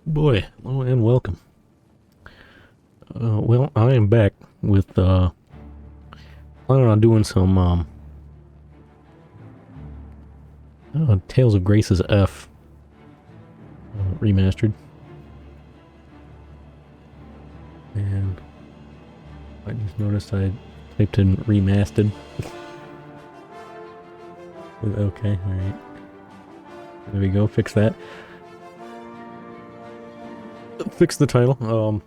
Boy, hello and welcome. Well, I am back with, planning on doing some, Tales of Grace's F, remastered. And I just noticed I typed in remastered. Okay, alright. There we go, fix that. Fix the title,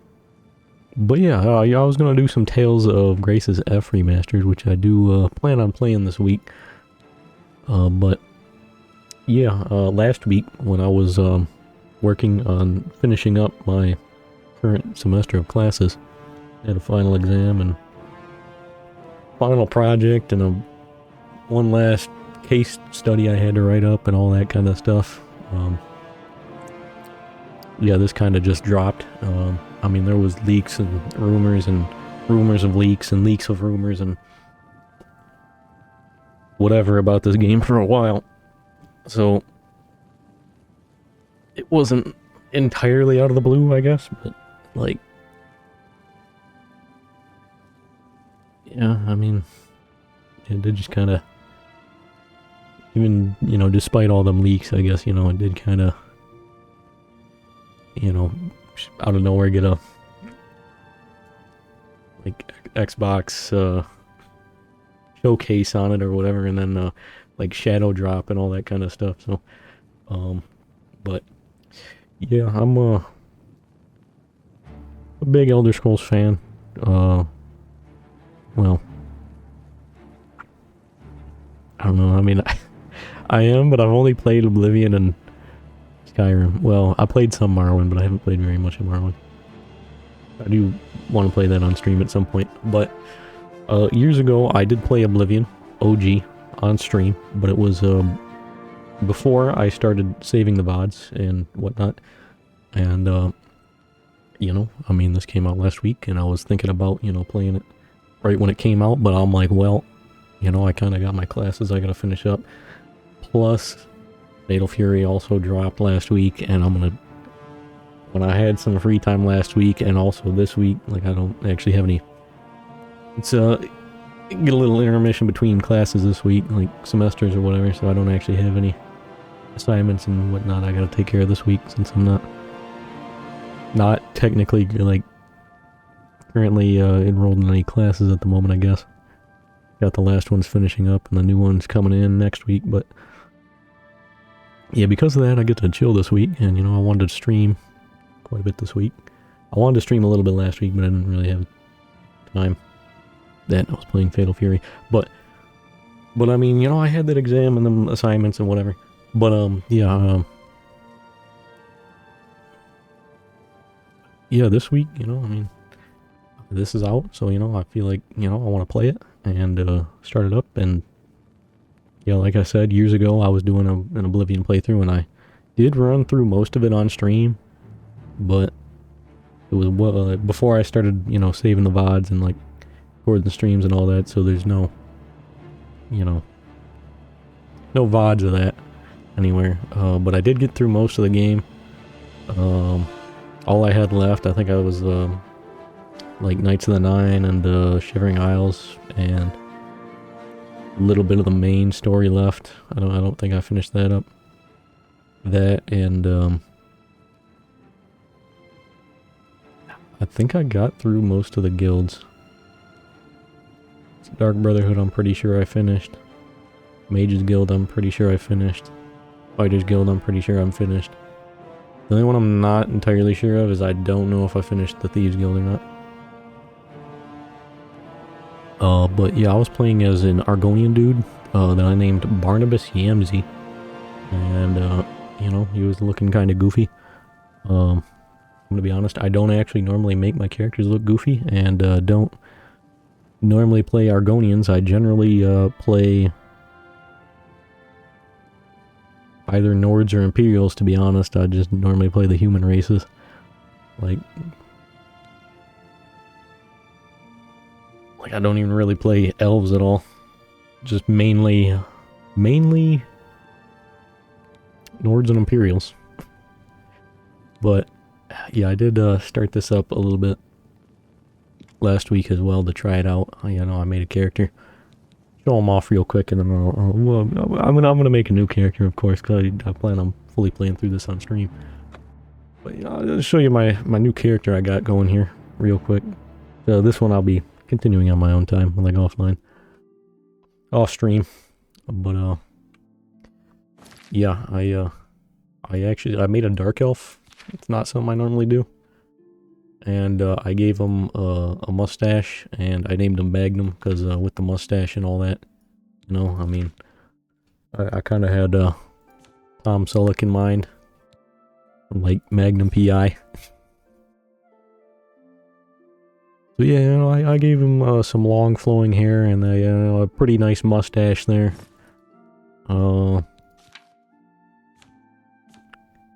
but yeah, I was gonna do some Tales of Grace's F remastered, which I do plan on playing this week. But yeah, last week when I was working on finishing up my current semester of classes, I had a final exam and final project and one last case study I had to write up and all that kind of stuff. Yeah, this kind of just dropped. I mean, there was leaks and rumors of leaks and leaks of rumors and whatever about this game for a while. So it wasn't entirely out of the blue, I guess, but like, yeah, I mean, it did just kind of, even, despite all them leaks, I guess, it did kind of, out of nowhere get a, like, Xbox, showcase on it or whatever, and then, like, shadow drop and all that kind of stuff, so, but, yeah, I'm, a big Elder Scrolls fan, well, I don't know, I mean, I am, but I've only played Oblivion and Skyrim. Well, I played some Morrowind, but I haven't played very much of Morrowind. I do want to play that on stream at some point, but years ago I did play Oblivion, OG, on stream, but it was before I started saving the VODs and whatnot, and I mean, this came out last week, and I was thinking about, playing it right when it came out, but I'm like, well, I kind of got my classes I gotta finish up, plus Fatal Fury also dropped last week, and when I had some free time last week and also this week, like, I don't actually have any, it's get a little intermission between classes this week, like semesters or whatever, so I don't actually have any assignments and whatnot I gotta take care of this week, since I'm not technically, like, currently enrolled in any classes at the moment, I guess. Got the last ones finishing up and the new ones coming in next week, but yeah, because of that, I get to chill this week, and, I wanted to stream quite a bit this week. I wanted to stream a little bit last week, but I didn't really have time. Then I was playing Fatal Fury, but I mean, I had that exam and them assignments and whatever, but, yeah, yeah, this week, I mean, this is out, so, I feel like, I want to play it, and, start it up, and yeah, like I said, years ago I was doing an Oblivion playthrough, and I did run through most of it on stream, but it was before I started, saving the VODs and, like, recording the streams and all that, so there's no VODs of that anywhere, but I did get through most of the game. All I had left, I think I was, like, Knights of the Nine and, Shivering Isles, and a little bit of the main story left. I don't think I finished that up. That, and, I think I got through most of the guilds. Dark Brotherhood, I'm pretty sure I finished. Mages Guild, I'm pretty sure I finished. Fighters Guild, I'm pretty sure I'm finished. The only one I'm not entirely sure of is I don't know if I finished the Thieves Guild or not. But yeah, I was playing as an Argonian dude, that I named Barnabas Yamsey. And, he was looking kinda goofy. I'm gonna be honest, I don't actually normally make my characters look goofy, and, don't normally play Argonians. I generally, play either Nords or Imperials, to be honest. I just normally play the human races. Like, I don't even really play elves at all. Just mainly Nords and Imperials. But Yeah, I did start this up a little bit last week as well to try it out. You know, I made a character. Show them off real quick, and then well, I'm gonna make a new character, of course, because I plan on fully playing through this on stream. But yeah, I'll show you my new character I got going here real quick. This one I'll be continuing on my own time, like offline, off stream. But yeah, I made a dark elf. It's not something I normally do. And I gave him a mustache, and I named him Magnum, because with the mustache and all that, you know, I mean, I kind of had Tom Selleck in mind, like Magnum PI. So yeah, you know, I gave him some long flowing hair and a pretty nice mustache there.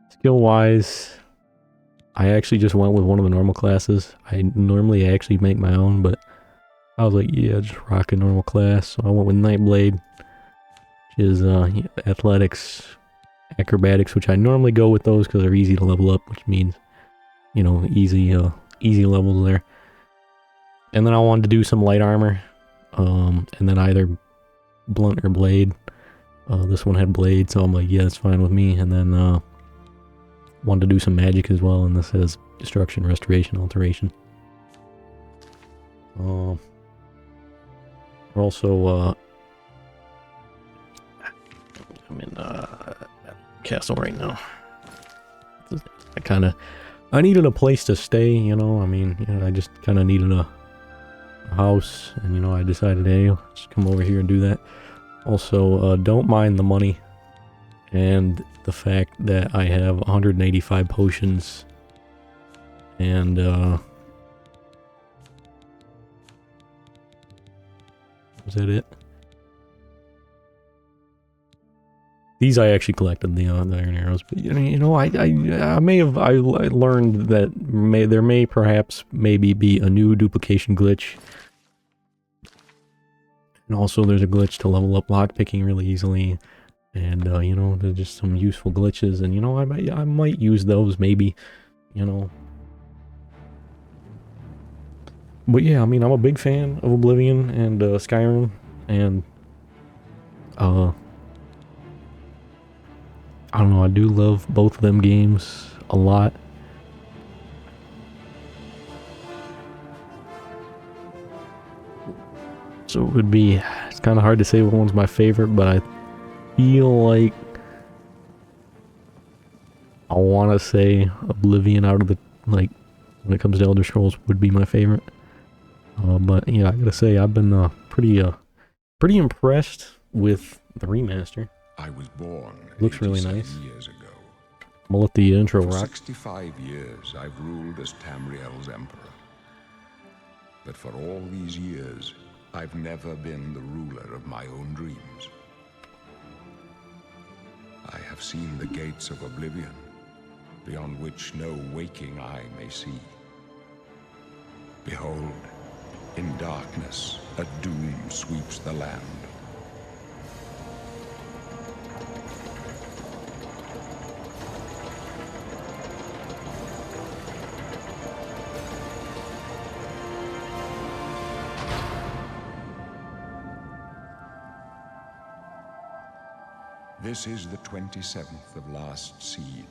Skill-wise, I actually just went with one of the normal classes. I normally actually make my own, but I was like, yeah, just rock a normal class. So I went with Nightblade, which is athletics, acrobatics, which I normally go with those because they're easy to level up, which means, you know, easy levels there. And then I wanted to do some light armor, and then either blunt or blade. This one had blade, so I'm like, yeah, it's fine with me. And then wanted to do some magic as well, and this has destruction, restoration, alteration. We're also I'm in castle right now. I needed a place to stay, you know. I mean, you know, I just kind of needed a house, and you know, I decided, hey, just come over here and do that. Also, don't mind the money and the fact that I have 185 potions, and was that it? These I actually collected, the iron arrows, but you know, I learned that there may perhaps maybe be a new duplication glitch, and also there's a glitch to level up lockpicking really easily, and you know, there's just some useful glitches, and you know, I might use those maybe, you know. But yeah, I mean, I'm a big fan of Oblivion and Skyrim, and I don't know, I do love both of them games a lot. So it would be, it's kind of hard to say what one's my favorite, but I feel like I want to say Oblivion out of the, like, when it comes to Elder Scrolls would be my favorite. But yeah, I gotta say, I've been pretty impressed with the remaster. I was born. Looks really nice. Years ago. I'm gonna let the intro For rock. 65 years, I've ruled as Tamriel's emperor. But for all these years, I've never been the ruler of my own dreams. I have seen the gates of Oblivion, beyond which no waking eye may see. Behold, in darkness, a doom sweeps the land. This is the 27th of last seed,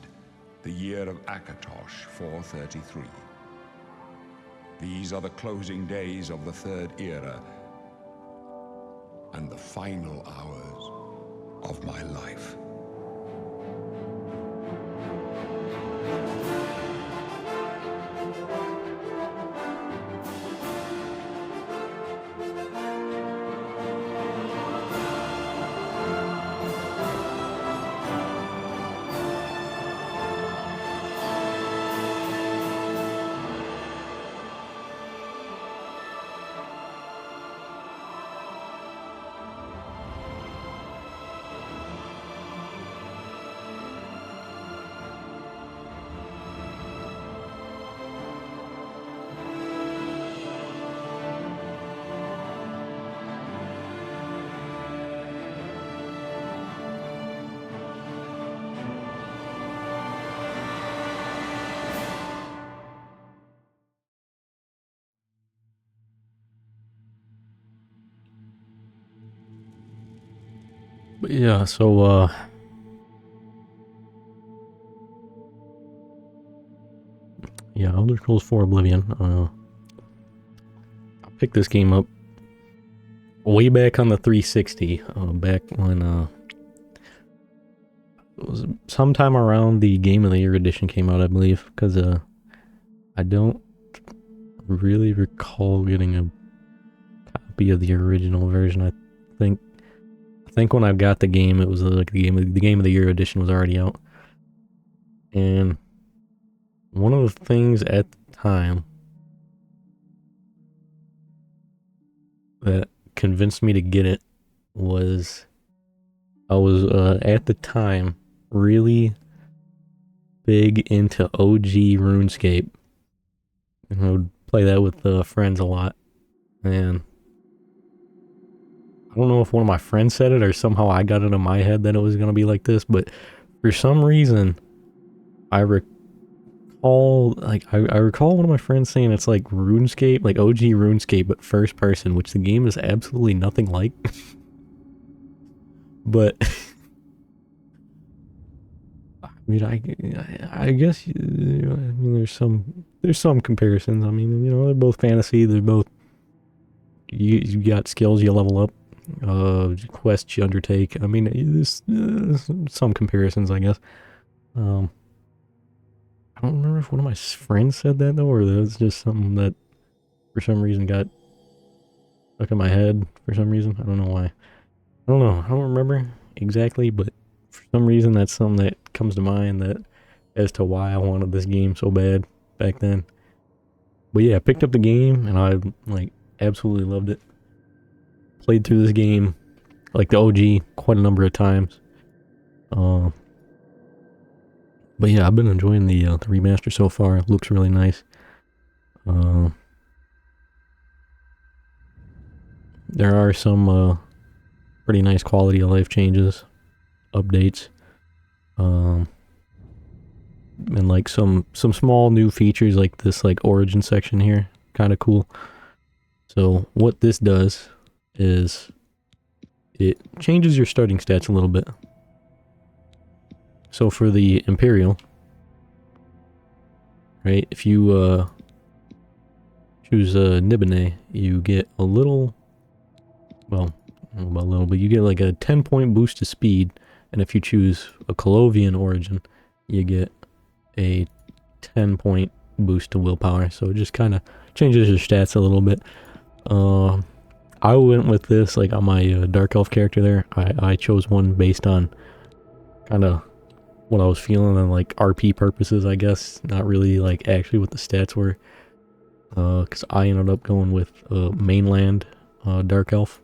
the year of Akatosh 433. These are the closing days of the Third Era and the final hours of my life. But yeah, so yeah, Elder Scrolls 4 Oblivion. I picked this game up way back on the 360, back when it was sometime around the Game of the Year edition came out, I believe, because I don't really recall getting a copy of the original version. I think when I got the game, it was like the Game of the Year edition was already out, and one of the things at the time that convinced me to get it was I was at the time really big into OG RuneScape, and I would play that with friends a lot. And I don't know if one of my friends said it or somehow I got it in my head that it was gonna be like this, but for some reason I recall I recall one of my friends saying it's like RuneScape, like OG RuneScape, but first person, which the game is absolutely nothing like. But I mean, I guess I mean there's some comparisons. I mean, you know, they're both fantasy. They're both you got skills you level up, quests you undertake. I mean, there's some comparisons, I guess. I don't remember if one of my friends said that though, or that was just something that for some reason got stuck in my head for some reason. I don't know why. I don't know. I don't remember exactly, but for some reason that's something that comes to mind that as to why I wanted this game so bad back then. But yeah, I picked up the game and I like absolutely loved it. Played through this game like the OG quite a number of times. But yeah, I've been enjoying the remaster so far. It looks really nice. There are some pretty nice quality of life changes, updates, and like some small new features like this like origin section here, kind of cool. So what this does is it changes your starting stats a little bit. So for the Imperial, right, if you choose Nibene, you get a little, well, I don't know about a little, but you get like a 10-point boost to speed, and if you choose a Colovian origin, you get a 10-point boost to willpower. So it just kind of changes your stats a little bit. I went with this like on my Dark Elf character there. I chose one based on kind of what I was feeling and like RP purposes, I guess. Not really like actually what the stats were. Because I ended up going with mainland Dark Elf.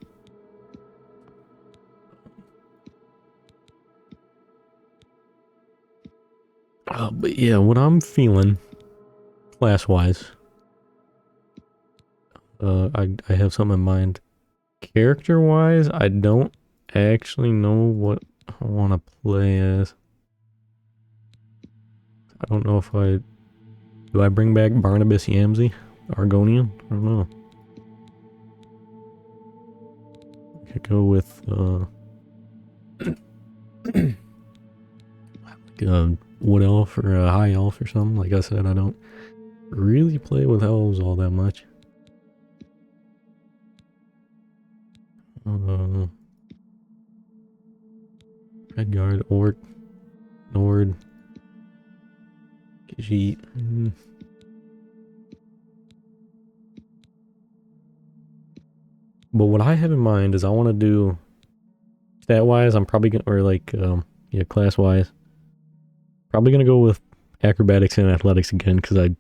But yeah, what I'm feeling class-wise, I have something in mind. Character-wise, I don't actually know what I want to play as. I don't know if do I bring back Barnabas Yamsey? Argonian? I don't know. I could go with, like, Wood Elf or a High Elf or something. Like I said, I don't really play with elves all that much. Redguard, Orc, Nord, Khajiit. But what I have in mind is I want to do stat-wise, I'm probably gonna, or like, yeah, class-wise, probably gonna go with acrobatics and athletics again, because I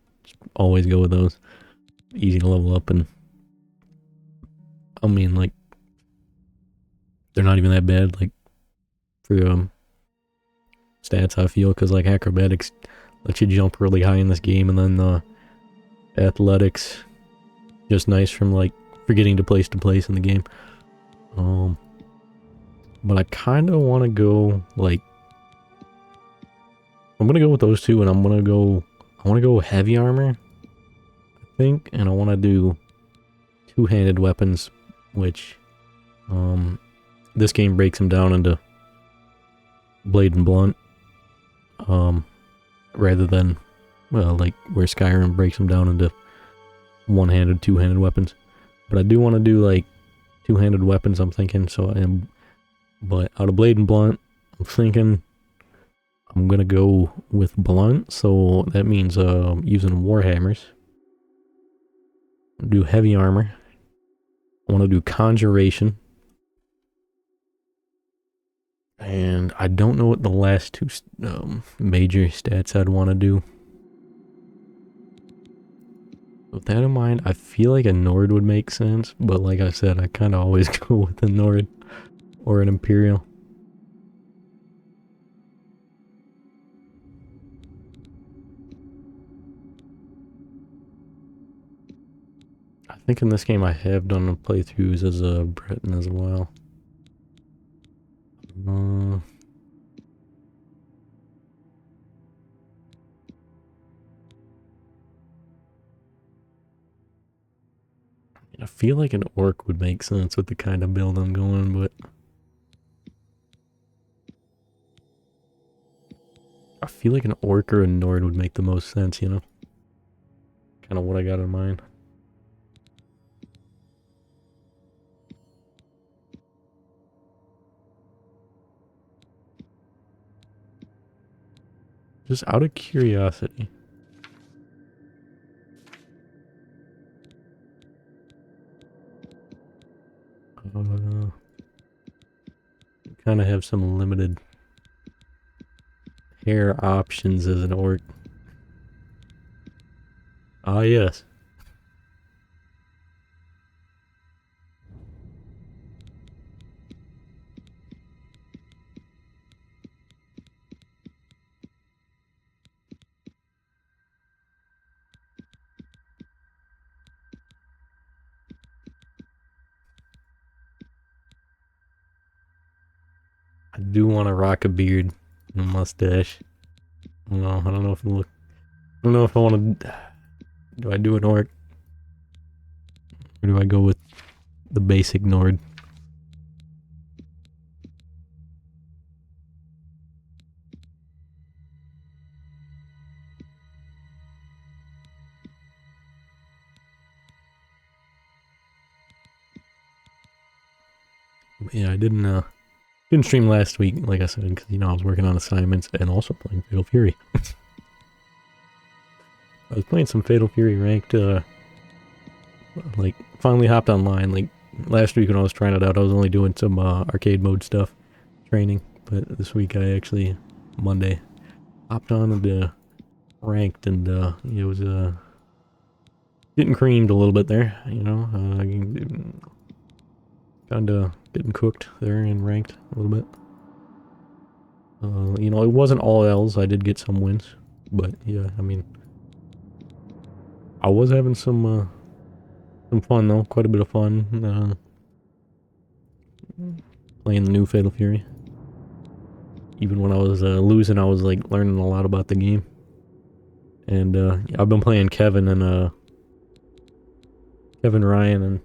always go with those. Easy to level up, and I mean, like, they're not even that bad, like, for, stats, I feel, because, like, acrobatics lets you jump really high in this game, and then, athletics, just nice from, like, for getting to place in the game. But I kind of want to go, like, I'm going to go with those two, and I want to go heavy armor, I think, and I want to do two-handed weapons, which, this game breaks them down into blade and blunt, rather than, well, like where Skyrim breaks them down into one-handed, two-handed weapons. But I do want to do like two-handed weapons, I'm thinking, but out of blade and blunt, I'm thinking I'm gonna go with blunt, so that means using warhammers. Do heavy armor. I want to do conjuration. And I don't know what the last two major stats I'd want to do. With that in mind, I feel like a Nord would make sense, but like I said, I kind of always go with a Nord or an Imperial. I think in this game I have done playthroughs as a Breton as well. I feel like an Orc would make sense with the kind of build I'm going, but I feel like an Orc or a Nord would make the most sense, you know? Kind of what I got in mind. Just out of curiosity. Kind of have some limited hair options as an Orc. Ah, yes. I do want to rock a beard and a mustache. No, I don't know if I don't know if I want to. Do I do an Orc? Or do I go with the basic Nord? Yeah, I didn't stream last week, like I said, because, you know, I was working on assignments and also playing Fatal Fury. I was playing some Fatal Fury ranked, like, finally hopped online. Like, last week when I was trying it out, I was only doing some arcade mode stuff, training. But this week I actually, Monday, hopped on and ranked, and it was getting creamed a little bit there, you know. Kind of getting cooked there and ranked a little bit. You know, it wasn't all L's. I did get some wins, but yeah, I mean, I was having some fun though, quite a bit of fun, playing the new Fatal Fury. Even when I was losing, I was like learning a lot about the game. And I've been playing Kevin and Kevin Ryan, and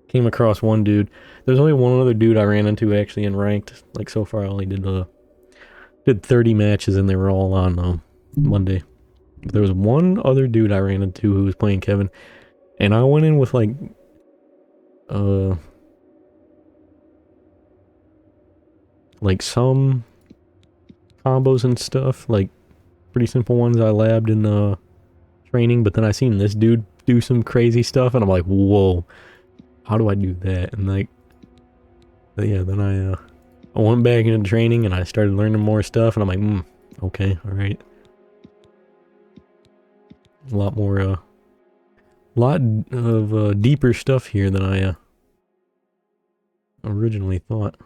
came across one dude. There's only one other dude I ran into actually in ranked. Like so far, I only did 30 matches, and they were all on Monday. There was one other dude I ran into who was playing Kevin, and I went in with like some combos and stuff, like pretty simple ones I labbed in training, but then I seen this dude do some crazy stuff, and I'm like, whoa, how do I do that? And like, yeah, then I went back into training and I started learning more stuff, and I'm like, okay, alright. A lot more, lot of deeper stuff here than I originally thought.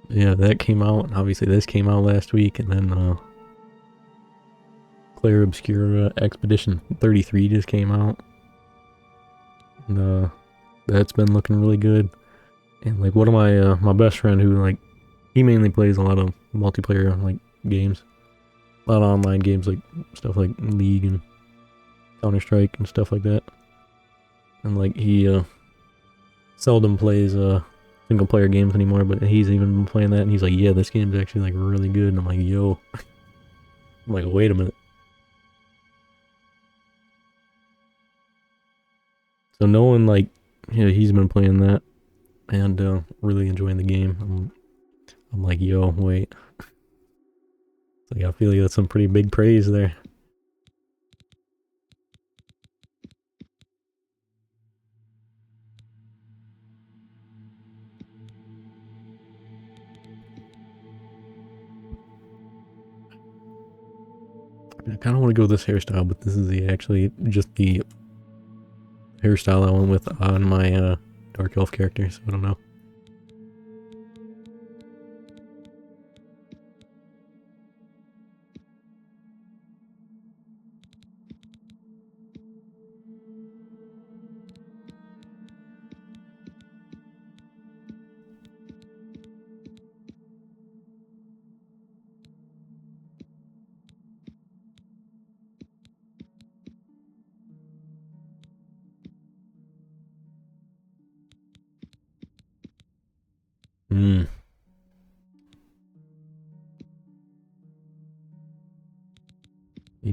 Yeah, that came out, and obviously this came out last week, and then Clair Obscura Expedition 33 just came out. And that's been looking really good. And like one of my best friend who like he mainly plays a lot of multiplayer like games. A lot of online games like stuff like League and Counter-Strike and stuff like that. And like he seldom plays single player games anymore, but he's even been playing that, and he's like, yeah, this game's actually like really good. And I'm like, yo, I'm like, wait a minute. So knowing like, yeah, he's been playing that and really enjoying the game, I'm like, yo, wait. Like, I feel like that's some pretty big praise there. I kind of want to go this hairstyle, but this is actually just the hairstyle I went with on my Dark Elf character, so I don't know. Hmm.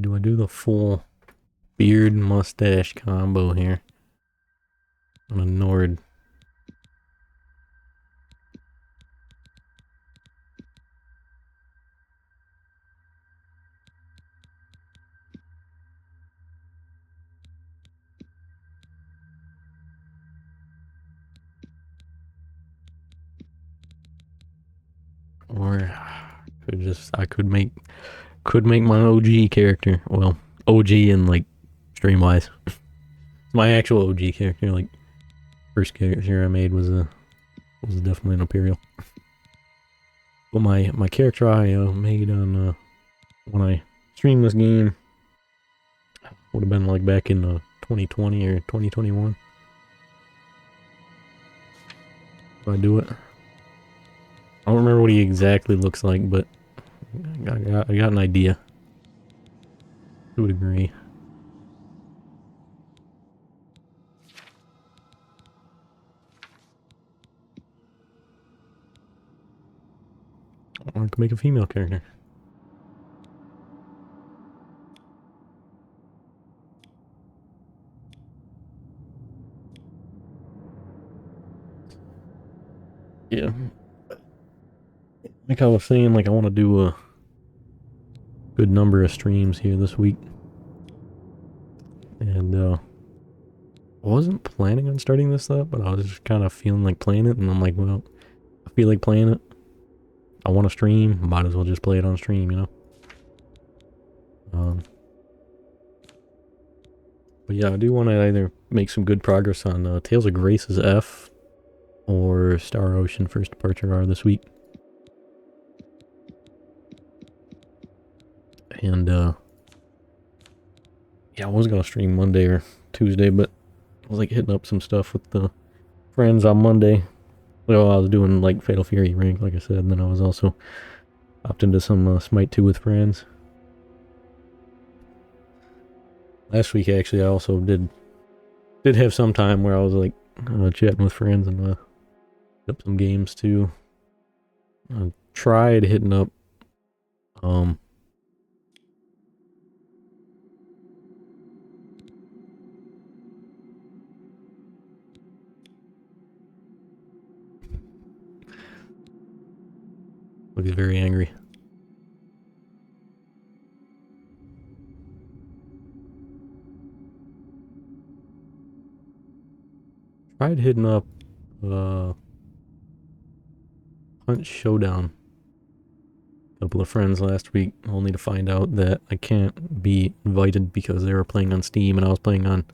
Do I do the full beard mustache combo here on a Nord? Or I could make my OG character. Well, OG and like stream wise. My actual OG character, like first character I made was definitely an Imperial. But my character I made on when I streamed this game would have been like back in 2020 or 2021. If I do it, I don't remember what he exactly looks like, but I got an idea to a degree. Or I could make a female character. Yeah, like I was saying, like I want to do a good number of streams here this week, and I wasn't planning on starting this up, but I was just kind of feeling like playing it, and I'm like, well, I feel like playing it. I want to stream. Might as well just play it on stream, you know. Um, but yeah, I do want to either make some good progress on Tales of Grace's F or Star Ocean First Departure R this week. And yeah, I was gonna stream Monday or Tuesday, but I was like hitting up some stuff with the friends on Monday. Well, I was doing like Fatal Fury rank, like I said, and then I was also hopped into some Smite 2 with friends. Last week, actually, I also did have some time where I was like chatting with friends and up some games too. I tried hitting up um look, he's very angry. Tried hitting up Hunt Showdown. A couple of friends last week, only to find out that I can't be invited because they were playing on Steam and I was playing on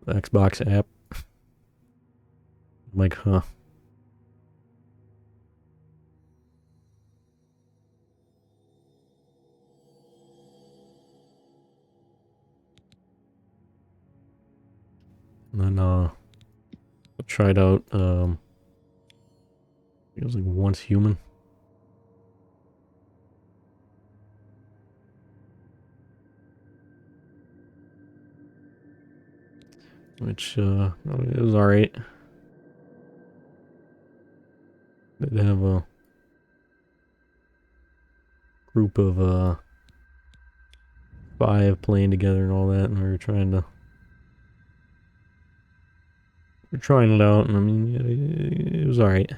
the Xbox app. I'm like, huh. And then I tried out it was like Once Human. Which it was alright. They have a group of 5 playing together and all that, and we were trying it out, and I mean, it was alright.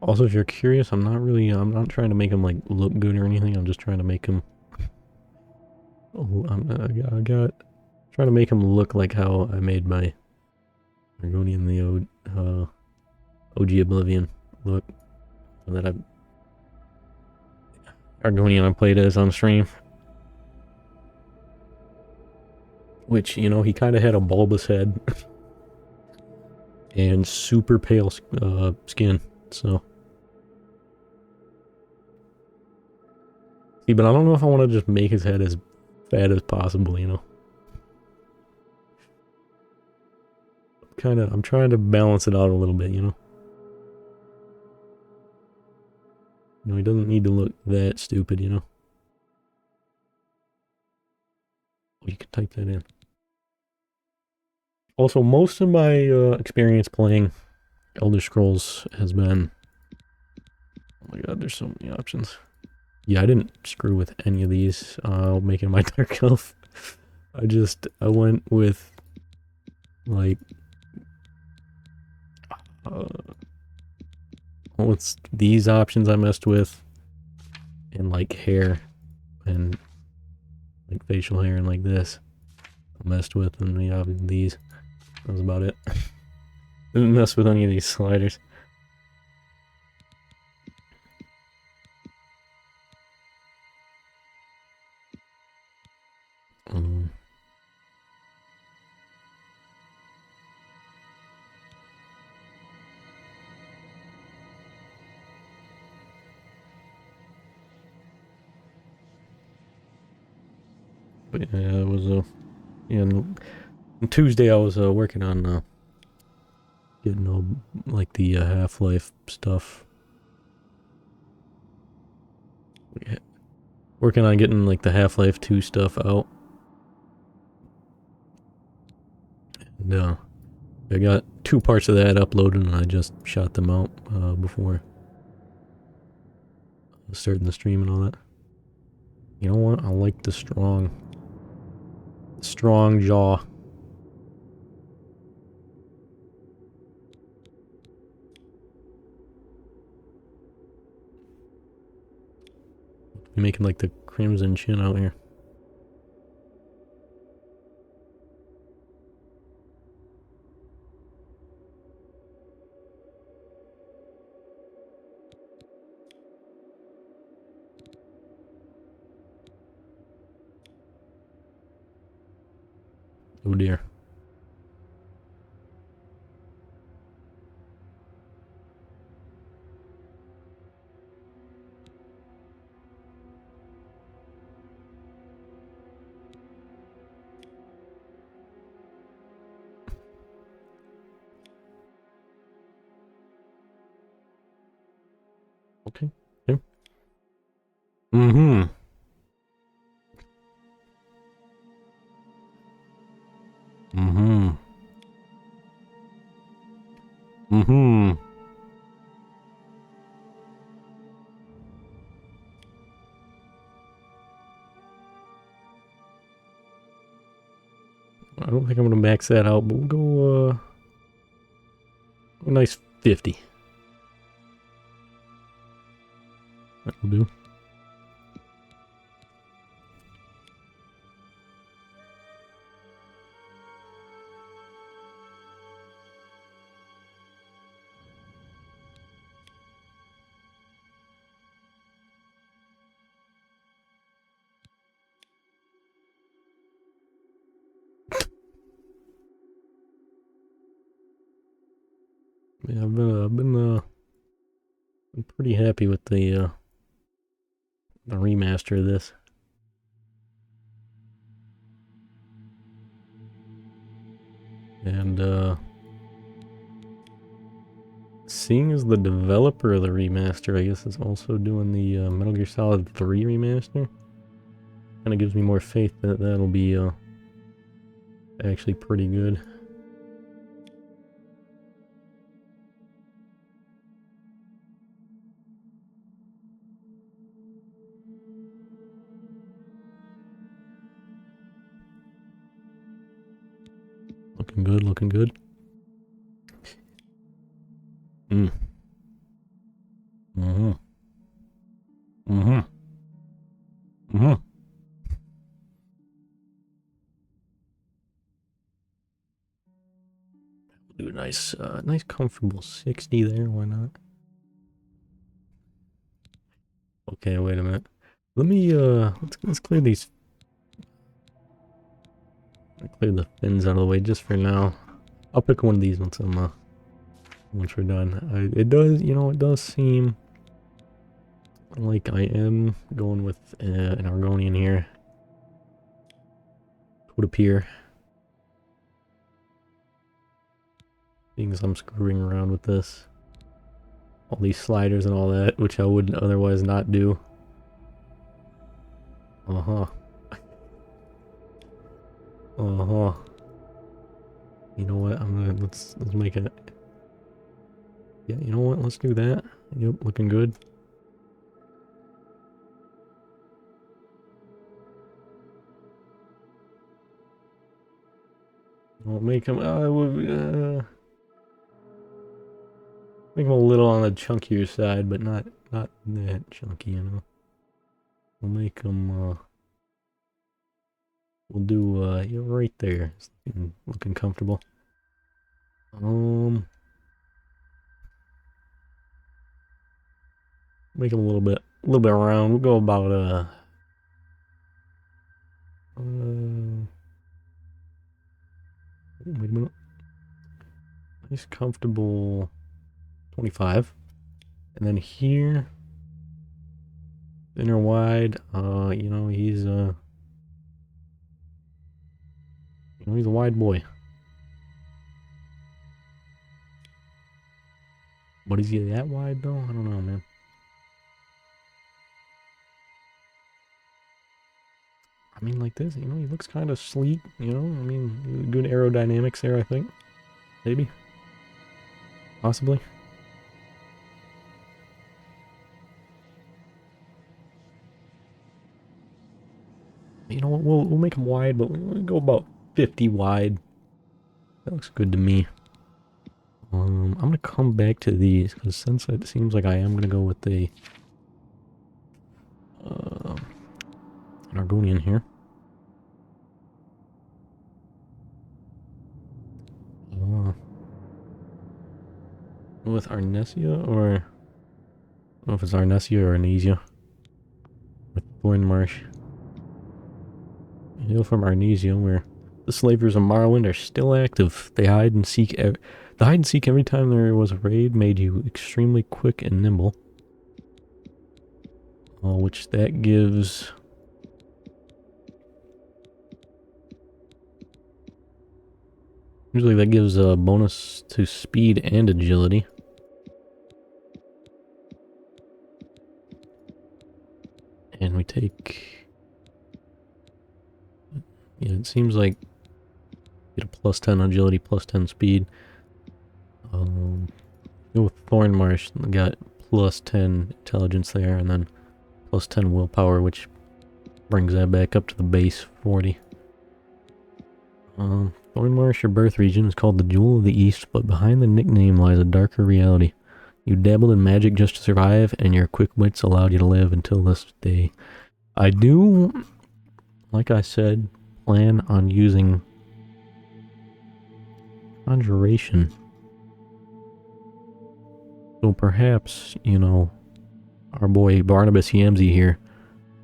Also, if you're curious, I'm not trying to make him like look good or anything. I'm just trying to make him. Oh, I got trying to make him look like how I made my Argonian the OG Oblivion look that Argonian I played as on stream. Which, you know, he kind of had a bulbous head and super pale skin. So, see, but I don't know if I want to just make his head as fat as possible. You know, I'm trying to balance it out a little bit. You know, he doesn't need to look that stupid. You know. Oh, you can type that in. Also, most of my experience playing Elder Scrolls has been. Oh my god, there's so many options. Yeah, I didn't screw with any of these making my Dark Elf. I went with, like, what's these options I messed with, and, like, hair, and, like, facial hair, and, like, this. I messed with, and, yeah, these. That was about it. Didn't mess with any of these sliders. Um, but yeah, it was yeah, on Tuesday I was working on getting all like the Half-Life stuff. Yeah, working on getting like the Half-Life 2 stuff out. And I got 2 parts of that uploaded, and I just shot them out before starting the stream and all that. You know what? I like the strong jaw. You're making like the crimson chin out here. Oh dear. Okay. Okay. Mm-hmm. Mm-hmm. Mm-hmm. I don't think I'm gonna max that out, but we'll go a nice 50. That'll do. Yeah, I'm pretty happy with the remaster of this. And seeing as the developer of the remaster, I guess, is also doing the Metal Gear Solid 3 remaster, kind of gives me more faith that that'll be actually pretty good. Looking good, looking good. Mm. Mm-hmm. Mm-hmm. Mm-hmm. Do a nice, nice comfortable 60 there, why not? Okay, wait a minute. Let me, let's clear these. Clear the fins out of the way just for now. I'll pick one of these once once we're done. It does, you know, it does seem like I am going with an Argonian here. It would appear. Seeing as I'm screwing around with this. All these sliders and all that, which I would otherwise not do. Uh-huh. Uh-huh. You know what? Let's make it. Yeah, you know what? Let's do that. Yep, looking good. We'll make him make him a little on the chunkier side, but not that chunky, you know. We'll make him we'll do yeah, right there. It's looking comfortable. Make him a little bit round. We'll go about wait a minute. Nice comfortable 25. And then here, thinner wide, you know, he's you know, he's a wide boy. But is he that wide though? I don't know, man. I mean, like this, you know, he looks kind of sleek, you know? I mean, good aerodynamics there, I think. Maybe. Possibly. You know what, we'll make him wide, but we'll go about 50 wide. That looks good to me. I'm gonna come back to these, because since it seems like I am gonna go with the an Argonian here. With Arnesia, or I don't know if it's Arnesia or Arnesia. With Thornmarsh. Hail from Arnesia, where the slavers of Morrowind are still active. They hide and seek. The hide and seek every time there was a raid made you extremely quick and nimble. Which that gives. Usually that gives a bonus to speed and agility. And we take. Yeah, it seems like get a plus 10 agility, plus 10 speed. Go with Thornmarsh, got plus 10 intelligence there, and then plus 10 willpower, which brings that back up to the base 40. Thornmarsh, your birth region, is called the Jewel of the East, but behind the nickname lies a darker reality. You dabbled in magic just to survive, and your quick wits allowed you to live until this day. I do, like I said, plan on using conjuration. So perhaps, you know, our boy Barnabas Yamsey here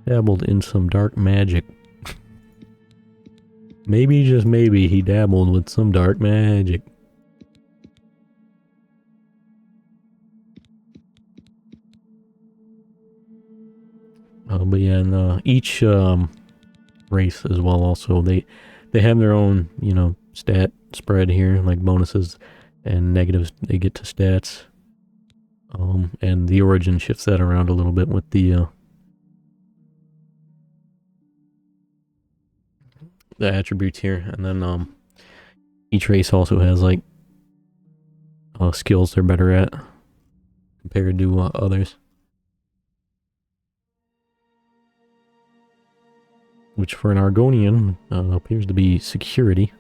dabbled in some dark magic. Maybe, just maybe, he dabbled with some dark magic. But yeah, and each race as well also, they have their own, you know, stat spread here, like bonuses and negatives they get to stats. And the origin shifts that around a little bit with the attributes here, and then each race also has like skills they're better at compared to others, which for an Argonian appears to be security,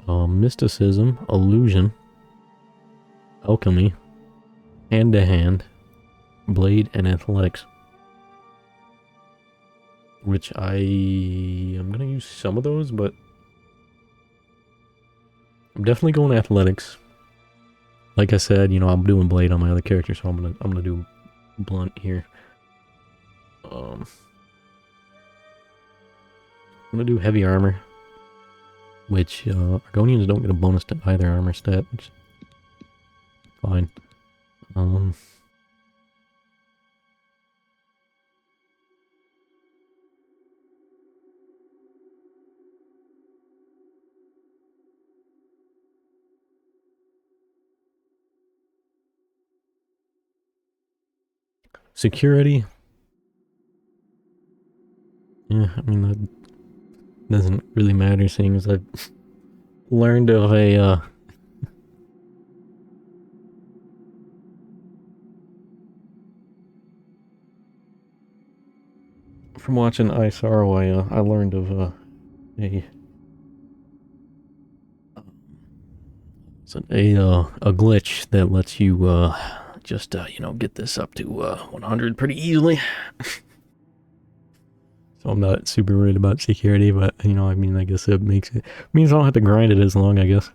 mysticism, illusion, alchemy, hand-to-hand, blade, and athletics. Which I'm gonna use some of those, but I'm definitely going athletics. Like I said, you know, I'm doing blade on my other character, so I'm gonna do blunt here. I'm gonna do heavy armor, which Argonians don't get a bonus to either armor stat, which is fine. Security. Yeah, I mean, that doesn't really matter, seeing as I've learned of a, from watching ISRO, I learned of, a a glitch that lets you, just, you know, get this up to, 100 pretty easily. So I'm not super worried about security, but, you know, I mean, I guess it means I don't have to grind it as long, I guess.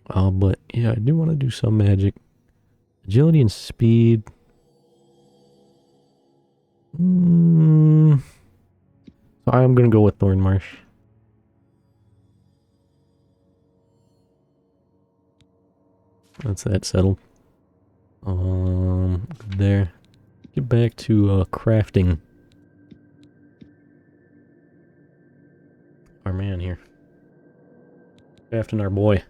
But, yeah, I do want to do some magic. Agility and speed. So I'm gonna go with Thornmarsh. That's that settled. There. Get back to crafting. Our man here. Crafting our boy.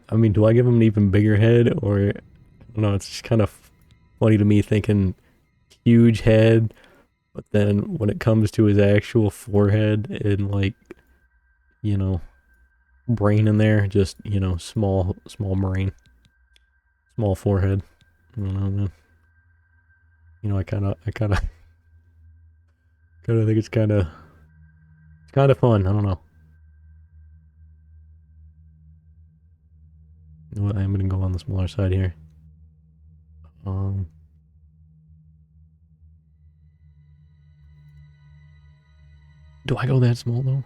I mean, do I give him an even bigger head, or I don't know, it's just kind of funny to me thinking huge head, but then when it comes to his actual forehead and, like, you know, brain in there, just, you know, small brain, small forehead. I don't know, man. You know, I kind of think it's kind of fun. I don't know. You know what? I'm gonna go on the smaller side here. Do I go that small though?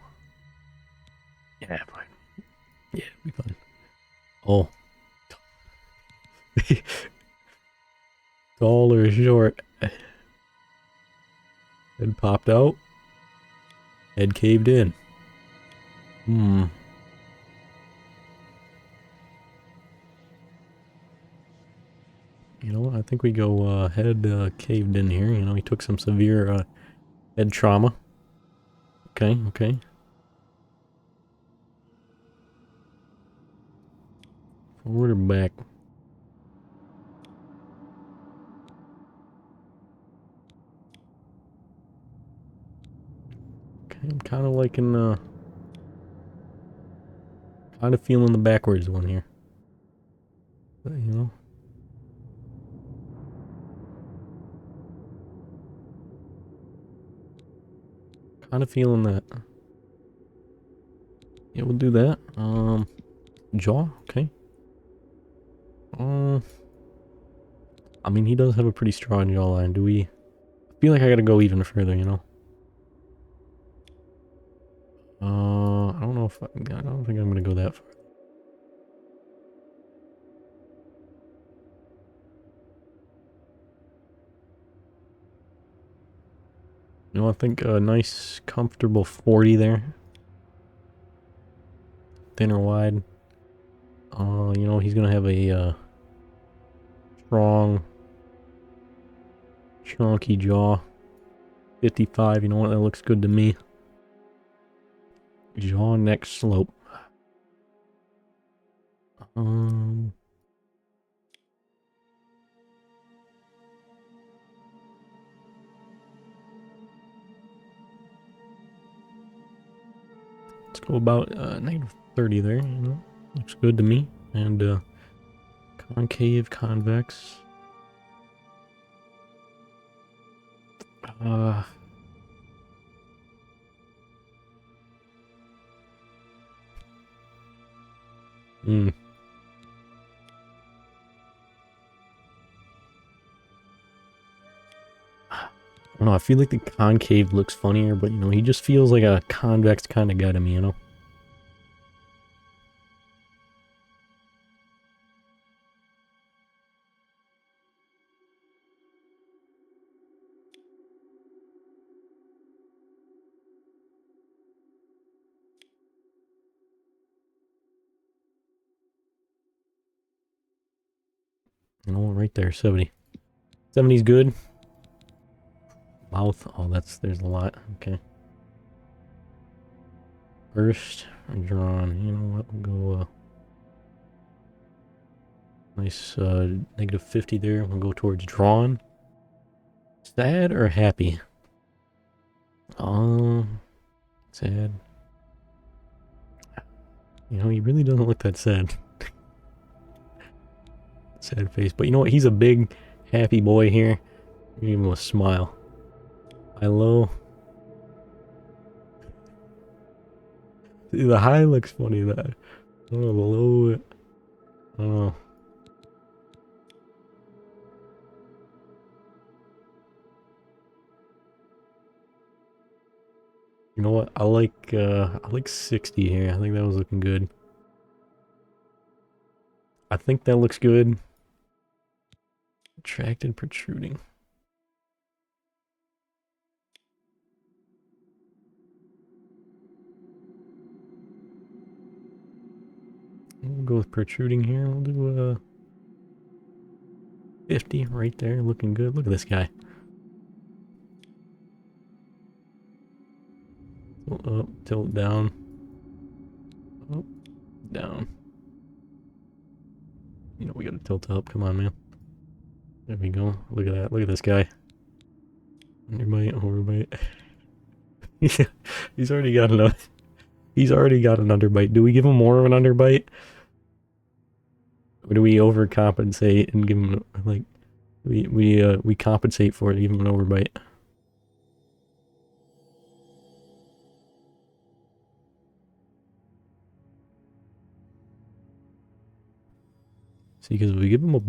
Yeah, fine. Yeah, it'll be fine. Oh. Tall or short? Head popped out. Head caved in. You know what? I think we go head caved in here. You know, he took some severe head trauma. Okay, okay. Forward or back? Okay, I'm kind of liking, kind of feeling the backwards one here. But, you know. Kind of feeling that. Yeah, we'll do that. Jaw, okay. I mean, he does have a pretty strong jawline. Do we? I feel like I gotta go even further, you know. I don't know if I don't think I'm gonna go that far. You know, I think a nice, comfortable 40 there. Thin or wide. You know, he's gonna have a strong, chunky jaw. 55, you know what? That looks good to me. Jaw, neck, slope. Let's go about -30 there, you know. Looks good to me. And concave, convex. Hmm. I don't know, I feel like the concave looks funnier, but you know, he just feels like a convex kind of guy to me, you know? You know, right there, 70. 70's good. Mouth, oh, there's a lot, okay. First, drawn, you know what, we'll go, nice, -50 there, we'll go towards drawn. Sad or happy? Sad. You know, he really doesn't look that sad. Sad face, but you know what, he's a big, happy boy here. Give him a smile. High low. See, the high looks funny, that. I don't know, the low, I don't know. You know what? I like 60 here. I think that was looking good. I think that looks good. Attracted, protruding. We'll go with protruding here. We'll do 50 right there. Looking good. Look at this guy. Tilt up, tilt down. Up, down. You know, we gotta tilt up. Come on, man. There we go. Look at that. Look at this guy. Underbite, overbite. Yeah, he's already got an he's already got an underbite. Do we give him more of an underbite? Or do we overcompensate and give him like we compensate for it, give him an overbite? See, because we give him a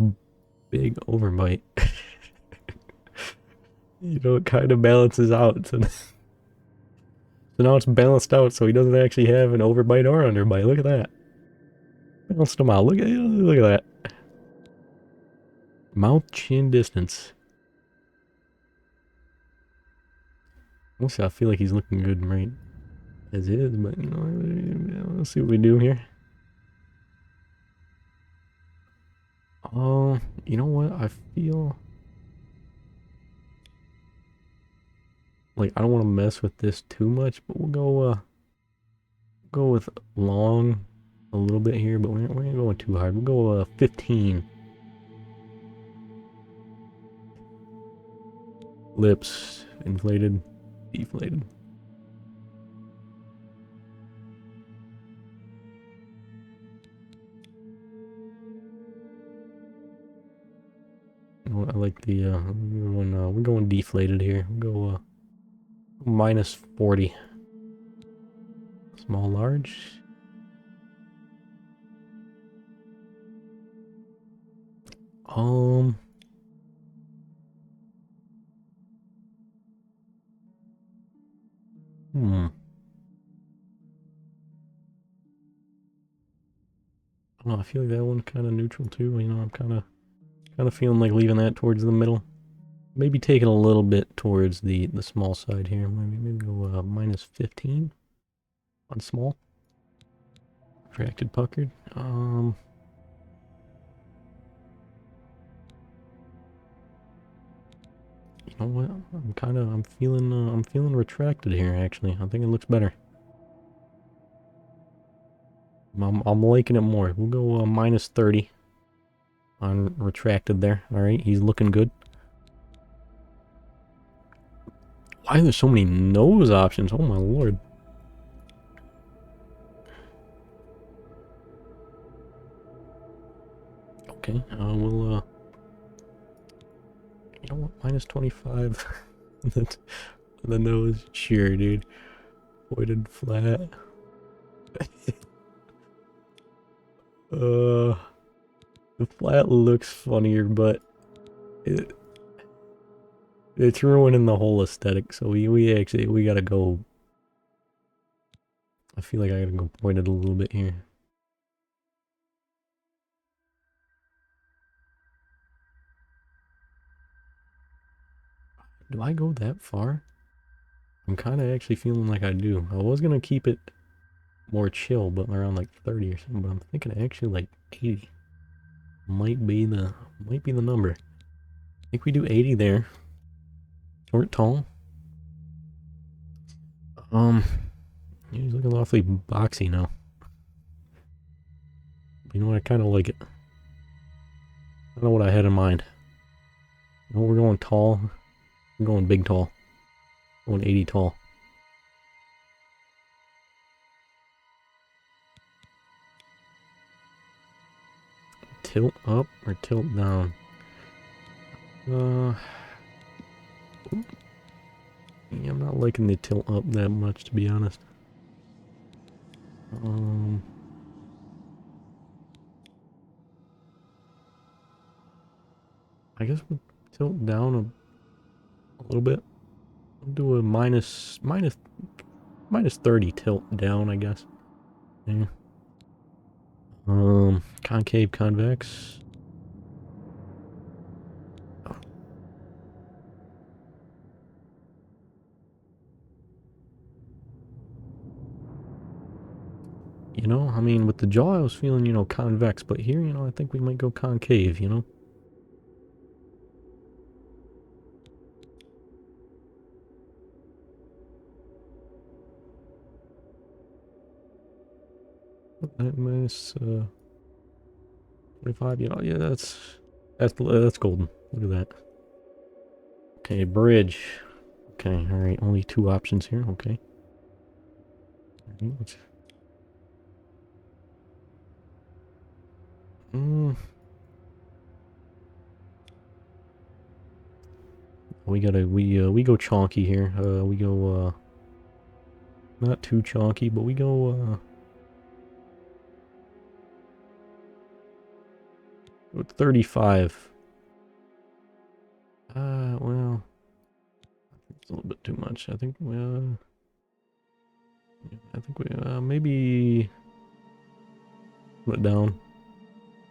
big overbite, you know, it kind of balances out. So, so now it's balanced out, so he doesn't actually have an overbite or underbite. Look at that. Balanced him out. Look at that. Mouth chin distance. Also, I feel like he's looking good right as is, but you know, let's see what we do here. Oh, you know what? I feel like I don't want to mess with this too much, but we'll go with long a little bit here, but we're not going too hard. We'll go 15. Lips inflated, deflated. You know what, I like the we're going deflated here. We'll go -40. Small, large. Um, hmm. I don't know, I feel like that one's kind of neutral too. You know, I'm kind of feeling like leaving that towards the middle. Maybe taking a little bit towards the small side here. Maybe go -15 on small. Retracted, puckered. Oh, well, I'm feeling retracted here, actually. I think it looks better. I'm liking it more. We'll go minus 30 on retracted there. Alright, he's looking good. Why are there so many nose options? Oh my lord. Okay, we'll, you know what, minus 25. The nose, sure, dude. Pointed flat. The flat looks funnier, but it's ruining the whole aesthetic, so we gotta go. I feel like I gotta go pointed a little bit here. Do I go that far? I'm kind of actually feeling like I do. I was gonna keep it more chill, but around like 30 or something. But I'm thinking actually like 80 might be the number. I think we do 80 there. Short, tall. He's looking awfully boxy now. You know what? I kind of like it. I don't know what I had in mind. No, we're going tall. We're going big tall. Going 80 tall. Tilt up or tilt down? Yeah, I'm not liking the tilt up that much, to be honest. I guess we'll tilt down a little bit. We'll do a minus 30 tilt down, I guess. Yeah. Concave, convex. Oh. You know, I mean, with the jaw, I was feeling, you know, convex, but here, you know, I think we might go concave, you know? Minus, 25, you know, yeah, that's golden. Look at that. Okay, bridge. Okay, alright, only 2 options here, okay. We go chonky here. We go, not too chonky, but we go, with 35. Well, it's a little bit too much. I think we, maybe put it down.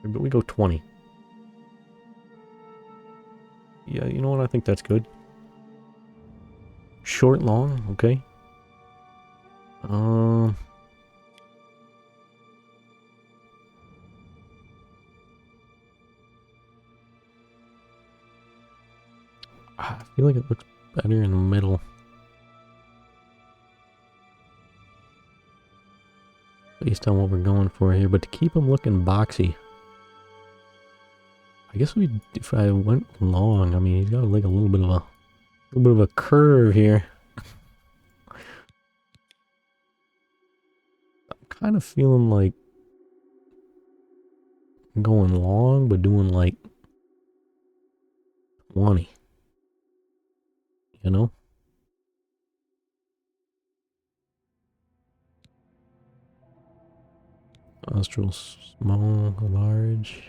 But we go 20. Yeah, you know what? I think that's good. Short, long, okay. I feel like it looks better in the middle. Based on what we're going for here, but to keep him looking boxy. I guess if I went long, I mean, he's got like a little bit of a curve here. I'm kind of feeling like going long, but doing like 20. You know? Nostrils small, large.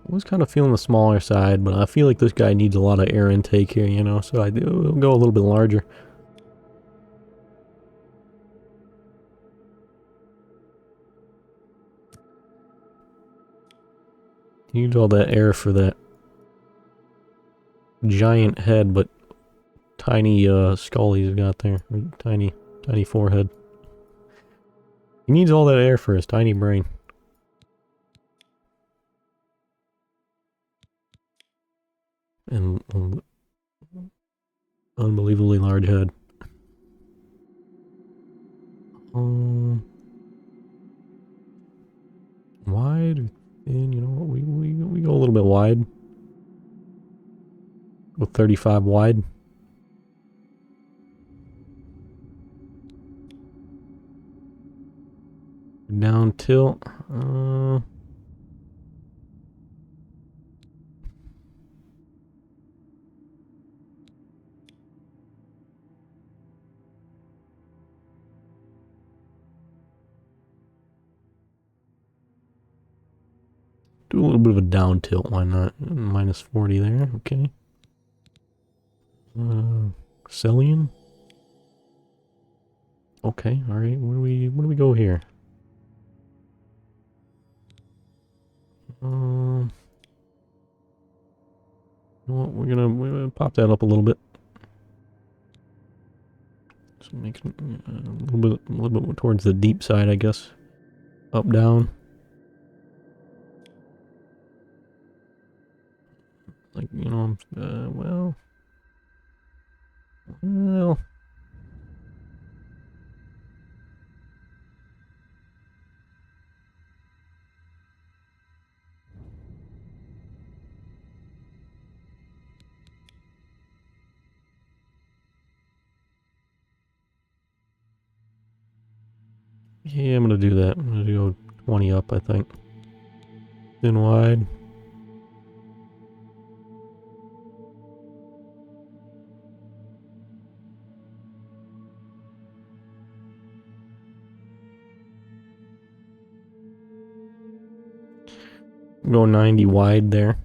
I was kind of feeling the smaller side, but I feel like this guy needs a lot of air intake here, you know, so I do go a little bit larger. He needs all that air for that giant head, but tiny skull he's got there. Tiny forehead. He needs all that air for his tiny brain. And unbelievably large head. Wide, and you know what? We go a little bit wide. With 35 wide. Down tilt. Do a little bit of a down tilt, why not? Minus 40 there, okay. Cillian? Okay, alright, where do we go here? You know what, we're gonna pop that up a little bit. So make it a little bit towards the deep side, I guess. Up, down. Like, you know, well. Yeah, I'm gonna do that. I'm gonna go 20 up, I think. Thin wide. Go 90 wide there.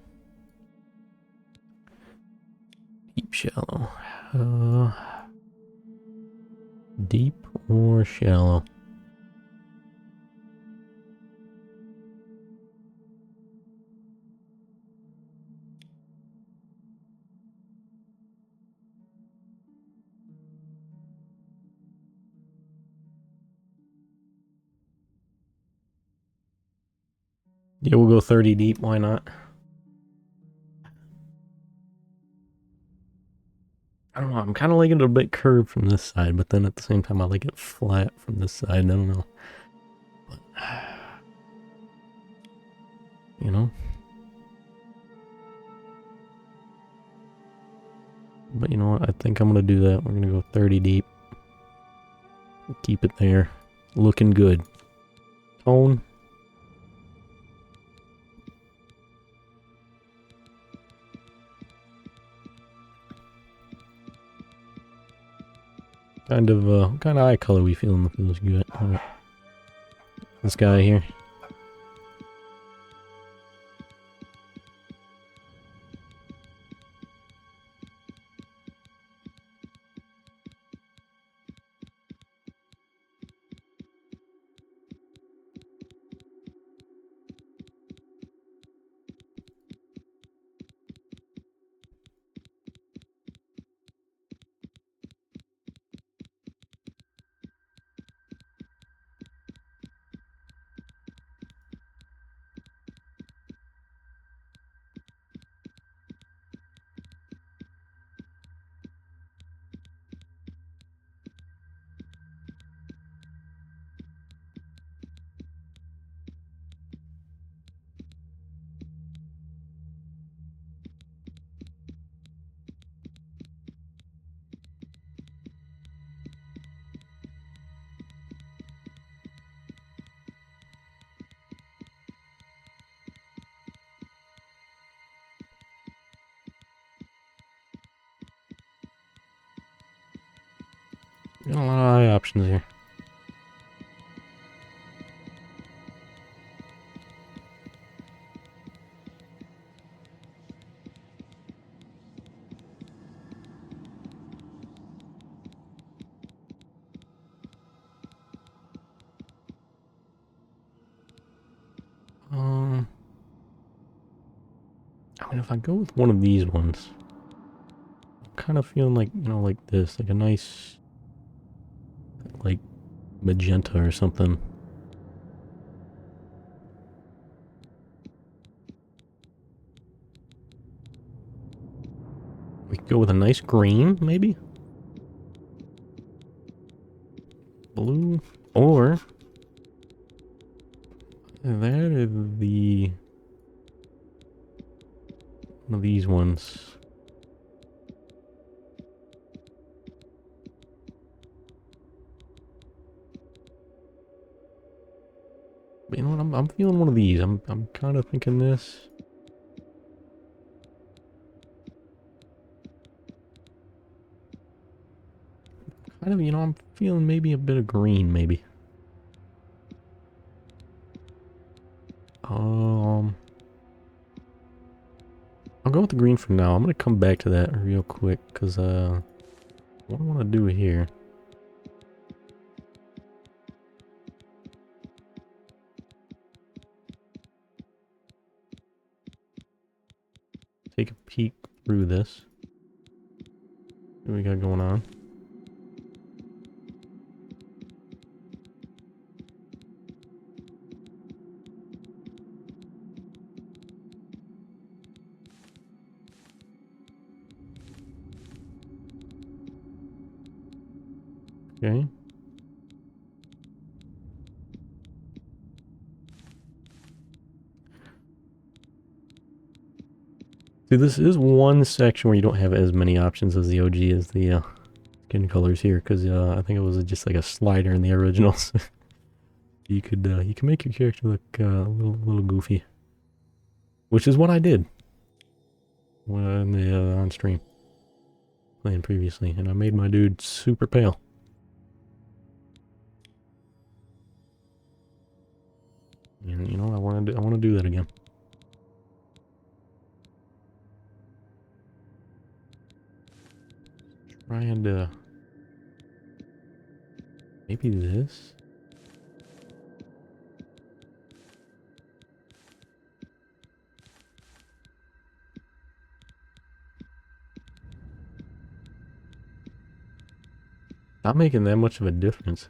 Deep, shallow. Deep or shallow? Yeah, we'll go 30 deep, why not? I don't know, I'm kind of liking it a bit curved from this side, but then at the same time I like it flat from this side, I don't know. But, you know? But you know what, I think I'm gonna do that. We're gonna go 30 deep. Keep it there. Looking good. Tone. Kind of eye color we feeling feels good. Right. This guy here. Got a lot of eye options here. And if I go with one of these ones, I'm kind of feeling like, you know, like this, like a nice, like, magenta or something. We could go with a nice green, maybe? Blue. Or that is the one of these ones. But you know what? I'm feeling one of these. I'm kind of thinking this. Kind of, you know, I'm feeling maybe a bit of green, maybe. Um, I'll go with the green for now. I'm gonna come back to that real quick, cause what I want to do here. Take a peek through this. What we got going on? Okay. See, this is one section where you don't have as many options as the OG as the skin colors here, because I think it was just like a slider in the originals. You can make your character look a little goofy, which is what I did when the on stream playing previously, and I made my dude super pale. And you know, I want to do that again. Trying to maybe this. Not making that much of a difference.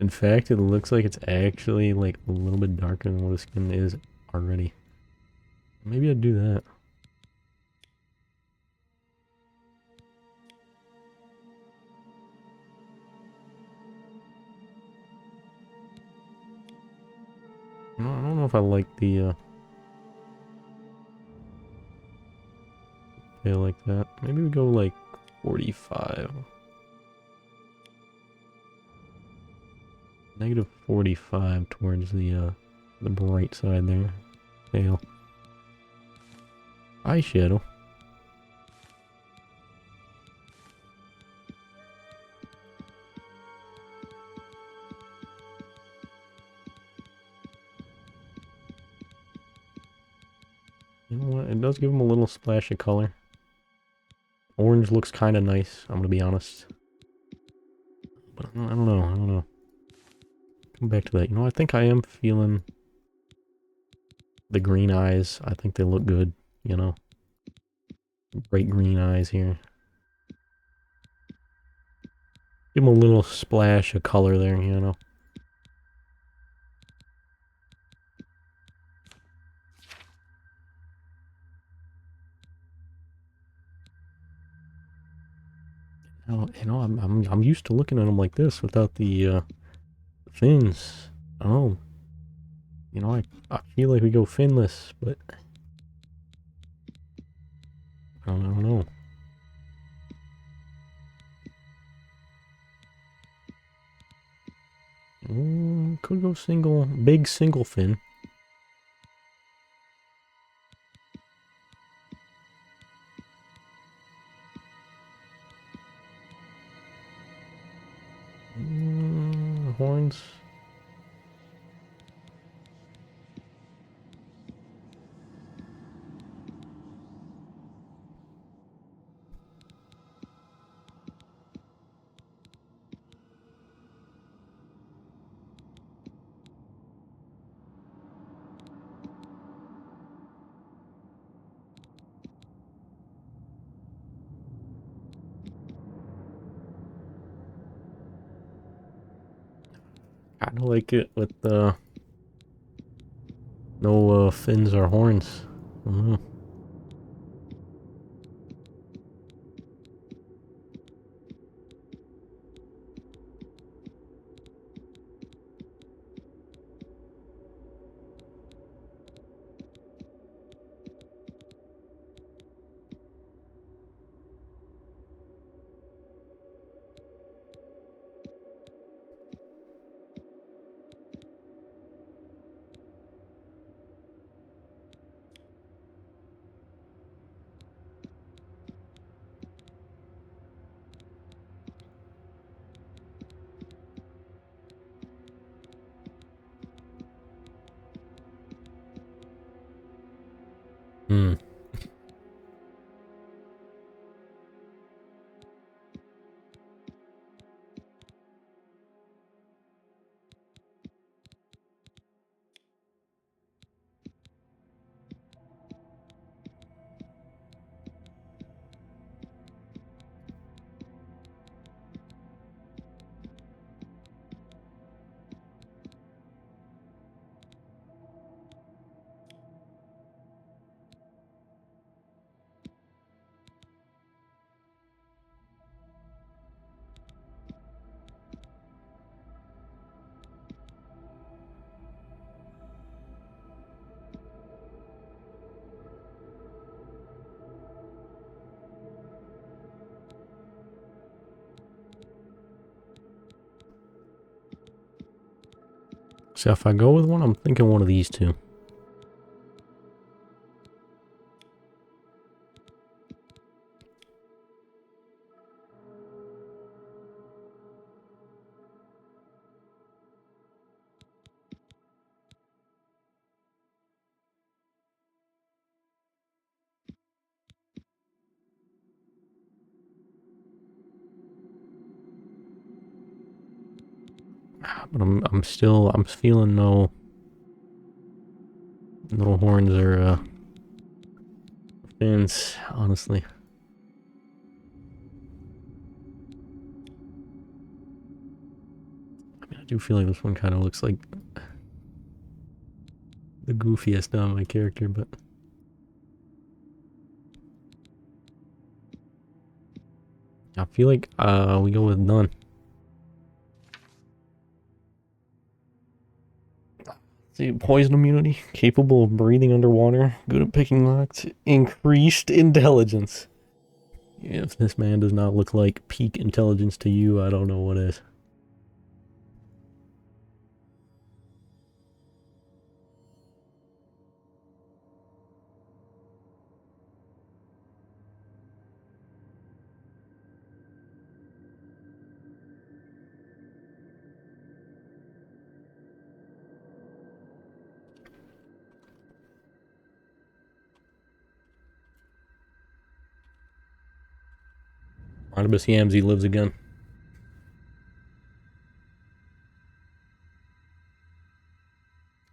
In fact, it looks like it's actually like a little bit darker than what the skin is already. Maybe I'd do that. No, I don't know if I like the pale like that. Maybe we go like 45. Negative 45 towards the bright side there. Pale. Eyeshadow. You know what? It does give him a little splash of color. Orange looks kind of nice, I'm gonna be honest. But I don't know, I don't know. Come back to that. You know, I think I am feeling the green eyes. I think they look good, you know. Bright green eyes here. Give him a little splash of color there, you know. You know, I'm used to looking at them like this without the fins. I don't know. You know, I feel like we go finless, but I don't know. Could go big single fin. Horns. kind of like it with no fins or horns. I don't know. Hmm. So if I go with one, I'm thinking one of these two. But I'm feeling no horns or fins, honestly. I mean, I do feel like this one kind of looks like the goofiest on my character, but I feel like we go with none. See, poison immunity, capable of breathing underwater, good at picking locks, increased intelligence. If this man does not look like peak intelligence to you, I don't know what is. Barnabas Yamsey lives again.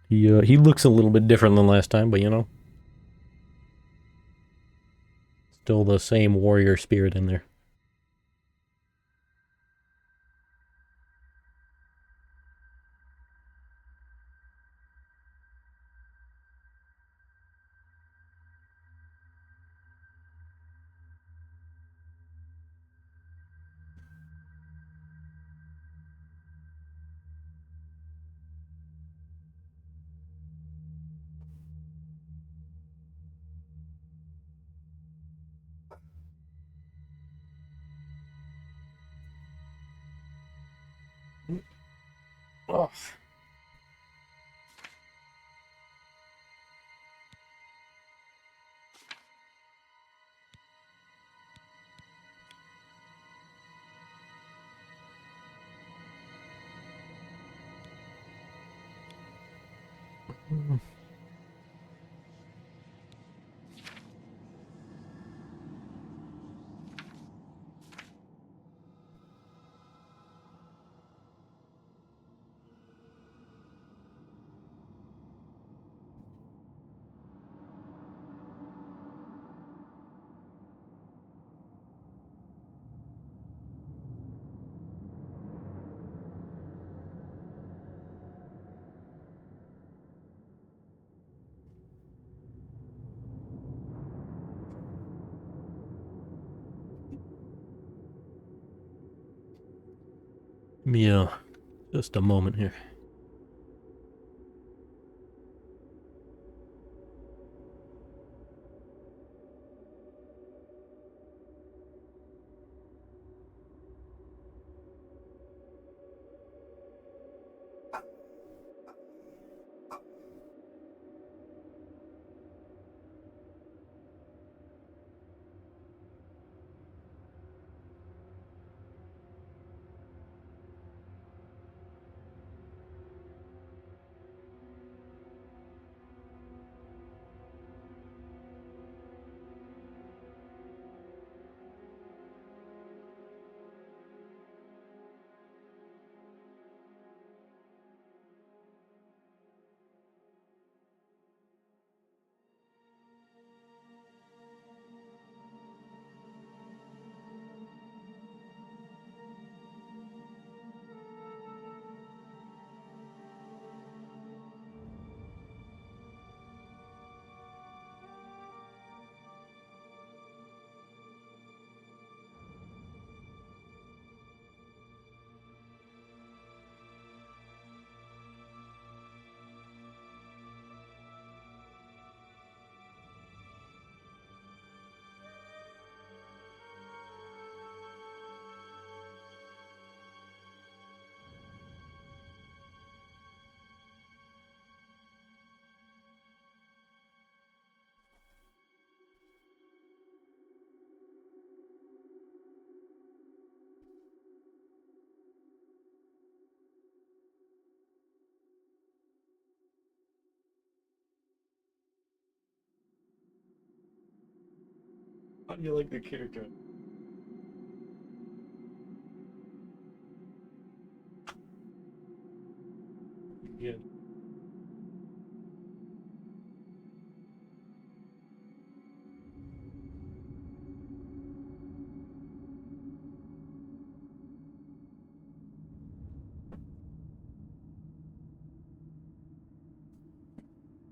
He looks a little bit different than last time, but you know, still the same warrior spirit in there. Oh. Give me just a moment here. How do you like the character? Yeah.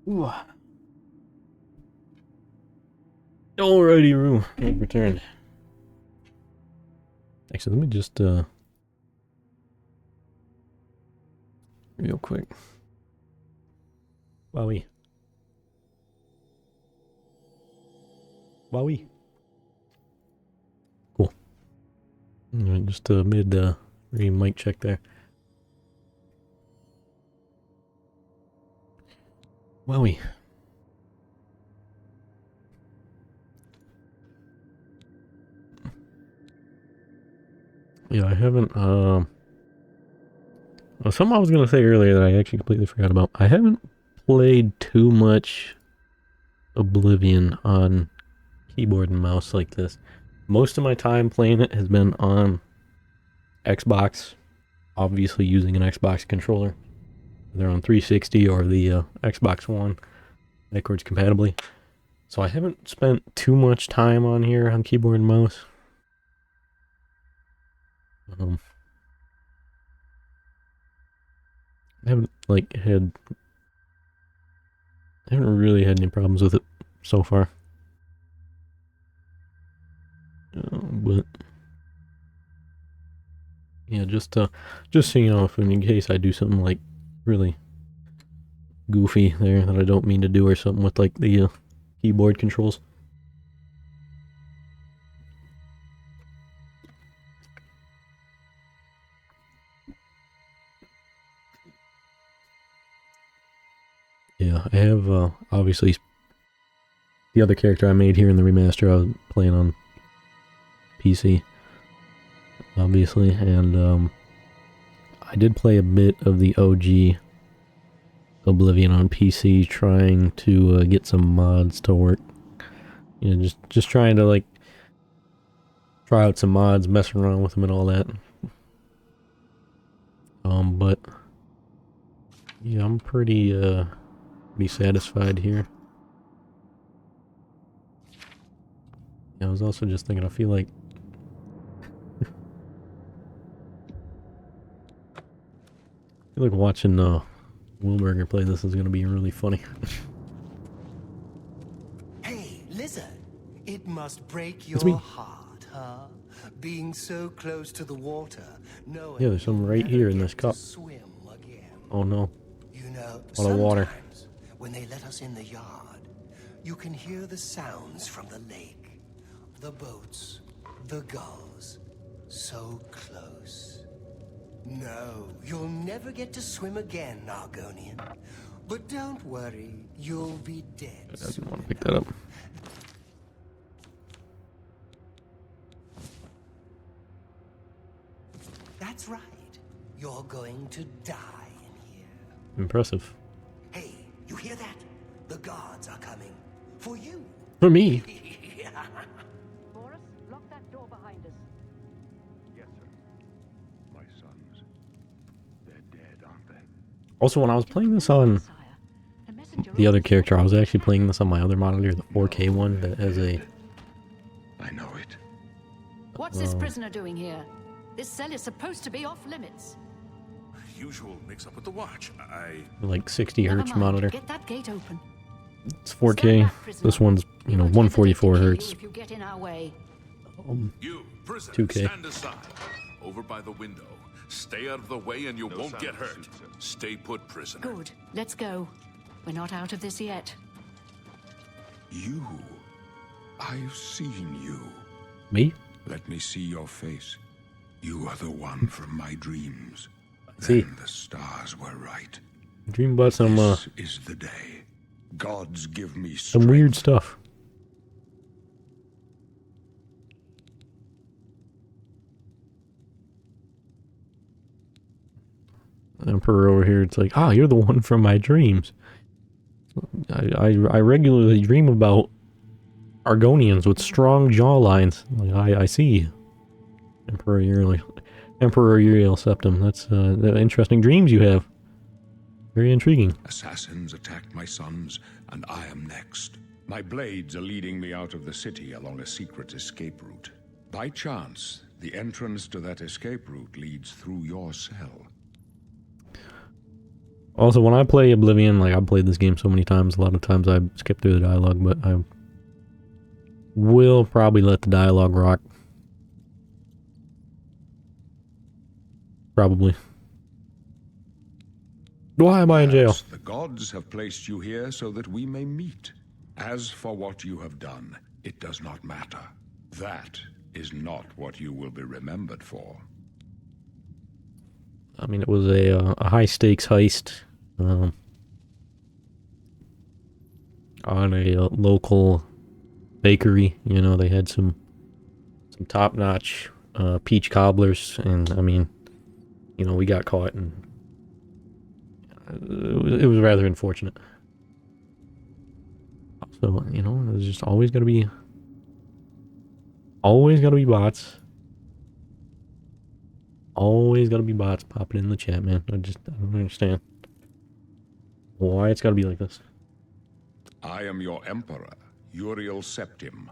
Ooh. Alrighty, room. I've returned. Actually, let me just real quick. Wowie. Wowie. Cool. Alright, just mid mic check there. Wowie. Yeah, I haven't something I was gonna say earlier that I actually completely forgot about. I haven't played too much Oblivion on keyboard and mouse like this. Most of my time playing it has been on Xbox, obviously using an Xbox controller. They're on 360 or the Xbox One, backwards compatibly. So I haven't spent too much time on here on keyboard and mouse. I haven't really had any problems with it so far. But yeah, just so you know, if in case I do something like really goofy there that I don't mean to do or something with like the keyboard controls. Yeah, I have obviously the other character I made here in the remaster. I was playing on PC, obviously, and I did play a bit of the OG Oblivion on PC, trying to get some mods to work. You know, just trying to like try out some mods, messing around with them and all that. But yeah, I'm pretty satisfied here. Yeah, I was also just thinking, I feel like watching Wilberger play this is gonna be really funny. Hey, lizard, it must break It's me. your heart, huh? being so close to the water, knowing Yeah, there's some you'll right never here in get this to cup. swim again. Oh no. You know, A lot of water. sometimes when they let us in the yard, you can hear the sounds from the lake, the boats, the gulls, so close. No, you'll never get to swim again, Argonian. But don't worry, you'll be dead. I didn't want to pick that up. That's right. You're going to die in here. Impressive. Hey, you hear that? The guards are coming. For you. For me. Boris, lock that door behind us. Yes, sir. My sons. They're dead, aren't they? Also, when I was playing this on the other character, I was actually playing this on my other monitor, the 4K one that has a... I know it. What's this prisoner doing here? This cell is supposed to be off limits. Usual mix-up with the watch. like 60 Never hertz mind, monitor. Get that gate open. It's 4K. This one's, you know, 144 hertz. If you get in our way. You, prisoner, 2K. stand aside. Over by the window. Stay out of the way and you won't get hurt. Stay put, prisoner. Good. Let's go. We're not out of this yet. You. I've seen you. Me? Let me see your face. You are the one from my dreams. See. Then the stars were right. Dream about some, This is the day. Gods give me some strength. weird stuff. Emperor over here, it's like, you're the one from my dreams. I regularly dream about Argonians with strong jawlines. Like, I see. Emperor Uriel Septim. That's interesting dreams you have. Very intriguing. Assassins attacked my sons, and I am next. My blades are leading me out of the city along a secret escape route. By chance, the entrance to that escape route leads through your cell. Also, when I play Oblivion, like, I've played this game so many times, a lot of times I skip through the dialogue, but I will probably let the dialogue rock. Probably. Why am I in jail? Perhaps the gods have placed you here so that we may meet. As for what you have done, it does not matter. That is not what you will be remembered for. I mean, it was a high-stakes heist on a local bakery. You know, they had some top-notch peach cobblers, and I mean, you know, we got caught, and it was rather unfortunate. So, you know, there's just always gotta be bots. Always gotta be bots popping in the chat, man. I don't understand why it's gotta be like this. I am your emperor, Uriel Septim.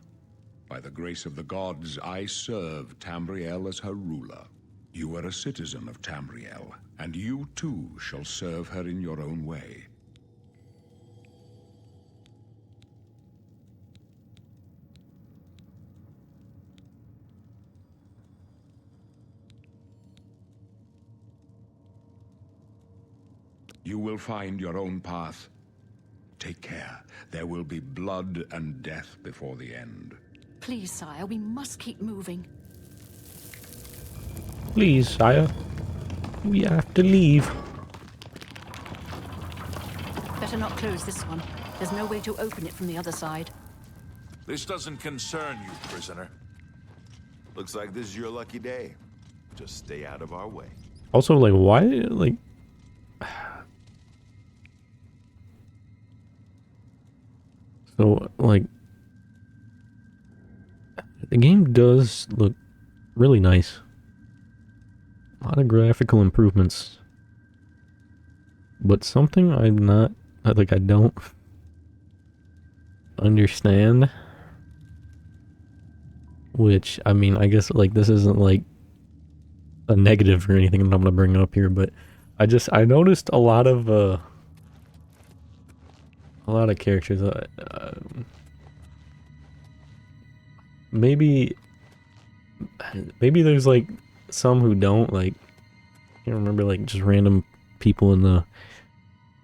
By the grace of the gods, I serve Tamriel as her ruler. You are a citizen of Tamriel, and you too shall serve her in your own way. You will find your own path. Take care. There will be blood and death before the end. Please, sire, we must keep moving. Please, sire. We have to leave. Better not close this one. There's no way to open it from the other side. This doesn't concern you, prisoner. Looks like this is your lucky day. Just stay out of our way. Also, like, why, like... So, like... The game does look really nice. A lot of graphical improvements. But something I don't understand. Which, I mean, I guess, like, this isn't, like, a negative or anything that I'm gonna bring up here, but I noticed a lot of characters, maybe, maybe there's like some who don't, like, I can't remember, like just random people in the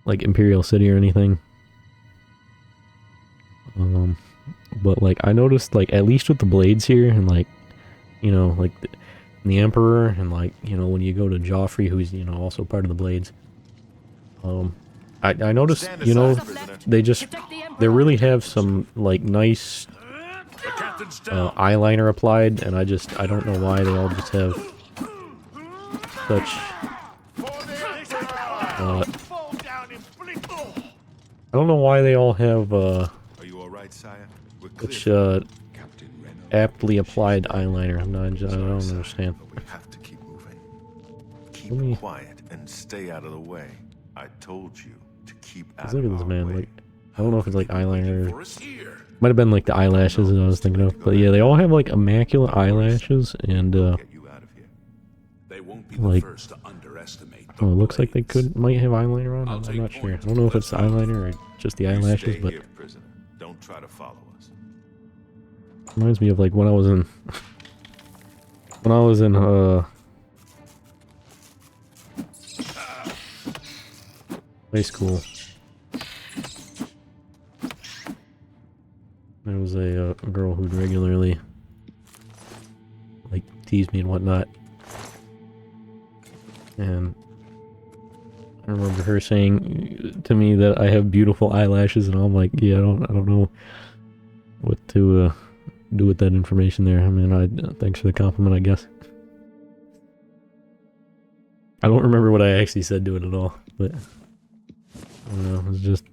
like Imperial City or anything. But like I noticed, like at least with the blades here, and like, you know, like the Emperor, and like, you know, when you go to Joffrey, who's, you know, also part of the blades. I noticed, you know, they really have some like nice eyeliner applied, and I don't know why they all just have such I don't know why they all have Are you all right, sire? We're clear. such aptly applied eyeliner. I don't understand. But we have to keep moving. Keep quiet and stay out of the way. I told you to keep out Look of at this our man, way. like, I don't know if it's like eyeliner. For us here. Might have been like the eyelashes that I was thinking of. But yeah, they all have like immaculate eyelashes, and Get you out of here. They won't be like, the first to underestimate. oh, it looks like they might have eyeliner on. I'm not sure. I don't know if it's the eyeliner or just the You eyelashes, stay but here, prisoner. Don't try to follow us. reminds me of like when I was in high school. There was a girl who'd regularly like tease me and whatnot, and I remember her saying to me that I have beautiful eyelashes, and I'm like, yeah, I don't know what to do with that information there. I mean, thanks for the compliment, I guess. I don't remember what I actually said to it at all, but I don't know, it was just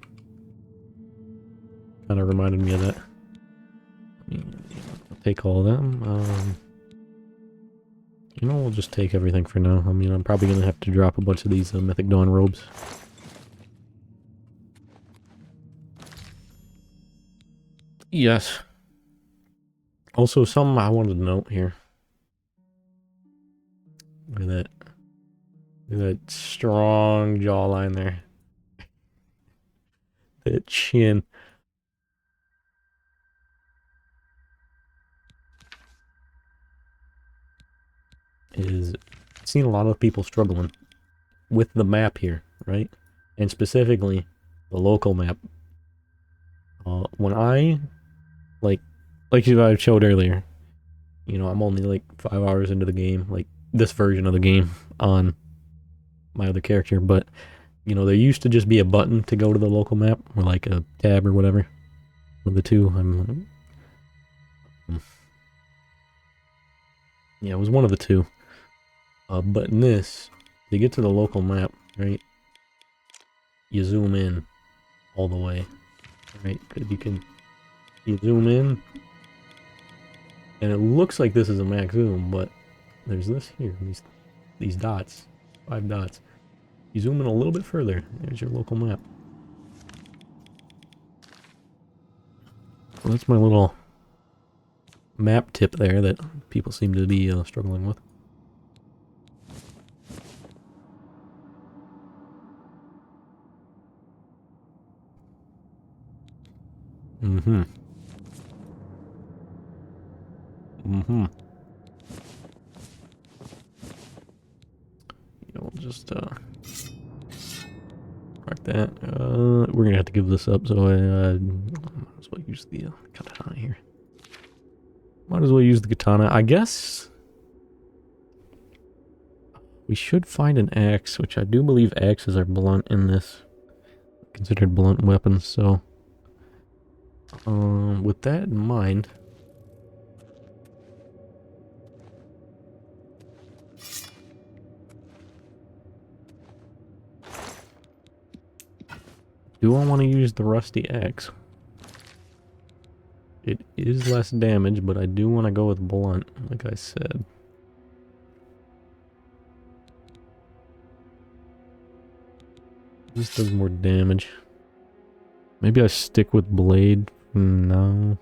kind of reminded me of that. I mean, I'll take all of them. You know, we'll just take everything for now. I mean, I'm probably gonna have to drop a bunch of these Mythic Dawn robes. Yes. Also, something I wanted to note here. Look at that. Look at that strong jawline there. That chin. I've seen a lot of people struggling with the map here, right? And specifically, the local map. When I, like I showed earlier, you know, I'm only like 5 hours into the game, like this version of the game on my other character, but, you know, there used to just be a button to go to the local map, or like a tab or whatever. One of the two, yeah, it was one of the two. But in this, to get to the local map, right, you zoom in all the way, right? Because you zoom in, and it looks like this is a max zoom, but there's this here, these dots, 5 dots. You zoom in a little bit further, there's your local map. So that's my little map tip there that people seem to be struggling with. Mm-hmm. Mm-hmm. You know, just mark that. We're gonna have to give this up, so I might as well use the katana here. Might as well use the katana. I guess we should find an axe, which I do believe axes are blunt in this, considered blunt weapons. So, with that in mind, do I want to use the rusty axe? It is less damage, but I do want to go with blunt, like I said. This does more damage. Maybe I stick with blade. No.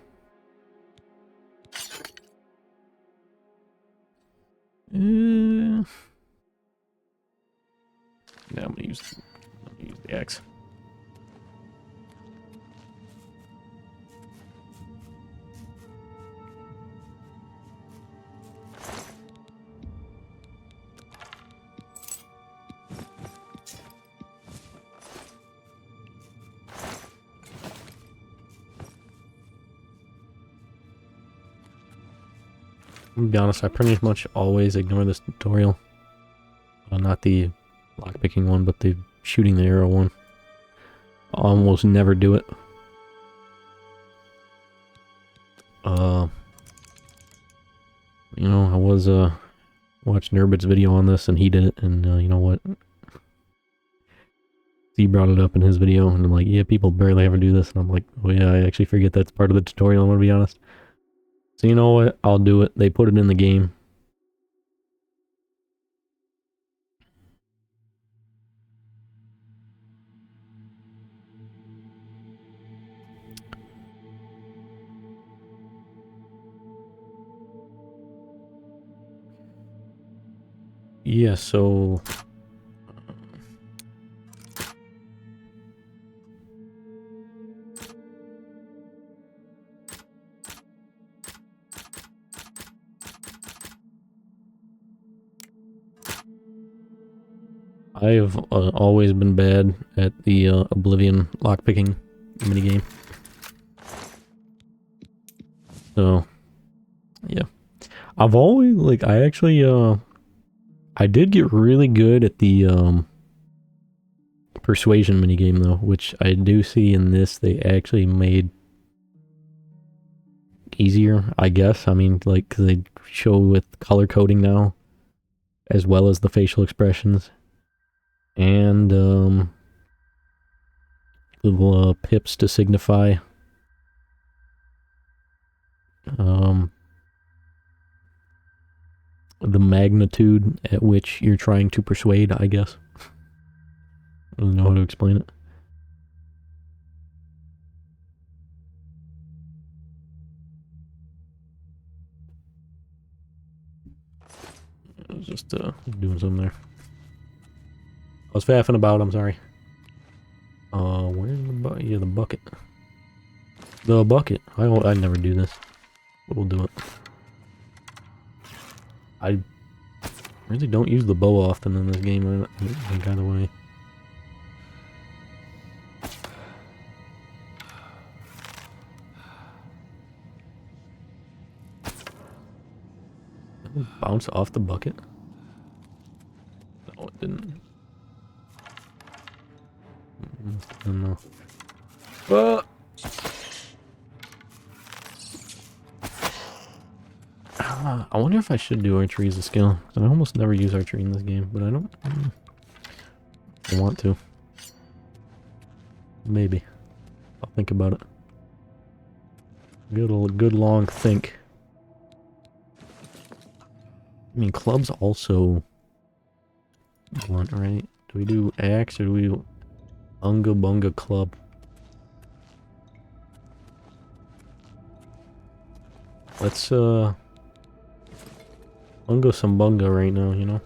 Yeah, I'm gonna use the axe. gonna be honest, I pretty much always ignore this tutorial. Not the lockpicking one, but the shooting the arrow one. I almost never do it. You know, I was watched Nurbit's video on this, and he did it, and you know what? He brought it up in his video, and I'm like, yeah, people barely ever do this, and I'm like, oh yeah, I actually forget that's part of the tutorial, I'm gonna be honest. So you know what? I'll do it. They put it in the game. Yeah, so... I've always been bad at the Oblivion lockpicking minigame. So, yeah. I've always, like, I actually, I did get really good at the persuasion minigame, though, which I do see in this they actually made easier, I guess. I mean, like, 'cause they show with color coding now, as well as the facial expressions. And, little pips to signify the magnitude at which you're trying to persuade, I guess. I don't know how to explain it. I was just doing something there. I was faffing about, I'm sorry. Where's the bucket? Yeah, the bucket. The bucket. I never do this. But we'll do it. I really don't use the bow often in this game, either way. Did it bounce off the bucket? No, it didn't. I don't know. I wonder if I should do archery as a skill. I almost never use archery in this game, but I don't. I want to. Maybe. I'll think about it. Good long think. I mean, clubs also blunt, right? Do we do axe or do we do Unga Bunga club? Let's Unga some bunga right now, you know?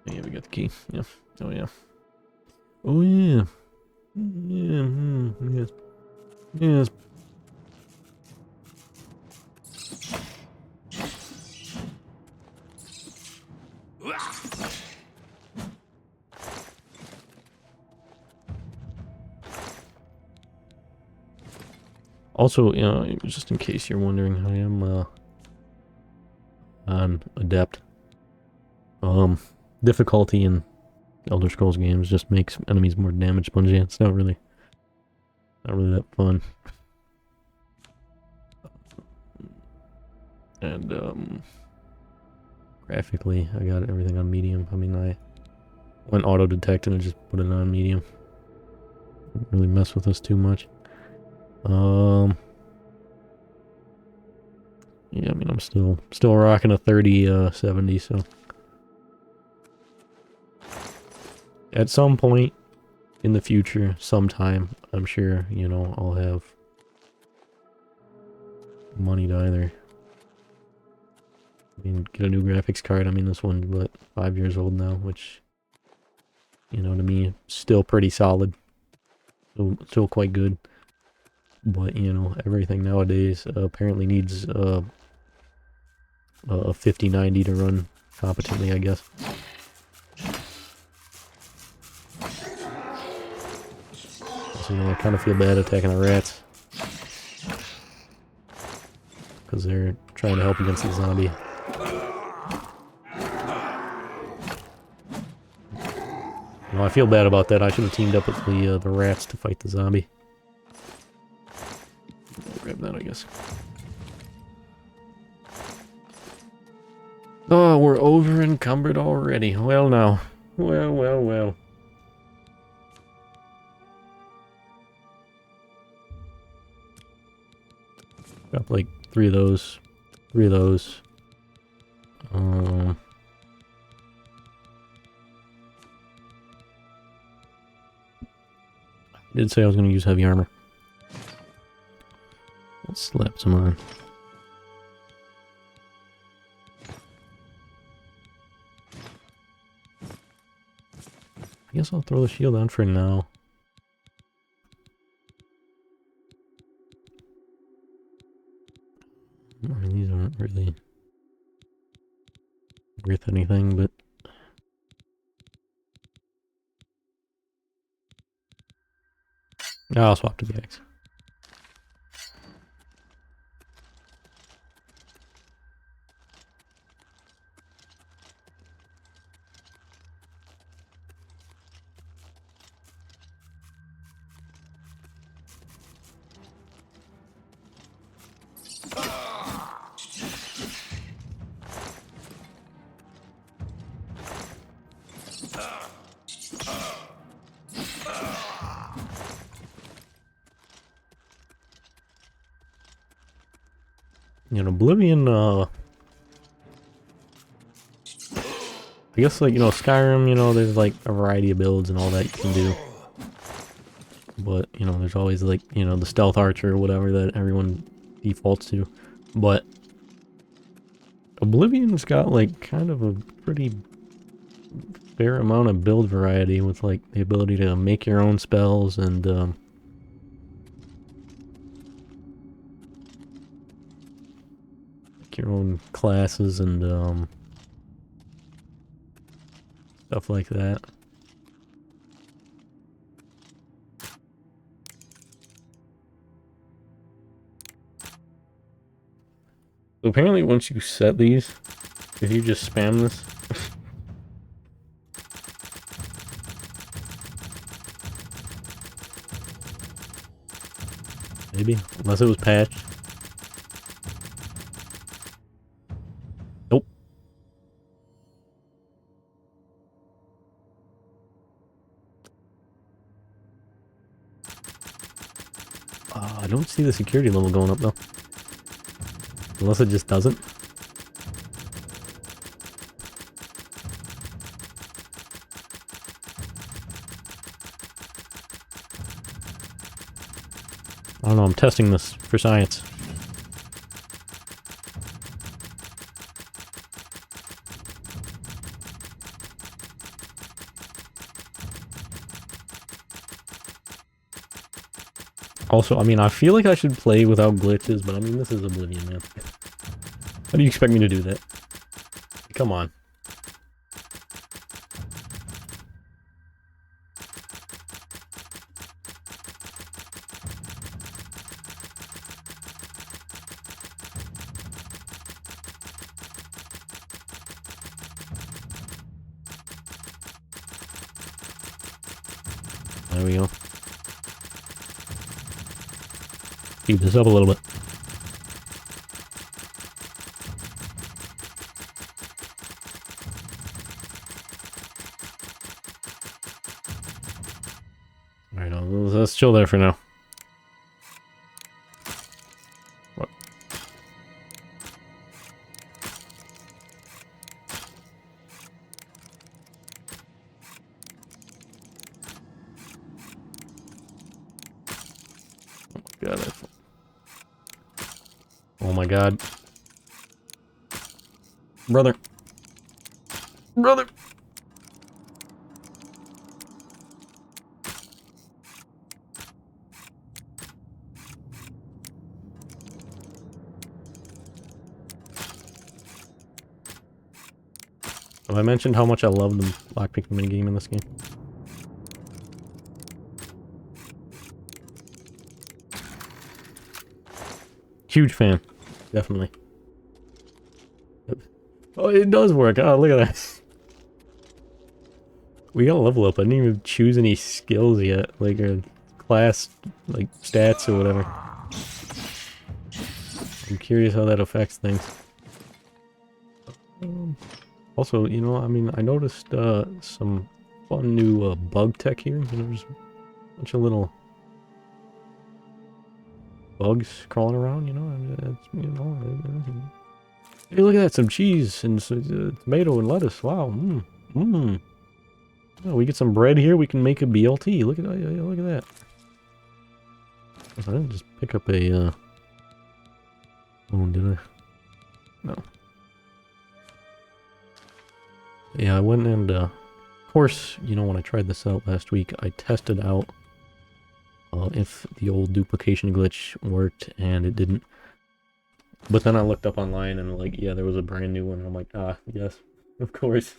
Yeah, we got the key. Yeah. Oh yeah. Oh yeah. Yeah. Yes. Yes. Also, you know, just in case you're wondering, I am on adept. Difficulty in Elder Scrolls games just makes enemies more damage spongy. It's not really that fun. And graphically, I got everything on medium. I mean, I went auto detect and I just put it on medium. Didn't really mess with this too much. Yeah, I mean, I'm still rocking a 3070, so at some point in the future, sometime, I'm sure, you know, I'll have money to either, I mean, get a new graphics card. I mean, this one's, what, 5 years old now, which, you know, to me, still pretty solid. Still quite good. But, you know, everything nowadays apparently needs a 5090 to run competently, I guess. So, you know, I kind of feel bad attacking the rats. Because they're trying to help against the zombie. No, I feel bad about that. I should have teamed up with the rats to fight the zombie. Grab that, I guess. Oh, we're over encumbered already. Well, now. Well, well, well. Got like 3 of those. 3 of those. I did say I was going to use heavy armor. Let's slap some on. I guess I'll throw the shield on for now. I mean, these aren't really worth anything, but... I'll swap to the axe. You know, Oblivion, I guess, like, you know, Skyrim, you know, there's, like, a variety of builds and all that you can do. But, you know, there's always, like, you know, the stealth archer or whatever that everyone defaults to. But Oblivion's got, like, kind of a pretty fair amount of build variety with, like, the ability to make your own spells and, your own classes and stuff like that. So apparently once you set these, if you just spam this, maybe, unless it was patched. Nope. I don't see the security level going up though. Unless it just doesn't. I don't know, I'm testing this for science. Also, I mean, I feel like I should play without glitches, but I mean, this is Oblivion, man. How do you expect me to do that? Come on. There we go. Speed this up a little bit. Alright, let's chill there for now. What? Oh my god, oh my god. Brother. Brother! Have I mentioned how much I love the lockpicking minigame in this game? Huge fan. Definitely. Oh, it does work. Oh, look at that. We got a level up. I didn't even choose any skills yet. Like, a class, like, stats or whatever. I'm curious how that affects things. Also, you know, I mean, I noticed some fun new bug tech here. You know, just a bunch of little bugs crawling around, you know? I mean, it's, you know, hey, look at that, some cheese and some, tomato and lettuce. Wow. Oh, we get some bread here. We can make a BLT. Look at that. I didn't just pick up a. Oh, did I? No. Yeah, I went and. Of course, you know, when I tried this out last week, I tested out if the old duplication glitch worked, and it didn't. But then I looked up online and like, yeah, there was a brand new one. And I'm like, ah, yes, of course.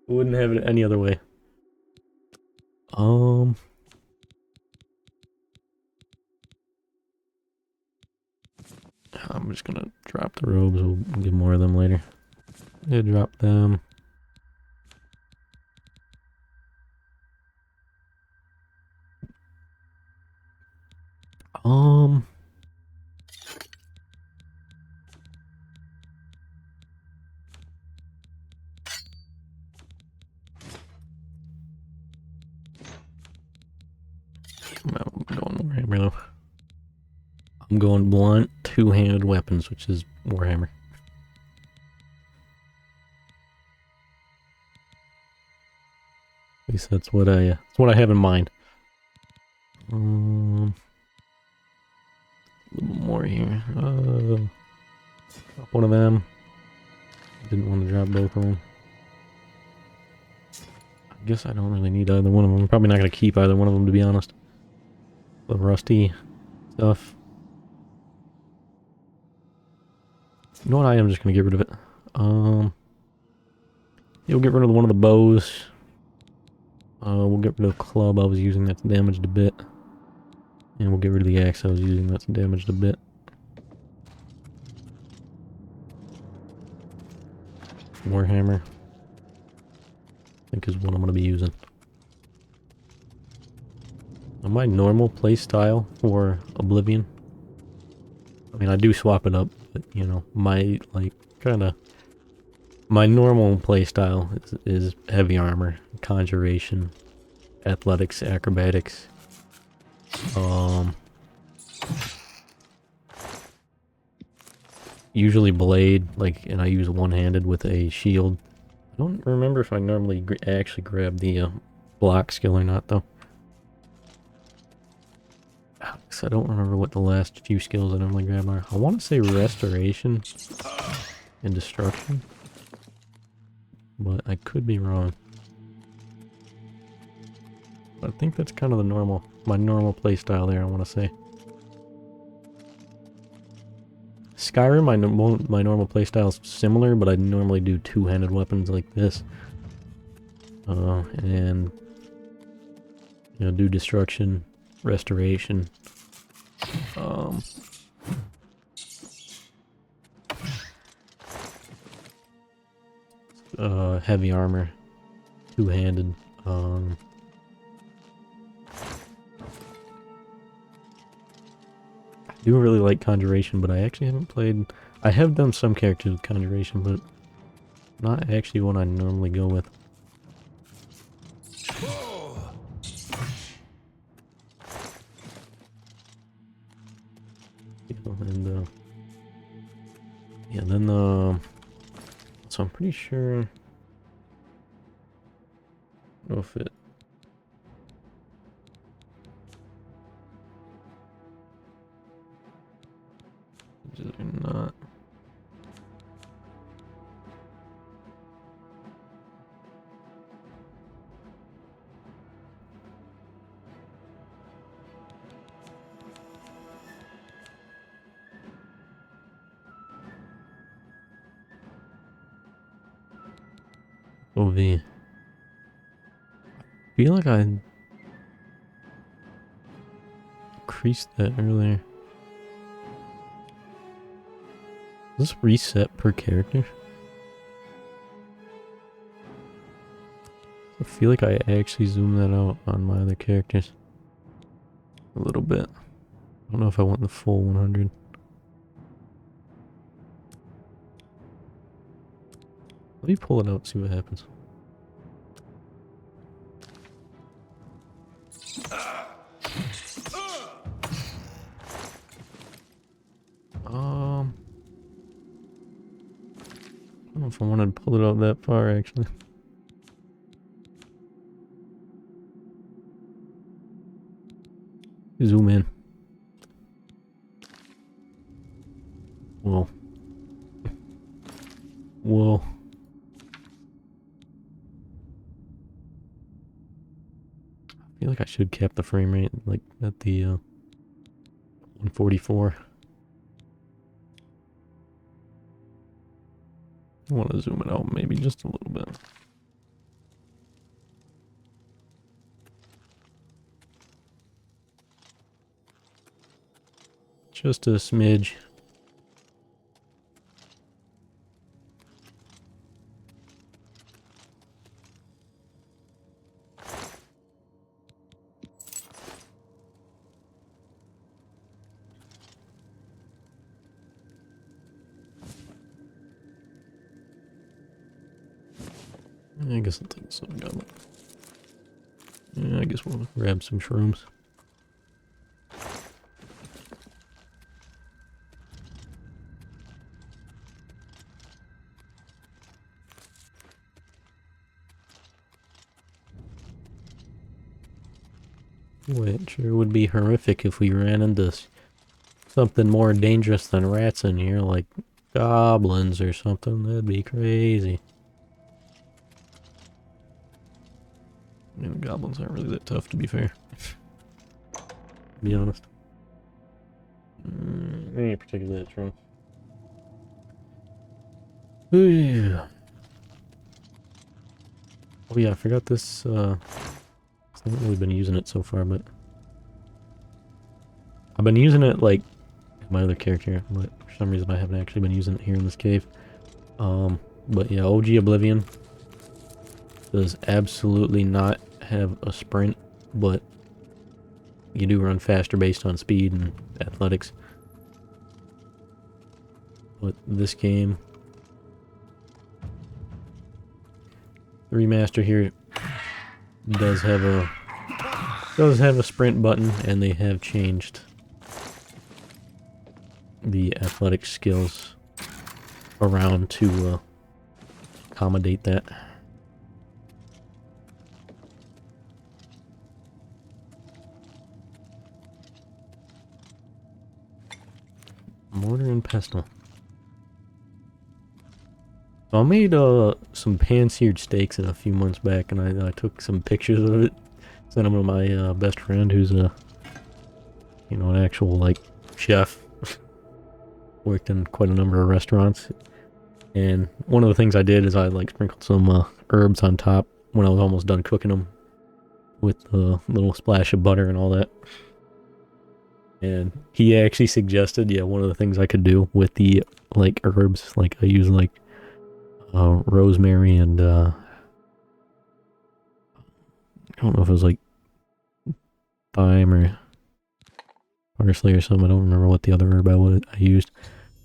Wouldn't have it any other way. I'm just gonna drop the robes. We'll get more of them later. Yeah, drop them. I'm going Warhammer though. I'm going blunt, two-handed weapons, which is Warhammer. At least that's what I have in mind. A little more here. Drop one of them. Didn't want to drop both of them. I guess I don't really need either one of them. I'm probably not going to keep either one of them, to be honest. The rusty stuff. You know what? I am just going to get rid of it. Yeah, we'll get rid of one of the bows. We'll get rid of the club I was using that's damaged a bit. And we'll get rid of the axe I was using that's damaged a bit. Warhammer, I think, is what I'm going to be using. Now, my normal play style for Oblivion, I mean, I do swap it up, but, you know, my, like, my normal play style is heavy armor, conjuration, athletics, acrobatics, usually blade, like, and I use one-handed with a shield. I don't remember if I normally actually grab the block skill or not, though. Alex, I don't remember what the last few skills I normally grab are. I want to say restoration and destruction, but I could be wrong. But I think that's kind of my normal play style there, I want to say. Skyrim, my normal playstyle is similar, but I normally do two-handed weapons like this. And, you know, do destruction, restoration. Heavy armor, two-handed. I do really like conjuration, but I actually haven't played. I have done some characters with conjuration, but not actually what I normally go with. And yeah, then so I'm pretty sure. I don't know if it. Or not. FOV. I feel like I increased that earlier. Does this reset per character? I feel like I actually zoomed that out on my other characters a little bit. I don't know if I want the full 100. Let me pull it out and see what happens. I don't know if I wanted to pull it out that far actually. Zoom in. Whoa. Whoa. I feel like I should cap the frame rate like at the 144. I want to zoom it out maybe just a little bit. Just a smidge. I guess I'll take some goblet. Yeah, I guess we'll grab some shrooms. It sure would be horrific if we ran into something more dangerous than rats in here, like goblins or something. That'd be crazy. I mean, the goblins aren't really that tough, to be fair. To be honest. Any particular that's wrong. Ooh, yeah. Oh yeah, I forgot this, I haven't really been using it so far, but I've been using it like my other character, but for some reason I haven't actually been using it here in this cave. But yeah, OG Oblivion does absolutely not have a sprint, but you do run faster based on speed and athletics. But this game, the remaster here does have a sprint button, and they have changed the athletic skills around to accommodate that. Mortar and pestle. So I made some pan-seared steaks a few months back, and I took some pictures of it, sent them to my best friend, who's an actual like chef. Worked in quite a number of restaurants, and one of the things I did is I like sprinkled some herbs on top when I was almost done cooking them, with a little splash of butter and all that. And he actually suggested, yeah, one of the things I could do with the like herbs, like I use like rosemary and I don't know if it was like thyme or parsley or something. I don't remember what the other herb I used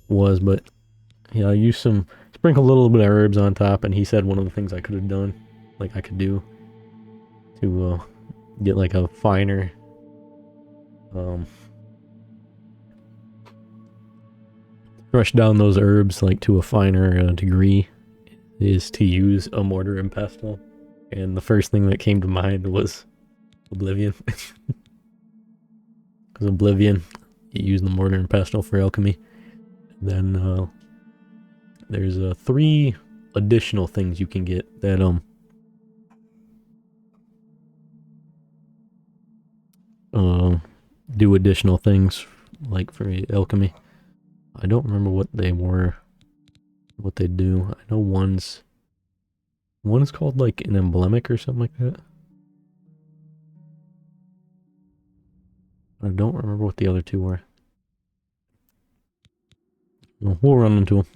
was, but yeah, I used sprinkle a little bit of herbs on top, and he said one of the things I could have done, like I could do to get like a finer crush down those herbs like to a finer degree, is to use a mortar and pestle. And the first thing that came to mind was Oblivion. Because Oblivion, you use the mortar and pestle for alchemy. And then there's 3 additional things you can get that do additional things like for alchemy. I don't remember what they were, what they do. I know one's One is called like an emblemic or something like that. I don't remember what the other two were. Well, we'll run into them.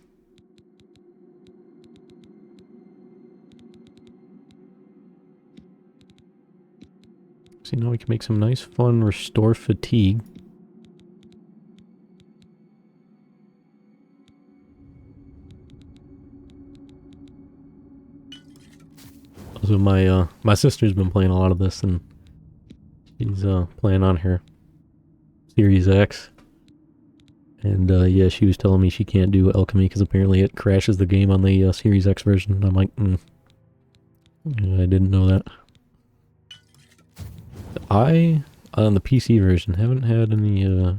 See, now we can make some nice, fun, restore fatigue. So my sister's been playing a lot of this, and she's playing on her Series X. And yeah, she was telling me she can't do alchemy because apparently it crashes the game on the Series X version. And I'm like, yeah, I didn't know that. I, on the PC version, haven't had any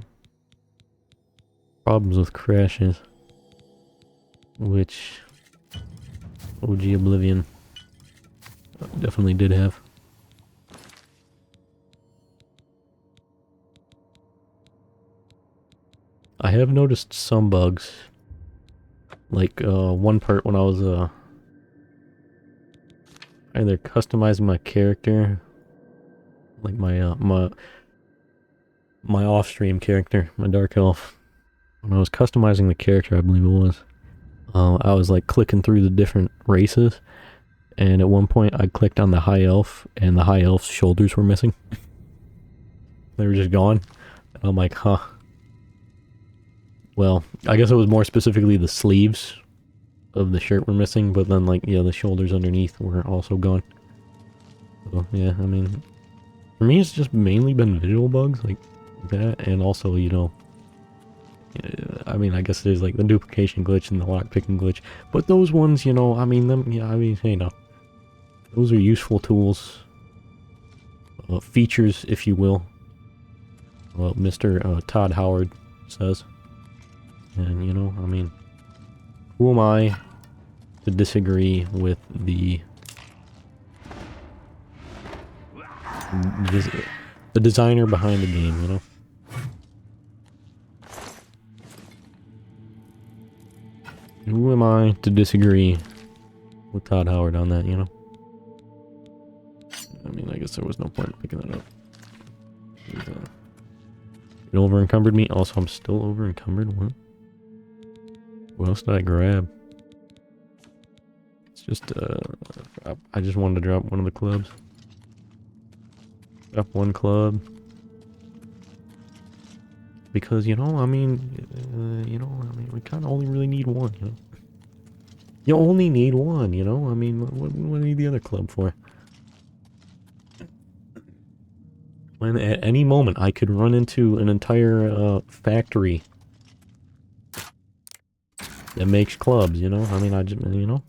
problems with crashes. Which OG Oblivion definitely did have. I have noticed some bugs. Like one part when I was either customizing my character, like my my off-stream character, my dark elf. When I was customizing the character, I believe it was, I was like clicking through the different races, and at one point I clicked on the high elf, and the high elf's shoulders were missing. They were just gone. And I'm like, huh. Well, I guess it was more specifically the sleeves of the shirt were missing, but then like, yeah, the shoulders underneath were also gone. So, yeah, I mean, for me it's just mainly been visual bugs like that, and also, you know, I mean, I guess there's like the duplication glitch and the lockpicking glitch, but those ones, you know, I mean, them, yeah, I mean, you know, those are useful tools, features, if you will. Well, Mr. Todd Howard says. And, you know, I mean, who am I to disagree with the designer behind the game, you know? Who am I to disagree with Todd Howard on that, you know? I mean, I guess there was no point in picking that up. It over encumbered me. Also, I'm still over encumbered. What else did I grab? It's just, I just wanted to drop one of the clubs. Drop one club. Because, you know, I mean, we kind of only really need one, you know? You only need one, you know? I mean, what do you need the other club for? When at any moment I could run into an entire, factory that makes clubs, you know? I mean, I just, you know?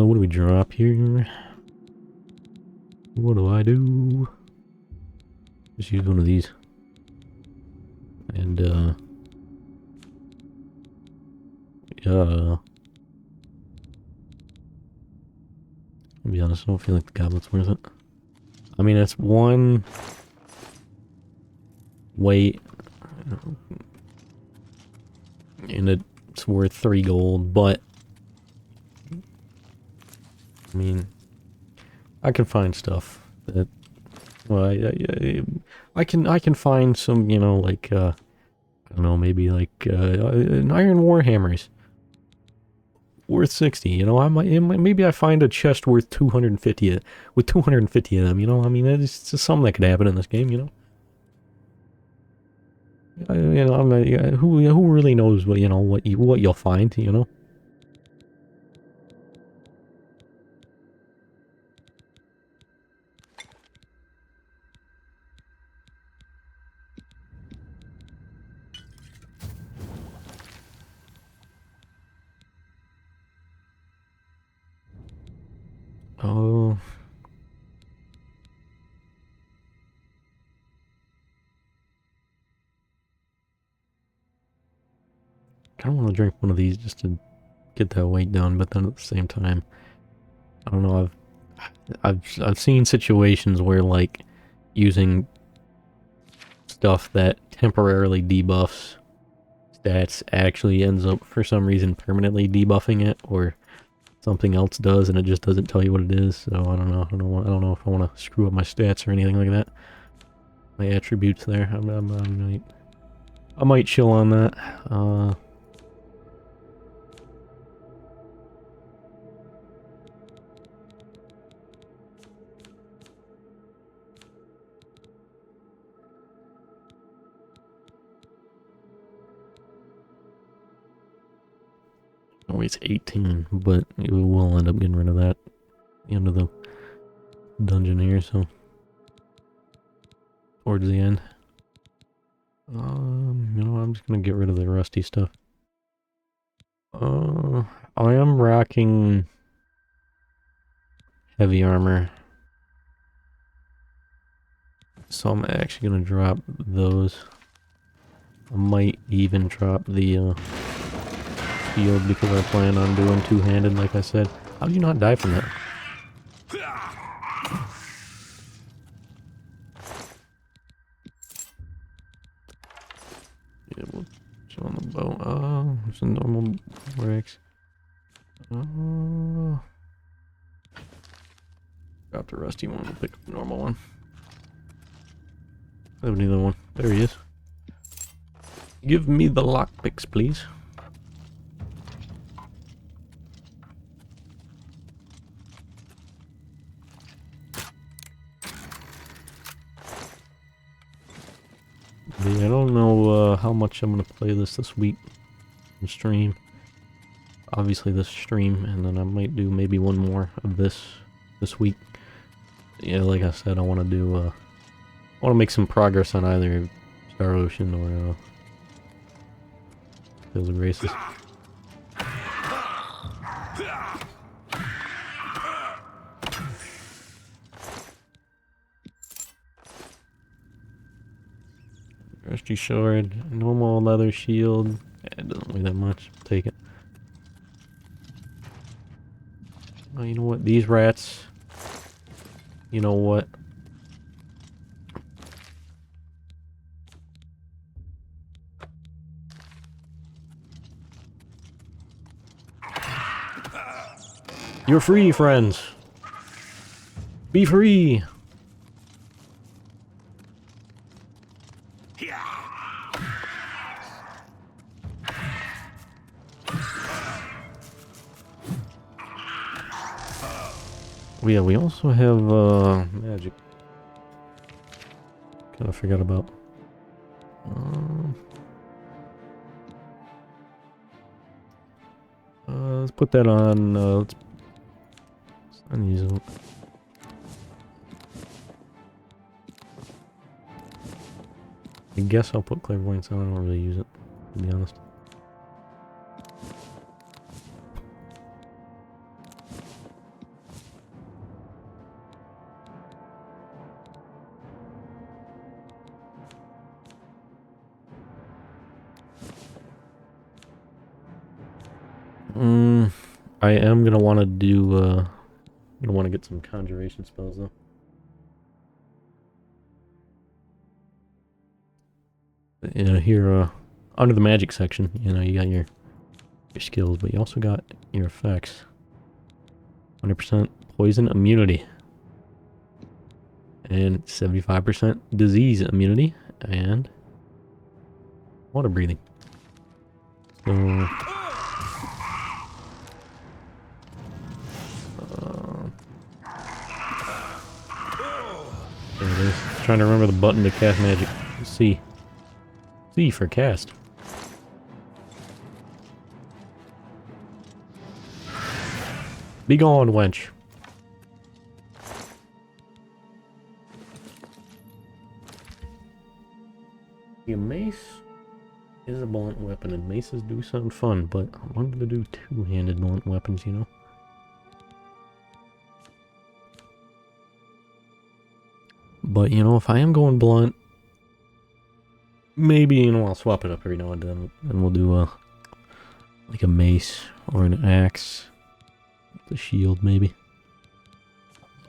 What do we drop here? What do I do? Just use one of these. And, I'll be honest, I don't feel like the goblet's worth it. I mean, it's one weight, and it's worth 3 gold, but I mean, I can find stuff that, well, I can find some, you know, like, I don't know, maybe like, an iron warhammers worth 60, you know, maybe I find a chest worth 250 with 250 of them, you know, I mean, it's just something that could happen in this game, you know. You know, I'm who really knows what, you know, what you'll find, you know. Oh. I kind of want to drink one of these just to get that weight down, but then at the same time, I don't know, I've seen situations where like using stuff that temporarily debuffs stats actually ends up for some reason permanently debuffing it, or something else does and it just doesn't tell you what it is. So I don't know. I don't know if I want to screw up my stats or anything like that. My attributes there. I might chill on that. Oh, it's 18, but we'll end up getting rid of that at the end of the dungeon here, so towards the end. You know, I'm just gonna get rid of the rusty stuff. I am rocking heavy armor, so I'm actually gonna drop those. I might even drop the shield because I plan on doing two-handed, like I said. How did you not die from that? Yeah, we'll chill on the bow. Oh, it's a normal breaks. Drop the rusty one. We'll pick up the normal one. I have another one. There he is. Give me the lockpicks, please. Yeah, I don't know how much I'm gonna play this week in stream. Obviously this stream, and then I might do maybe one more of this week. Yeah, like I said, I want to do I want to make some progress on either Star Ocean or Field of Graces. Rusty sword, normal leather shield. It doesn't weigh that much. I'll take it. Oh, you know what? These rats. You know what? You're free, friends. Be free. Yeah, we also have magic. Kind of forgot about. Let's put that on. Let's unusable. I guess I'll put clairvoyance on. I don't really use it, to be honest. I am gonna want to do, gonna want to get some conjuration spells though. You know, here, under the magic section, you know, you got your skills, but you also got your effects. 100% poison immunity. And 75% disease immunity, and water breathing. So... there it is. Trying to remember the button to cast magic. C. C for cast. Be gone, wench. Your mace is a blunt weapon, and maces do sound fun, but I wanted to do two-handed blunt weapons, you know? But, you know, if I am going blunt, maybe, you know, I'll swap it up every now and then, and we'll do, like a mace or an axe. The shield, maybe.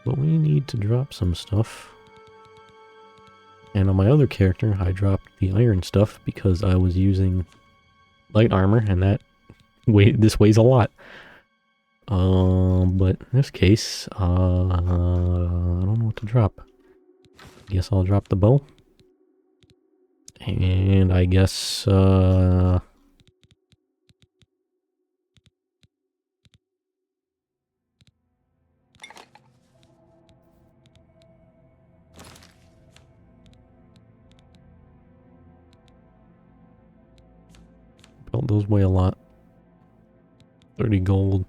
But we need to drop some stuff. And on my other character, I dropped the iron stuff because I was using light armor, and this weighs a lot. But in this case, I don't know what to drop. Guess I'll drop the bow. And I guess, well, those weigh a lot. 30 gold.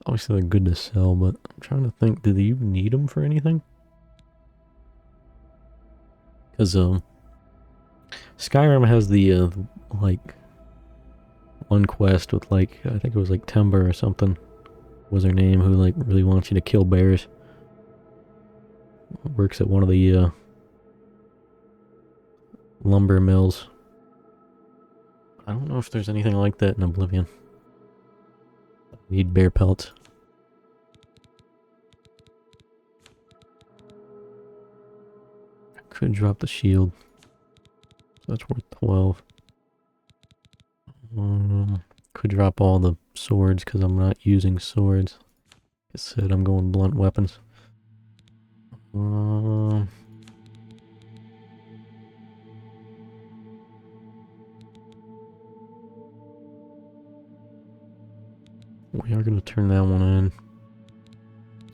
Obviously they're good to sell, but I'm trying to think, do you need them for anything? Because, Skyrim has the, like, one quest with, like, I think it was, like, Timber or something was her name, who, like, really wants you to kill bears. Works at one of the, lumber mills. I don't know if there's anything like that in Oblivion. Need bear pelts. I could drop the shield. That's worth 12. Could drop all the swords because I'm not using swords. Like I said, I'm going blunt weapons. We are going to turn that one in.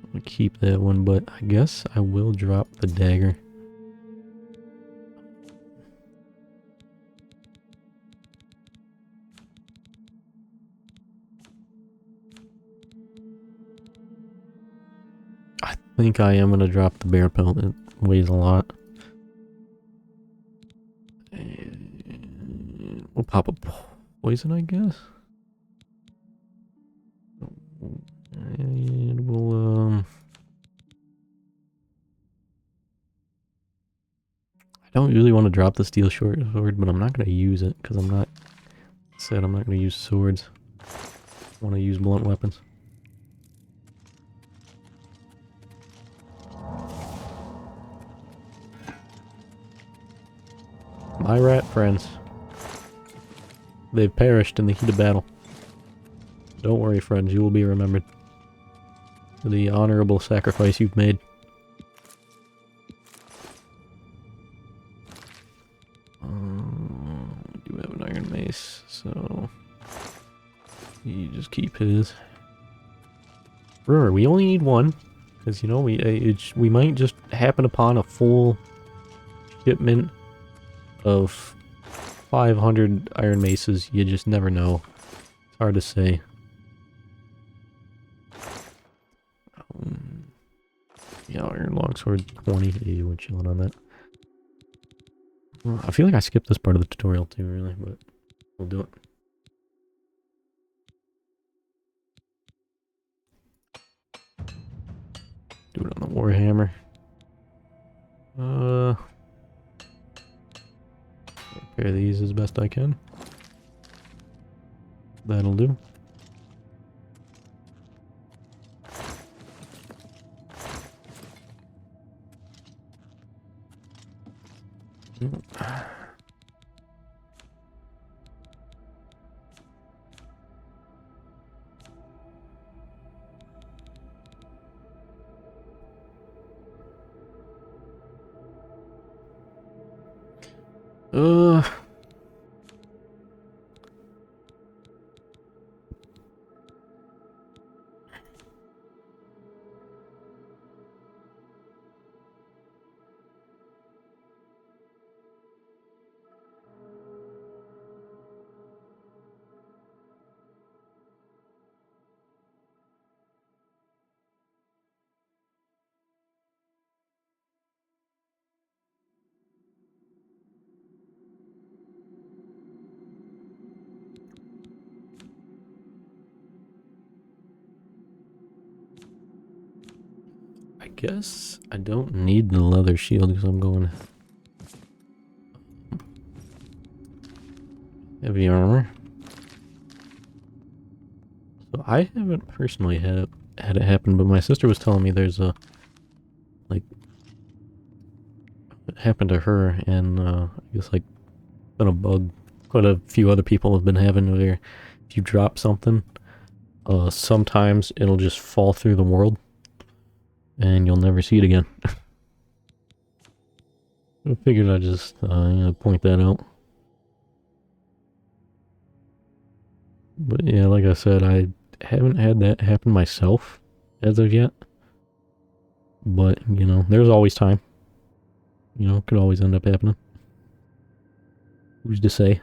I'm going to keep that one, but I guess I will drop the dagger. I think I am going to drop the bear pelt. It weighs a lot. And we'll pop a poison, I guess. And we'll, I don't really want to drop the steel short sword, but I'm not going to use it, because I'm not going to use swords. I want to use blunt weapons. My rat friends. They've perished in the heat of battle. Don't worry, friends, you will be remembered for the honorable sacrifice you've made. We do have an iron mace, so you just keep his. Remember, we only need one, because you know we might just happen upon a full shipment of 500 iron maces. You just never know. It's hard to say. Yeah, iron longsword 20. Yeah, we're chilling on that. Well, I feel like I skipped this part of the tutorial too, really, but we'll do it. Do it on the Warhammer. Repair these as best I can. That'll do. Uh, I guess I don't need the leather shield because I'm going heavy armor. So I haven't personally had it happen, but my sister was telling me there's a like it happened to her, and I guess like been a bug. Quite a few other people have been having where if you drop something, sometimes it'll just fall through the world, and you'll never see it again. I figured I'd just point that out. But yeah, like I said, I haven't had that happen myself as of yet. But, you know, there's always time. You know, could always end up happening. Who's to say?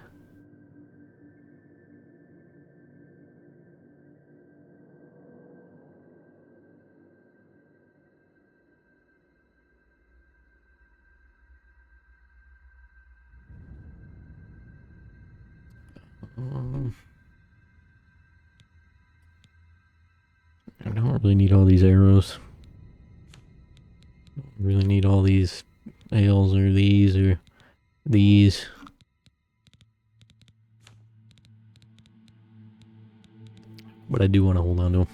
I don't really need all these arrows. Don't really need all these ales or these. But I do want to hold on to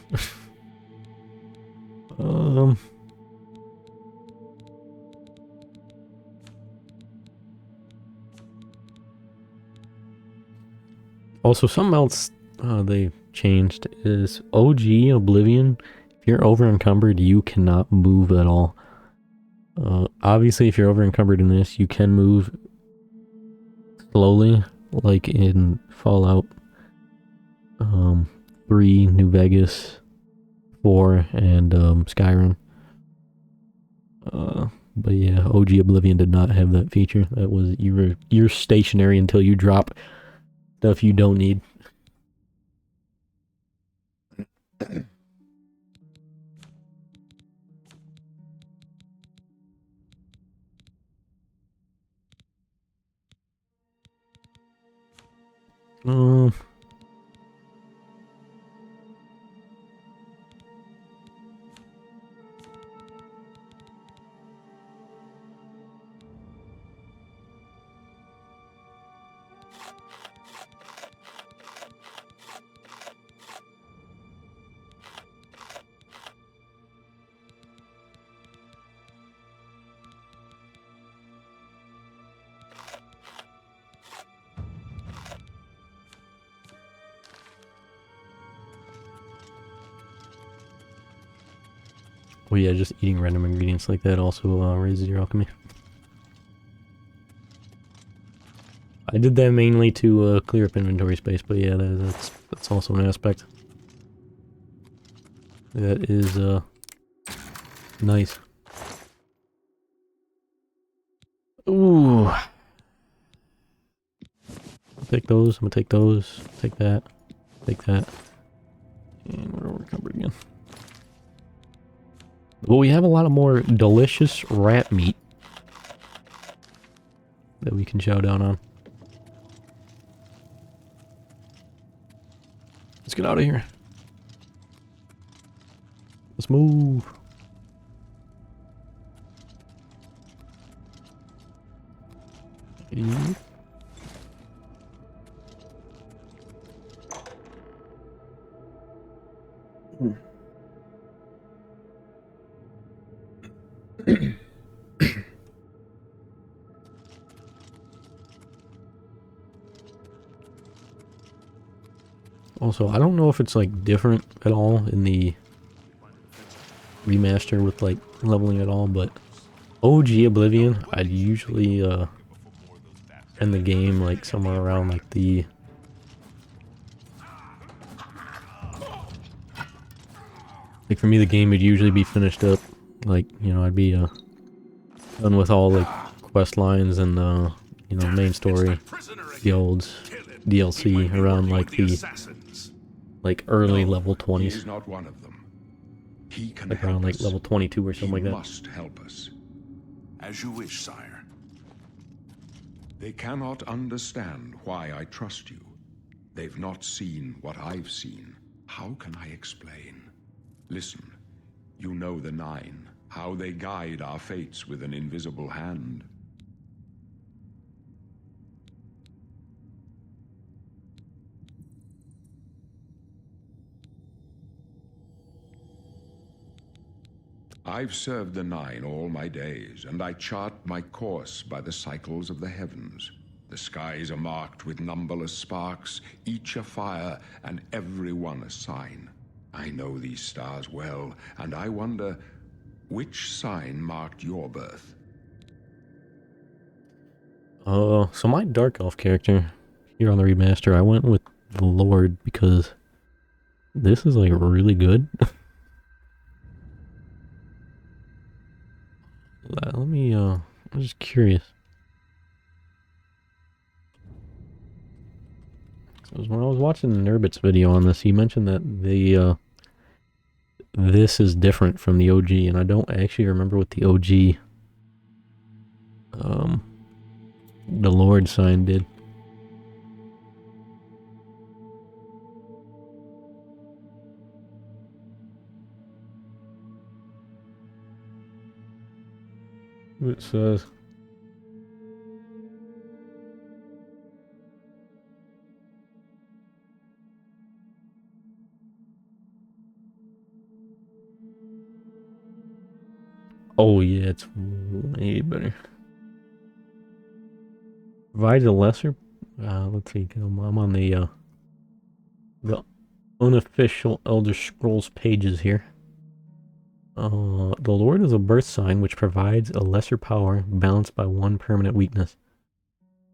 them. Also, something else they changed is OG Oblivion. If you're over encumbered, you cannot move at all. Obviously, if you're over encumbered in this, you can move slowly, like in Fallout 3, New Vegas, 4, and Skyrim. But yeah, OG Oblivion did not have that feature. That was you're stationary until you drop stuff you don't need. Well, yeah, just eating random ingredients like that also raises your alchemy. I did that mainly to clear up inventory space, but yeah, that's also an aspect. That is nice. Ooh. I'll take those, I'm gonna take those, take that, take that. And we're encumbered again. Well, we have a lot of more delicious rat meat that we can chow down on. Let's get out of here. Let's move. Okay. Also, I don't know if it's like different at all in the remaster with like leveling at all, but OG Oblivion, I'd usually end the game like somewhere around like the like for me the game would usually be finished up like, you know, I'd be done with all like quest lines and you know, main story, guilds, DLC around like the like early level 20s. He is not one of them. He can Like help around like us. level 22 or something like He that. must help us. As you wish, sire. They cannot understand why I trust you. They've not seen what I've seen. How can I explain? Listen, you know the Nine, how they guide our fates with an invisible hand. I've served the Nine all my days, and I chart my course by the cycles of the heavens. The skies are marked with numberless sparks, each a fire, and every one a sign. I know these stars well, and I wonder, which sign marked your birth? So my Dark Elf character here on the remaster, I went with the Lord because this is like really good. Let me, I'm just curious. Because when I was watching Nurbit's video on this, he mentioned that this is different from the OG, and I don't actually remember what the OG, the Lord sign did. It says, oh yeah, it's way better. Provides a lesser, let's see, I'm on the unofficial Elder Scrolls pages here. The Lord is a birth sign which provides a lesser power balanced by one permanent weakness.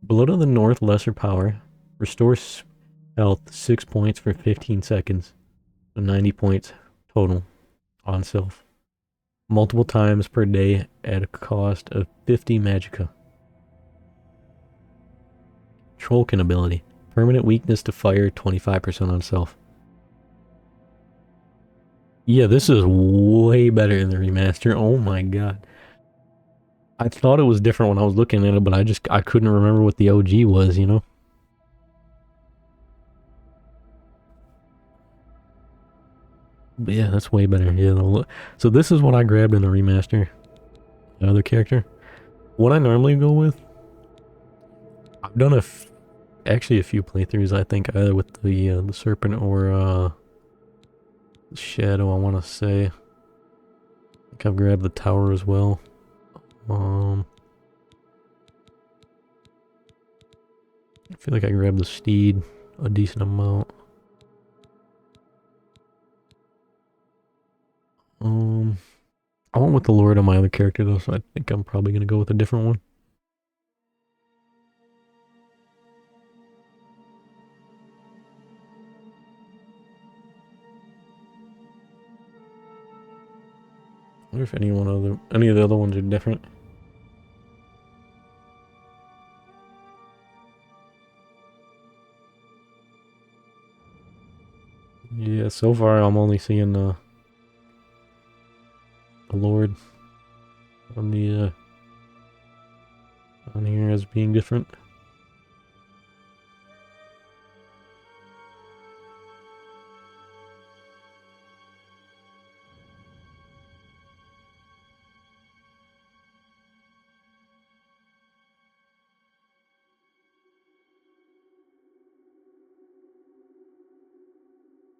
Below to the north, lesser power restores health 6 points for 15 seconds, so 90 points total on self. Multiple times per day at a cost of 50 magicka. Trollkin ability. Permanent weakness to fire, 25% on self. Yeah, this is way better than the remaster. Oh my god. I thought it was different when I was looking at it, but I couldn't remember what the OG was, you know? But yeah, that's way better. Yeah, so this is what I grabbed in the remaster. The other character. What I normally go with, I've done actually a few playthroughs, I think, either with the serpent or the shadow, I want to say. I think I've grabbed the tower as well. I feel like I grabbed the steed a decent amount. I went with the Lord on my other character though, so I think I'm probably gonna go with a different one. I wonder if any of the other ones are different. Yeah, so far I'm only seeing the Lord on the on here as being different.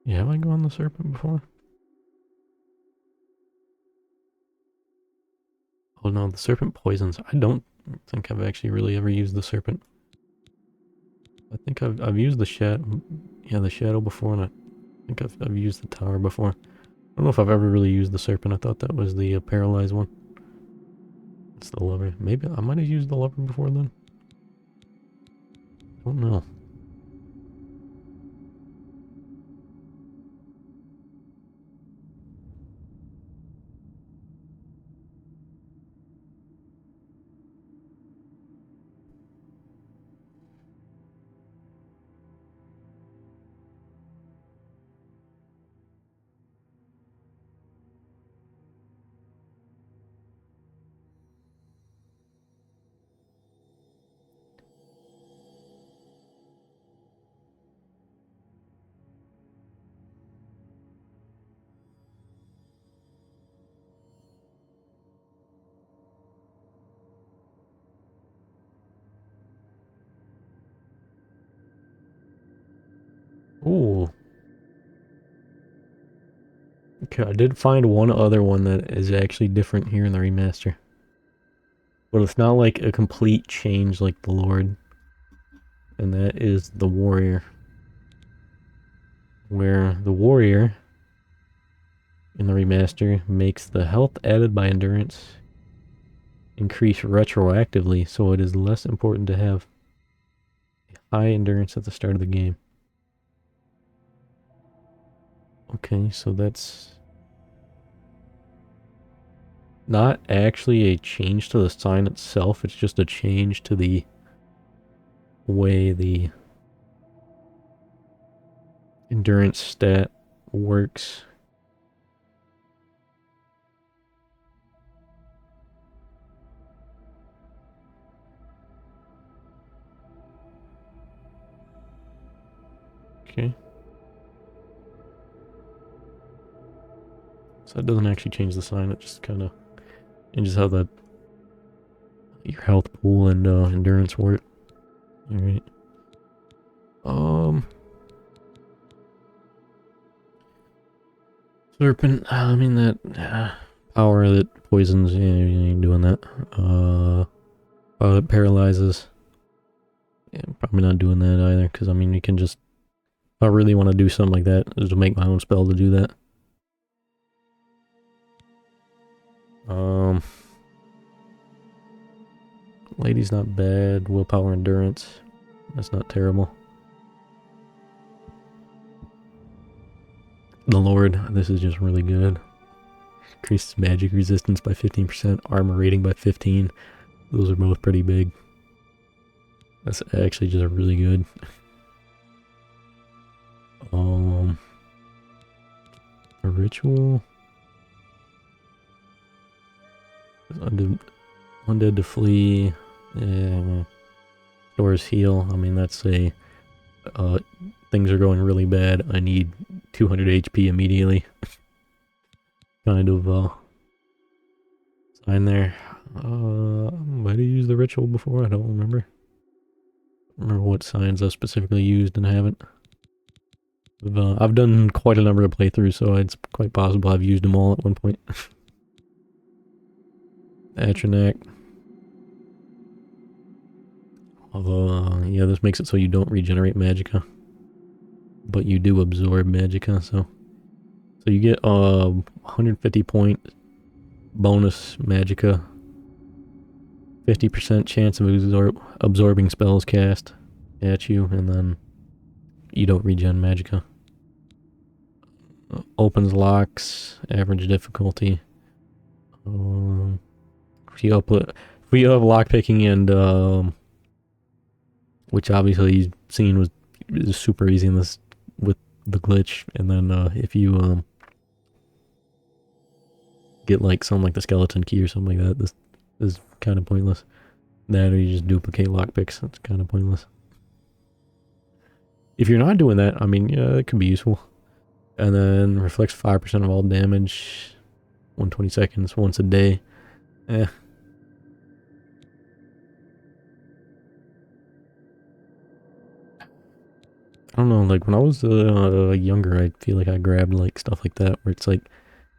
Yeah, have I gone the serpent before? Oh no, the serpent poisons. I don't think I've actually really ever used the serpent. I think I've used the shadow, yeah, the shadow before, and I think I've used the tower before. I don't know if I've ever really used the serpent. I thought that was the paralyzed one. It's the lover. Maybe I might have used the lover before then. I don't know. Okay, I did find one other one that is actually different here in the remaster. But it's not like a complete change like the Lord. And that is the Warrior. Where the Warrior in the remaster makes the health added by endurance increase retroactively, so it is less important to have high endurance at the start of the game. Okay, so that's not actually a change to the sign itself, it's just a change to the way the endurance stat works. Okay. So that doesn't actually change the sign, it just kind of changes how your health pool and endurance work. Alright. Serpent, I mean that power that poisons, yeah, you ain't doing that. Power that paralyzes. Yeah, probably not doing that either, because I mean you can just, if I really want to do something like that, is to make my own spell to do that. Lady's not bad. Willpower, endurance. That's not terrible. The Lord, this is just really good. Increases magic resistance by 15%, armor rating by 15. Those are both pretty big. That's actually just really good. A ritual. Undead to flee. Stores heal. I mean, that's a things are going really bad. I need 200 HP immediately. Kind of sign there. Might have used the ritual before. I don't remember. What signs I've specifically used and haven't. I've done quite a number of playthroughs, so it's quite possible I've used them all at one point. Atronac. Yeah, this makes it so you don't regenerate magicka. But you do absorb magicka, so you get 150 point bonus magicka. 50% chance of absorbing spells cast at you, and then you don't regen magicka. Opens locks, average difficulty. If you have lockpicking and which obviously you've seen was super easy in this with the glitch, and then if you get like something like the skeleton key or something like that, this is kind of pointless. That or you just duplicate lockpicks, that's kind of pointless. If you're not doing that, I mean, yeah, it could be useful. And then reflects 5% of all damage, 120 seconds, once a day. I don't know, like when I was younger, I feel like I grabbed like stuff like that, where it's like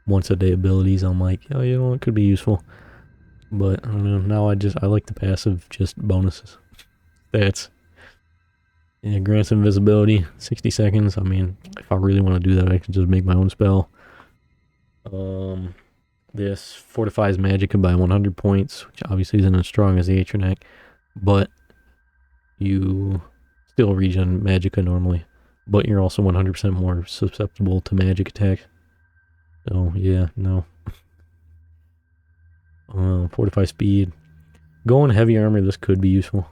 once a day abilities. I'm like, oh, you know, it could be useful. But I don't know, now I like the passive just bonuses. That's, yeah, grants invisibility, 60 seconds. I mean, if I really want to do that, I can just make my own spell. This fortifies magicka by 100 points, which obviously isn't as strong as the Atronac, but you still regen magicka normally. But you're also 100% more susceptible to magic attacks. So, yeah, no. Fortify speed. Going heavy armor, this could be useful.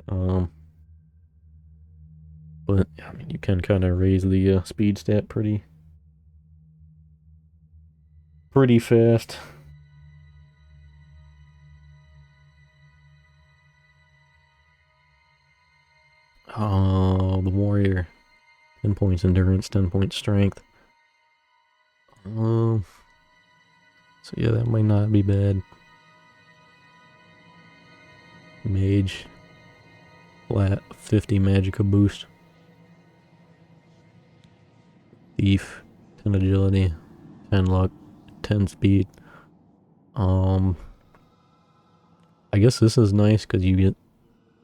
But, I mean, you can kind of raise the speed stat pretty fast. Oh, the warrior. 10 points endurance, 10 points strength. So yeah, that might not be bad. Mage. Flat 50 magicka boost. Thief. 10 agility, 10 luck, 10 speed. I guess this is nice because you get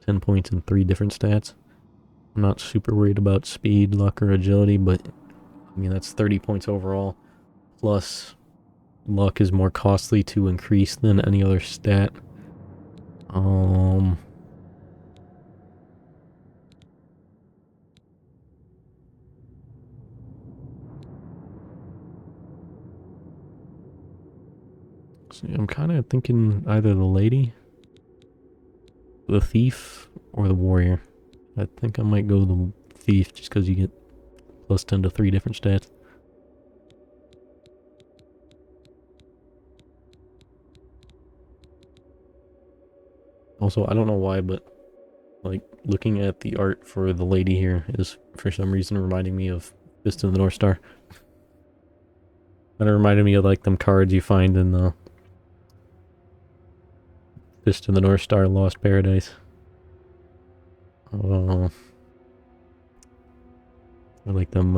10 points in 3 different stats. I'm not super worried about speed, luck, or agility, but I mean that's 30 points overall. Plus, luck is more costly to increase than any other stat. So I'm kind of thinking either the lady, the thief, or the warrior. I think I might go the thief just because you get plus 10 to 3 different stats. Also, I don't know why, but like looking at the art for the lady here is for some reason reminding me of Fist of the North Star. And it reminded me of like them cards you find in the Fist of the North Star Lost Paradise. I like them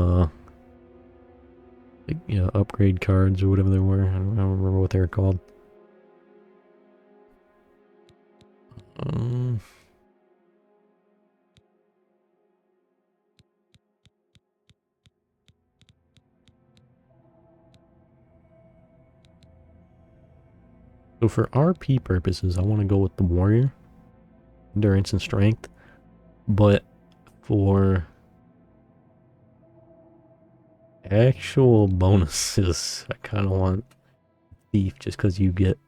like, yeah, upgrade cards or whatever they were. I don't remember what they were called. So for RP purposes, I want to go with the warrior, endurance and strength, but for actual bonuses, I kind of want thief just because you get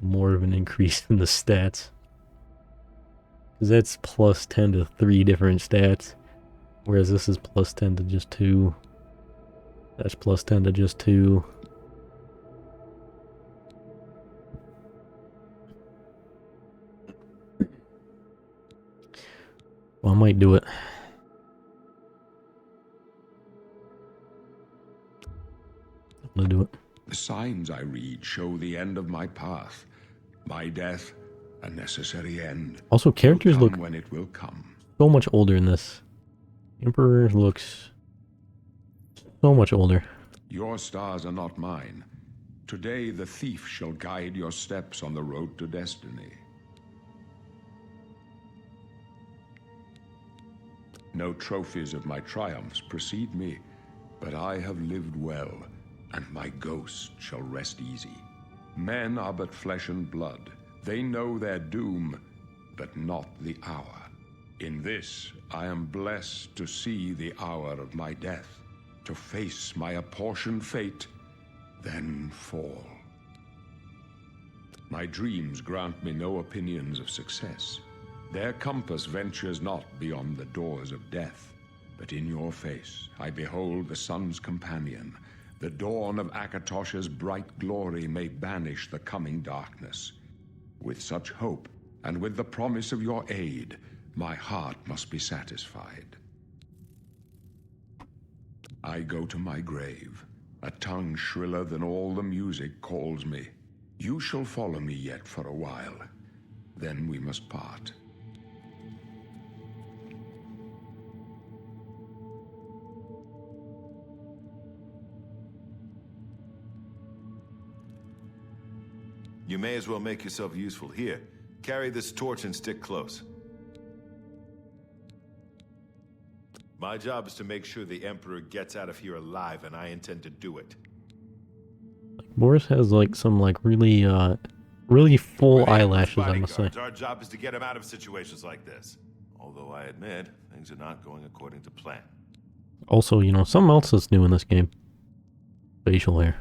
more of an increase in the stats. Because that's plus 10 to 3 different stats, whereas this is plus 10 to just 2. That's plus 10 to just 2. Well, I might do it. I'm gonna do it. The signs I read show the end of my path. My death, a necessary end. Also, characters Will come look when it will come. so much older in this. Emperor looks so much older. Your stars are not mine. Today the thief shall guide your steps on the road to destiny. No trophies of my triumphs precede me, but I have lived well, and my ghost shall rest easy. Men are but flesh and blood. They know their doom, but not the hour. In this, I am blessed to see the hour of my death, to face my apportioned fate, then fall. My dreams grant me no opinions of success. Their compass ventures not beyond the doors of death, but in your face I behold the sun's companion. The dawn of Akatosh's bright glory may banish the coming darkness. With such hope, and with the promise of your aid, my heart must be satisfied. I go to my grave. A tongue shriller than all the music calls me. You shall follow me yet for a while. Then we must part. You may as well make yourself useful. Here, carry this torch and stick close. My job is to make sure the Emperor gets out of here alive, and I intend to do it. Boris has like some like really full eyelashes, I must say. Our job is to get him out of situations like this. Although I admit, things are not going according to plan. Also, you know, something else that's new in this game. Facial hair.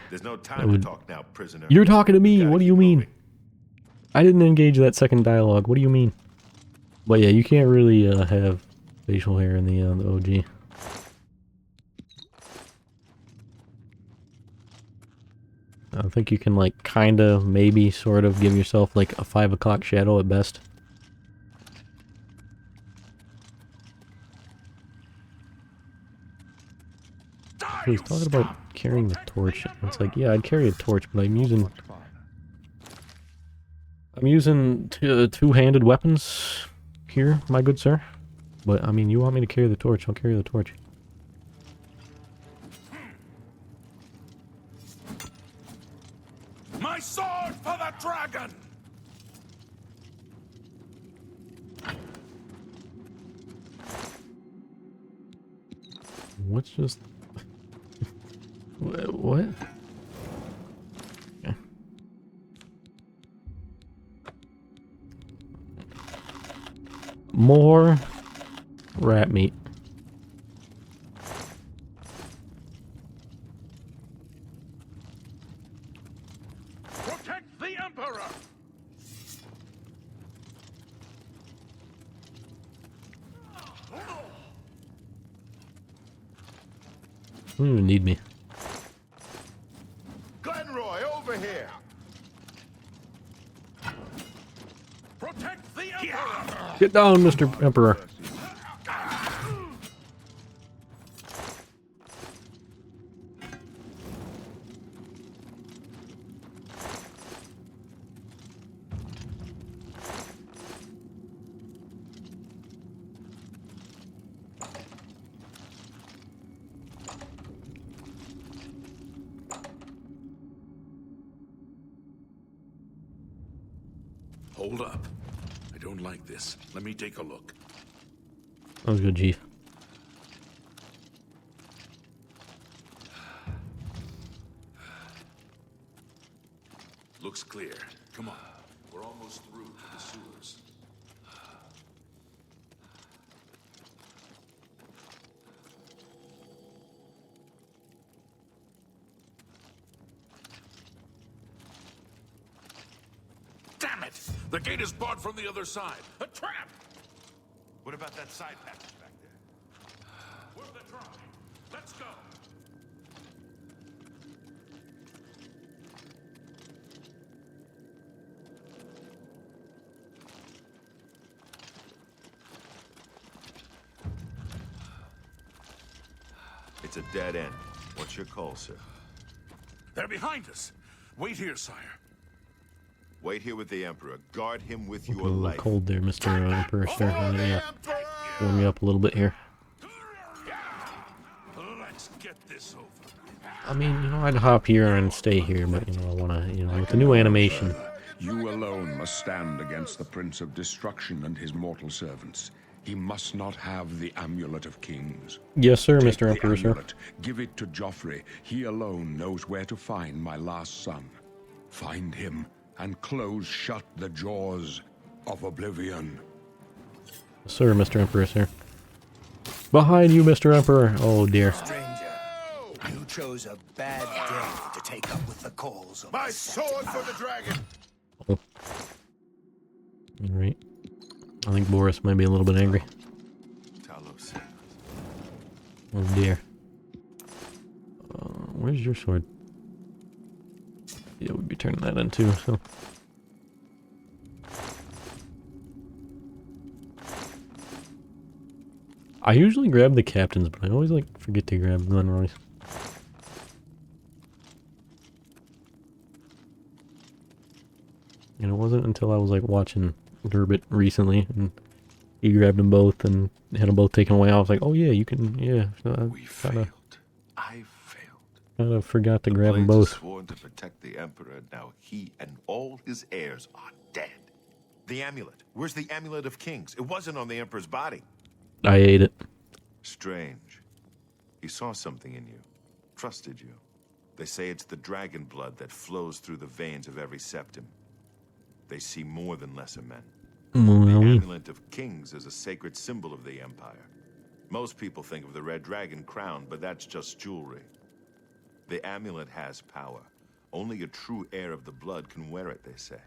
There's no time to talk now, prisoner. You're talking to me. What do you mean? moving. I didn't engage that second dialogue. What do you mean? But yeah, you can't really have facial hair in the OG. I think you can like kinda, maybe, sort of give yourself like a 5 o'clock shadow at best. He's talking about carrying the torch. It's like, yeah, I'd carry a torch, but I'm using two-handed weapons here, my good sir. But I mean, you want me to carry the torch? I'll carry the torch. sword for the dragon! What's just... What? Okay. More rat meat. Protect the Emperor! You don't even need me. Glenroy, over here! Protect the Emperor! Get down, Mr. Emperor. Hold up. I don't like this. Let me take a look. That was good, Chief. Looks clear. Come on. We're almost through to the sewers. Damn it! The gate is barred from the other side. A trap! What about that side passage back there? We're the drive. Let's go. It's a dead end. What's your call, sir? They're behind us. Wait here, sire. Wait here with the Emperor. Guard him with Looking your a little life. cold there, Mr. Emperor, sir. Yeah. Warm me up a little bit here. Let's get this over. I mean, you know, I'd hop here and stay here, but, you know, I want to, you know, with the new animation. You alone must stand against the Prince of Destruction and his mortal servants. He must not have the Amulet of Kings. Yes, sir, Take Mr. the Emperor, sir. amulet, give it to Joffrey. He alone knows where to find my last son. Find him and close shut the jaws of Oblivion. Sir, Mr. Emperor, sir. Behind you, Mr. Emperor. Oh, dear. Stranger, you chose a bad day to take up with the calls of My the sword for the dragon! Oh. All right. I think Boris might be a little bit angry. Talos. Oh, dear. Where's your sword? Yeah, we'd be turning that in too, so. I usually grab the captains, but I always like forget to grab Glenroy's. And it wasn't until I was like watching Durbit recently and he grabbed them both and had them both taken away. I was like, oh yeah, you can, yeah. So We failed. I failed. kind of forgot to grab them Blades are both. sworn to protect the Emperor. Now he and all his heirs are dead. The amulet. Where's the Amulet of Kings? It wasn't on the Emperor's body. I ate it. Strange. He saw something in you. Trusted you. They say it's the dragon blood that flows through the veins of every septim. They see more than lesser men. The Well, Amulet of Kings is a sacred symbol of the Empire. Most people think of the red dragon crown, but that's just jewelry. The amulet has power. Only a true heir of the blood can wear it, they say.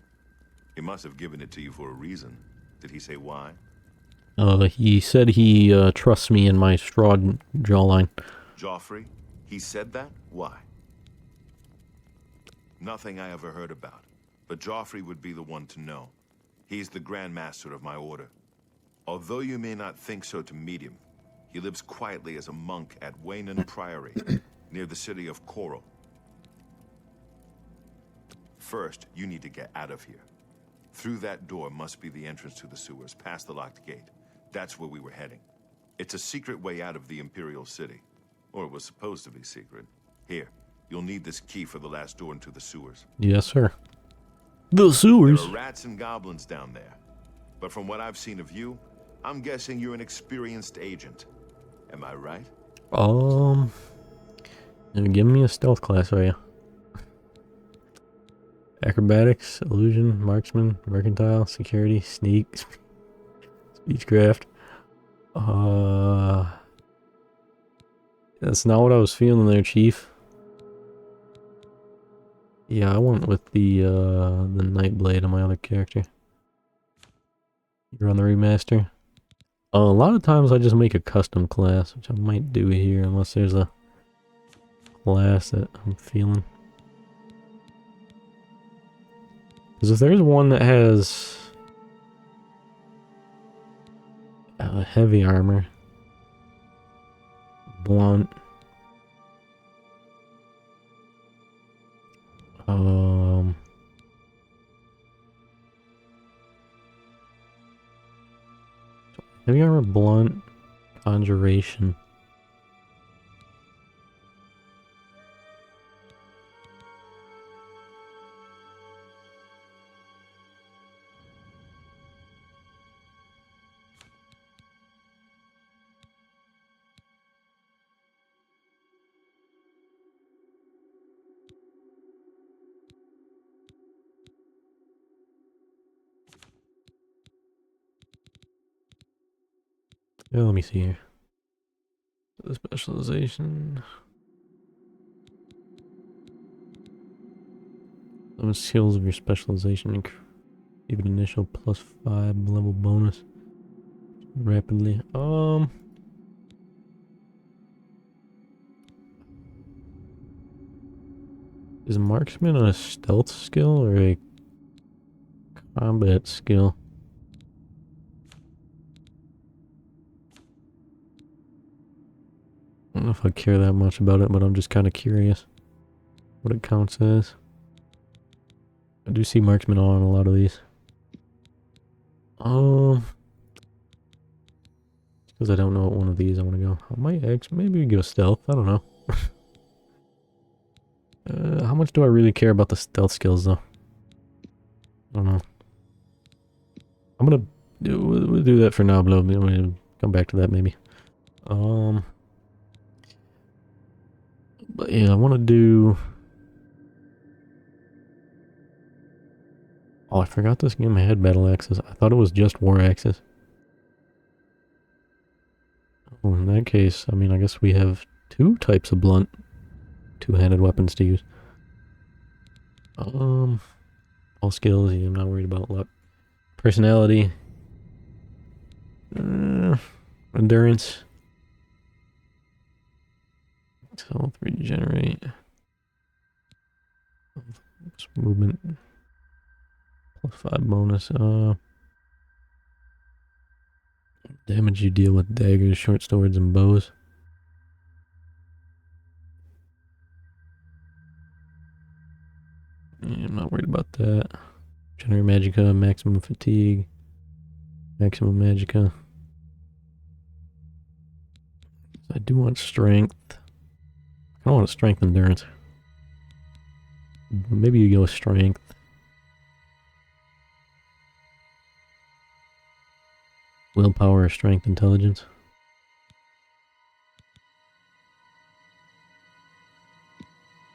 He must have given it to you for a reason. Did he say why? he said he trusts me in my straw jawline. Joffrey? He said that? Why? Nothing I ever heard about. But Joffrey would be the one to know. He's the Grand Master of my order. Although you may not think so to meet him, he lives quietly as a monk at Waynon Priory, near the city of Coral. First, you need to get out of here. Through that door must be the entrance to the sewers, past the locked gate. That's where we were heading. It's a secret way out of the Imperial City. Or it was supposed to be secret. Here, You'll need this key for the last door into the sewers. Yes, sir. The There sewers. are rats and goblins down there. But from what I've seen of you, I'm guessing you're an experienced agent. Am I right? Give me a stealth class, are you? Acrobatics, illusion, marksman, mercantile, security, sneak, speechcraft. That's not what I was feeling there, Chief. Yeah, I went with the Nightblade on my other character. You're on the remaster. A lot of times I just make a custom class, which I might do here, unless there's a class that I'm feeling. Because if there's one that has heavy armor, blunt, heavy armor, blunt, conjuration. Yeah, let me see here. The specialization. Some skills of your specialization give an initial +5 level bonus rapidly. Is marksman a stealth skill or a combat skill? I don't know if I care that much about it, but I'm just kind of curious what it counts as. I do see marksman on a lot of these. Because I don't know what one of these I want to go. I might maybe we go stealth. I don't know. How much do I really care about the stealth skills though? I don't know. We'll do that for now, but I'm gonna come back to that maybe. But yeah, I want to do. Oh, I forgot this game had battle axes. I thought it was just war axes. Oh, in that case, I mean, I guess we have two types of blunt, two-handed weapons to use. All skills. Yeah, I'm not worried about luck. Personality. Endurance. Health, regenerate. Movement. +5 bonus. Damage you deal with daggers, short swords, and bows. Yeah, I'm not worried about that. Generate Magicka, maximum fatigue. Maximum Magicka. I do want strength. I don't want strength endurance. Maybe you go with strength. Willpower, strength, intelligence.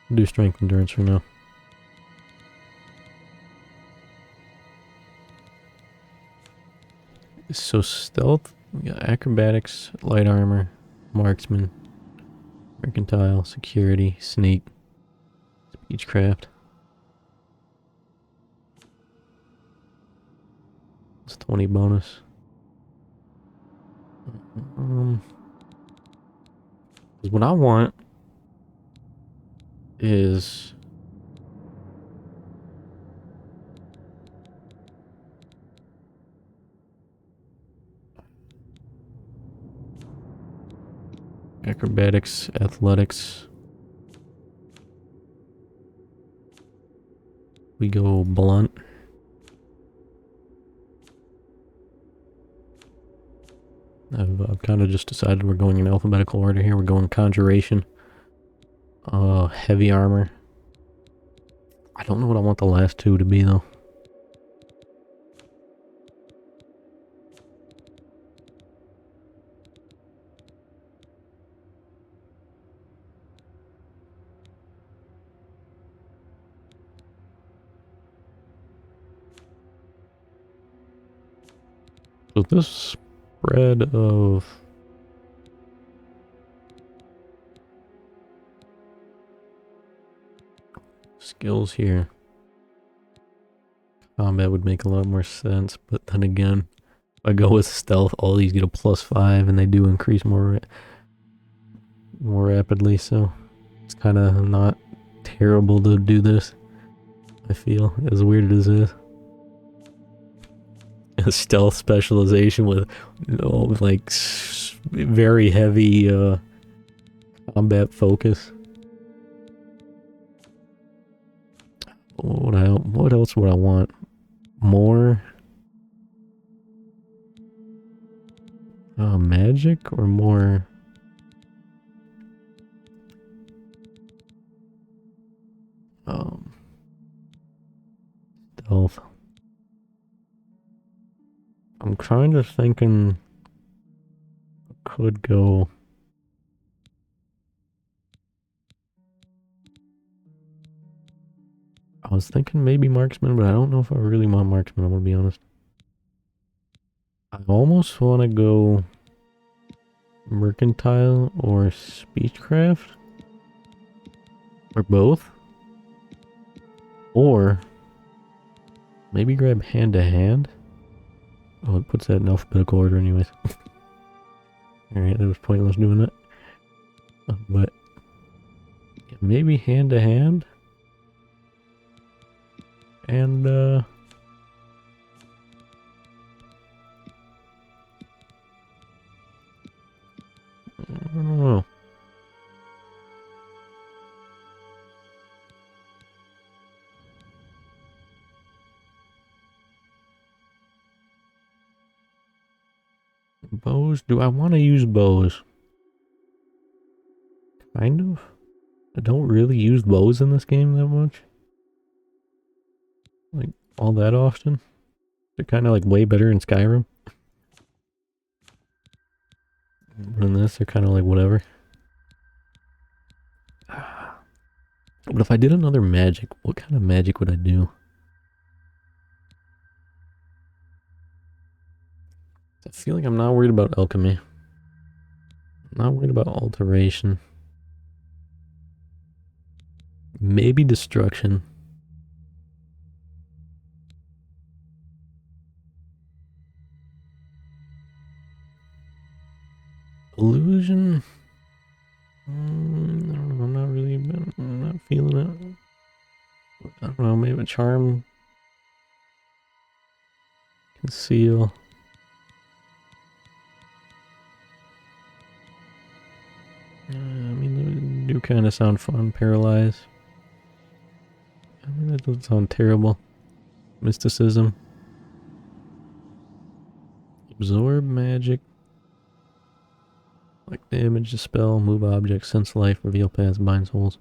I'll do strength endurance for now. So stealth, we got acrobatics, light armor, marksman, mercantile, security, sneak, speechcraft. It's 20 bonus. 'Cause what I want is acrobatics, athletics. We go blunt. I've kind of just decided we're going in alphabetical order here. We're going conjuration, Heavy armor. I don't know what I want the last two to be though. So this spread of skills here. Combat would make a lot more sense, but then again, if I go with stealth, all these get a +5 and they do increase more rapidly, so it's kind of not terrible to do this, I feel, as weird as it is. A stealth specialization with, you know, like very heavy combat focus. What else would I want? More magic or more stealth? I'm trying to thinking could go. I was thinking maybe marksman, but I don't know if I really want marksman, I'm gonna be honest. I almost want to go mercantile or speechcraft. Or both. Or maybe grab hand to hand. Oh, it puts that in alphabetical order anyways. Alright, that was pointless doing that. But yeah, maybe hand to hand. And I don't know. Bows? Do I want to use bows? Kind of. I don't really use bows in this game that much. Like, all that often. They're kind of like way better in Skyrim. But in this, they're kind of like whatever. But if I did another magic, what kind of magic would I do? I feel like I'm not worried about alchemy. I'm not worried about alteration. Maybe destruction. Illusion? I don't know, I'm not feeling it. I don't know, maybe a charm. Conceal. I mean, they do kind of sound fun. Paralyze. I mean, that doesn't sound terrible. Mysticism. Absorb magic. Like the image, dispel, move objects, sense life, reveal paths, bind souls.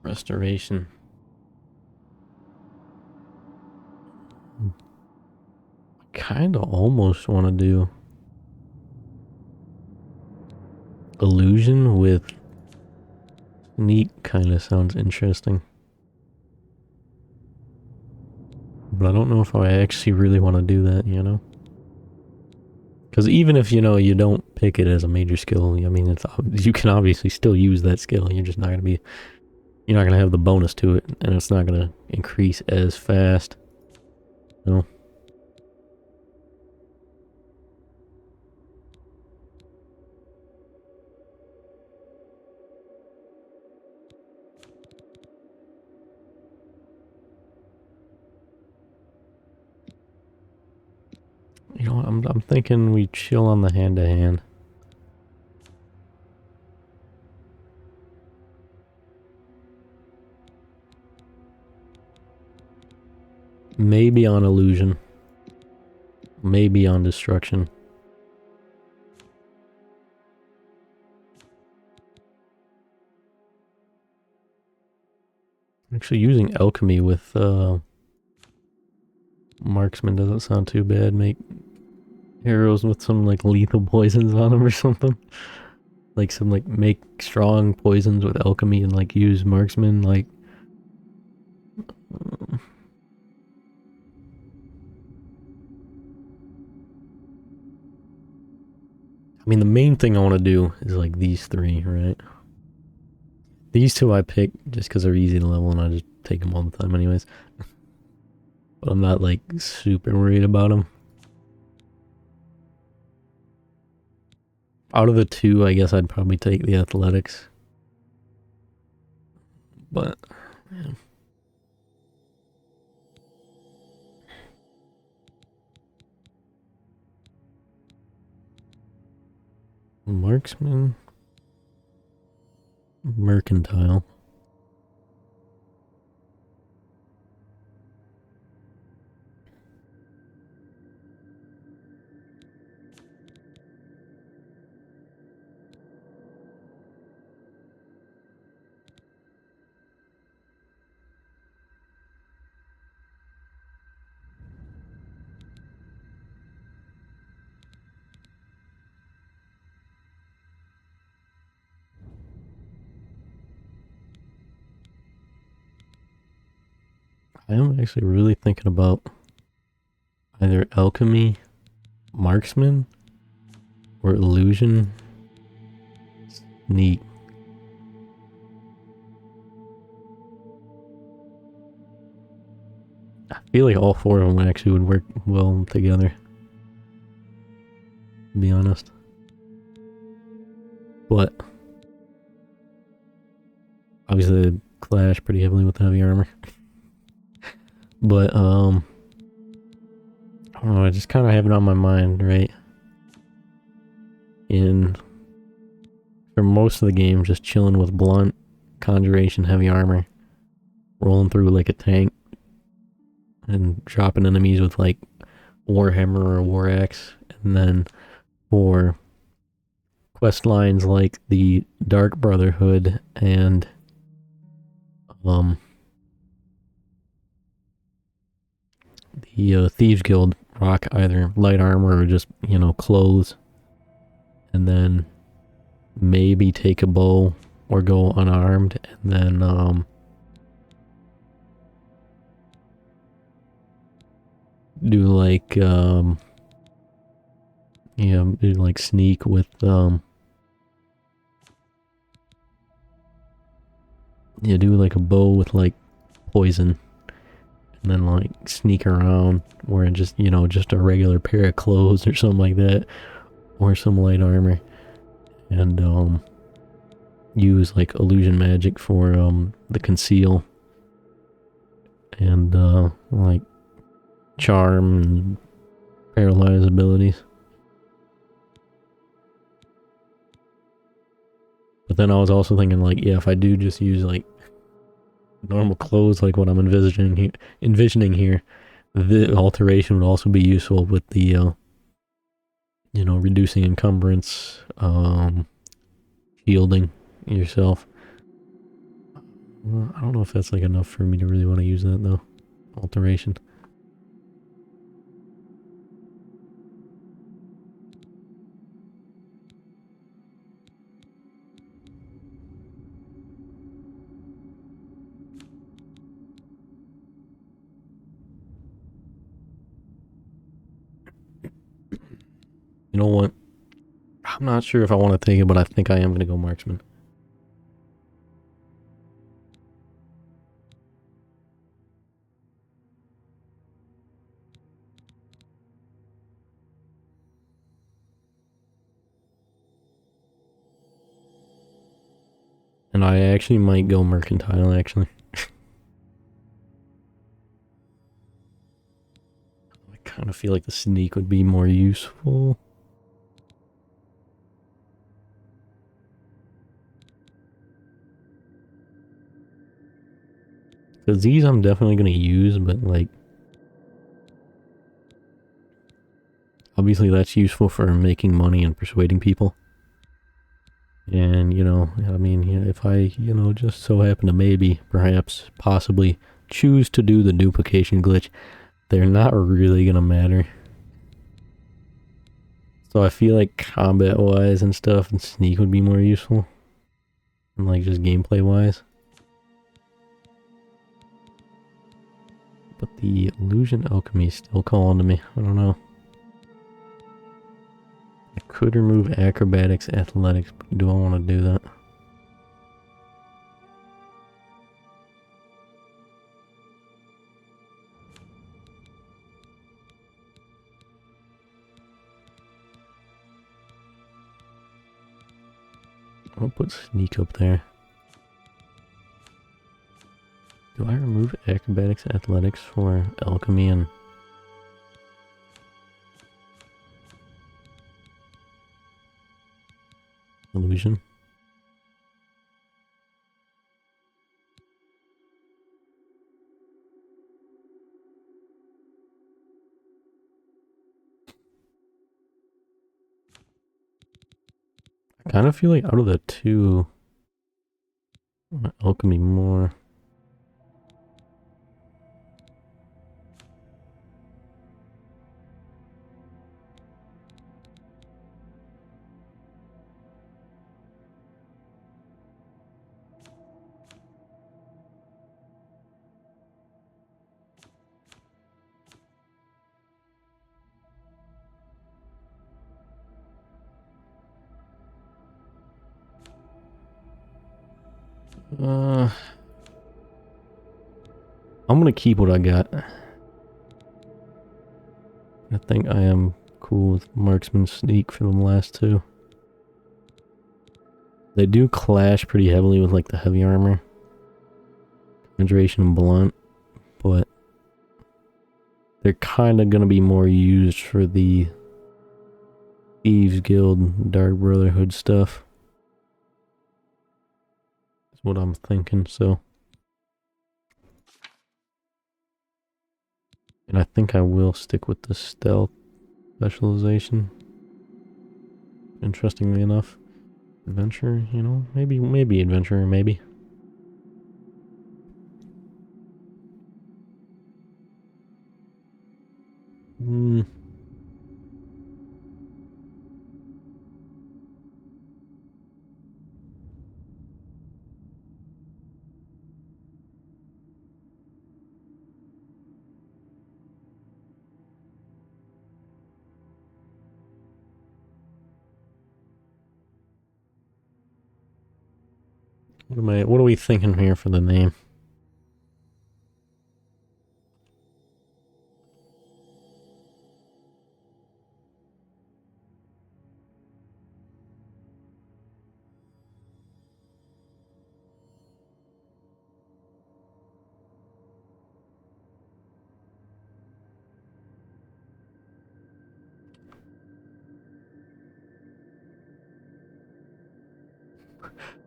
Restoration. I kinda almost want to do illusion with sneak. Kinda sounds interesting. But I don't know if I actually really want to do that, you know? Because even if, you know, you don't pick it as a major skill, I mean, you can obviously still use that skill. You're just not going to be, you're not going to have the bonus to it, and it's not going to increase as fast. No. You know what, I'm thinking we chill on the hand-to-hand. Maybe on illusion. Maybe on destruction. Actually, using alchemy with marksman doesn't sound too bad. Make arrows with some like lethal poisons on them or something. Like some like make strong poisons with alchemy and like use marksman like. I mean, the main thing I want to do is like these three, right? These two I pick just because they're easy to level and I just take them all the time anyways. But I'm not like super worried about them. Out of the two, I guess I'd probably take the athletics. But, yeah. Marksman. Mercantile. I am actually really thinking about either alchemy, marksman, or illusion. Neat. I feel like all four of them actually would work well together. To be honest. But obviously they clash pretty heavily with heavy armor. But I don't know, I just kinda have it on my mind, right? For most of the game, just chilling with blunt, conjuration, heavy armor, rolling through like a tank, and dropping enemies with like Warhammer or War Axe, and then for quest lines like the Dark Brotherhood and the Thieves Guild, rock either light armor or just, you know, clothes, and then maybe take a bow or go unarmed, and then do like do like sneak with do like a bow with like poison, and then like sneak around wearing just, you know, just a regular pair of clothes or something like that, or some light armor, and use like illusion magic for the conceal and like charm and paralyze abilities. But then I was also thinking like, yeah, if I do just use like normal clothes like what I'm envisioning here, the alteration would also be useful with the you know, reducing encumbrance, shielding yourself. I don't know if that's like enough for me to really want to use that though. Alteration. You know what? I'm not sure if I want to take it, but I think I am going to go marksman. And I actually might go mercantile, actually. I kind of feel like the sneak would be more useful. Because these I'm definitely going to use, but like, obviously that's useful for making money and persuading people. And, you know, I mean, if I, you know, just so happen to maybe, perhaps, possibly choose to do the duplication glitch, they're not really gonna matter. So I feel like combat-wise and stuff, and sneak would be more useful. And like just gameplay-wise. But the illusion alchemy is still calling to me. I don't know. I could remove acrobatics, athletics, but do I want to do that? I'll put sneak up there. Do I remove acrobatics, athletics for alchemy and... illusion? I kind of feel like out of the two, I want alchemy more. I'm gonna keep what I got. I think I am cool with marksman sneak for the last two. They do clash pretty heavily with like the heavy armor. Conjuration and blunt, but they're kind of gonna be more used for the Thieves Guild, Dark Brotherhood stuff. That's what I'm thinking, so. And I think I will stick with the stealth specialization. Interestingly enough. Adventure, you know, maybe adventure, maybe. What are we thinking here for the name?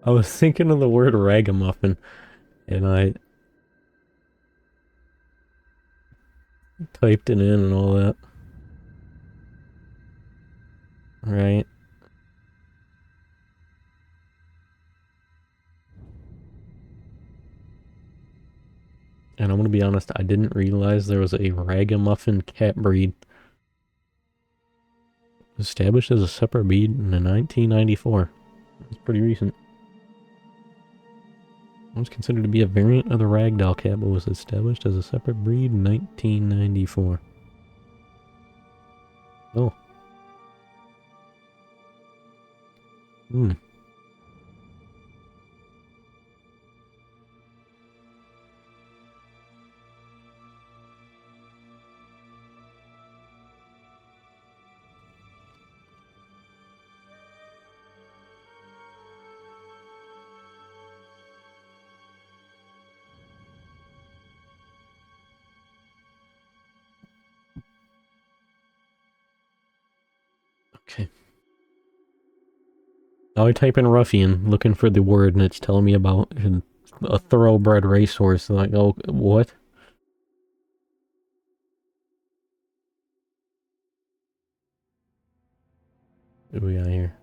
I was thinking of the word ragamuffin, and I typed it in and all that. Right. And I'm gonna be honest, I didn't realize there was a ragamuffin cat breed established as a separate breed in 1994. It's pretty recent. It was considered to be a variant of the ragdoll cat, but was established as a separate breed in 1994. Oh. Hmm. Okay. Now I type in ruffian, looking for the word, and it's telling me about a thoroughbred racehorse. Like, oh, what? What do we got here?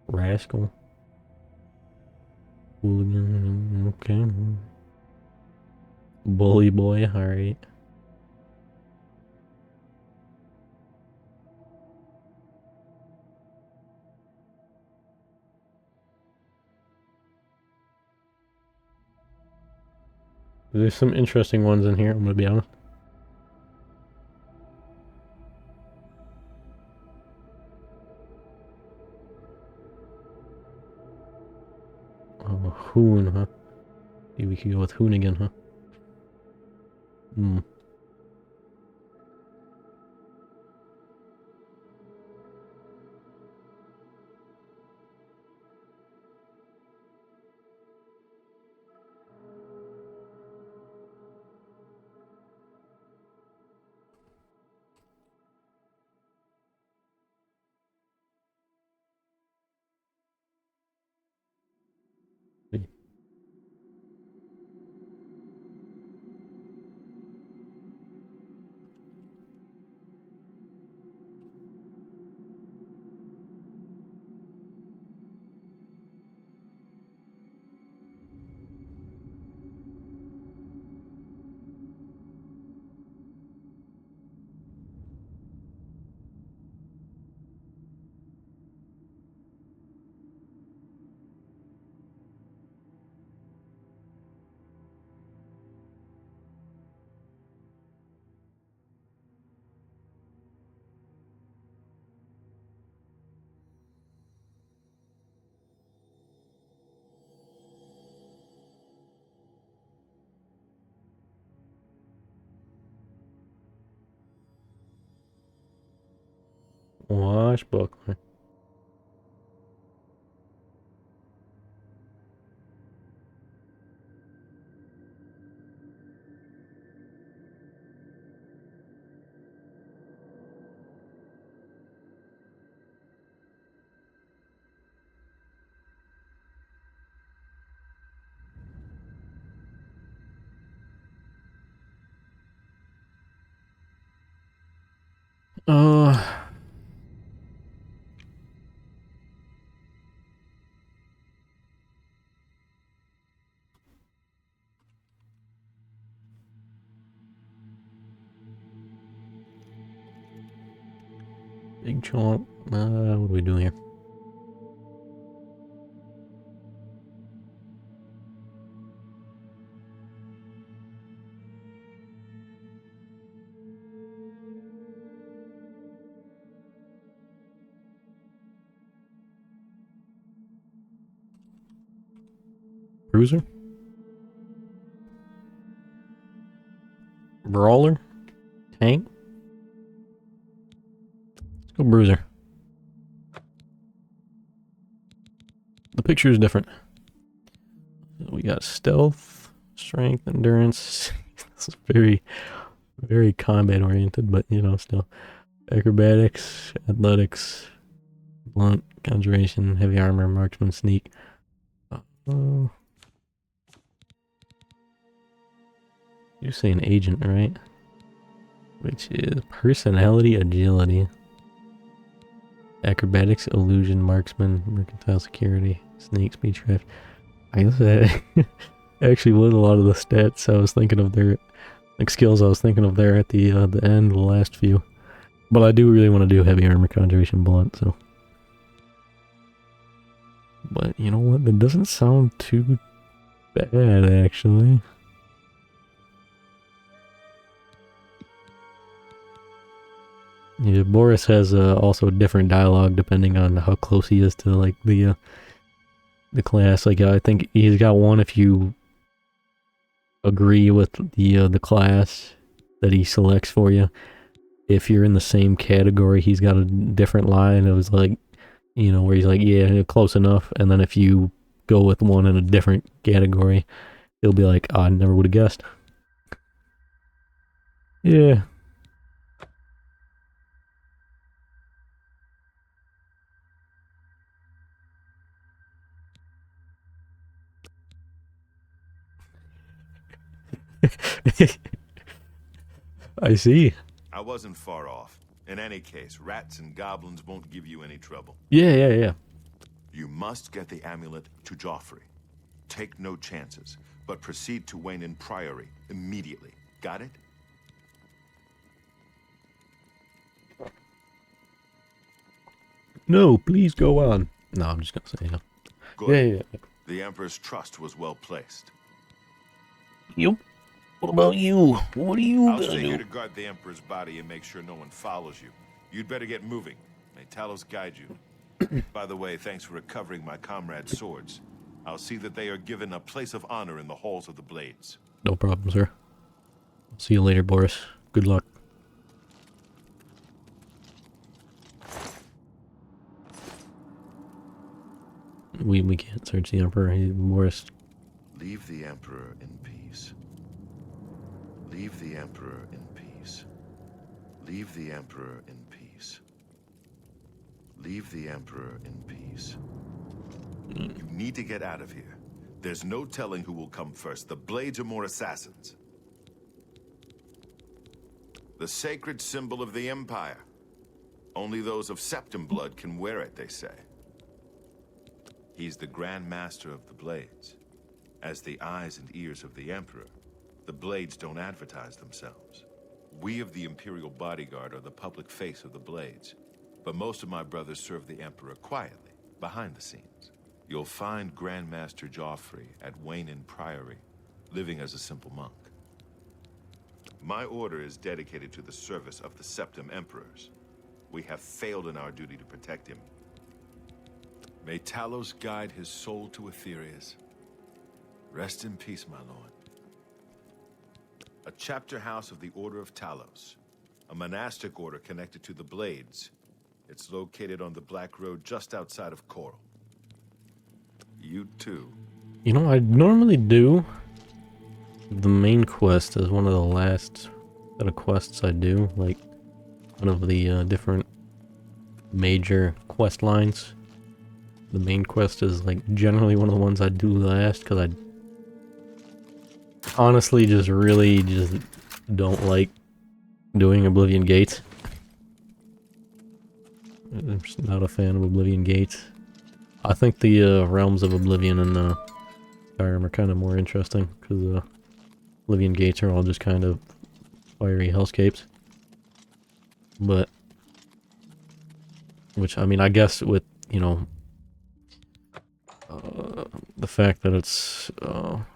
Rascal. Hooligan, okay. Bully boy, alright. There's some interesting ones in here, I'm gonna be honest. Oh, Hoon, huh? Maybe we could go with Hoon again, huh? Hmm. Washbook. Uh, Big chomp. What are we doing here? Bruiser? Brawler? Tank? Let's go Bruiser. The picture is different. We got stealth, strength, endurance. This is very, very combat oriented, but you know, still. Acrobatics, athletics, blunt, conjuration, heavy armor, marksman, sneak. You say an agent, right? Which is personality, agility, acrobatics, illusion, marksman, mercantile security, sneak, speechcraft. I guess that actually was a lot of the stats I was thinking of there, like skills I was thinking of there at the end, the last few. But I do really want to do heavy armor, conjuration, blunt, so. But you know what? That doesn't sound too bad, actually. Yeah, Boris has also different dialogue depending on how close he is to like the class. Like I think he's got one if you agree with the class that he selects for you. If you're in the same category, he's got a different line. It was like, you know, where he's like, yeah, close enough. And then if you go with one in a different category, he'll be like, oh, I never would have guessed. Yeah. I see. I wasn't far off. In any case, rats and goblins won't give you any trouble. Yeah. You must get the amulet to Joffrey. take no chances, but proceed to Wayne Priory immediately. Got it? No, please go on. No, I'm just gonna say no. Good. Yeah. The Emperor's trust was well placed. Yep. What about you? What are you I'll gonna stay here do? to guard the Emperor's body and make sure no one follows you. You'd better get moving. May Talos guide you. By the way, thanks for recovering my comrade's swords. I'll see that they are given a place of honor in the halls of the Blades. No problem, sir. See you later, Boris. Good luck. We can't search the Emperor. He's Boris. Leave the Emperor in peace. Leave the Emperor in peace. Leave the Emperor in peace. Leave the Emperor in peace. You need to get out of here. There's no telling who will come first. The Blades are more assassins. The sacred symbol of the Empire. Only those of Septim blood can wear it, they say. He's the Grand Master of the Blades. As the eyes and ears of the Emperor, the Blades don't advertise themselves. We of the Imperial Bodyguard are the public face of the Blades, but most of my brothers serve the Emperor quietly, behind the scenes. You'll find Grand Master Joffrey at Wayne Priory, living as a simple monk. My order is dedicated to the service of the Septim Emperors. We have failed in our duty to protect him. May Talos guide his soul to Aetherius. Rest in peace, my lord. A chapter house of the Order of Talos, a monastic order connected to the Blades. It's located on the Black Road just outside of Coral. You too. You know, I normally do the main quest as one of the last set of quests I do, like one of the different major quest lines. The main quest is like generally one of the ones I do last because I honestly just really don't like doing Oblivion Gates. I'm just not a fan of Oblivion Gates. I think the realms of Oblivion and Skyrim are kind of more interesting because Oblivion Gates are all just kind of fiery hellscapes. But, which I mean, I guess with, you know, the fact that it's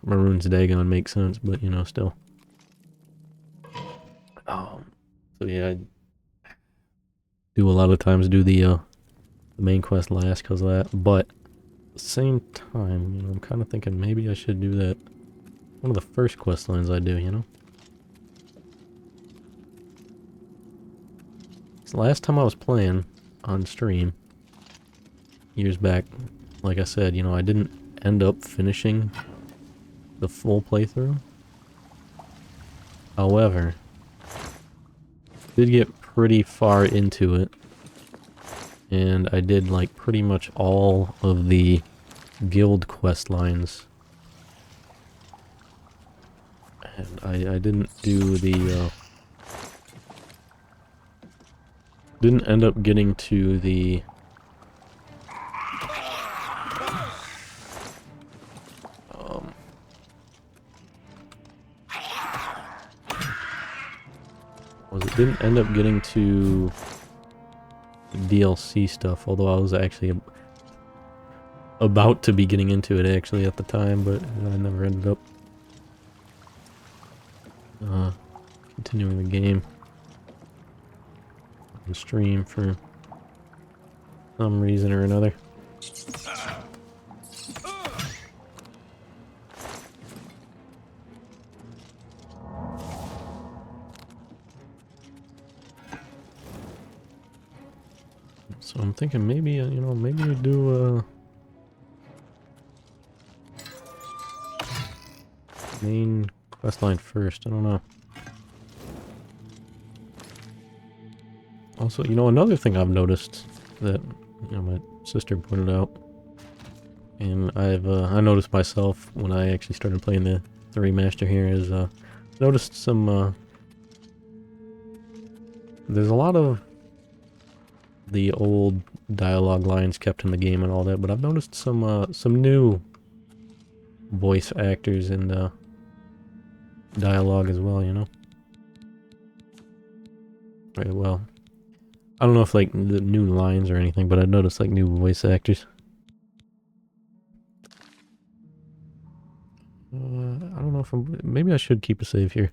Maroon's Dagon makes sense, but you know, still. So yeah, I do a lot of times do the main quest last because of that, but at the same time, you know, I'm kind of thinking maybe I should do that one of the first quest lines I do, you know? So last time I was playing on stream, years back, like I said, you know, I didn't end up finishing the full playthrough. However, did get pretty far into it, and I did like pretty much all of the guild quest lines. And I didn't do the didn't end up getting to the didn't end up getting to DLC stuff, although I was actually about to be getting into it actually at the time, but I never ended up continuing the game on stream for some reason or another. So I'm thinking maybe, you know, maybe we do main quest line first. I don't know. Also, you know, another thing I've noticed that, you know, my sister pointed out, and I noticed myself when I actually started playing the remaster here is noticed some there's a lot of the old dialogue lines kept in the game and all that, but I've noticed some new voice actors and dialogue as well, you know? Right, well, I don't know if like the new lines or anything, but I noticed like new voice actors. I don't know if maybe I should keep a save here.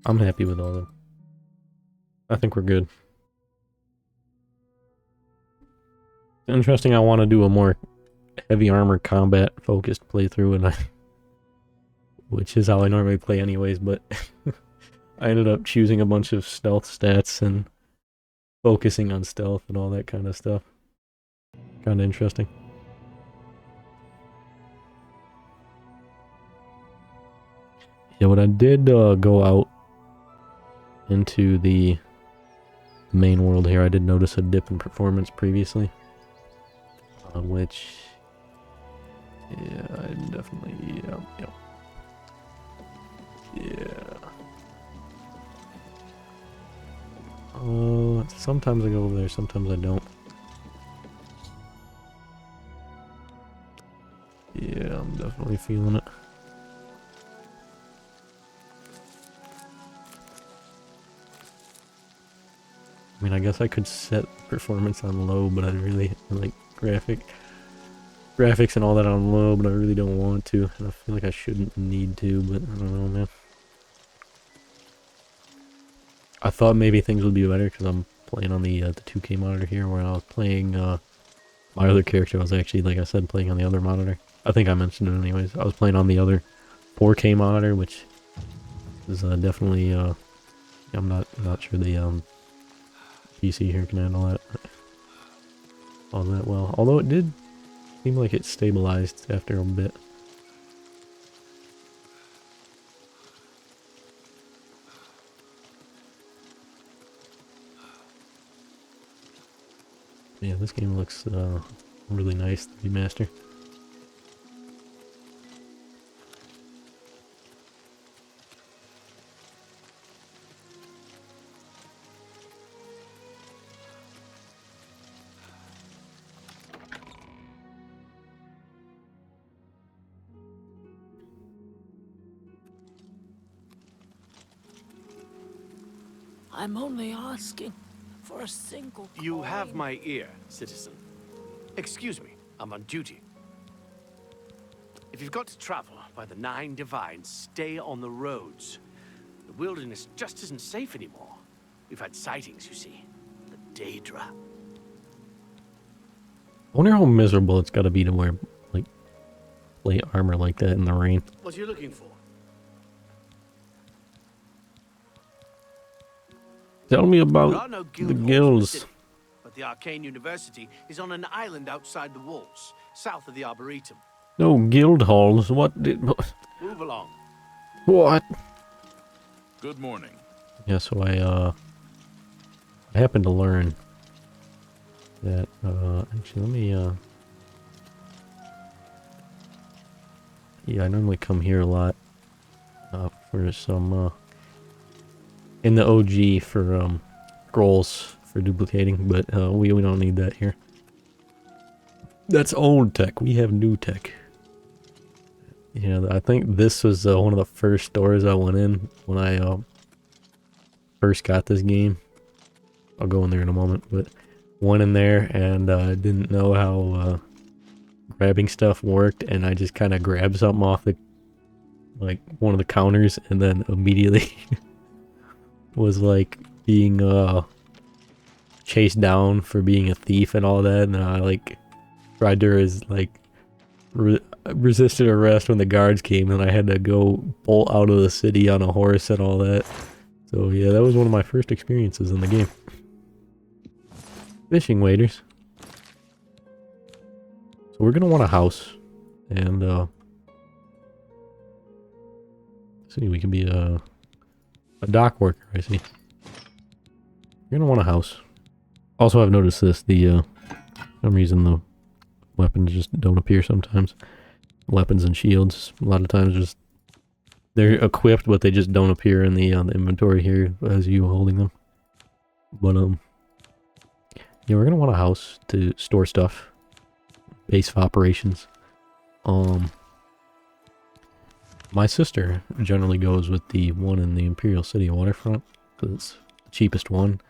I'm happy with all of them. I think we're good. Interesting, I want to do a more heavy armor combat focused playthrough, and which is how I normally play anyways, but I ended up choosing a bunch of stealth stats and focusing on stealth and all that kind of stuff. Kind of interesting. Yeah, when I did go out into the main world here, I did notice a dip in performance previously. Which, yeah, I definitely, yeah. Sometimes I go over there, sometimes I don't. Yeah, I'm definitely feeling it. I mean, I guess I could set performance on low, but I really like graphics and all that on low, but I really don't want to, and I feel like I shouldn't need to, but I don't know, man. I thought maybe things would be better because I'm playing on the 2K monitor here, where I was playing my other character. I was actually, like I said, playing on the other monitor. I think I mentioned it anyways. I was playing on the other 4K monitor, which is definitely I'm not sure the PC here can handle that all that well. Although it did seem like it stabilized after a bit. Yeah, this game looks really nice, the remaster. I'm only asking for a single coin. You have my ear, citizen. Excuse me, I'm on duty. If you've got to travel by the 9 Divines, stay on the roads. The wilderness just isn't safe anymore. We've had sightings, you see. The Daedra. I wonder how miserable it's got to be to wear, like, plate armor like that in the rain. What are you looking for? Tell me There are about no the guild halls in guilds. city, but the Arcane University is on an island outside the walls, south of the Arboretum. No guild halls. What did... Move along. What? Good morning. Yeah, so I happened to learn that, actually, let me, yeah, I normally come here a lot, for some, in the OG for, scrolls for duplicating, but, we don't need that here. That's old tech. We have new tech. You know, I think this was, one of the first stores I went in when I, first got this game. I'll go in there in a moment, but went in there and didn't know how grabbing stuff worked, and I just kind of grabbed something off the, like, one of the counters, and then immediately was like being chased down for being a thief and all that, and I like tried to resisted arrest when the guards came, and I had to go bolt out of the city on a horse and all that. So yeah, that was one of my first experiences in the game. Fishing waders. So we're gonna want a house, and see, we can be a dock worker. I see. You're gonna want a house. Also, I've noticed this. For some reason the weapons just don't appear sometimes. Weapons and shields, a lot of times just they're equipped, but they just don't appear in the inventory here as you holding them. But yeah, we're gonna want a house to store stuff. Base of operations. My sister generally goes with the one in the Imperial City waterfront, because it's the cheapest one.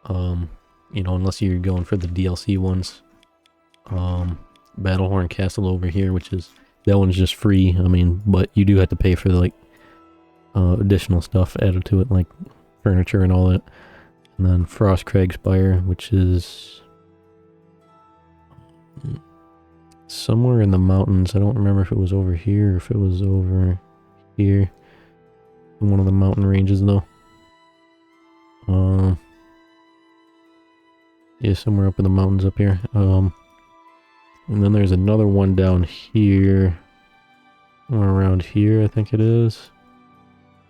You know, unless you're going for the DLC ones. Battlehorn Castle over here, which is, that one's just free, I mean, but you do have to pay for, like, additional stuff added to it, like furniture and all that. And then Frostcrag Spire, which is somewhere in the mountains. I don't remember if it was over here or if it was over here. In one of the mountain ranges, though. Yeah, somewhere up in the mountains up here. And then there's another one down here. Or around here, I think it is.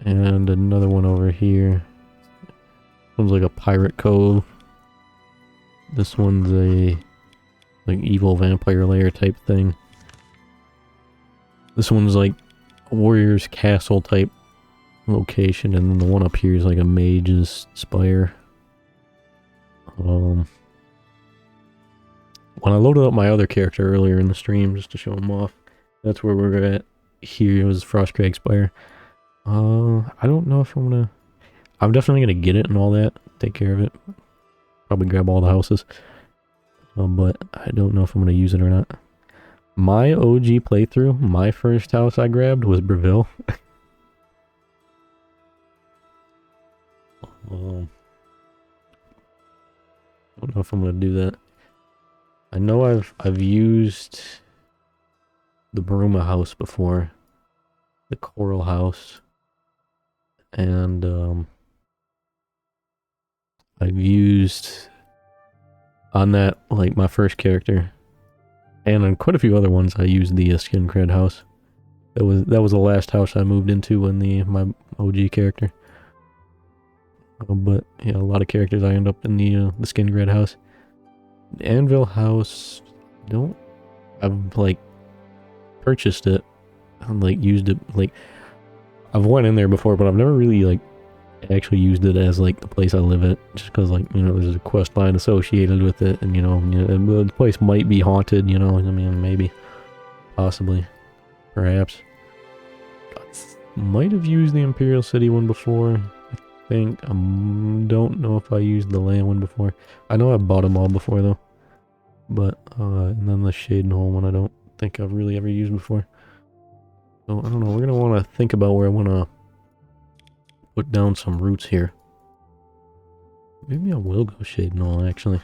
And another one over here. One's like a pirate cove. This one's a like evil vampire lair type thing. This one's like a warrior's castle type location, and then the one up here is like a mage's spire. When I loaded up my other character earlier in the stream just to show him off, that's where we're at. Here was Frostcrag Spire. I don't know if I'm definitely gonna get it and all that, take care of it, probably grab all the houses, but I don't know if I'm gonna use it or not. My OG playthrough, my first house I grabbed was Breville. I don't know if I'm gonna do that. I know I've used the Bruma house before, the Coral house, and I've used on that, like, my first character, and on quite a few other ones I used the Skin Cred house. That was the last house I moved into in my OG character. But yeah, a lot of characters I end up in the Skin Cred house. The Anvil house, I've like purchased it and like used it, like I've went in there before, but I've never really like actually used it as like the place I live at, just because, like, you know, there's a quest line associated with it, and you know, the place might be haunted, you know, I mean, maybe, possibly, perhaps. I might have used the Imperial City one before, I think. I don't know if I used the land one before. I know I bought them all before, though. But, and then the Shade and Hole one I don't think I've really ever used before. So, I don't know, we're gonna want to think about where I want to put down some roots here. Maybe I will go Shade and Hole, actually.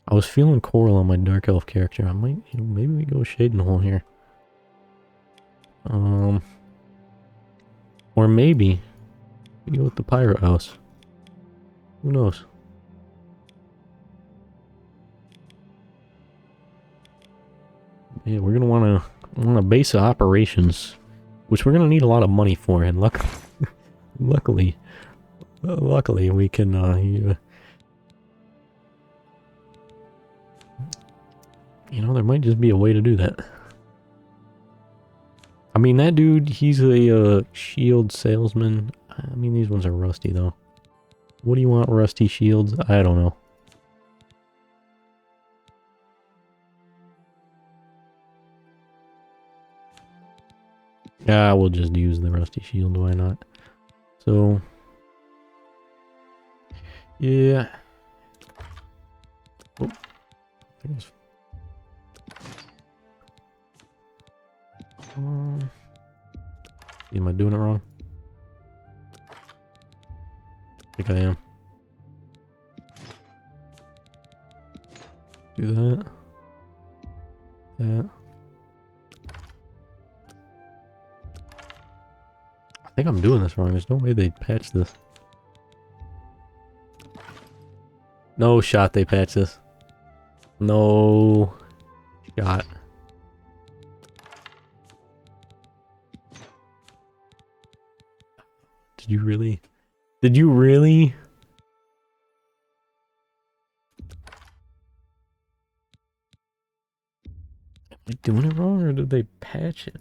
I was feeling Coral on my Dark Elf character. I might, you know, maybe we go Shade and Hole here. Or maybe we go with the Pirate House. Who knows? Yeah, we're gonna want a base of operations, which we're gonna need a lot of money for, and luckily we can. You know, there might just be a way to do that. I mean, that dude, he's a shield salesman. I mean, these ones are rusty though. What do you want, rusty shields? I don't know. Yeah, we'll just use the rusty shield, why not? So, yeah. Oh, am I doing it wrong? I think I am. Do that. That. I think I'm doing this wrong. There's no way they'd patch this. No shot they patch this. No shot. Did you really? Did you really? Am I doing it wrong, or did they patch it?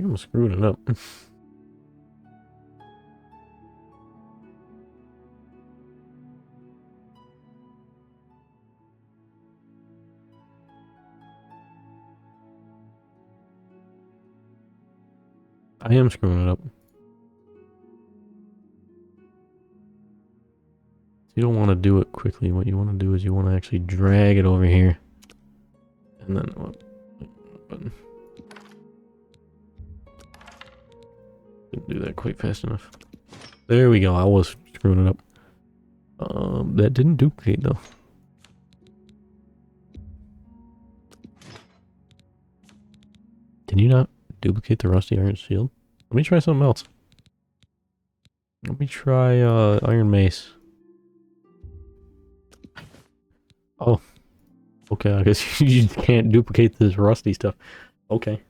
think I'm screwing it up. I am screwing it up. You don't want to do it quickly. What you want to do is you want to actually drag it over here. And then... button. Didn't do that quite fast enough. There we go. I was screwing it up. That didn't duplicate though. Can you not duplicate the rusty iron shield? Let me try something else. Let me try iron mace. Oh. Okay, I guess you can't duplicate this rusty stuff. Okay.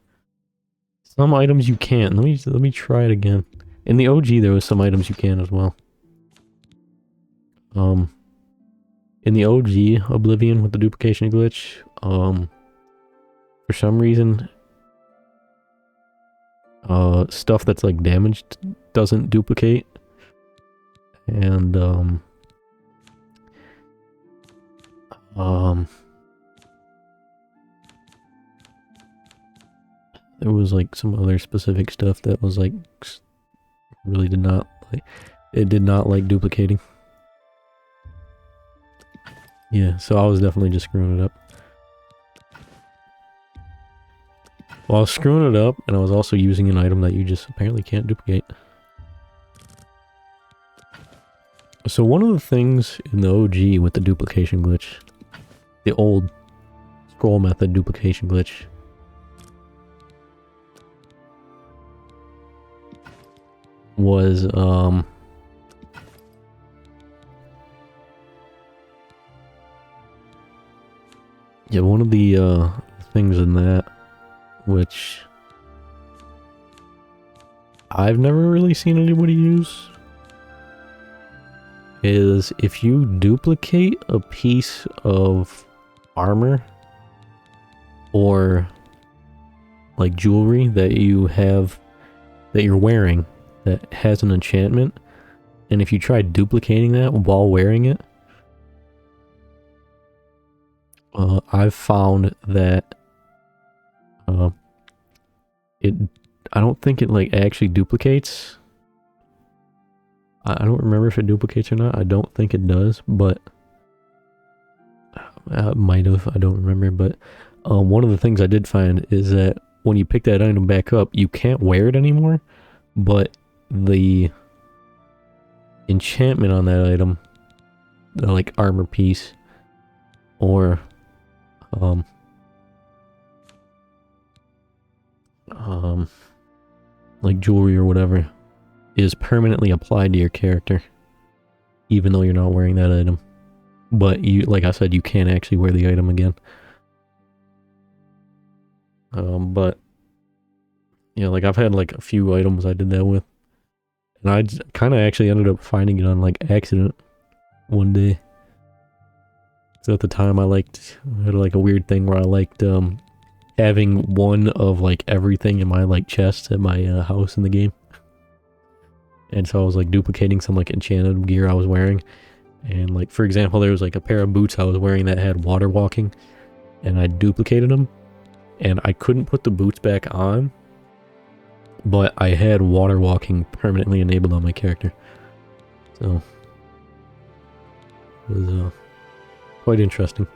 Some items you can. Let me try it again. In the OG there was some items you can as well. In the OG Oblivion with the duplication glitch, for some reason stuff that's like damaged doesn't duplicate. And there was like some other specific stuff that was like really did not like, it did not like duplicating. Yeah, so I was definitely just screwing it up. Well, I was screwing it up, and I was also using an item that you just apparently can't duplicate. So one of the things in the OG with the duplication glitch, the old scroll method duplication glitch, was yeah, one of the things in that, which I've never really seen anybody use, is if you duplicate a piece of armor or like jewelry that you have, that you're wearing, that has an enchantment, and if you try duplicating that while wearing it, I've found that I don't think it like actually duplicates. I don't remember if it duplicates or not. I don't think it does, but might have. I don't remember. But one of the things I did find is that when you pick that item back up, you can't wear it anymore, but the enchantment on that item, the like armor piece, or like jewelry or whatever, is permanently applied to your character, even though you're not wearing that item. But you, like I said, you can't actually wear the item again. But yeah, like I've had like a few items I did that with, and I kind of actually ended up finding it on like accident one day. So at the time I had like a weird thing where I liked having one of like everything in my like chest at my house in the game. And so I was like duplicating some like enchanted gear I was wearing. And like, for example, there was like a pair of boots I was wearing that had water walking, and I duplicated them, and I couldn't put the boots back on, but I had water walking permanently enabled on my character. So it was quite interesting.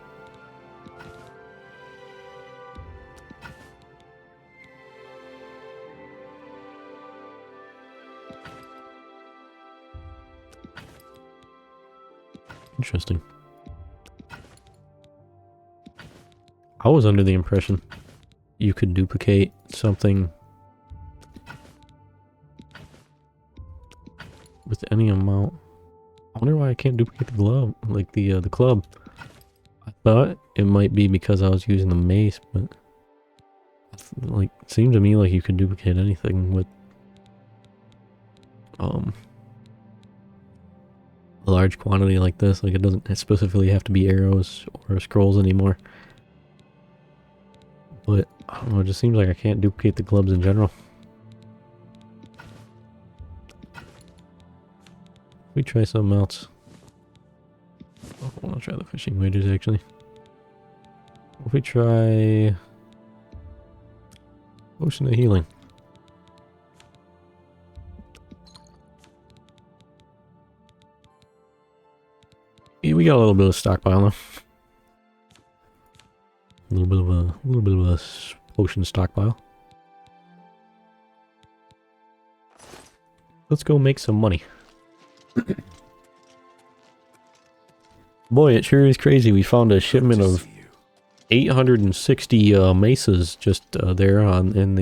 Interesting. I was under the impression you could duplicate something with any amount. I wonder why I can't duplicate the glove, like the club. I thought it might be because I was using the mace, but like it seemed to me like you could duplicate anything with a large quantity like this. Like it doesn't specifically have to be arrows or scrolls anymore. But I don't know, it just seems like I can't duplicate the clubs in general. We try something else. Oh, I want to try the fishing wages actually. If we try Potion of Healing. Yeah, we got a little bit of stockpile now. A little bit of a potion stockpile. Let's go make some money. Boy, it sure is crazy. We found a shipment of 860 mesas just there in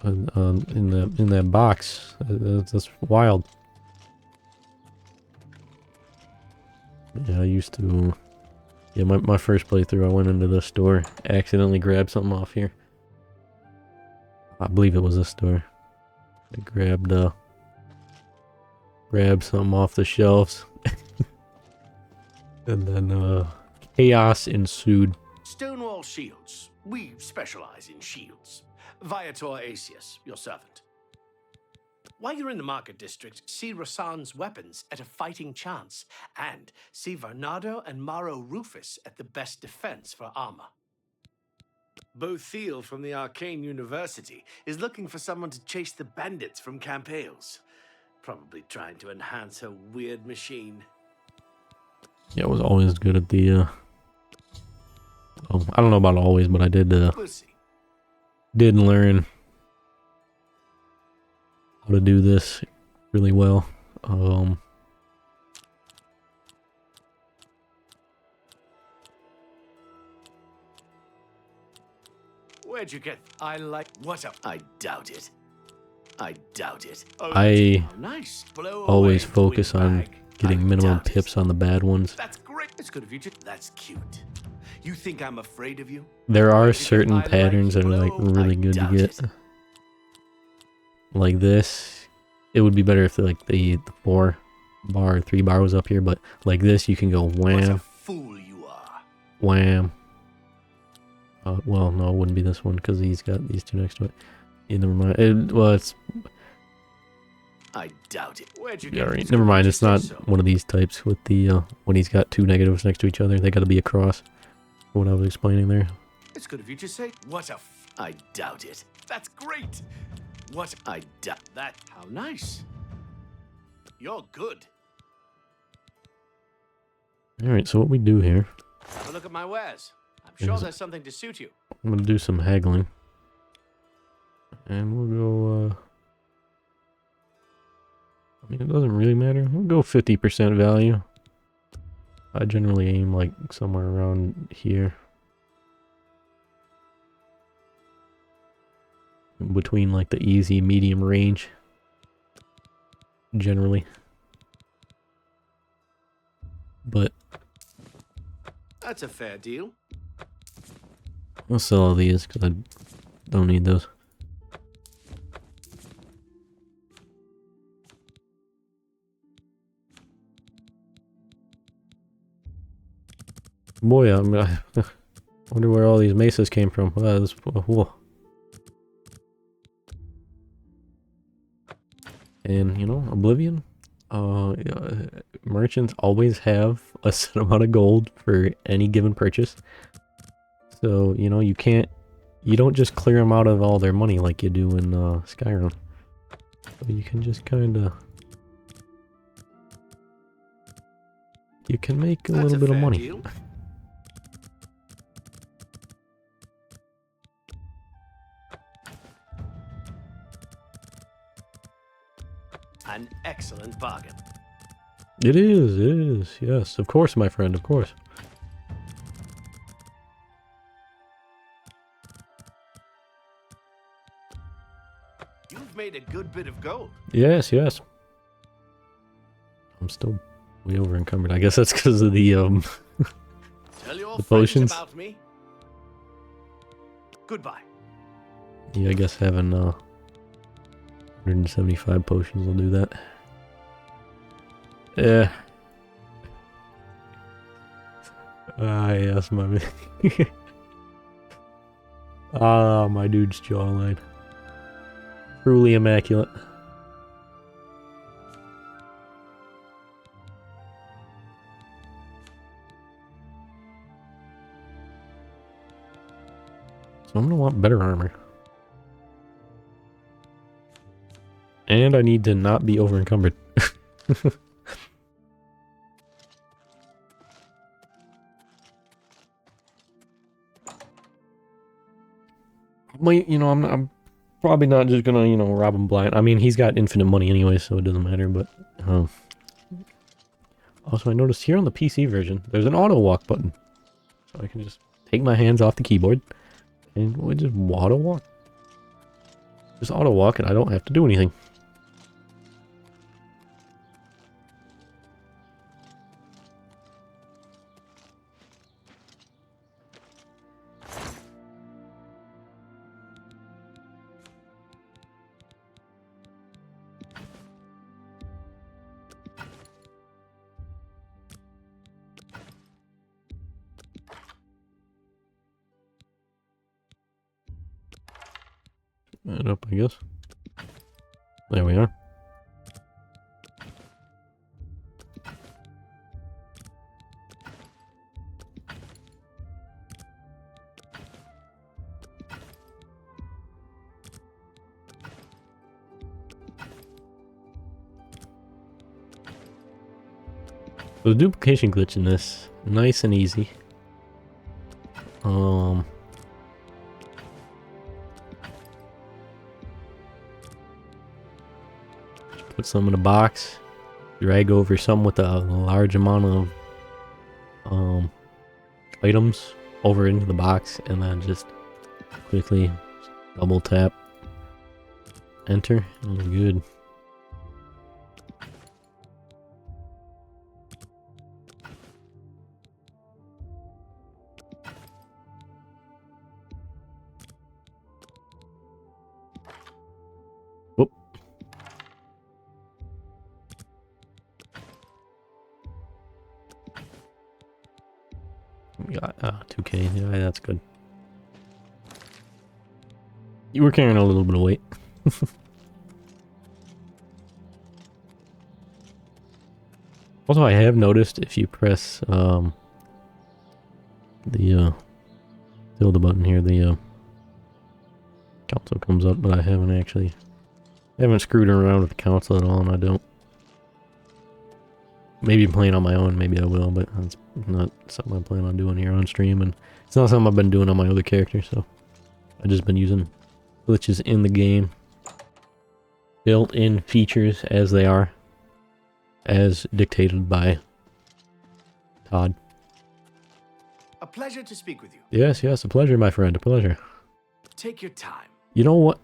that box. That's wild. Yeah, I used to. Yeah, my first playthrough, I went into this store, accidentally grabbed something off here. I believe it was this store. I grabbed something off the shelves. And then chaos ensued. Stonewall Shields. We specialize in shields. Viator Asius, your servant. While you're in the market district, see Rasan's weapons at a fighting chance, and see Varnado and Maro Rufus at the best defense for armor. Bothiel from the Arcane University is looking for someone to chase the bandits from Camp Hales. Probably trying to enhance her weird machine. Yeah, I was always good at the, I don't know about always, but I did, We'll see. did learn how to do this really well. Where'd you get? I like. What up? I doubt it. I doubt it. Oh, I nice. Blow always away, focus on twin bag. getting I minimum doubt it. pips on the bad ones. That's great. It's good of you to. That's cute. You think I'm afraid of you? There are Where'd you get certain I like patterns that are like blow? really I good to doubt get. it. Like this. It would be better if like the 4 bar, 3 bar was up here, but like this you can go What a wham, fool you are. wham. Well, no, it wouldn't be this one because he's got these two next to it. Yeah, never mind. Well, it's I doubt it. Where'd you yeah, get right. it? Never mind. Just It's not say so. one of these types with the when he's got 2 negatives next to each other. They got to be across. What I was explaining there. It's good of you to say. What a. I doubt it. That's great. What I doubt that. How nice. You're good. All right. So what we do here? Have a look at my wares. I'm sure Is- there's something to suit you. I'm gonna do some haggling, and we'll go. I mean, it doesn't really matter. We'll go 50% value. I generally aim like somewhere around here. Between like the easy, medium range. Generally. But That's a fair deal. I'll sell all these because I don't need those. Boy, I wonder where all these mesas came from. Whoa. And you know, Oblivion, merchants always have a set amount of gold for any given purchase. So you know, you don't just clear them out of all their money like you do in Skyrim. So you can just kind of, you can make a That's little bit of fair money. deal. An excellent bargain. It is, yes, of course, my friend, of course. You've made a good bit of gold. Yes. I'm still way over encumbered. I guess that's because of the Tell your The friends potions? about me. Goodbye. yeah, I guess having 175 potions will do that. Yeah. Yes, my man. Ah, my dude's jawline. Truly immaculate. So I'm gonna want better armor. And I need to not be over encumbered. I'm probably not just gonna, rob him blind. I mean, he's got infinite money anyway, so it doesn't matter, but, also, I noticed here on the PC version, there's an auto walk button. So I can just take my hands off the keyboard, and we just auto walk. Just auto walk, and I don't have to do anything. That up, I guess. There we are. So the duplication glitch in this, nice and easy. Put some in a box, drag over some with a large amount of items over into the box, and then just quickly double tap enter, and we're good. Whoop. We got 2K. Yeah, that's good. You were carrying a little bit of weight. Also, I have noticed if you press the tilde button here, the console comes up, but I haven't screwed around with the console at all, and I don't. Maybe playing on my own, maybe I will, but that's not something I plan on doing here on stream, and it's not something I've been doing on my other character, so I've just been using glitches in the game. Built-in features as they are. As dictated by Todd. A pleasure to speak with you. Yes, a pleasure, my friend, a pleasure. Take your time. You know what?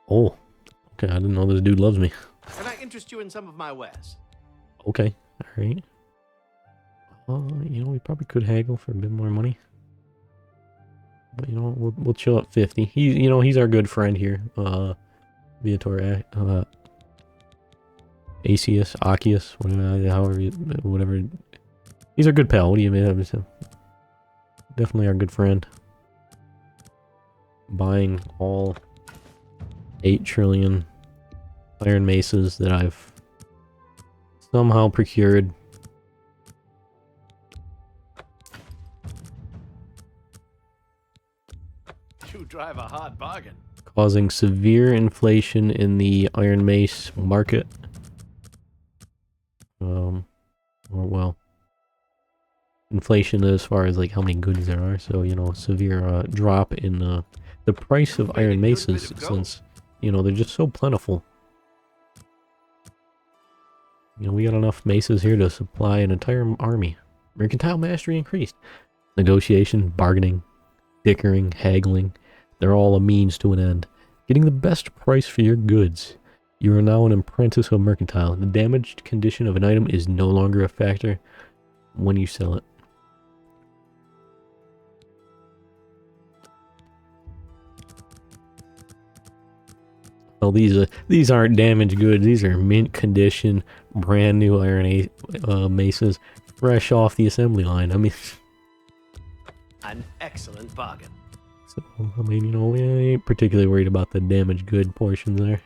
Oh, okay, I didn't know this dude loves me. Can I interest you in some of my wares? Okay, alright. We probably could haggle for a bit more money. But we'll chill at 50. He's our good friend here. Viator, Arceus, whatever. He's our good pal. What do you mean? Definitely our good friend. Buying all 8 trillion iron maces that I've somehow procured. You drive a hard bargain. Causing severe inflation in the iron mace market. Inflation as far as like how many goods there are. So, severe drop in the price of iron maces since, they're just so plentiful. We got enough maces here to supply an entire army. Mercantile mastery increased. Negotiation, bargaining, dickering, haggling. They're all a means to an end. Getting the best price for your goods. You are now an apprentice of mercantile. The damaged condition of an item is no longer a factor when you sell it. Well, these aren't damaged goods. These are mint condition, brand new iron maces, fresh off the assembly line. I mean, an excellent bargain. So, we ain't particularly worried about the damaged good portions there.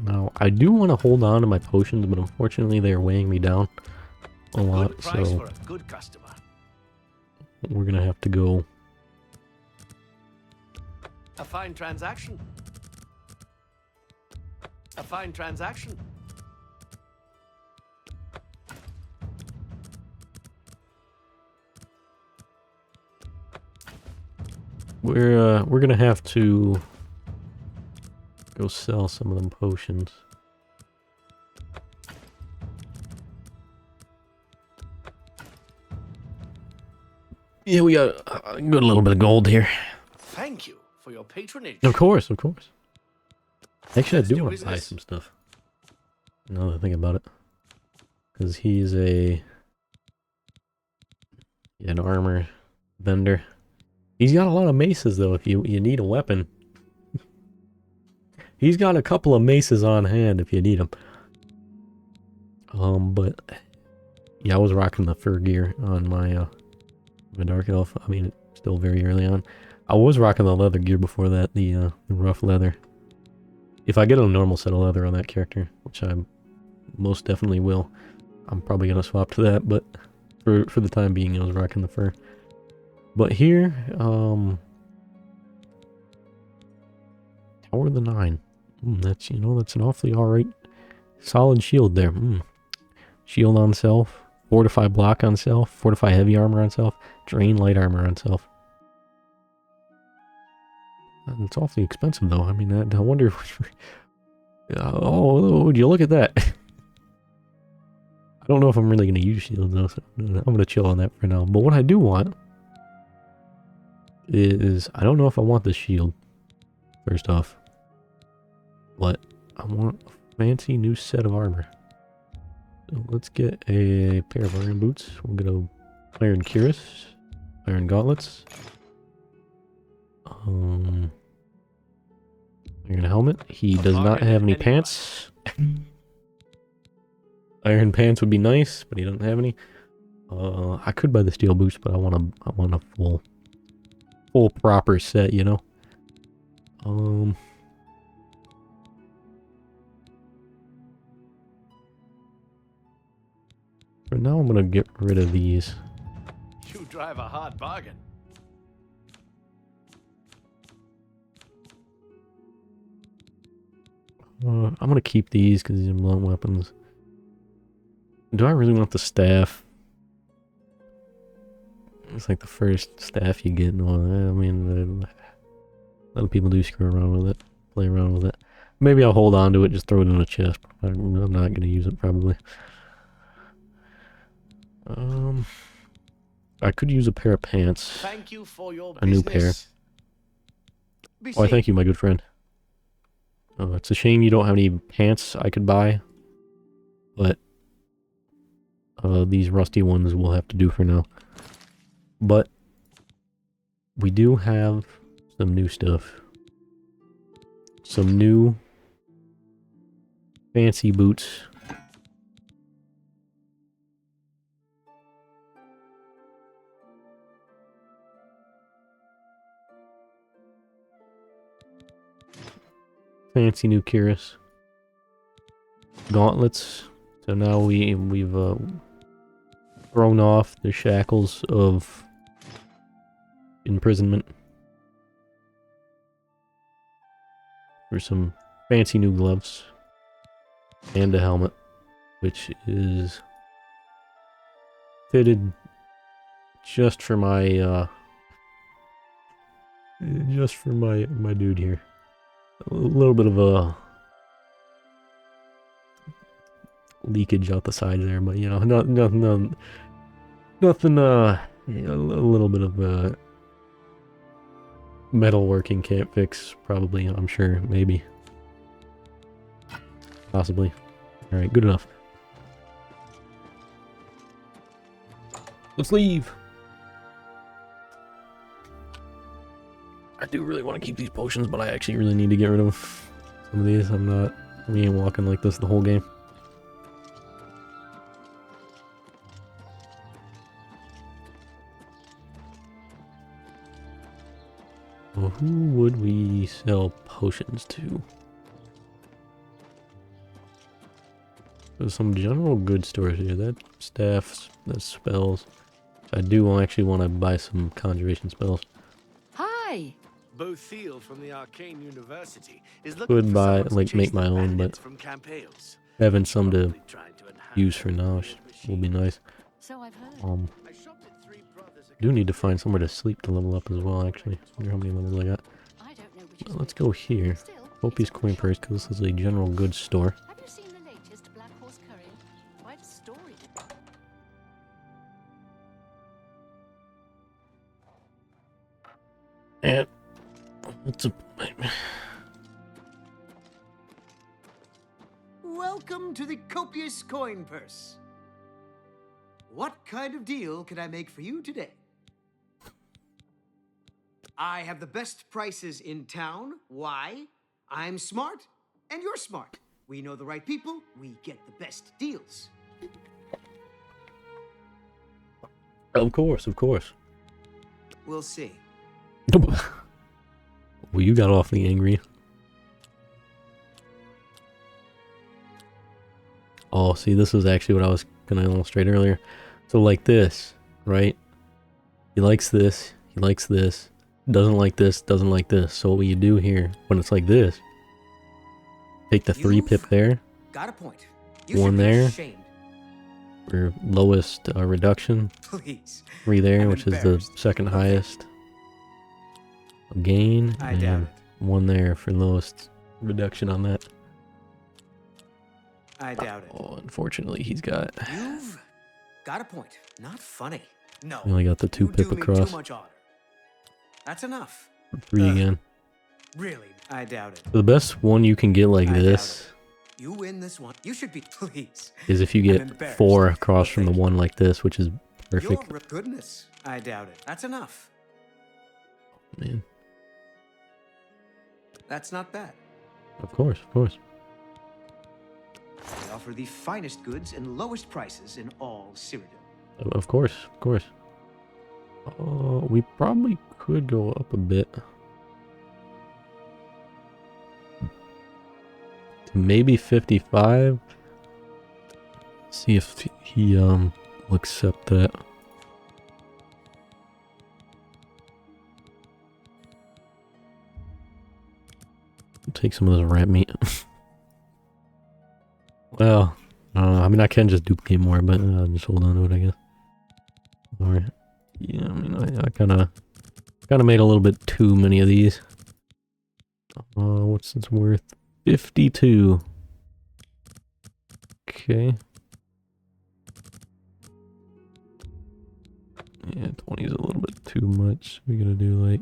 Now, I do want to hold on to my potions, but unfortunately they are weighing me down a lot, Good price so for a good customer. we're gonna have to go. A fine transaction. A fine transaction. We're gonna have to go sell some of them potions. Yeah, we got a good little bit of gold here. Thank you for your patronage. Of course, of course. Actually, I Let's do do want to buy business. some stuff. Now that I think about it. Because he's an armor vendor. He's got a lot of maces, though, if you need a weapon. He's got a couple of maces on hand if you need them. But... yeah, I was rocking the fur gear on my Dark Elf. I mean, it's still very early on. I was rocking the leather gear before that, the rough leather. If I get a normal set of leather on that character, which I most definitely will, I'm probably gonna swap to that. But for the time being, I was rocking the fur. But here, Tower of the Nine. That's that's an awfully alright, solid shield there. Shield on self, fortify block on self, fortify heavy armor on self, drain light armor on self. It's awfully expensive though. I mean, I wonder if... oh, would you look at that? I don't know if I'm really going to use shields though, so I'm going to chill on that for now. But what I do want is... I don't know if I want the shield, first off. But I want a fancy new set of armor. So let's get a pair of iron boots. We'll get a iron cuirass, iron gauntlets, iron helmet. He does not have any pants. Iron pants would be nice, but he doesn't have any. I could buy the steel boots, but I want a full proper set, you know. For now, I'm gonna get rid of these. You drive a hard bargain. I'm gonna keep these because these are blunt weapons. Do I really want the staff? It's like the first staff you get and all that. I mean, a lot of people do screw around with it, play around with it. Maybe I'll hold on to it, just throw it in a chest. I'm not gonna use it probably. I could use a pair of pants. Thank you for your a new pair. Why, thank you, my good friend. It's a shame you don't have any pants I could buy, but these rusty ones will have to do for now. But we do have some new stuff. Some new fancy boots. Fancy new cuirass. Gauntlets. So now we've thrown off the shackles of imprisonment. For some fancy new gloves. And a helmet. Which is fitted just for my my dude here. A little bit of a leakage out the sides there, but you know, nothing. A little bit of metalworking can't fix. Probably, I'm sure, maybe, possibly. All right, good enough. Let's leave. I do really want to keep these potions, but I actually really need to get rid of some of these. We ain't walking like this the whole game. Well, who would we sell potions to? There's some general good stores here. That staffs, that spells. I do actually want to buy some conjuration spells. Hi. Bothiel from the Arcane University is Could looking for buy, someone to like, chase make my the own, bandits but from Campaios. having some to Probably trying to enhance use for now their will be machine. nice. So I've heard. I shopped at Three Brothers a Do need to couple find days somewhere to ago. sleep to level up as well, actually. I wonder how many levels I got. I don't know which is Let's which. go here. Still, Hopi's it's a Coin shop. Purse, because this is a general goods store. Have you seen the latest Black Horse Courier? Quite a story. And it's a Welcome to the copious coin purse. What kind of deal can I make for you today? I have the best prices in town. Why? I'm smart, and you're smart. We know the right people, we get the best deals. Of course, of course. We'll see. Well, you got awfully angry. Oh, see, this is actually what I was gonna illustrate earlier. So like this, right? He likes this, doesn't like this, doesn't like this. So what you do here, when it's like this, take the 3 pip there, Got a point. You One should be there. ashamed. for lowest reduction, Please. 3 there, I'm which is the embarrassed. second Okay. highest gain, I doubt and it. 1 there for lowest reduction on that. I doubt it. Oh, unfortunately, he's got, You've got a point. Not funny. No. we only got the 2 you pip do me across, too much honor. That's enough. 3 again. Really? I doubt it. The best one you can get like I doubt this You win this one. You should be pleased. is if you I'm get embarrassed. 4 across from the Thank you. one like this, which is perfect. Your goodness. I doubt it. That's enough. Man, That's not bad. of course, of course. We offer the finest goods and lowest prices in all Cyrodiil. Of course, of course. We probably could go up a bit. To maybe 55. See if he will accept that. Take some of this rat meat. Well, I mean, I can just duplicate more, but just hold on to it, I guess. Alright. Yeah, I mean, I kind of made a little bit too many of these. What's this worth? 52. Okay. Yeah, 20 is a little bit too much. We gotta do like,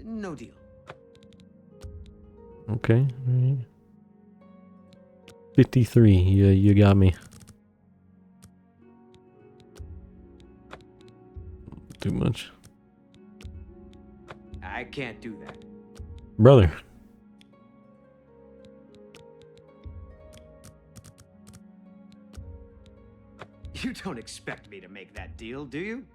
No deal. okay, alright. 53. Yeah, you got me. Too much. I can't do that. Brother. You don't expect me to make that deal, do you?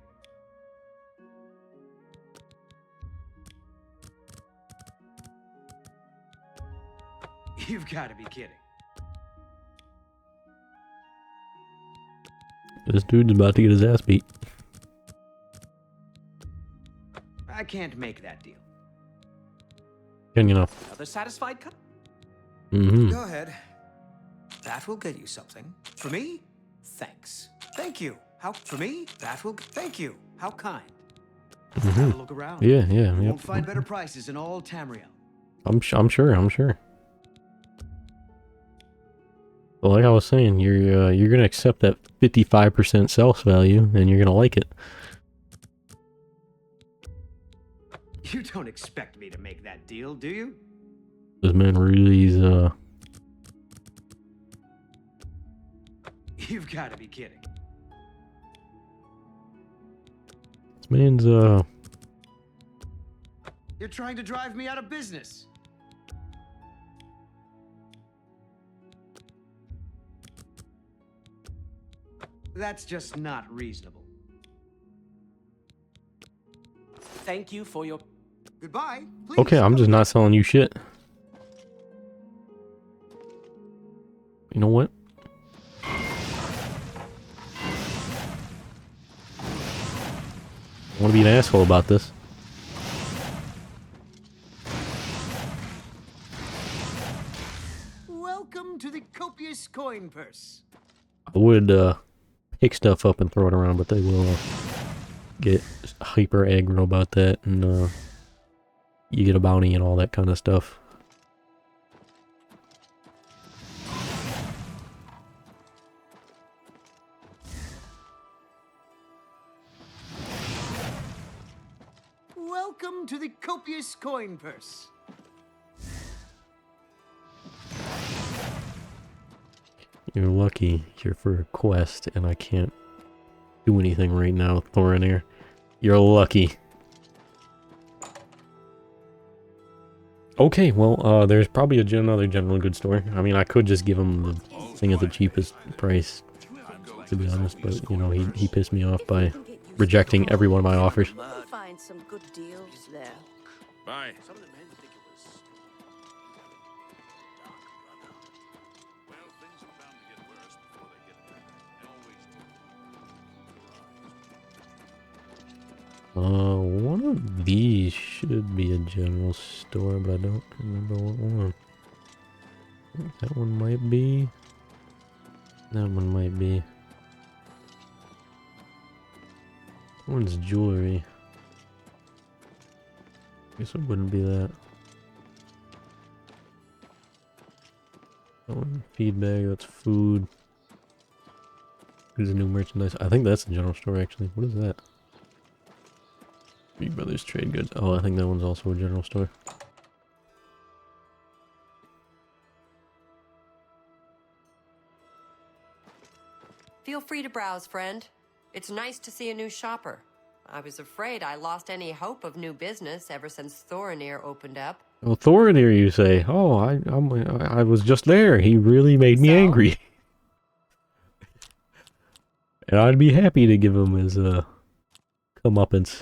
You've got to be kidding. This dude's about to get his ass beat. I can't make that deal. Can you know? Another satisfied cut? Mm-hmm. Go ahead. That will get you something. For me? Thanks. Thank you. How? For me? That will. Thank you. How kind. Have a look around. Yeah, yeah, You yeah. won't find better prices in all Tamriel. I'm sure. Well, like I was saying, you're gonna accept that 55% sales value, and you're gonna like it. You don't expect me to make that deal, do you? This man really is You've got to be kidding. this man's You're trying to drive me out of business. That's just not reasonable. Thank you for your. Goodbye. Please. okay. I'm just not selling you shit. I want to be an asshole about this. Welcome to the copious coin purse. I would pick stuff up and throw it around, but they will get hyper aggro about that, and you get a bounty and all that kind of stuff. Welcome to the copious coin purse. You're lucky you're for a quest, and I can't do anything right now, Thorinir. You're lucky. Okay, well, there's probably another general goods store. I mean, I could just give him the thing at the cheapest price, to be honest, but, you know, he pissed me off by rejecting every one of my offers. Find some good deals there. Bye. Some of the men think it was dark, brother. Well, things are bound to get worse before they get better. They always do. One of these should be a general store, but I don't remember what one. That one might be. That one might be. That one's jewelry. Guess it wouldn't be that. That one, feed bag, that's food. There's a new merchandise. I think that's the general store, actually. What is that? Three Brothers Trade Goods. Oh, I think that one's also a general store. Feel free to browse, friend. It's nice to see a new shopper. I was afraid I lost any hope of new business ever since Thorinir opened up. Oh, Thorinir, you say? Oh, I was just there. He really made me angry. And I'd be happy to give him his comeuppance.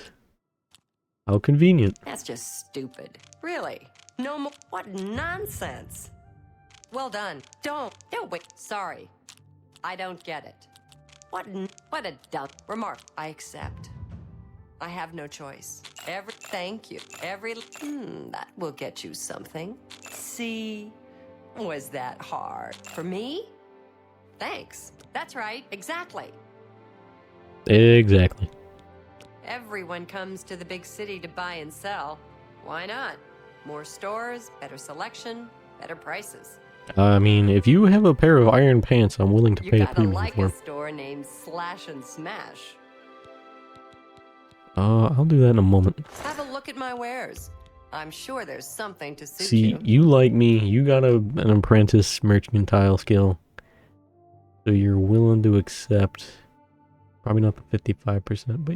How convenient. That's just stupid. Really? No more. What nonsense. Well done. Don't wait. Sorry. I don't get it. What a dumb remark. I accept. I have no choice. Thank you. That will get you something. See? Was that hard? For me? Thanks. That's right. Exactly. Exactly. Everyone comes to the big city to buy and sell. Why not? More stores, better selection, better prices. I mean, if you have a pair of iron pants, I'm willing to pay a premium like for a them. store named Slash and Smash. I'll do that in a moment. Have a look at my wares. I'm sure there's something to suit See, you like me. You got an apprentice mercantile skill. So you're willing to accept... Probably not the 55%, but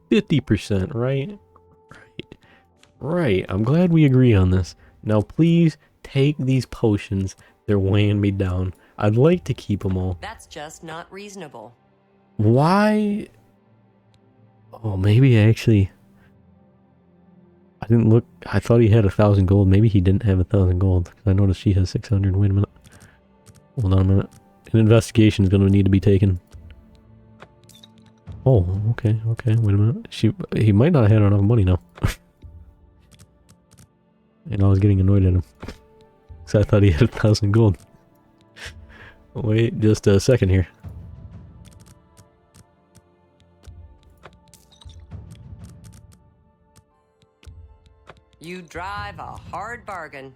50%, right? Right. I'm glad we agree on this. Now, please take these potions. They're weighing me down. I'd like to keep them all. That's just not reasonable. Why? Oh, maybe actually... I didn't look... I thought he had 1,000 gold. Maybe he didn't have 1,000 gold. Because I noticed she has 600. Wait a minute. Hold on a minute. An investigation is going to need to be taken. Oh, okay. Wait a minute. He might not have had enough money now. And I was getting annoyed at him. Because I thought he had 1,000 gold. Wait just a second here. You drive a hard bargain.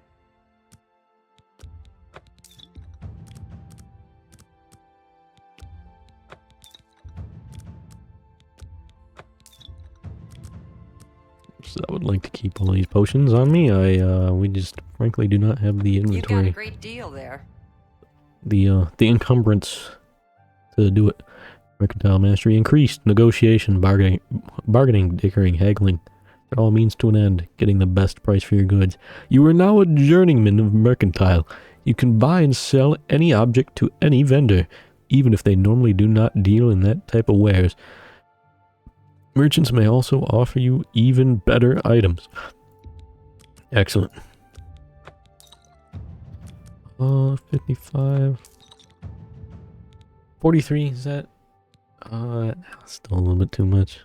So I would like to keep all these potions on me. We just frankly do not have the inventory. You got a great deal there. The encumbrance to do it. Mercantile mastery increased. Negotiation, bargaining, dickering, haggling. It all means to an end, getting the best price for your goods. You are now a journeyman of mercantile. You can buy and sell any object to any vendor, even if they normally do not deal in that type of wares. Merchants may also offer you even better items. Excellent. 55. 43, is that? Still a little bit too much.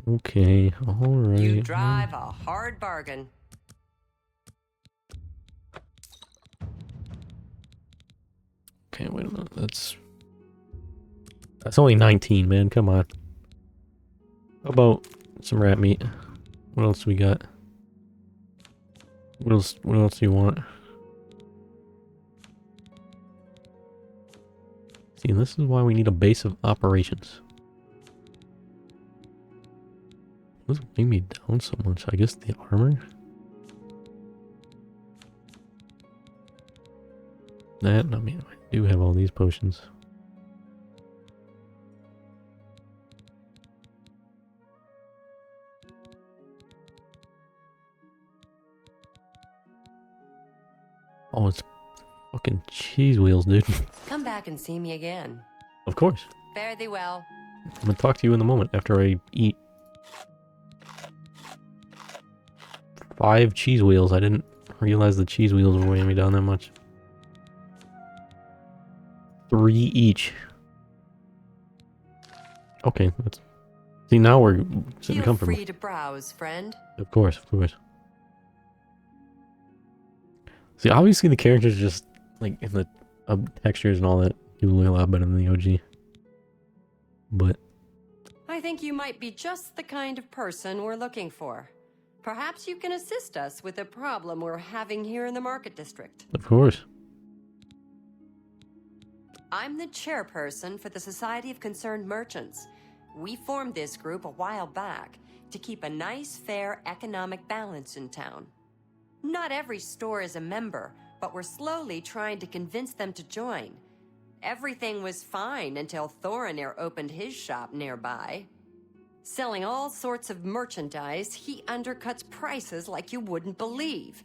Okay, alright. You drive a hard bargain. Okay, wait a minute. That's only 19, man. Come on. How about some rat meat? What else we got? What else do you want? See, this is why we need a base of operations. What's weighing me down so much? I guess the armor? That, I mean, I do have all these potions. Oh, it's fucking cheese wheels, dude. Come back and see me again. Of course. Fare thee well. I'm gonna talk to you in a moment after I eat 5 cheese wheels. I didn't realize the cheese wheels were weighing me down that much. 3 each. Okay, let's see. Now we're sitting Feel comfortable. free to browse, friend. Of course, of course. See, obviously the characters just like in the textures and all that do look a lot better than the OG. But I think you might be just the kind of person we're looking for. Perhaps you can assist us with a problem we're having here in the market district. of course. I'm the chairperson for the Society of Concerned Merchants. We formed this group a while back to keep a nice, fair economic balance in town. Not every store is a member, but we're slowly trying to convince them to join. Everything was fine until Thorinir opened his shop nearby. Selling all sorts of merchandise, he undercuts prices like you wouldn't believe.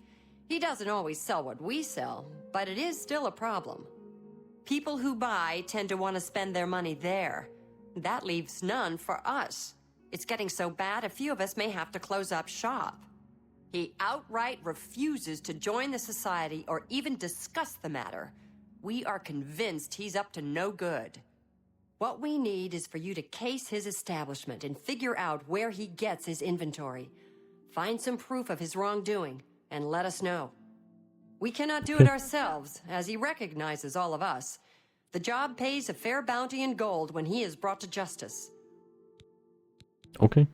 He doesn't always sell what we sell, but it is still a problem. People who buy tend to want to spend their money there. That leaves none for us. It's getting so bad a few of us may have to close up shop. He outright refuses to join the society or even discuss the matter. We are convinced he's up to no good. What we need is for you to case his establishment and figure out where he gets his inventory. Find some proof of his wrongdoing and let us know. We cannot do it ourselves, as he recognizes all of us. The job pays a fair bounty in gold when he is brought to justice. Okay.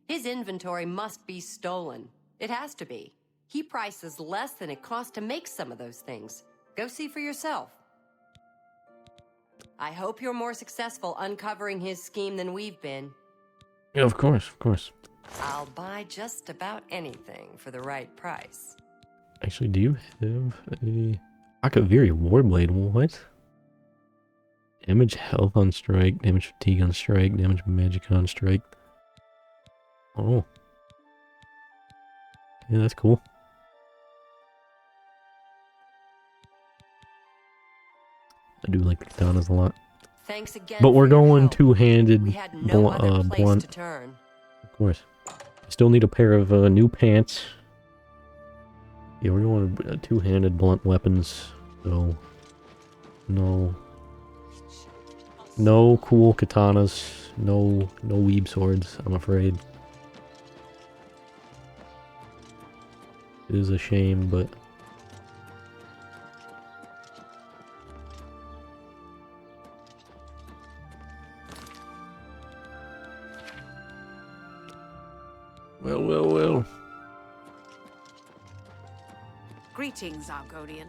His inventory must be stolen. It has to be. He prices less than it costs to make some of those things. Go see for yourself. I hope you're more successful uncovering his scheme than we've been. Yeah, of course, of course. I'll buy just about anything for the right price. Actually, do you have a Akaviri Warblade? What? Damage health on strike, damage fatigue on strike, damage magic on strike. Oh. Yeah, that's cool. I do like the katanas a lot. Thanks again. But we're for your going help. two-handed We had no other place blunt. to turn. Of course. I still need a pair of new pants. Yeah, we're going two-handed blunt weapons. So, no cool katanas. No weeb swords, I'm afraid. It is a shame, but well. Greetings, Argonian.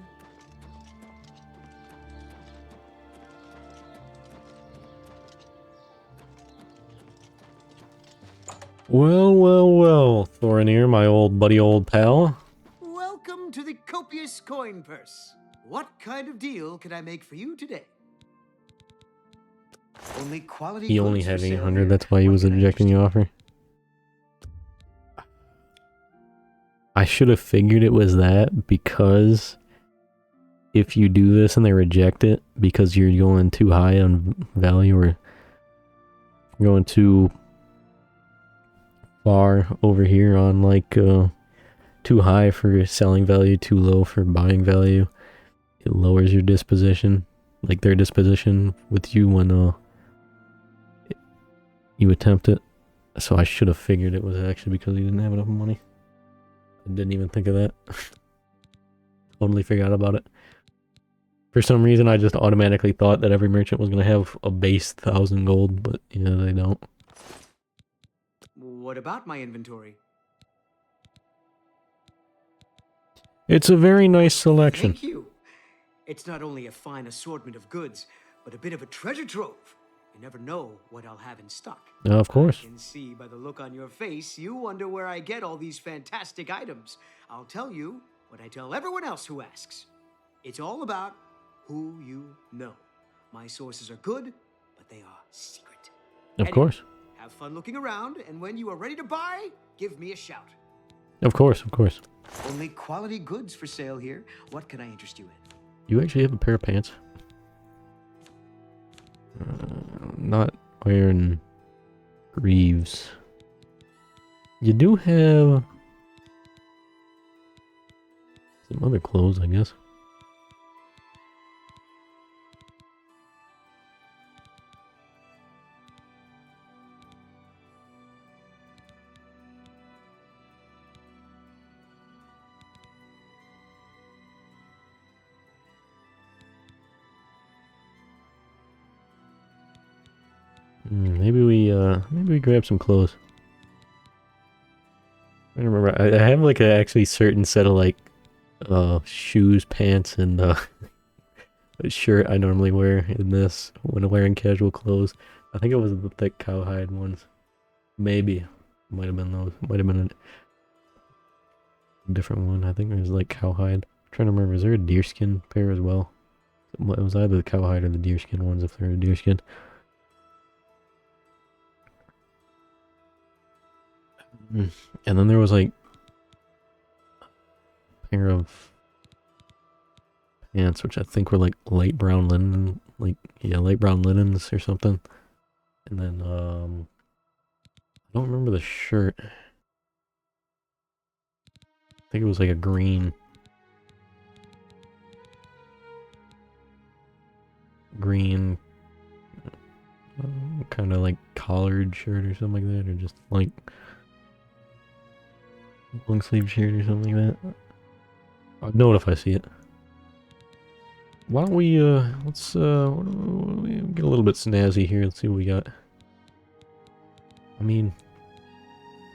Well, Thorinir, my old buddy, old pal. Welcome to the copious coin purse. What kind of deal can I make for you today? Only quality. He only goods had for sale 800, here. that's why he What was can I rejecting the interest offer. I should have figured it was that, because if you do this and they reject it because you're going too high on value or going too far over here on like too high for selling value, too low for buying value, it lowers your disposition, like their disposition with you when you attempt it. So I should have figured it was actually because he didn't have enough money. I didn't even think of that. Totally forgot about it. For some reason, I just automatically thought that every merchant was going to have a base 1,000 gold, but yeah, they don't. What about my inventory? It's a very nice selection. Thank you. It's not only a fine assortment of goods, but a bit of a treasure trove. You never know what I'll have in stock. Of course. I can see by the look on your face, you wonder where I get all these fantastic items. I'll tell you what I tell everyone else who asks. It's all about who you know. My sources are good, but they are secret. Of course. Have fun looking around, and when you are ready to buy, give me a shout. Of course, of course. Only quality goods for sale here. What can I interest you in? You actually have a pair of pants? Not iron greaves. You do have some other clothes, I guess. Maybe we grab some clothes. I don't remember. I have like a actually certain set of like shoes, pants, and a shirt I normally wear in this when wearing casual clothes. I think it was the thick cowhide ones. Maybe. Might have been those. Might have been a different one. I think it was like cowhide. I'm trying to remember. Is there a deerskin pair as well? It was either the cowhide or the deerskin ones if they're a deerskin. And then there was like a pair of pants, which I think were like light brown linen, like, yeah, light brown linens or something. And then, I don't remember the shirt. I think it was like a green kind of like collared shirt or something like that, or just like long sleeve shirt or something like that. I'll know it if I see it. Why don't we let's get a little bit snazzy here and see what we got. I mean,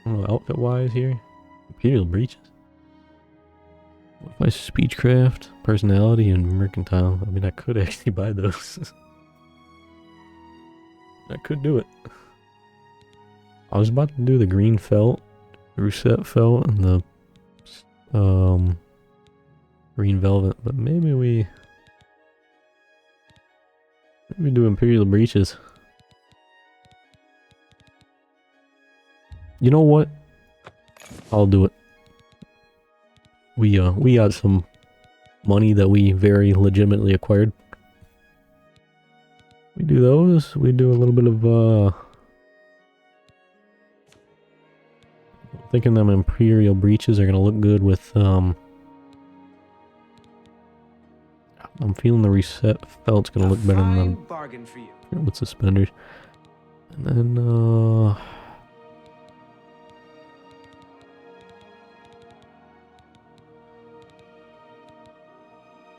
I don't know, outfit wise here. Imperial breeches. What if I speechcraft, personality, and mercantile? I mean, I could actually buy those. I could do it. I was about to do the green felt, Rousset felt, and the green velvet, but maybe we do Imperial breeches. You know what? I'll do it. We got some money that we very legitimately acquired. We do those. We do a little bit of thinking them Imperial breeches are gonna look good with I'm feeling the reset felt's gonna look better than bargain for you. with suspenders. And then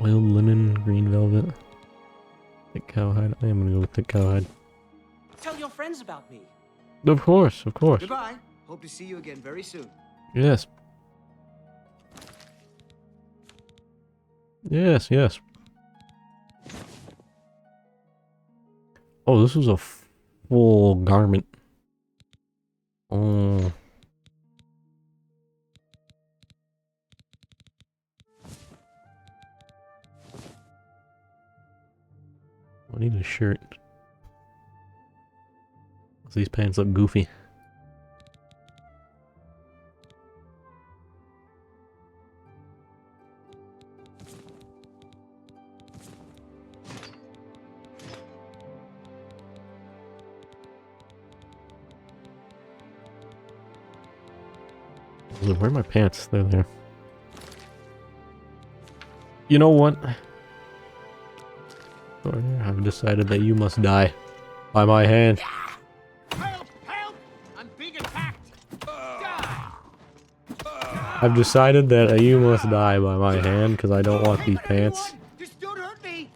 oiled linen, green velvet, thick cowhide. I am gonna go with thick cowhide. Tell your friends about me. Of course, of course. Goodbye. Hope to see you again very soon. Yes. Yes, yes. Oh, this was a full garment. Oh. I need a shirt. These pants look goofy. Where are my pants? They're there. You know what? I've decided that you must die by my hand. Help! Help! I'm being I've decided that you must die by my hand because I don't want these pants. Just don't hurt me!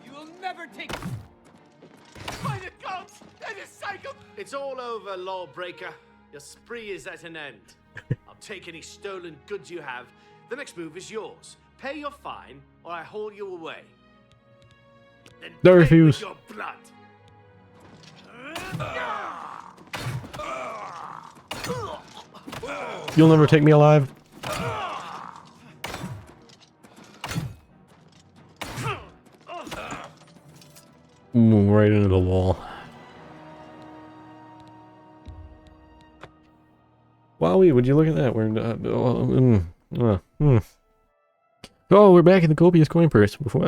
You will never take. By the gods and the cycle! It's all over, lawbreaker. Your spree is at an end. I'll take any stolen goods you have. The next move is yours. Pay your fine, or I haul you away. Then Don't pay refuse. with your blood. You'll never take me alive. Right into the wall. Wowie, would you look at that? Oh, we're back in the copious coin purse. Before,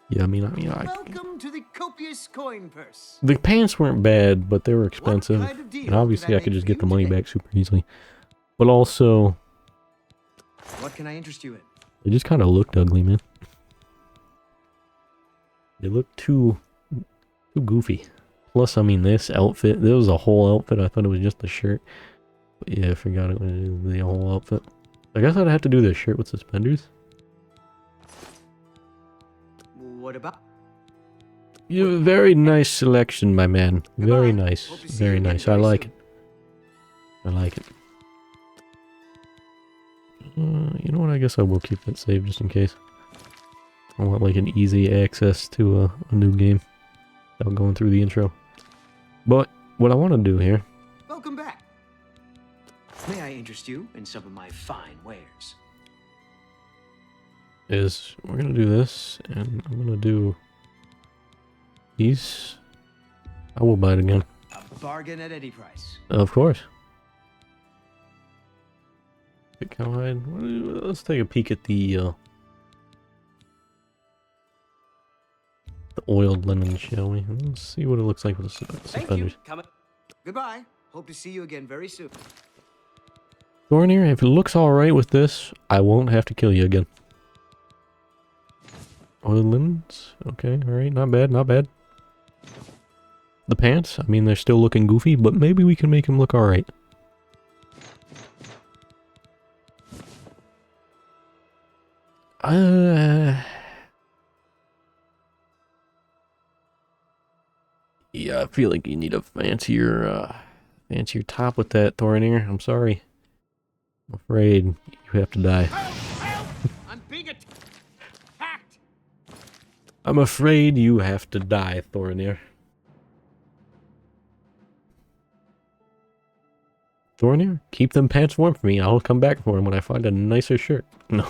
Yeah, I mean, Welcome to the copious coin purse. the pants weren't bad, but they were expensive, kind of deal and obviously can I I could make just for get you the money today? back super easily. But also, What can I interest you in? they just kind of looked ugly, man. They looked too goofy. Plus, I mean, this outfit, this was a whole outfit. I thought it was just the shirt. But yeah, I forgot it was the whole outfit. I guess I'd have to do the shirt with suspenders. What about? You have a very nice selection, my man. Very Goodbye. nice. Hope to see Very you again nice. I very like soon. it. I like it. You know what? I guess I will keep that saved just in case. I want like an easy access to a new game without going through the intro. But what I want to do here Welcome back. May I interest you in some of my fine wares? is we're gonna do this, and I'm gonna do these. I will buy it again, A bargain at any price. of course. Cowhide. Let's take a peek at the oiled linen, shall we? Let's see what it looks like with the Thank suspenders. you. Come. Goodbye. Hope to see you again very soon. Thornir, if it looks alright with this, I won't have to kill you again. Oiled linens? Okay, alright, not bad, not bad. The pants, I mean, they're still looking goofy, but maybe we can make them look alright. Yeah, I feel like you need a fancier top with that, Thornir. I'm sorry. I'm afraid you have to die. I'm being attacked. I'm afraid you have to die, Thornir. Thornir, keep them pants warm for me. I'll come back for them when I find a nicer shirt. No.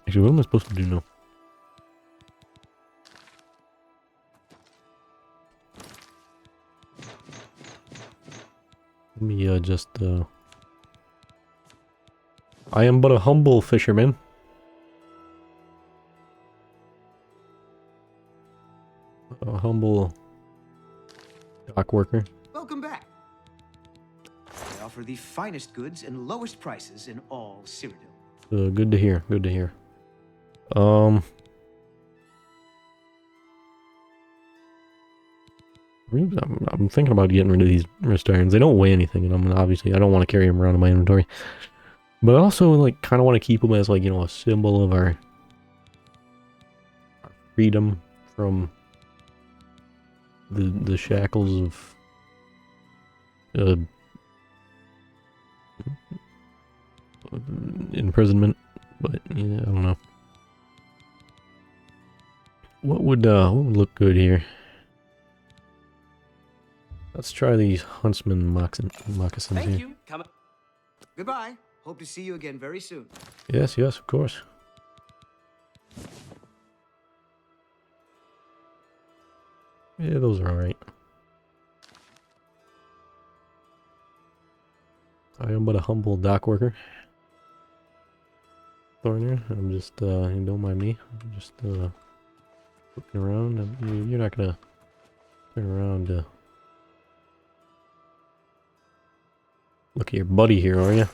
Actually, what am I supposed to do now? Let me just I am but a humble fisherman. A humble dock worker. Welcome back. I offer the finest goods and lowest prices in all Cyrodiil. Good to hear. Good to hear. I'm thinking about getting rid of these wrist irons. They don't weigh anything, and obviously I don't want to carry them around in my inventory. But I also like kind of want to keep them as like, you know, a symbol of our freedom from the shackles of imprisonment. But yeah, I don't know. What would look good here? Let's try these huntsman moccasins Thank here. you. Come. Goodbye. Hope to see you again very soon. Yes, yes, of course. Yeah, those are alright. I am but a humble dock worker. Thornir, I'm just, you don't mind me. I'm just, looking around. You're not gonna turn around, Look at your buddy here, are you?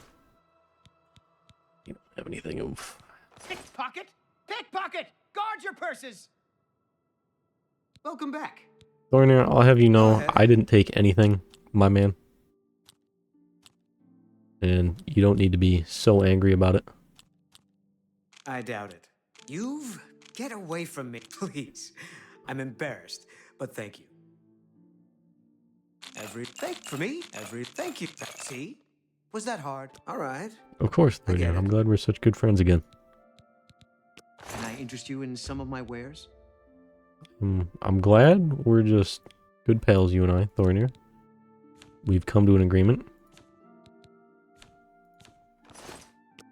You don't have anything of... Pickpocket! Pickpocket! Guard your purses! Welcome back. Thornir, I'll have you know, I didn't take anything, my man. And you don't need to be so angry about it. I doubt it. You've... Get away from me, please. I'm embarrassed, but thank you. Thank you. See? Was that hard? All right. Of course, Thornir. I'm glad we're such good friends again. Can I interest you in some of my wares? I'm glad we're just good pals, you and I, Thornir. We've come to an agreement.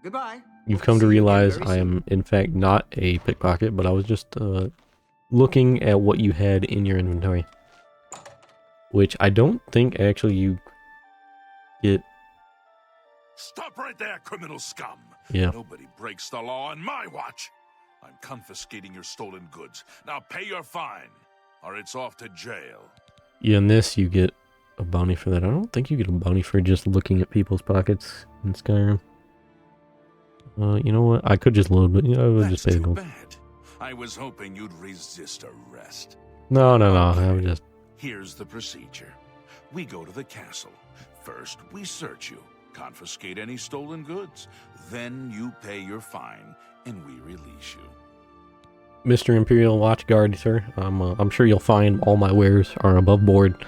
Goodbye. You've come to realize I am, in fact, not a pickpocket, but I was just looking at what you had in your inventory. Which I don't think actually you get... Stop right there, criminal scum! Yeah. Nobody breaks the law on my watch! I'm confiscating your stolen goods. Now pay your fine, or it's off to jail. Yeah, in this you get a bounty for that. I don't think you get a bounty for just looking at people's pockets in Skyrim. You know what? I could just load, but I would just pay the gold. Bad. I was hoping you'd resist arrest. No. I would just... Here's the procedure. We go to the castle. First, we search you, confiscate any stolen goods. Then you pay your fine, and we release you. Mr. Imperial Watchguard, sir. I'm sure you'll find all my wares are above board.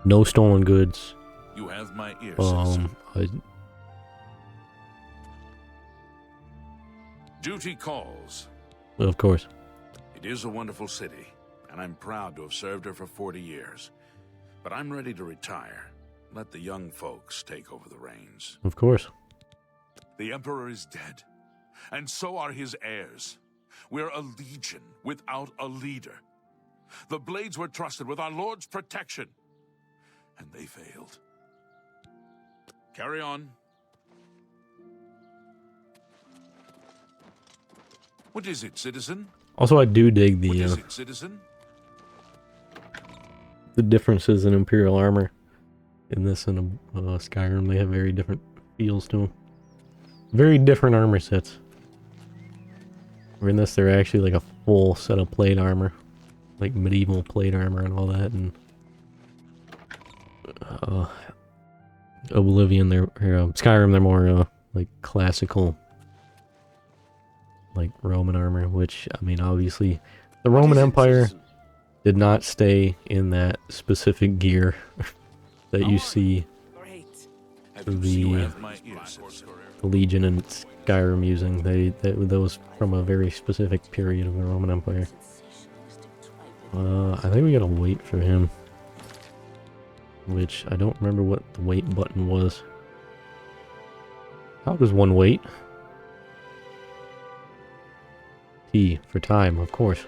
No stolen goods. You have my ear, citizen. Duty calls. Of course. It is a wonderful city, and I'm proud to have served her for 40 years. But I'm ready to retire. Let the young folks take over the reins. Of course. The Emperor is dead, and so are his heirs. We're a legion without a leader. The Blades were trusted with our Lord's protection, and they failed. Carry on. What is it, citizen? Also, I do dig What is it, citizen? The differences in Imperial armor. In this and Skyrim, they have very different feels to them. Very different armor sets. Where in this, they're actually like a full set of plate armor. Like medieval plate armor and all that. And Oblivion, Skyrim, they're more like classical, like Roman armor. Which, I mean, obviously, the Roman Empire did not stay in that specific gear that you see the Legion and Skyrim using. That was from a very specific period of the Roman Empire. I think we gotta wait for him. Which, I don't remember what the wait button was. How does one wait? T for time, of course.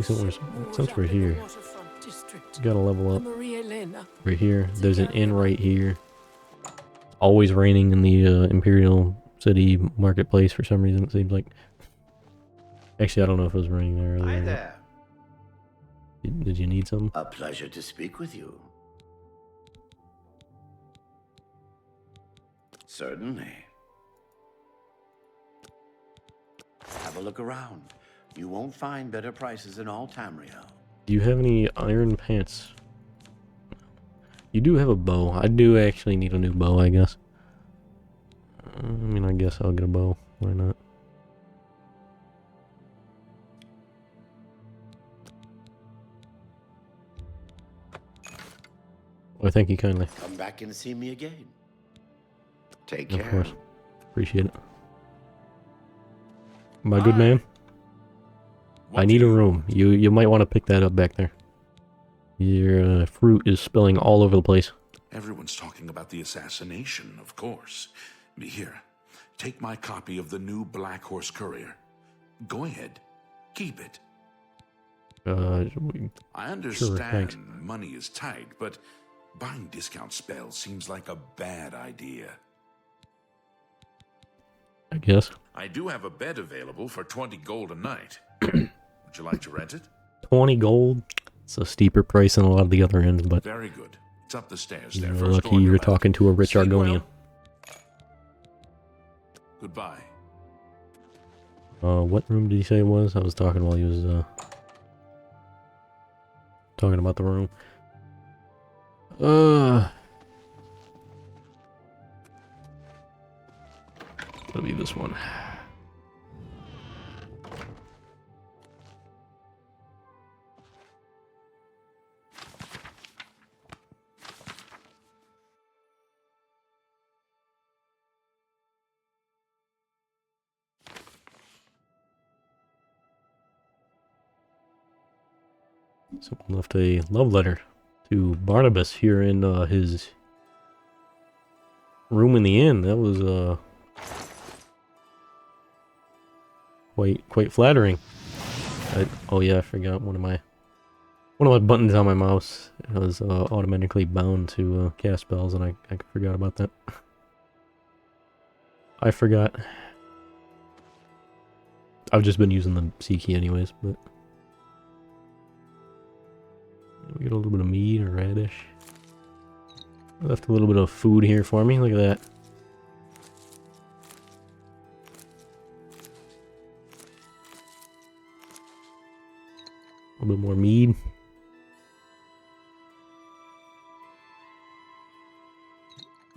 Since we're here, we gotta level up. We're here. There's an inn right here. Always raining in the Imperial City marketplace for some reason, it seems like. Actually, I don't know if it was raining there earlier. Hi there. Did you need something? A pleasure to speak with you. Certainly. Have a look around. You won't find better prices in all Tamriel. Do you have any iron pants? You do have a bow. I do actually need a new bow, I guess. I mean, I guess I'll get a bow. Why not? Well, thank you kindly. Come back and see me again. Take care. Of course. Appreciate it. My good man. I need a room. You might want to pick that up back there. Your fruit is spilling all over the place. Everyone's talking about the assassination, of course. Here, take my copy of the new Black Horse Courier. Go ahead. Keep it. I understand sure, money is tight, but buying discount spells seems like a bad idea. I guess. I do have a bed available for 20 gold a night. Would you like to rent it? 20 gold? It's a steeper price than a lot of the other inns, but... Very good. It's up the stairs You're there. First lucky door on your you're left. talking to a rich Sleep Argonian. well. Goodbye. What room did he say it was? I was talking while he was, talking about the room. It'll be this one. Someone left a love letter to Barnabas here in his room in the inn. That was quite flattering. Oh yeah, I forgot one of my buttons on my mouse was automatically bound to cast spells, and I forgot about that. I forgot. I've just been using the C key anyways, but we get a little bit of meat or radish. Left a little bit of food here for me. Look at that. A little bit more mead.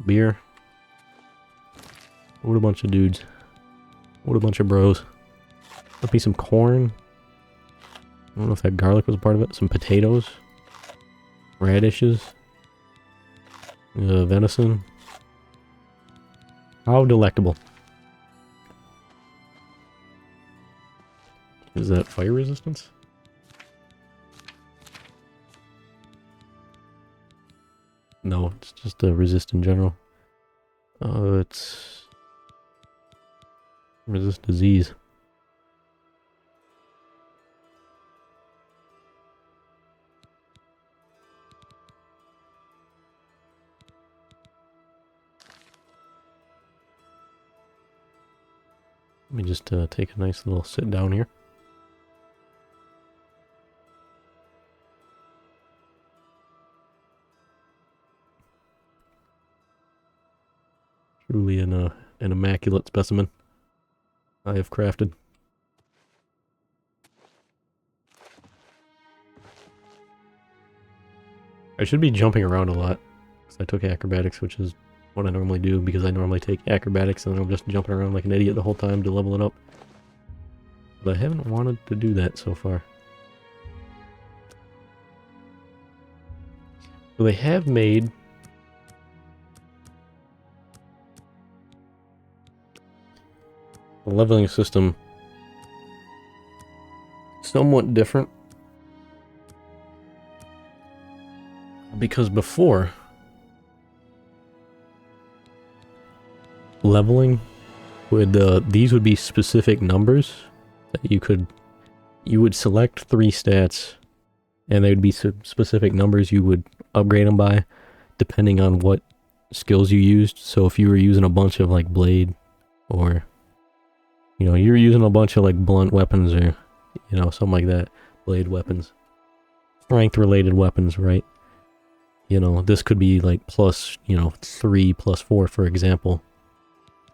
Beer. What a bunch of dudes. What a bunch of bros. Left me some corn. I don't know if that garlic was a part of it. Some potatoes. Radishes. Venison. How delectable. Is that fire resistance? No, it's just a resist in general. It's resist disease. Let me just take a nice little sit down here. Truly an immaculate specimen I have crafted. I should be jumping around a lot, because I took acrobatics, which is what I normally do, because I normally take acrobatics and I'm just jumping around like an idiot the whole time to level it up. But I haven't wanted to do that so far. So they have made the leveling system somewhat different. Because before, leveling would these would be specific numbers that you would select 3 stats, and they would be specific numbers you would upgrade them by depending on what skills you used. So if you were using a bunch of like blade, or you were using a bunch of like blunt weapons, or something like that, blade weapons, strength related weapons, right? This could be like plus 3 plus 4, for example.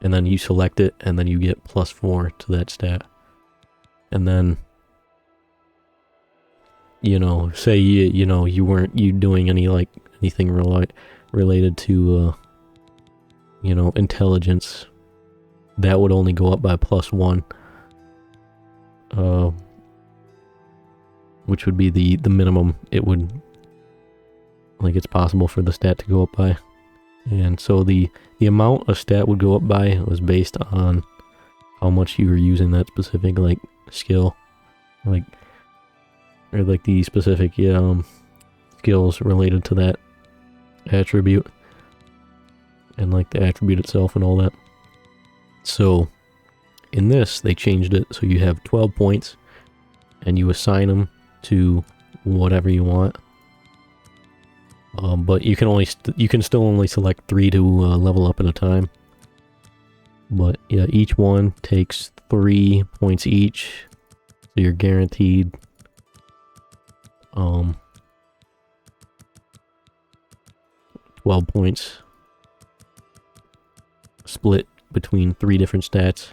And then you select it, and then you get plus 4 to that stat. And then, say you weren't doing anything related to, intelligence. That would only go up by plus 1. Which would be the minimum it would, it's possible for the stat to go up by. And so the amount a stat would go up by was based on how much you were using that specific skill, or the specific skills related to that attribute, and the attribute itself and all that. So in this they changed it so you have 12 points and you assign them to whatever you want. But you can still only select 3 to level up at a time. But yeah, each one takes 3 points each, so you're guaranteed 12 points split between 3 different stats.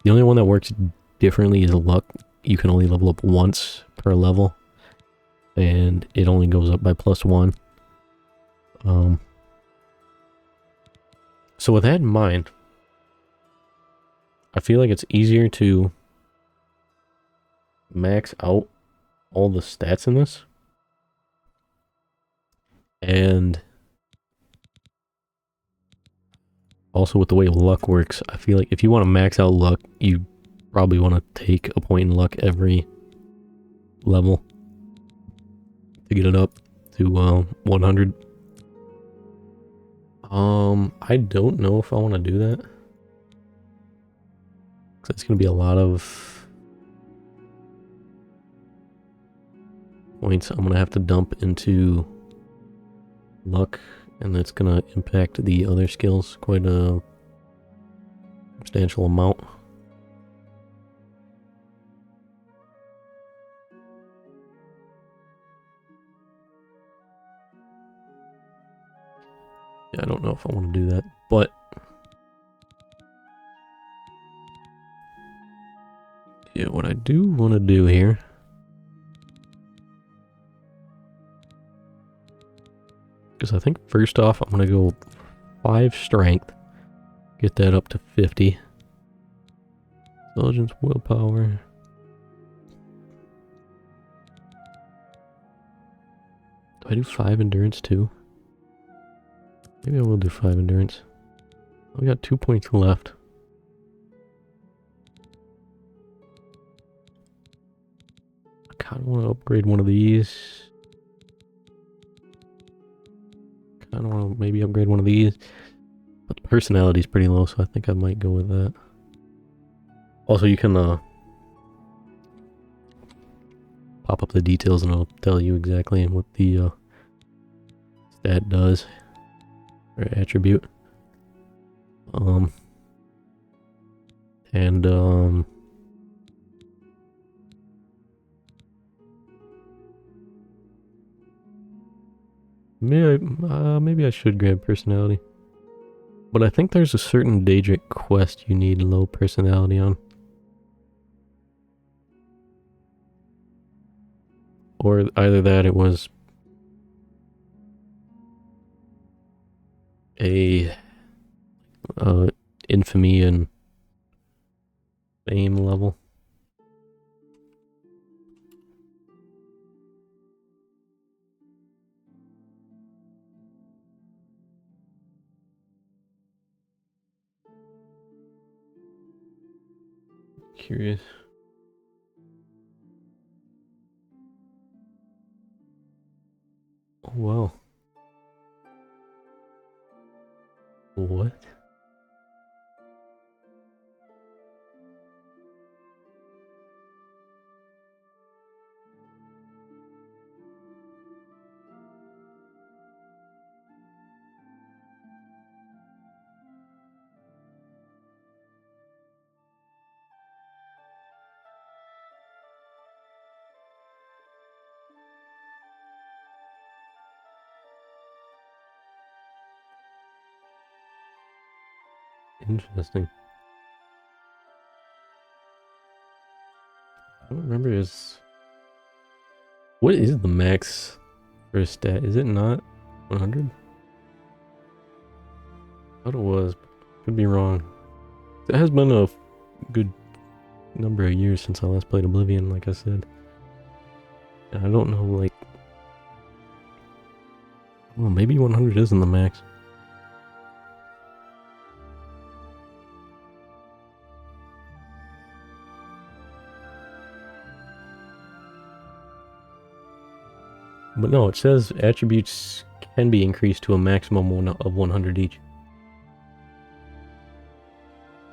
The only one that works differently is luck. You can only level up once per level, and it only goes up by +1. So with that in mind, I feel like it's easier to max out all the stats in this. And also with the way luck works, I feel like if you want to max out luck, you probably want to take a point in luck every level to get it up to 100. I don't know if I want to do that, because it's going to be a lot of points I'm going to have to dump into luck, and that's going to impact the other skills quite a substantial amount. Yeah, I don't know if I want to do that, but yeah, what I do want to do here is I think first off I'm going to go 5 strength, get that up to 50. Intelligence, willpower. Do I do 5 endurance too? Maybe I will do 5 endurance. We got 2 points left. I kind of want to upgrade one of these. Kind of want to maybe upgrade one of these. But the personality is pretty low, so I think I might go with that. Also, you can pop up the details and it'll tell you exactly what the stat does. Or attribute. Maybe I should grab personality. But I think there's a certain Daedric quest you need low personality on. Or either that, it was a infamy and fame level. Curious. Oh wow. What? Interesting. I don't remember his... What is the max for a stat? Is it not 100? I thought it was, but could be wrong. It has been a good number of years since I last played Oblivion, like I said. And I don't know, like... Well, maybe 100 isn't the max. But no, it says attributes can be increased to a maximum of 100 each.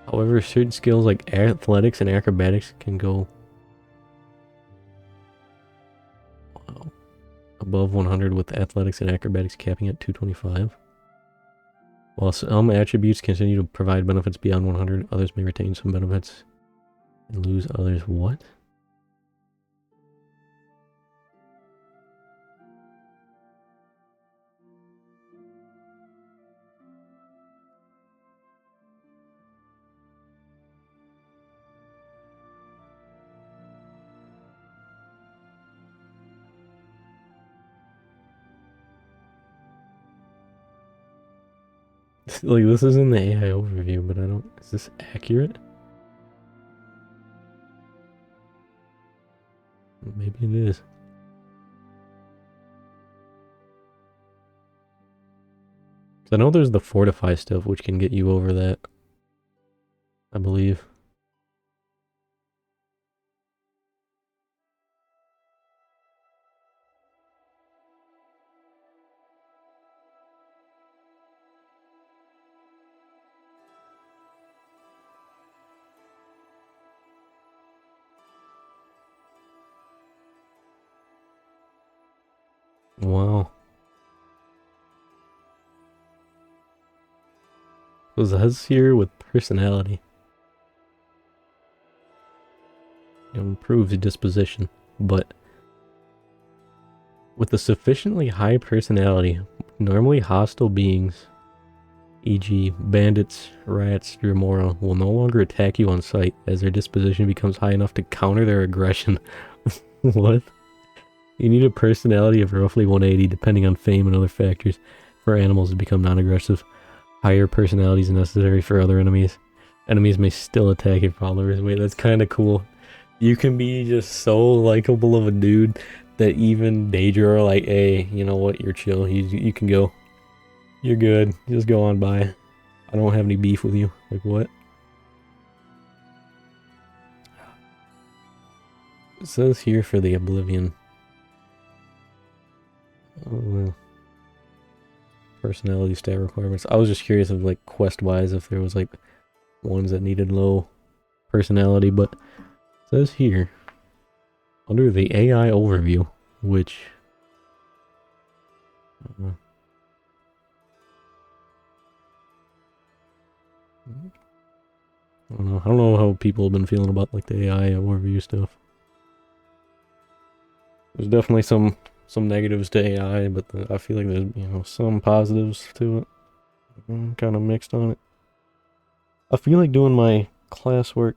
However, certain skills like athletics and acrobatics can go above 100, with athletics and acrobatics capping at 225. While some attributes continue to provide benefits beyond 100, others may retain some benefits and lose others. What? Like, this is in the AI overview, but I don't... Is this accurate? Maybe it is. I know there's the fortify stuff, which can get you over that, I believe. Wow. So it says here with personality. It improves disposition, but with a sufficiently high personality, normally hostile beings, e.g. bandits, rats, Dremora, will no longer attack you on sight as their disposition becomes high enough to counter their aggression. What? You need a personality of roughly 180 depending on fame and other factors for animals to become non-aggressive. Higher personalities necessary for other enemies. Enemies may still attack your followers. Wait, that's kind of cool. You can be just so likable of a dude that even Daedra are like, hey, you know what, you're chill. You can go. You're good. Just go on by. I don't have any beef with you. Like, what? It says here for the Oblivion. Oh, well. Personality stat requirements. I was just curious of, like, quest-wise, if there was, like, ones that needed low personality, but it says here, under the AI overview, which... I don't know how people have been feeling about, like, the AI overview stuff. There's definitely some negatives to AI, but I feel like there's, you know, some positives to it. I'm kind of mixed on it. I feel like doing my classwork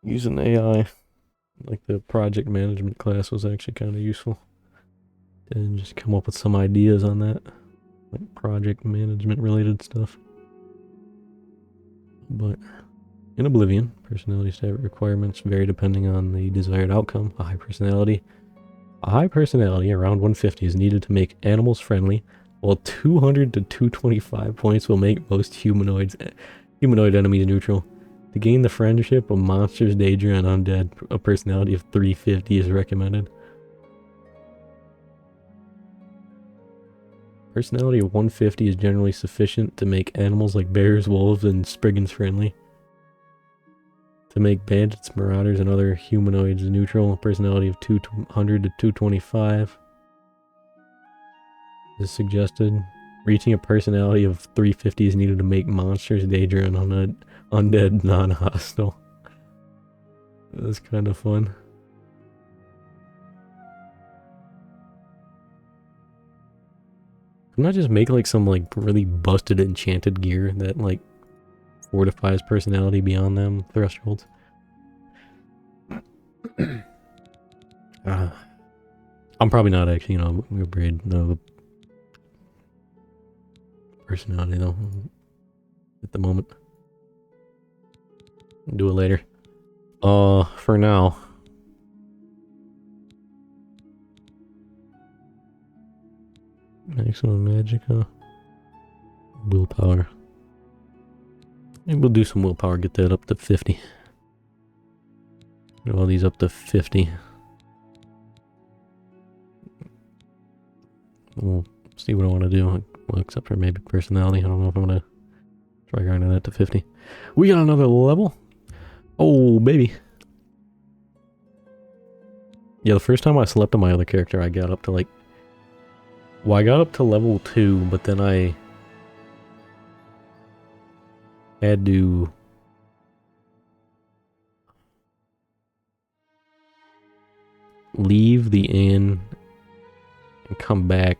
using AI, like the project management class, was actually kind of useful. And just come up with some ideas on that, like project management related stuff. But in Oblivion, personality stat requirements vary depending on the desired outcome. A high personality around 150 is needed to make animals friendly, while 200 to 225 points will make most humanoid enemies neutral. To gain the friendship of monsters, Daedra, and undead, a personality of 350 is recommended. Personality of 150 is generally sufficient to make animals like bears, wolves, and spriggans friendly. To make bandits, marauders, and other humanoids neutral, a personality of 200 to 225 is suggested. Reaching a personality of 350 is needed to make monsters, Daedra, and undead non-hostile. That's kind of fun. Can I just make like some like really busted enchanted gear that like fortifies personality beyond them thresholds? I'm probably not actually, you know, upgrade the personality though at the moment. Do it later. For now. Maximum magic, huh? Willpower. Maybe we'll do some willpower, get that up to 50. Get all these up to 50. We'll see what I want to do. Well, except for maybe personality. I don't know if I'm going to try grinding that to 50. We got another level. Oh, baby. Yeah, the first time I slept on my other character, I got up to like... Well, I got up to level 2, but then I had to leave the inn and come back.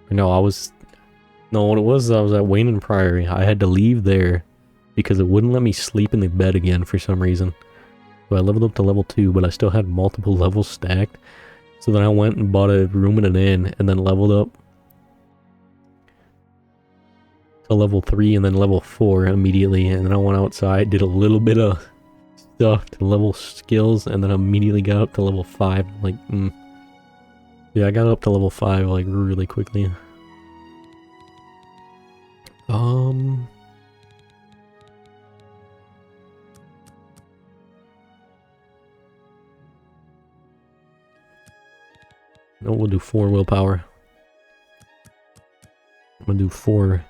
No, what it was, I was at Wayne and Priory. I had to leave there because it wouldn't let me sleep in the bed again for some reason. So I leveled up to level 2, but I still had multiple levels stacked. So then I went and bought a room in an inn, and then leveled up to level 3 and then level 4 immediately. And then I went outside, did a little bit of stuff to level skills, and then immediately got up to level 5. Like, yeah, I got up to level 5 like really quickly. No, we'll do 4 willpower. I'm gonna do 4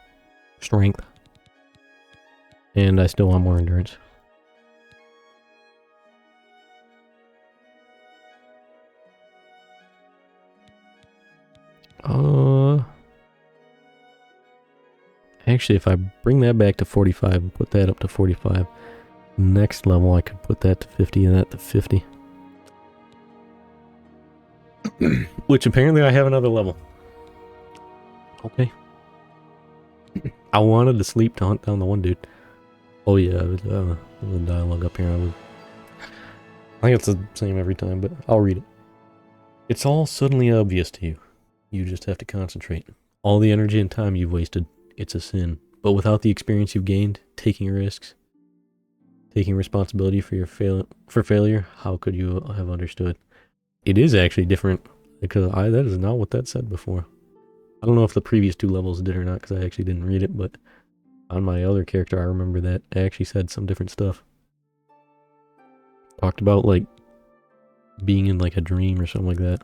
strength. And I still want more endurance. Actually, if I bring that back to 45 and put that up to 45, next level I could put that to 50 and that to 50. Which apparently I have another level. Okay. I wanted to sleep to hunt down the one dude. Oh yeah, there's the dialogue up here. I think it's the same every time, but I'll read it. It's all suddenly obvious to you. You just have to concentrate. All the energy and time you've wasted, it's a sin. But without the experience you've gained, taking risks, taking responsibility for your failure, how could you have understood? It is actually different, because that is not what that said before. I don't know if the previous 2 levels did or not, because I actually didn't read it, but on my other character, I remember that it actually said some different stuff. Talked about, like, being in, like, a dream or something like that.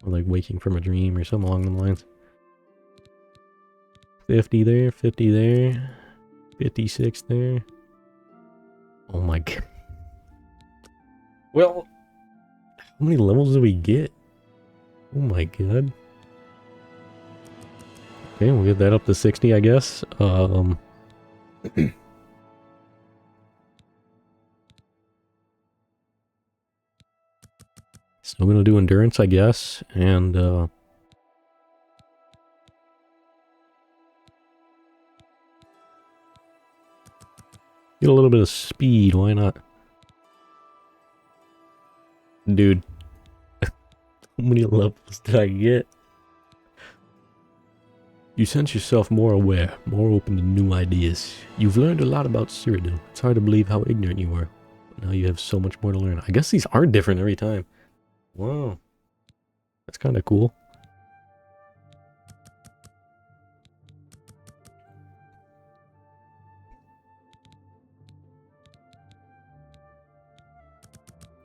Or, like, waking from a dream or something along the lines. 50 there, 50 there, 56 there. Oh my god. Well, how many levels do we get? Oh my god. Okay, we'll get that up to 60, I guess. Still gonna do endurance, I guess, and get a little bit of speed, why not? Dude. How many levels did I get? You sense yourself more aware, more open to new ideas. You've learned a lot about Cyrodiil. It's hard to believe how ignorant you were. But now you have so much more to learn. I guess these are different every time. Wow. That's kind of cool.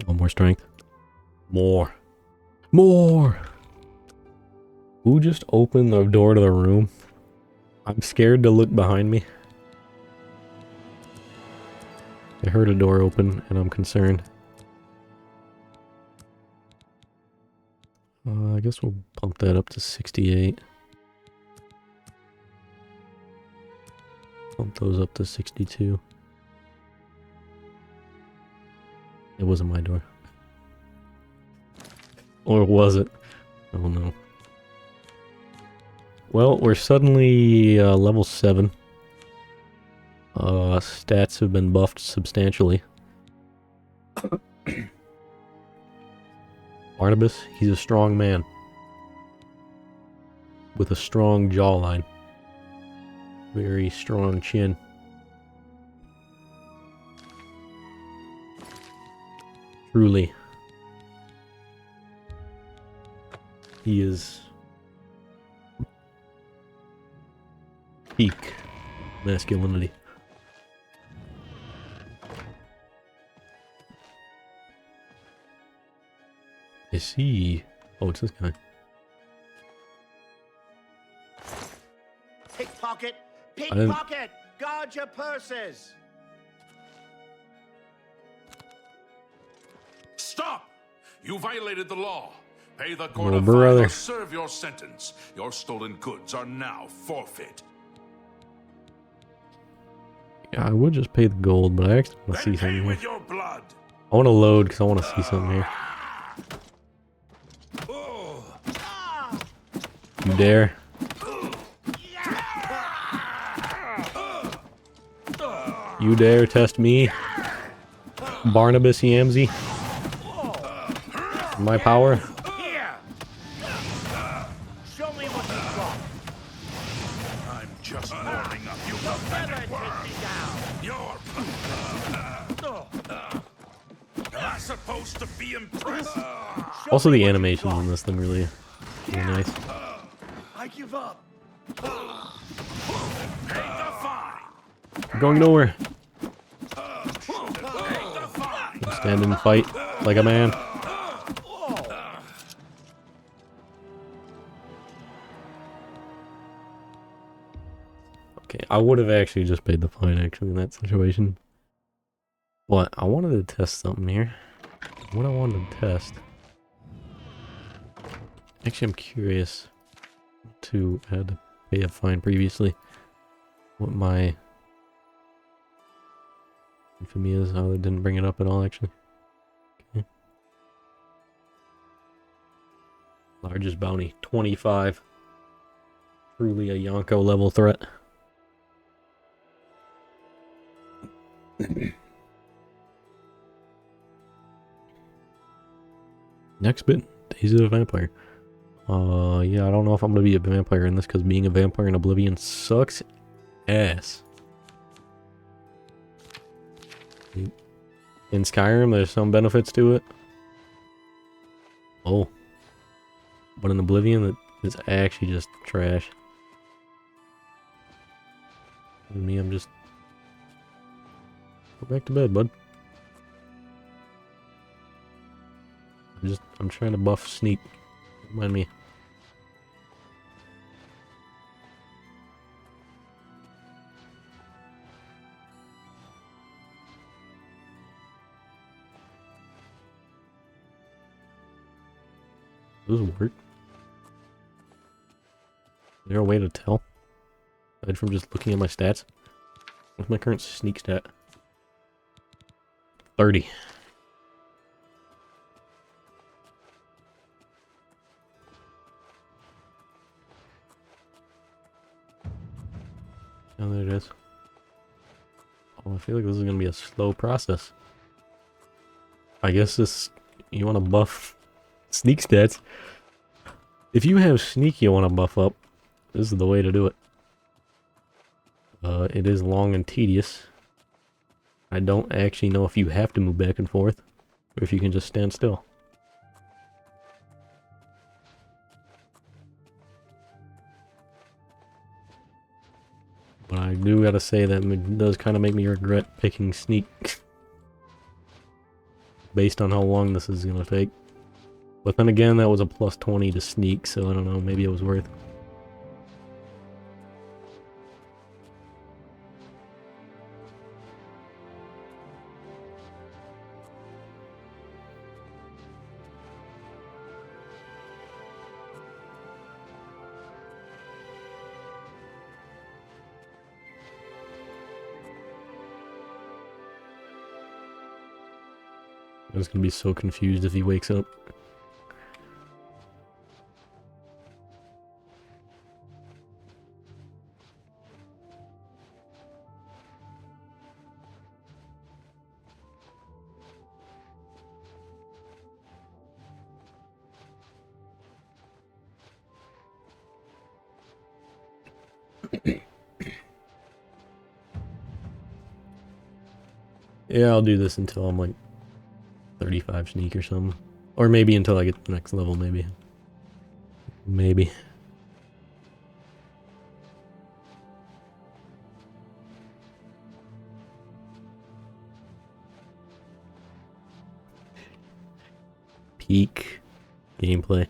Oh, more strength. More. More! Who just opened the door to the room? I'm scared to look behind me. I heard a door open and I'm concerned. I guess we'll bump that up to 68. Bump those up to 62. It wasn't my door. Or was it? Oh no. Well, we're suddenly level 7. Stats have been buffed substantially. Barnabas, he's a strong man. With a strong jawline. Very strong chin. Truly. He is peak masculinity. Is he? Oh, it's this guy. Pickpocket! Pickpocket! Guard your purses! Stop! You violated the law. Pay the court of brother. fine or serve your sentence. Your stolen goods are now forfeit. Yeah, I would just pay the gold, but I actually want to see something here. With your blood. I want to load because I want to see something here. You dare? You dare test me, Barnabas Yamsey? My power? supposed to be impressed. Also, the animations in this thing really nice. I give up. Pay the fine. I'm going nowhere. Pay the fine. Stand and fight like a man. Okay, I would have actually just paid the fine actually in that situation. What? I wanted to test something here. What I wanted to test. Actually, I'm curious to had to pay a fine previously. What my infamy is. Oh, they didn't bring it up at all actually. Okay. Largest bounty, 25. Truly a Yonko level threat. Next bit, Days of the Vampire. Yeah, I don't know if I'm gonna be a vampire in this because being a vampire in Oblivion sucks ass. In Skyrim, there's some benefits to it. Oh. But in Oblivion, it's actually just trash. And me, I'm just... Go back to bed, bud. I'm trying to buff Sneak. Remind me. Does this work? Is there a way to tell? Aside from just looking at my stats? What's my current sneak stat? 30. Oh, there it is. Oh, I feel like this is gonna be a slow process. I guess this... You wanna buff sneak stats? If you have sneak you wanna buff up, this is the way to do it. It is long and tedious. I don't actually know if you have to move back and forth, or if you can just stand still. But I do gotta say that it does kind of make me regret picking sneak. Based on how long this is gonna take. But then again, that was a plus 20 to sneak, so I don't know, maybe it was worth it. I was gonna be so confused if he wakes up. Yeah, I'll do this until I'm like 35 sneak or something. Or maybe until I get to the next level, maybe. Maybe. Peak gameplay.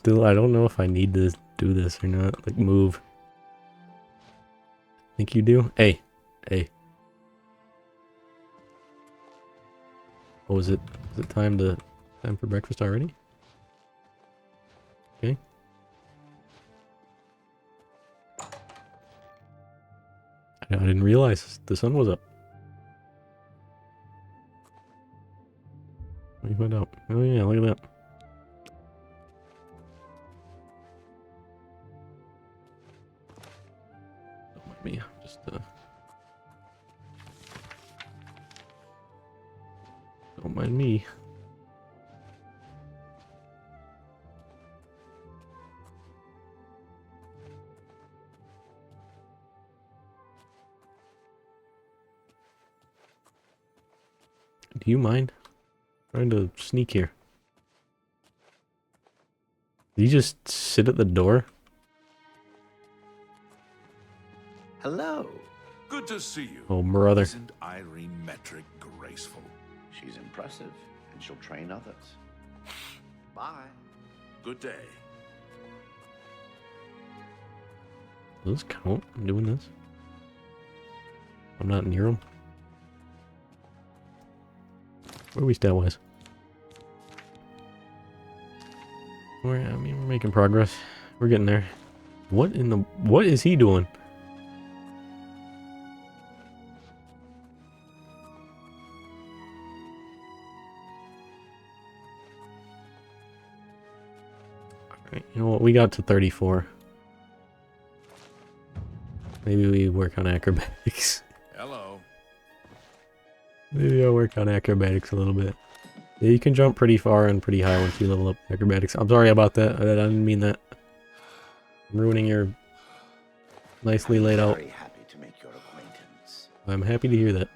I don't know if I need to do this or not. Like, move. Think you do? Hey. Hey. Oh, is it time for breakfast already? Okay. I didn't realize the sun was up. Let me find out. Oh yeah, look at that. Don't mind me. Just Don't mind me. Do you mind? I'm trying to sneak here. Did you just sit at the door? Hello. Good to see you. Oh, brother. Isn't Irene Metric graceful? She's impressive, and she'll train others. Bye. Good day. Does this count? I'm doing this? I'm not near him. Where are we stat-wise? We're making progress. We're getting there. What is he doing? Alright, you know what? We got to 34. Maybe we work on acrobatics. Hello. Maybe I'll work on acrobatics a little bit. Yeah, you can jump pretty far and pretty high once you level up acrobatics. I'm sorry about that. I didn't mean that. I'm ruining your nicely laid out. Very happy to make your acquaintance. I'm happy to hear that.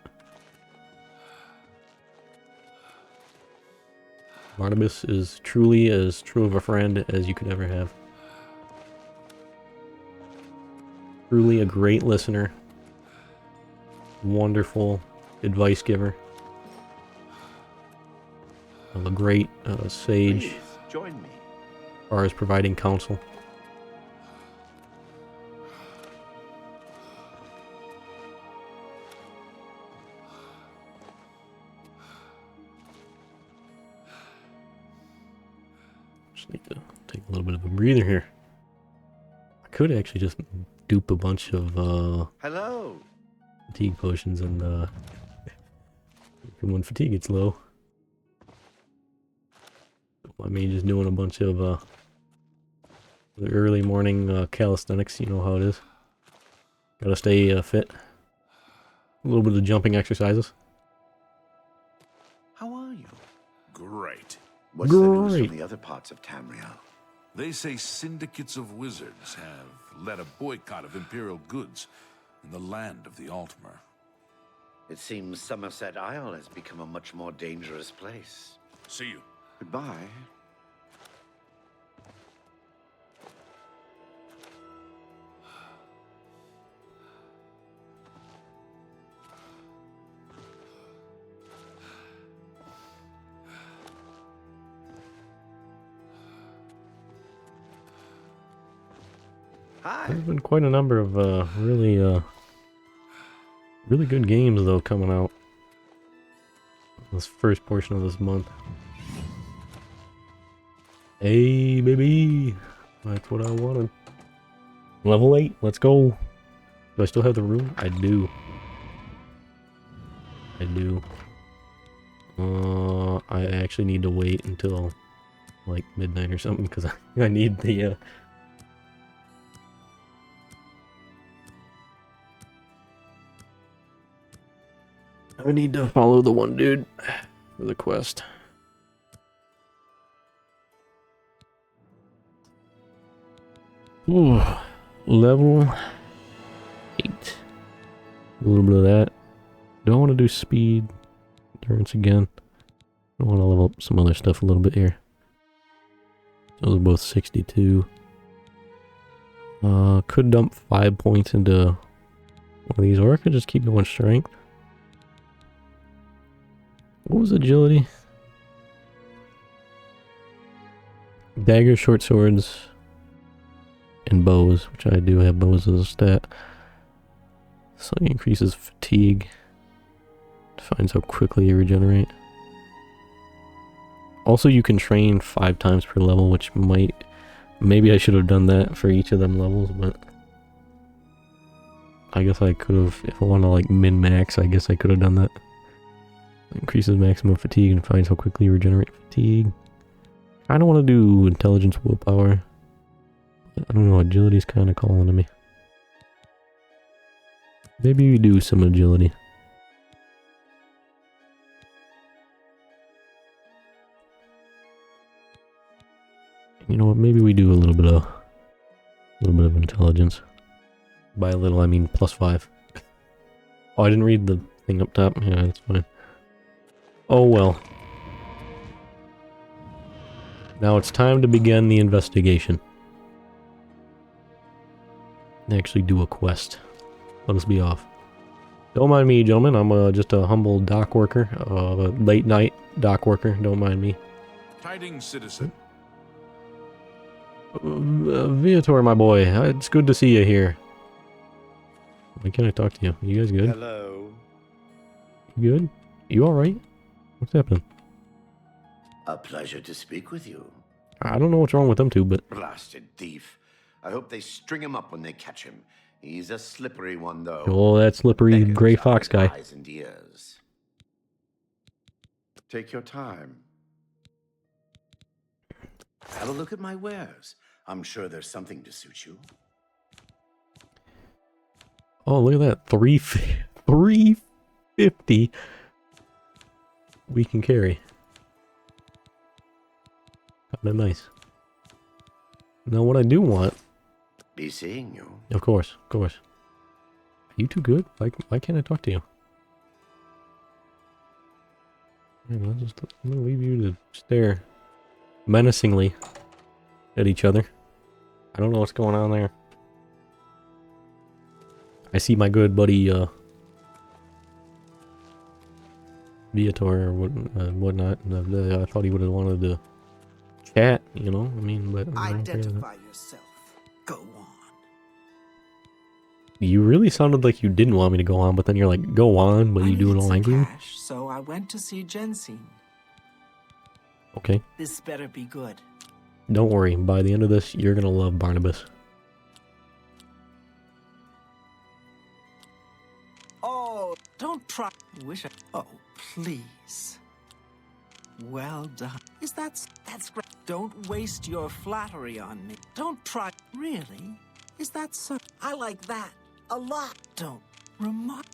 Barnabas is truly as true of a friend as you could ever have. Truly a great listener. Wonderful advice giver. A great sage. Please, join me. As far as providing counsel. Just need to take a little bit of a breather here. I could actually just dupe a bunch of Hello. fatigue potions and when fatigue gets low. I mean, just doing a bunch of the early morning calisthenics. You know how it is. Gotta stay fit. A little bit of jumping exercises. How are you? Great. What's the news from the other parts of Tamriel? They say syndicates of wizards have led a boycott of Imperial goods in the land of the Altmer. It seems Somerset Isle has become a much more dangerous place. See you. Goodbye. Hi. There's been quite a number of really good games though coming out this first portion of this month. Hey baby, that's what I wanted. Level 8, let's go. Do I still have the room? I do. I actually need to wait until like midnight or something because I need the I need to follow the one dude for the quest. Ooh, level 8. A little bit of that. Do I want to do speed, endurance again? I want to level up some other stuff a little bit here. Those are both 62. Could dump 5 points into one of these, or I could just keep going strength. What was agility? Daggers, short swords, and bows, which I do have bows as a stat. Slightly increases fatigue. Defines how quickly you regenerate. Also, you can train 5 times per level, which maybe I should have done that for each of them levels, but I guess I could have, if I want to like min-max, I guess I could have done that. Increases maximum fatigue and finds how quickly you regenerate fatigue. I don't want to do intelligence willpower. I don't know, agility's kind of calling to me. Maybe we do some agility. You know what? Maybe we do a little bit of intelligence. By a little, I mean +5. Oh, I didn't read the thing up top. Yeah, that's fine. Oh well. Now it's time to begin the investigation. Actually do a quest. Let us be off. Don't mind me, gentlemen. I'm just a humble dock worker. Late night dock worker. Don't mind me. Tidings, citizen. Viator, my boy. It's good to see you here. Why can't I talk to you? You guys good? Hello. You good? You alright? What's happening? A pleasure to speak with you. I don't know what's wrong with them two, but... Blasted thief. I hope they string him up when they catch him. He's a slippery one, though. Oh, that slippery Beckons gray out fox with guy. Eyes and ears. Take your time. Have a look at my wares. I'm sure there's something to suit you. Oh, look at that. 350 we can carry. Kinda nice. Now what I do want... Be seeing you. Of course, of course. Are you too good? Why can't I talk to you? I'm gonna leave you to stare menacingly at each other. I don't know what's going on there. I see my good buddy, Viator or whatnot. I thought he would have wanted to chat, you know? I mean, but... Identify yourself. Go on. You really sounded like you didn't want me to go on, but then you're like, go on, but you do it all angry? Cash, so I went to see Jensine. Okay. This better be good. Don't worry, by the end of this, you're gonna love Barnabas. Oh, don't try. Wish I... Oh, please. Well done. That's great. Don't waste your flattery on me. Don't try. Really? Is that so? I like that a lot. Don't remark.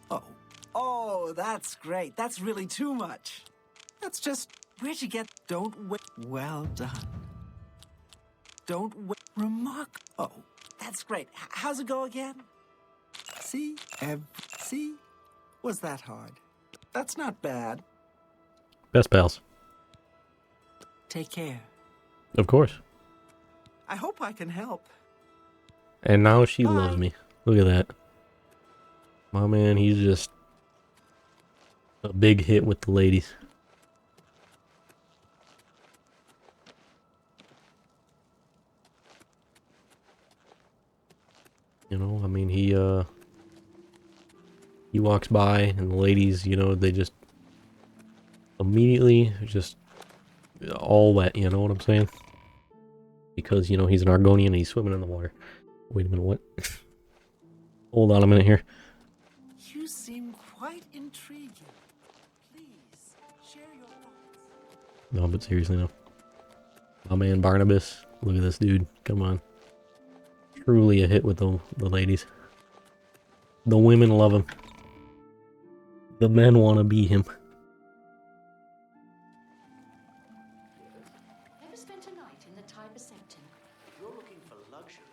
Oh, that's great. That's really too much. That's just... Where'd you get... Don't wait. Well done. Don't wait. Remark. Oh, that's great. How's it go again? See? See? Was that hard? That's not bad. Best pals. Take care. Of course. I hope I can help. And now she Bye. loves me. Look at that. My man, he's just a big hit with the ladies. You know, I mean, he walks by and the ladies, you know, they just immediately just all wet, you know what I'm saying? Because, you know, he's an Argonian and he's swimming in the water. Wait a minute, what? Hold on a minute here. You seem quite intriguing. Please, share your thoughts. No, but seriously, no. My man Barnabas, look at this dude. Come on. Truly a hit with the ladies. The women love him. The men want to be him. Ever spent a night in the Tiber Septim? If you're looking for luxury,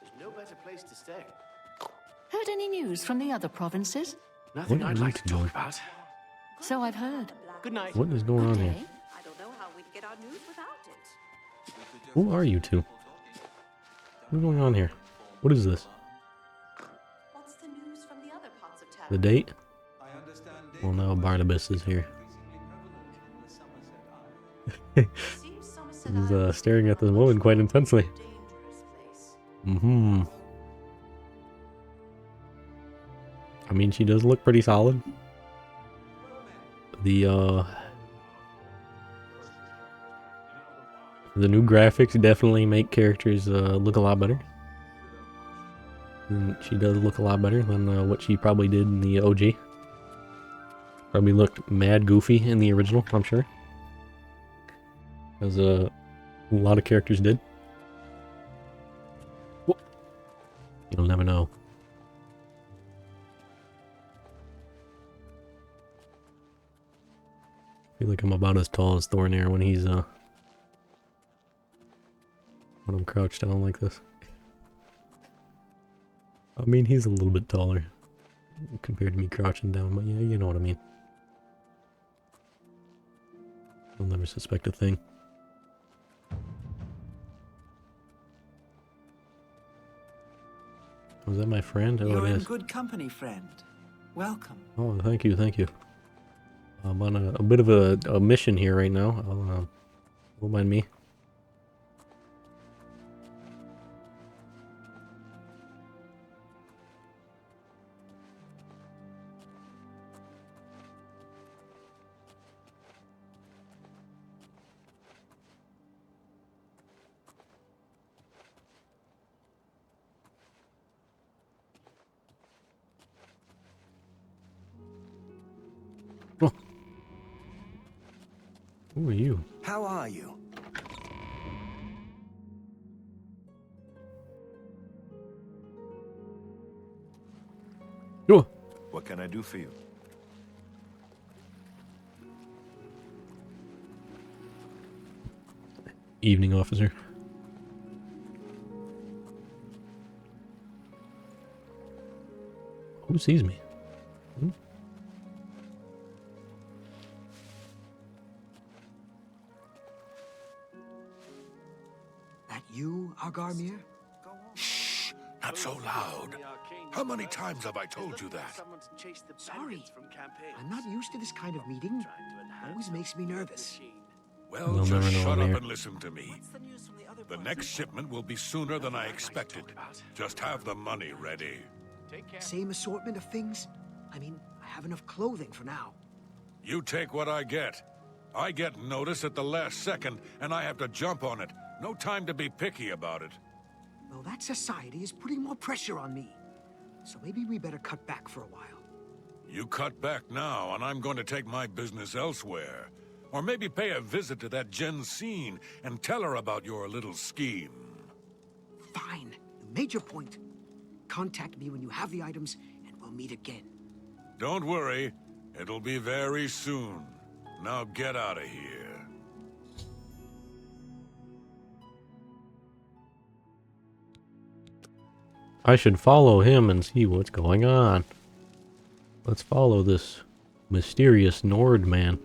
there's no better place to stay. Heard any news from the other provinces? Nothing What I'd are like you to talk doing? about. So I've heard. Good night. What is going on here? Okay. I don't know how we'd get our news without it. Who are you two? What's going on here? What is this? What's the news from the other parts of town? The date? Well, now Barnabas is here. Seems Somerset He's Island staring at this woman quite intensely. dangerous place. Mm-hmm. I mean, she does look pretty solid. The new graphics definitely make characters look a lot better. And she does look a lot better than what she probably did in the OG. Probably looked mad goofy in the original, I'm sure. As a lot of characters did. Whoop. You'll never know. I feel like I'm about as tall as Thornair when he's when I'm crouched down like this. I mean, he's a little bit taller compared to me crouching down, but yeah, you know what I mean. I'll never suspect a thing. Was that my friend? Oh, You're it in is. good company, friend. Welcome. Oh, thank you, thank you. I'm on a bit of a mission here right now. Don't mind me. Oh. Who are you? How are you? Oh. What can I do for you? Evening, officer. Who sees me? Hmm? That you, Argarmir? Shh! Not so loud. How many times have I told you that? Sorry. I'm not used to this kind of meeting. Always makes me nervous. Well, They'll just never know shut I'm up here. and listen to me. The next shipment will be sooner than I expected. Just have the money ready. Same assortment of things? I mean, I have enough clothing for now. You take what I get. I get notice at the last second, and I have to jump on it. No time to be picky about it. Well, that society is putting more pressure on me. So maybe we better cut back for a while. You cut back now, and I'm going to take my business elsewhere. Or maybe pay a visit to that Jensine and tell her about your little scheme. Fine. You made your point. Contact me when you have the items, and we'll meet again. Don't worry. It'll be very soon. Now get out of here. I should follow him and see what's going on. Let's follow this mysterious Nord man.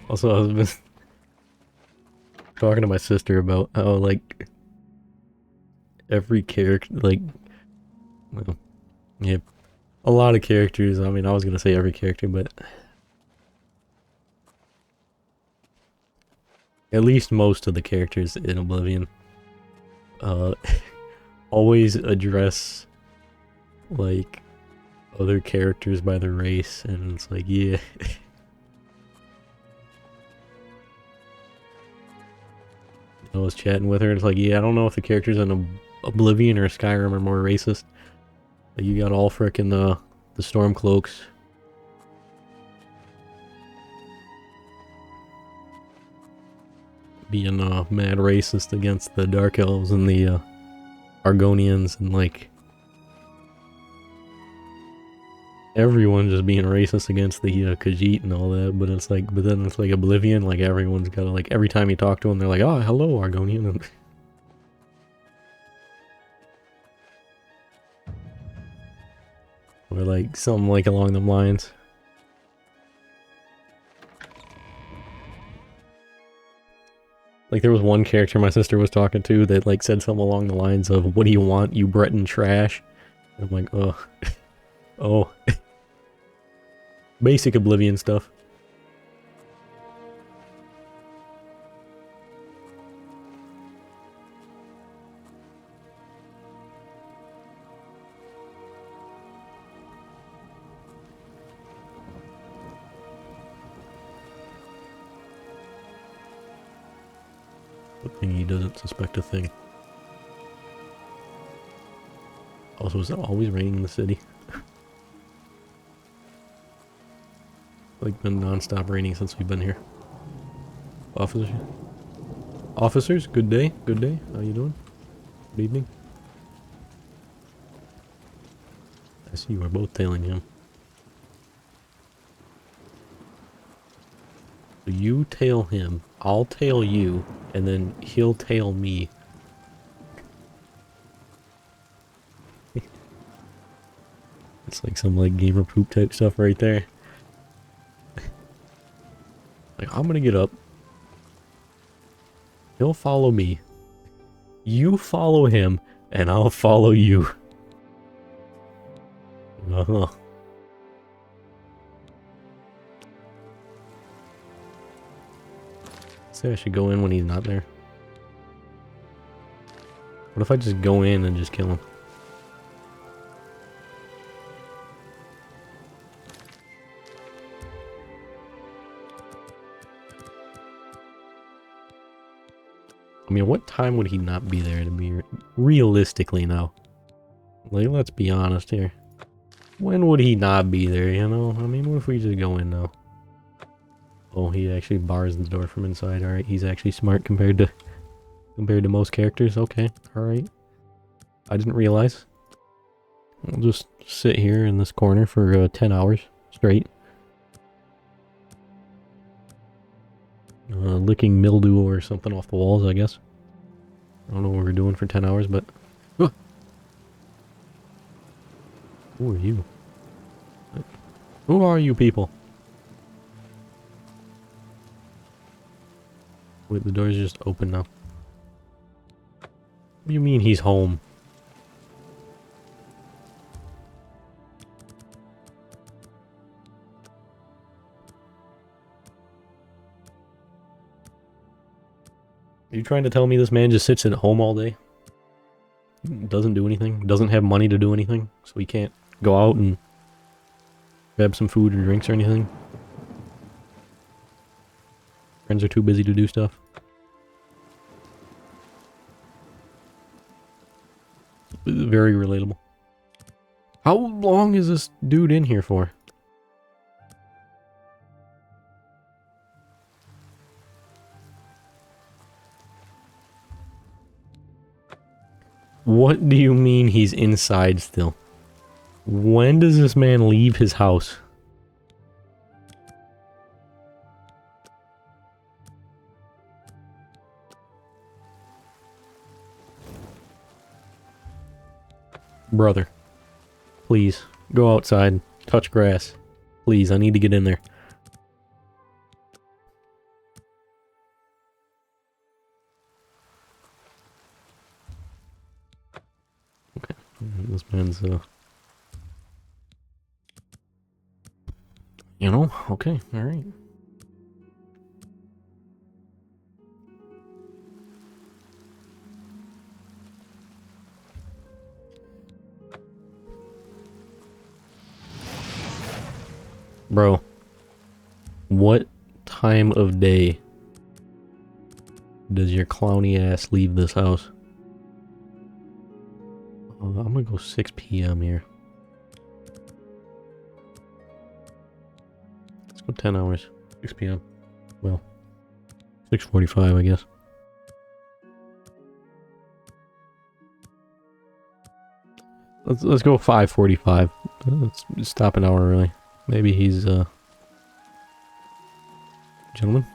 Also, I was talking to my sister about how, like, every character, like, well, yeah, a lot of characters. I mean, I was gonna say every character, but at least most of the characters in Oblivion, always address, like, other characters by their race, and it's like, yeah. I was chatting with her, and it's like, yeah, I don't know if the characters in Oblivion or Skyrim are more racist. But you got all frickin' the Stormcloaks. Being mad racist against the Dark Elves and the Argonians, and like everyone just being racist against the Khajiit and all that. But it's like, but then it's like Oblivion, like everyone's gotta, like, every time you talk to them, they're like, oh, hello, Argonian. And or like something like along them lines. Like there was one character my sister was talking to that like said something along the lines of, what do you want, you Breton trash? And I'm like, oh. Oh. Basic Oblivion stuff. Good thing he doesn't suspect a thing. Also, is it always raining in the city? Like, been non-stop raining since we've been here. Officers? Officers, good day, good day. How you doing? Good evening. I see you are both tailing him. So you tail him, I'll tail you, and then he'll tail me. It's like some like gamer poop type stuff right there. Like, I'm gonna get up. He'll follow me. You follow him, and I'll follow you. Uh-huh. Say I should go in when he's not there. What if I just go in and just kill him? I mean, what time would he not be there to be realistically now? Like, let's be honest here. When would he not be there, you know? I mean, what if we just go in now? Oh, he actually bars the door from inside. Alright, he's actually smart compared to most characters. Okay, alright. I didn't realize. I'll just sit here in this corner for 10 hours straight. Licking mildew or something off the walls, I guess. I don't know what we're doing for 10 hours, but... Who are you? Who are you people? Wait, the door's just open now. What do you mean he's home? Are you trying to tell me this man just sits at home all day? Doesn't do anything? Doesn't have money to do anything? So he can't go out and grab some food or drinks or anything? Friends are too busy to do stuff? Very relatable. How long is this dude in here for? What do you mean he's inside still? When does this man leave his house? Brother, please, go outside, touch grass. Please, I need to get in there. Okay, this man's, you know, okay, alright. Bro, what time of day does your clowny ass leave this house? I'm gonna go 6 p.m. here. Let's go 10 hours. 6 p.m. Well, 6:45, I guess. Let's go 5:45. Let's stop an hour early. Maybe he's gentleman.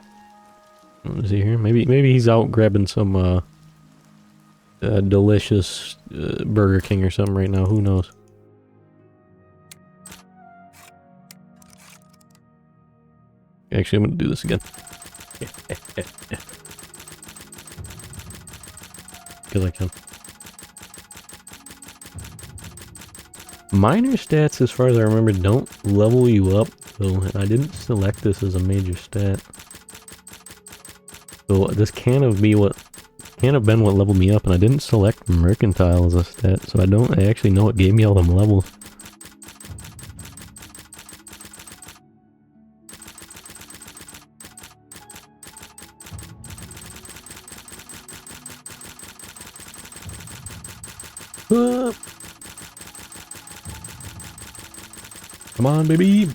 Is he here? Maybe he's out grabbing some delicious Burger King or something right now. Who knows? Actually, I'm gonna do this again. Because I can. Minor stats, as far as I remember, don't level you up, so I didn't select this as a major stat. So this can't have been what leveled me up, and I didn't select mercantile as a stat, so I actually know it gave me all them levels. Come on, baby!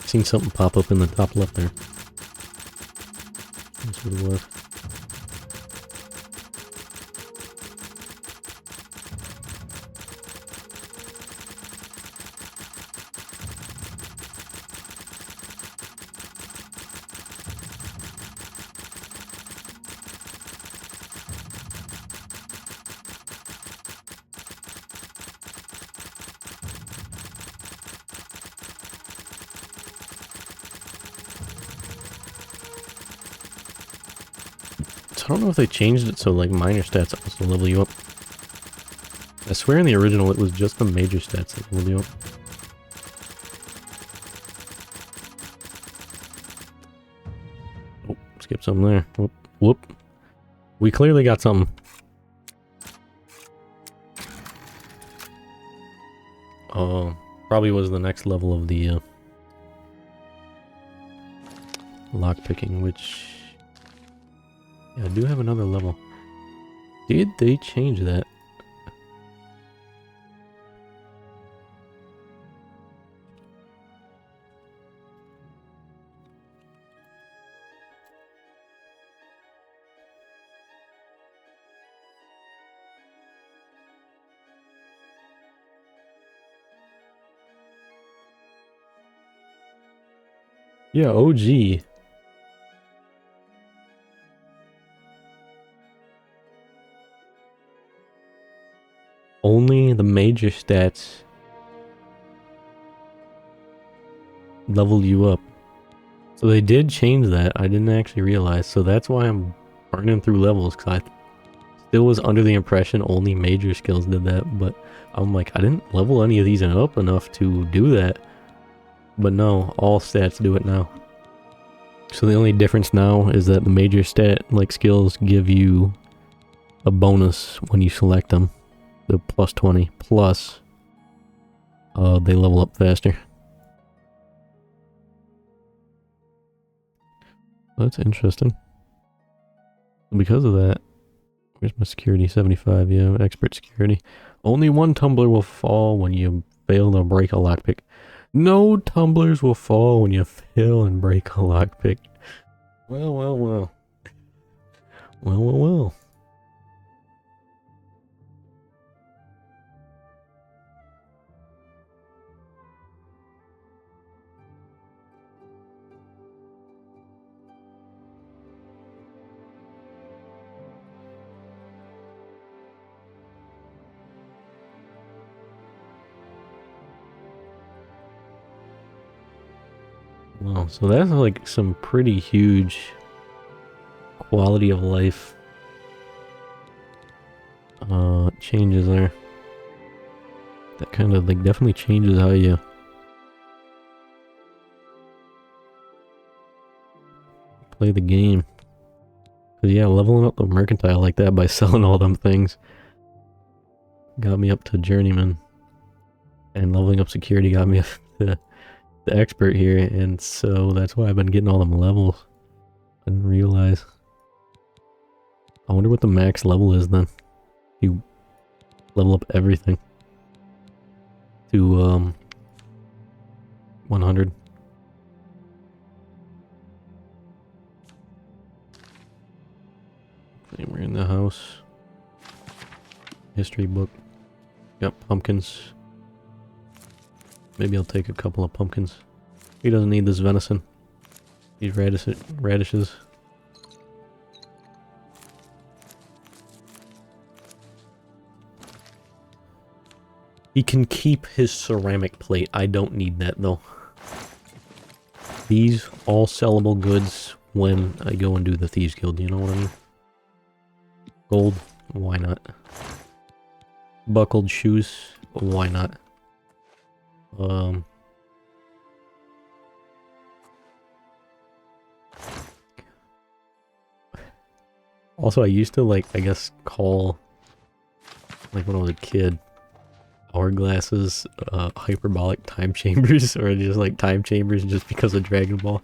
Seen something pop up in the top left there. That's what it was. So I don't know if they changed it so like minor stats also level you up. I swear in the original it was just the major stats that level you up. Oh, skip something there. Whoop, whoop. We clearly got something. Oh, probably was the next level of the lockpicking, which... Yeah, I do have another level. Did they change that? Yeah, OG. Only the major stats level you up. So they did change that. I didn't actually realize. So that's why I'm burning through levels, because I still was under the impression only major skills did that. But I'm like, I didn't level any of these up enough to do that. But no, all stats do it now. So the only difference now is that the major stat, like skills, give you a bonus when you select them. The plus 20. Plus, they level up faster. That's interesting. Because of that, where's my security? 75, yeah, expert security. Only one tumbler will fall when you fail to break a lockpick. No tumblers will fall when you fail and break a lockpick. Well, well, well. Well, well, well. Wow, so that's like some pretty huge quality of life changes there. That kind of like definitely changes how you play the game. Cause yeah, leveling up the mercantile like that by selling all them things got me up to journeyman, and leveling up security got me up to the expert here, and so that's why I've been getting all them levels. I didn't realize. I wonder what the max level is then. You level up everything to 100. Okay, we're in the house. History book. Got pumpkins. Maybe I'll take a couple of pumpkins. He doesn't need this venison. These radishes. He can keep his ceramic plate. I don't need that though. These all sellable goods when I go and do the Thieves Guild, you know what I mean? Gold, why not? Buckled shoes, why not? Also, I used to like, I guess, call, like when I was a kid, hourglasses, hyperbolic time chambers, or just like time chambers just because of Dragon Ball.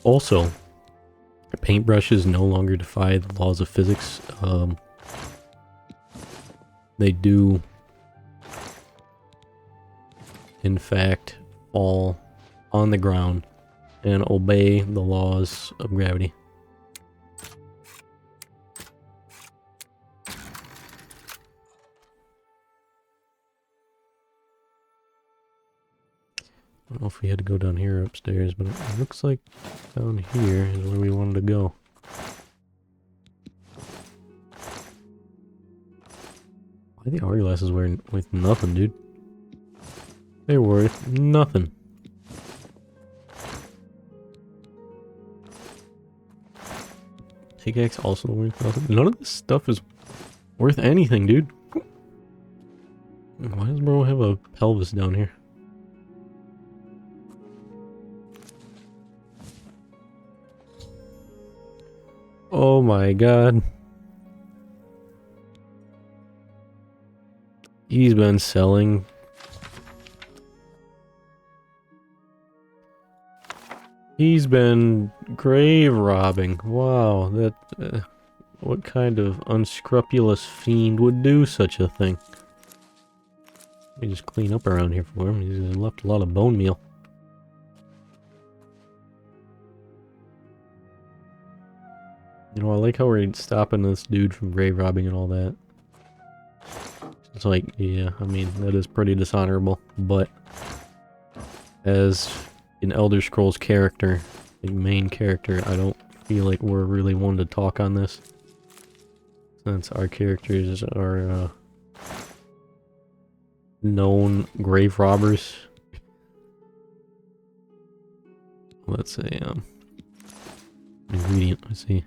Also, paintbrushes no longer defy the laws of physics. They do, in fact, fall on the ground and obey the laws of gravity. I don't know if we had to go down here or upstairs, but it looks like down here is where we wanted to go. Why are the hourglasses worth nothing, dude? They're worth nothing. Pickaxe also worth nothing. None of this stuff is worth anything, dude. Why does bro have a pelvis down here? Oh my god. He's been selling. He's been grave robbing. Wow, that... what kind of unscrupulous fiend would do such a thing? Let me just clean up around here for him. He's left a lot of bone meal. You know, I like how we're stopping this dude from grave robbing and all that. It's like, yeah, I mean, that is pretty dishonorable, but as an Elder Scrolls character, the main character, I don't feel like we're really one to talk on this. Since our characters are known grave robbers. Let's say, ingredient, let's see.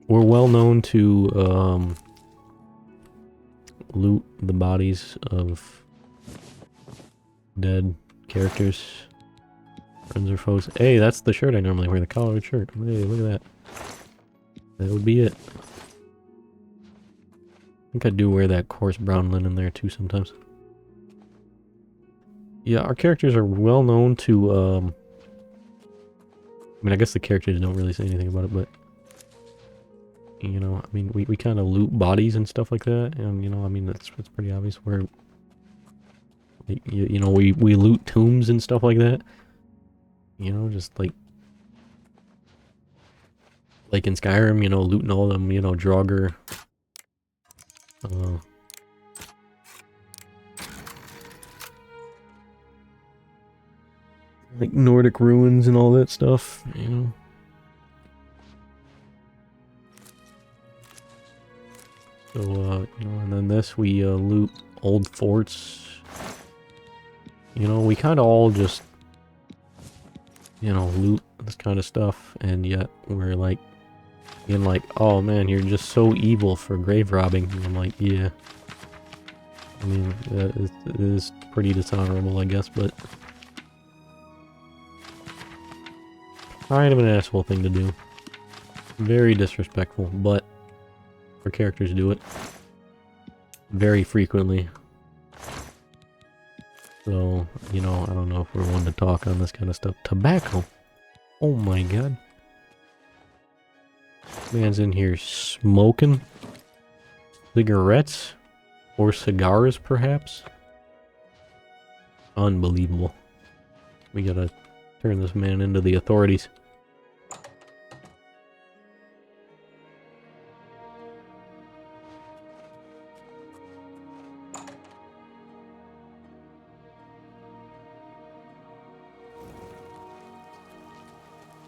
We're well known to loot the bodies of dead characters, friends or foes. Hey, that's the shirt I normally wear, the collared shirt. Hey, look at that. That would be it. I think I do wear that coarse brown linen there too sometimes. Yeah, our characters are well known to, I mean, I guess the characters don't really say anything about it, but you know, I mean, we kind of loot bodies and stuff like that, and you know, I mean, that's pretty obvious. Where you know, we loot tombs and stuff like that. You know, just like in Skyrim, you know, looting all them, you know, Draugr, like Nordic ruins and all that stuff. You know. So, you know, and then this, we loot old forts. You know, we kind of all just, you know, loot this kind of stuff, and yet we're like, being like, oh man, you're just so evil for grave robbing. And I'm like, yeah. I mean, it is pretty dishonorable, I guess, but kind of an asshole thing to do. Very disrespectful, but our characters do it very frequently. So, you know, I don't know if we're one to talk on this kind of stuff. Tobacco. Oh my god. Man's in here smoking cigarettes or cigars, perhaps. Unbelievable. We gotta turn this man into the authorities.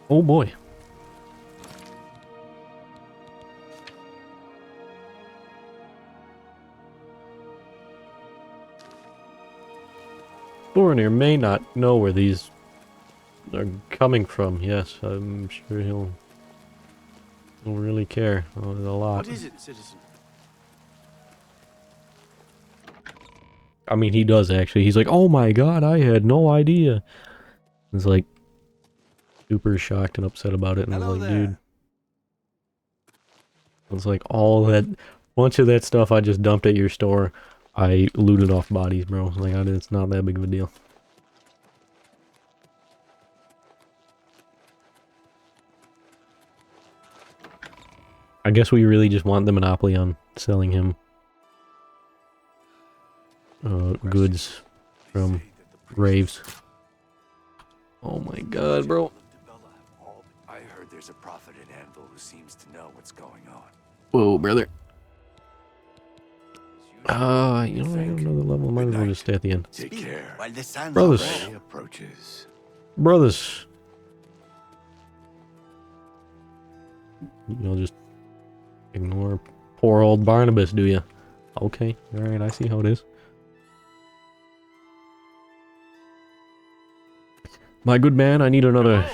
Oh boy. Foreigner may not know where these are coming from. Yes, I'm sure he'll really care a lot. What is it, citizen? I mean, he does actually. He's like, oh my god, I had no idea. He's like super shocked and upset about it, and I was like, dude. It's like all that bunch of that stuff I just dumped at your store, I looted off bodies, bro. Like, it's not that big of a deal. I guess we really just want the monopoly on selling him goods from raves. Oh my god, bro. I heard there's a prophet at Anvil who seems to know what's going on. Whoa, brother. You know, I don't know the level. Might as well just stay at the end. Take care. While the sun Brothers. approaches. Brothers. You'll just ignore poor old Barnabas, do you? Okay, alright, I see how it is. My good man, I need another...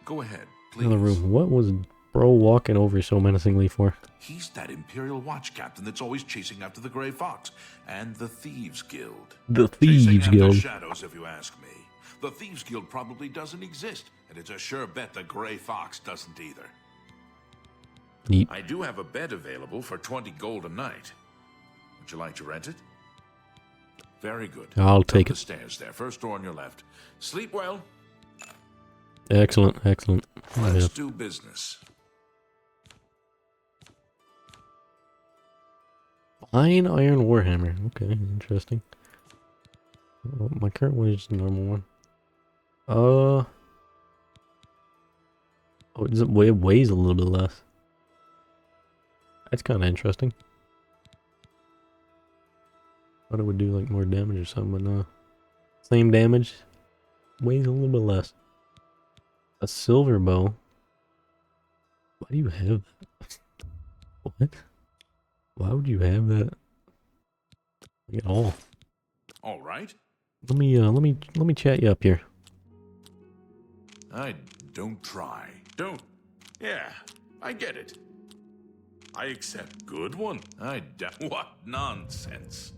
Go ahead, please. Another room. What was bro walking over so menacingly for? He's that Imperial Watch captain that's always chasing after the Grey Fox and the Thieves Guild. The Thieves Chasing Guild. after shadows, if you ask me. The Thieves Guild probably doesn't exist, and it's a sure bet the Grey Fox doesn't either. Neat. I do have a bed available for 20 gold a night. Would you like to rent it? Very good. I'll take Up it. the stairs there, first door on your left. Sleep well. Excellent, excellent. Let's Yeah. do business. Fine Iron Warhammer. Okay, interesting. Oh, my current one is just a normal one. Oh, it weighs a little bit less. That's kind of interesting. Thought it would do like more damage or something, but no. Same damage, weighs a little bit less. A silver bow. Why do you have that? What? Why would you have that at all? All right. Let me chat you up here. Don't try. Don't. Yeah, I get it. I accept. Good one. What nonsense.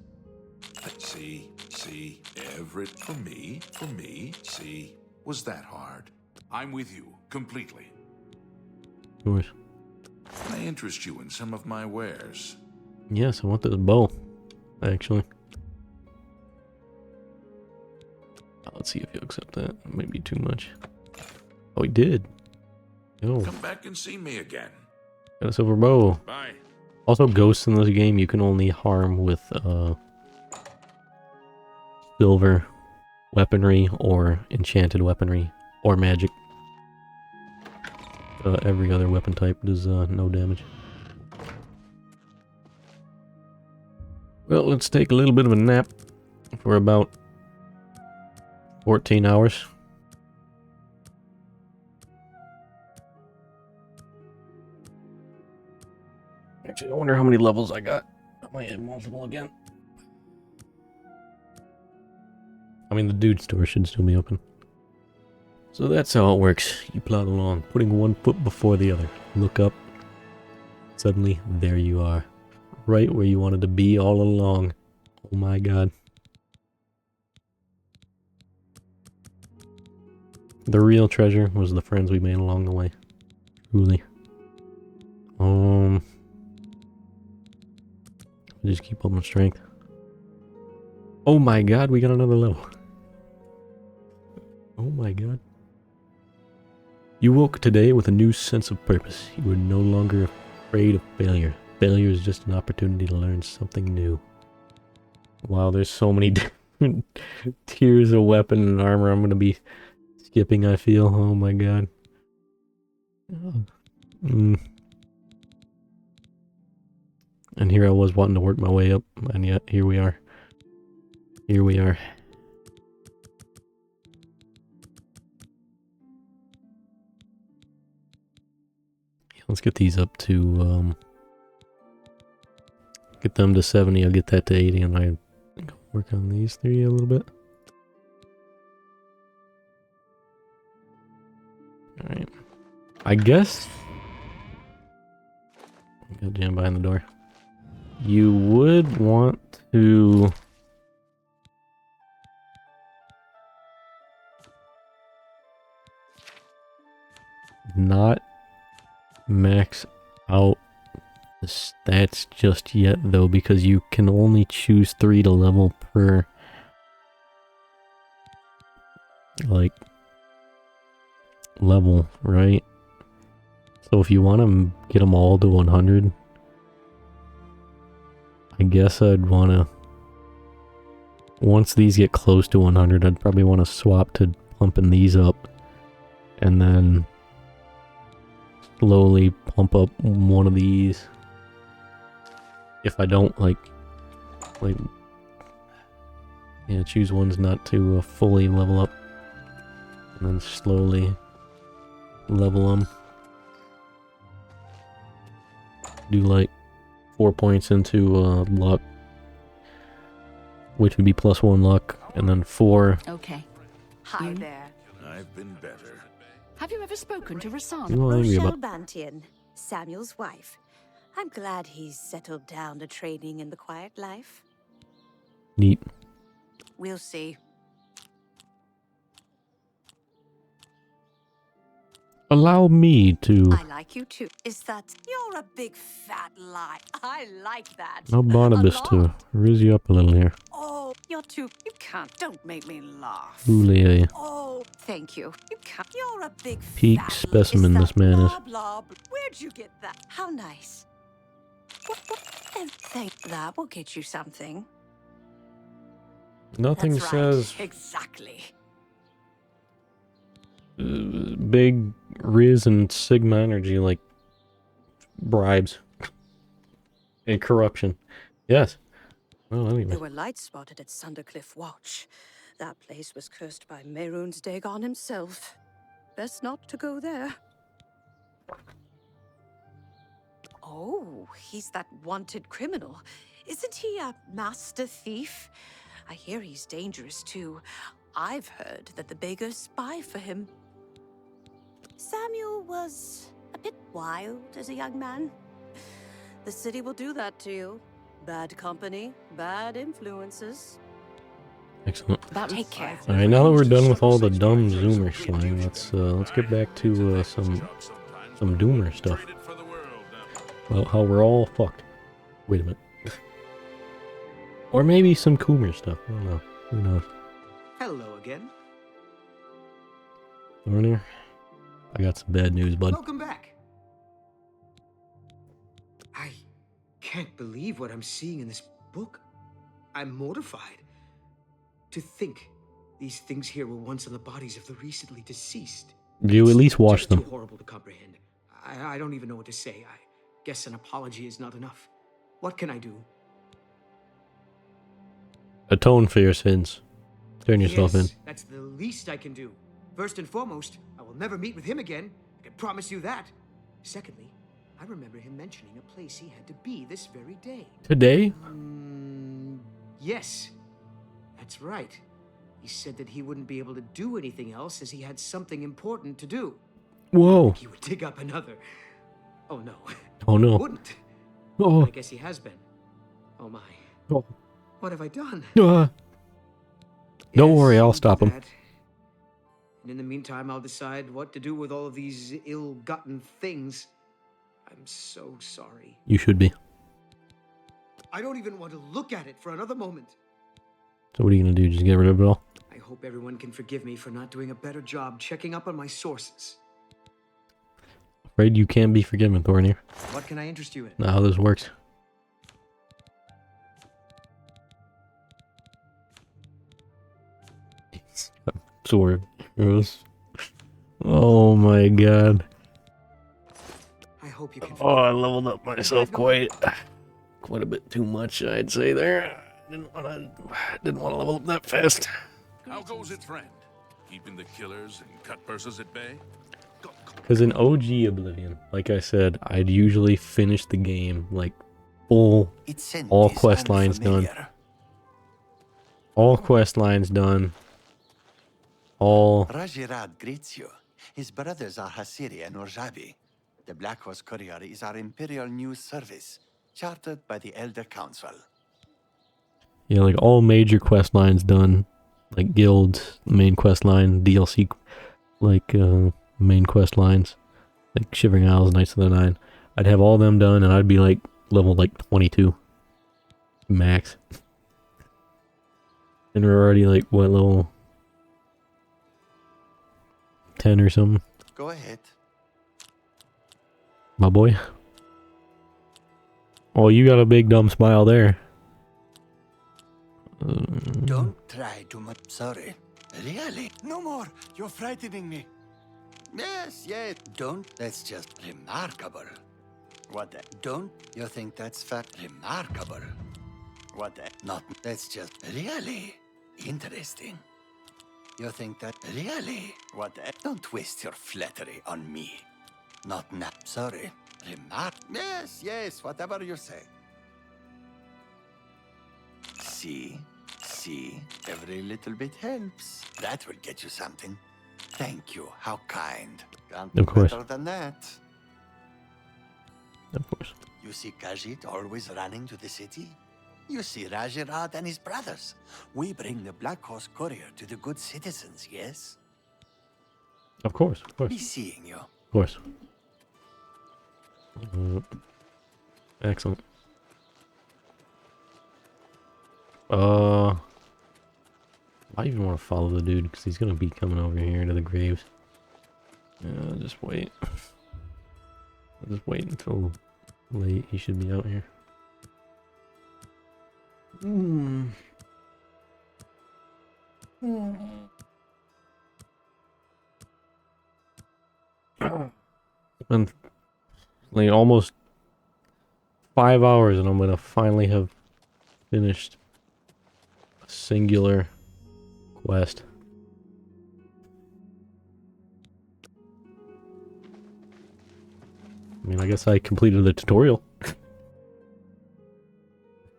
See, for me, see. Was that hard? I'm with you, completely. Of course. Can I interest you in some of my wares? Yes, I want this bow, actually. Let's see if he'll accept that. It might be too much. Oh, he did. Oh, Come back and see me again. got a silver bow. Bye. Also, ghosts in this game you can only harm with silver weaponry or enchanted weaponry or magic. Every other weapon type does no damage. Well, let's take a little bit of a nap for about 14 hours. Actually, I wonder how many levels I got. I might have multiple again. I mean, the dude store should still be open. So that's how it works. You plod along, putting one foot before the other. Look up. Suddenly, there you are. Right where you wanted to be all along. Oh my god. The real treasure was the friends we made along the way. Truly. Just keep up my strength. Oh my god, we got another level. Oh my god. You woke today with a new sense of purpose. You were no longer afraid of failure. Failure is just an opportunity to learn something new. Wow, there's so many different tiers of weapon and armor I'm gonna be skipping, I feel. Oh my god. And here I was wanting to work my way up, and yet here we are. Here we are. Let's get these up to, get them to 70, I'll get that to 80, and I think I'll work on these three a little bit. Alright. I guess... I got jammed behind the door. You would want to... not max out the stats just yet, though, because you can only choose 3 to level per, like, level, right? So if you want to get them all to 100, I guess I'd want to, once these get close to 100, I'd probably want to swap to pumping these up, and then slowly pump up one of these. If I don't yeah, choose ones not to fully level up, and then slowly level them. Do like 4 points into luck, which would be +1 luck, and then 4. Okay. Hi there. I've been better. Have you ever spoken to Rasan? You know, angry Rochelle about Bantian, Samuel's wife. I'm glad he's settled down to training in the quiet life. neat. We'll see. Allow me to. I like you too. Is that you're a big fat lie? I like that. I'll Barnabas to rizz you up a little here. Oh, you're too. You can't. Don't make me laugh. Truly a Oh, thank you. You can't. You're a big peak fat specimen, this man is. blah, blah, blah. Where'd you get that? How nice. And think that will get you something. Nothing That's says right. Exactly. big Riz and Sigma energy like bribes and corruption. Yes. Well, anyway. There were lights spotted at Sundercliff Watch. That place was cursed by Mehrunes Dagon himself. Best not to go there. Oh, he's that wanted criminal. Isn't he a master thief? I hear he's dangerous too. I've heard that the beggars spy for him. Samuel was a bit wild as a young man. The city will do that to you. Bad company, bad influences. Excellent. Take care. All right, now that we're done with all the dumb Zoomer slang, let's get back to some Doomer stuff. Well, how we're all fucked. Wait a minute. Or maybe some Coomer stuff. I don't know. Who knows? Hello again. Thornir, I got some bad news, bud. Welcome back. I can't believe what I'm seeing in this book. I'm mortified. To think these things here were once on the bodies of the recently deceased. You at least watch them. Too horrible to comprehend. I don't even know what to say. I guess an apology is not enough. What can I do? Atone for your sins. Turn yourself in. That's the least I can do. First and foremost, I will never meet with him again. I can promise you that. Secondly, I remember him mentioning a place he had to be this very day. Today? Yes. That's right. He said that he wouldn't be able to do anything else as he had something important to do. Whoa. He would dig up another. Oh no. Oh no. Wouldn't. Oh. But I guess he has been. Oh my. Oh. What have I done? Don't worry, I'll stop him. And in the meantime, I'll decide what to do with all of these ill-gotten things. I'm so sorry. You should be. I don't even want to look at it for another moment. So what are you gonna do? Just get rid of it all? I hope everyone can forgive me for not doing a better job checking up on my sources. Afraid you can't be forgiven, Thornir. What can I interest you in? Not how this works. Sword. Oh my god. I hope you can. Oh, I leveled up myself quite a bit too much, I'd say there. Didn't want to level up that fast. How goes it, friend? Keeping the killers and cut purses at bay? Because in OG Oblivion, like I said, I'd usually finish the game like full, all quest lines done. All quest lines done. All. Rajirad greets you. His brothers are Hasiri and Urjabi. The Black Horse Courier is our Imperial News Service, chartered by the Elder Council. Yeah, like all major quest lines done. Like guilds, main quest line, DLC, like main quest lines. Like Shivering Isles, Knights of the Nine. I'd have all them done and I'd be like level like 22. Max. And we're already like, what, level 10 or something? Go ahead. My boy. Oh, you got a big dumb smile there. Don't try too much. Sorry. Really? No more. You're frightening me. Yes, yes. Don't. That's just remarkable. What the? Don't you think that's remarkable? What the? Not. That's just really interesting. You think that really? What the? Don't waste your flattery on me. Not now. Sorry. Remark. Yes, yes. Whatever you say. See? See? Every little bit helps. That will get you something. Thank you. How kind. Can't do Of course. better than that. Of course. You see Khajiit always running to the city? You see Rajirad and his brothers. We bring the Black Horse Courier to the good citizens, yes? Of course, of course. Be seeing you. Of course. Excellent. I even want to follow the dude because he's gonna be coming over here to the graves. Yeah, just wait. I'll just wait until late. He should be out here. Been like almost 5 hours and I'm gonna finally have finished a singular quest. I mean, I guess I completed the tutorial.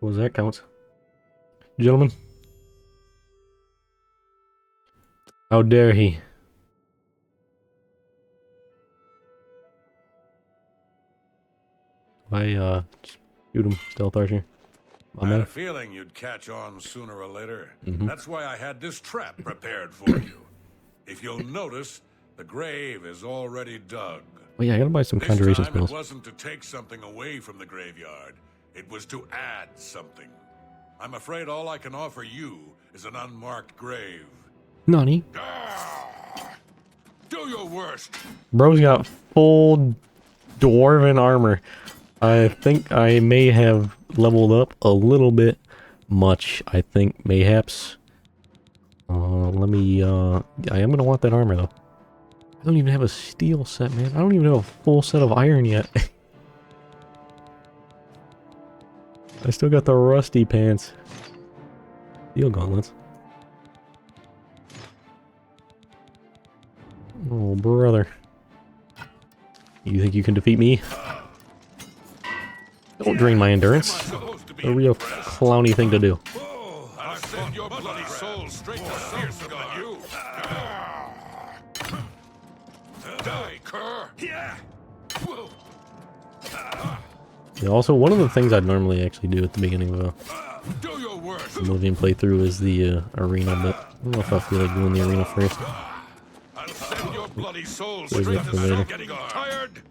What was that counts? Gentlemen. How dare he? Shoot him, stealth archer. I had a feeling you'd catch on sooner or later. That's why I had this trap prepared for you. If you'll notice, the grave is already dug. Oh yeah, I gotta buy some This conjuration time spells. It wasn't to take something away from the graveyard. It was to add something. I'm afraid all I can offer you is an unmarked grave. Nani? Do your worst. Bro's got full dwarven armor. I think I may have leveled up a little bit much. I think mayhaps. Let me, I am gonna want that armor though. I don't even have a steel set, man. I don't even have a full set of iron yet. I still got the rusty pants. Steel gauntlets. Oh, brother. You think you can defeat me? Don't drain my endurance. A real clowny thing to do. I'll send your bloody soul straight to Sears on you. Die, cur. Yeah. Yeah, also, one of the things I'd normally actually do at the beginning of a Oblivion playthrough is the arena, but I don't know if I feel like doing the arena first. I'll send your bloody soul Save straight that to for later. getting tired.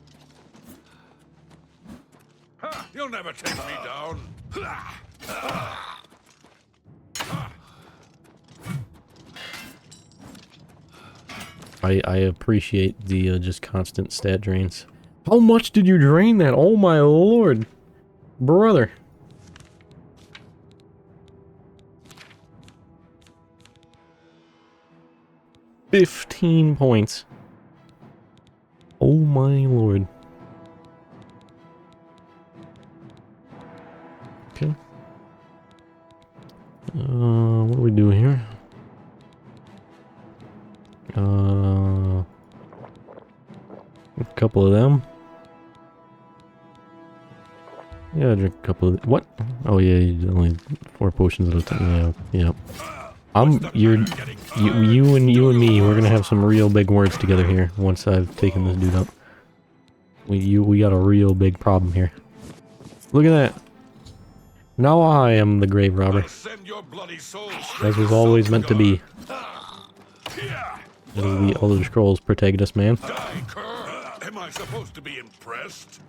You'll never take me down. I appreciate the just constant stat drains. How much did you drain that? Oh my lord. Brother. $15 points. Oh my lord. Okay. What do we do here? A couple of them. Yeah, drink a couple of... What? Oh yeah, only 4 potions at a time. Yeah, yeah. You and me, we're gonna have some real big words together here once I've taken this dude up. We got a real big problem here. Look at that. Now I am the grave robber. As was always meant to be. That is the Elder Scrolls protagonist, man. Am I supposed to be impressed?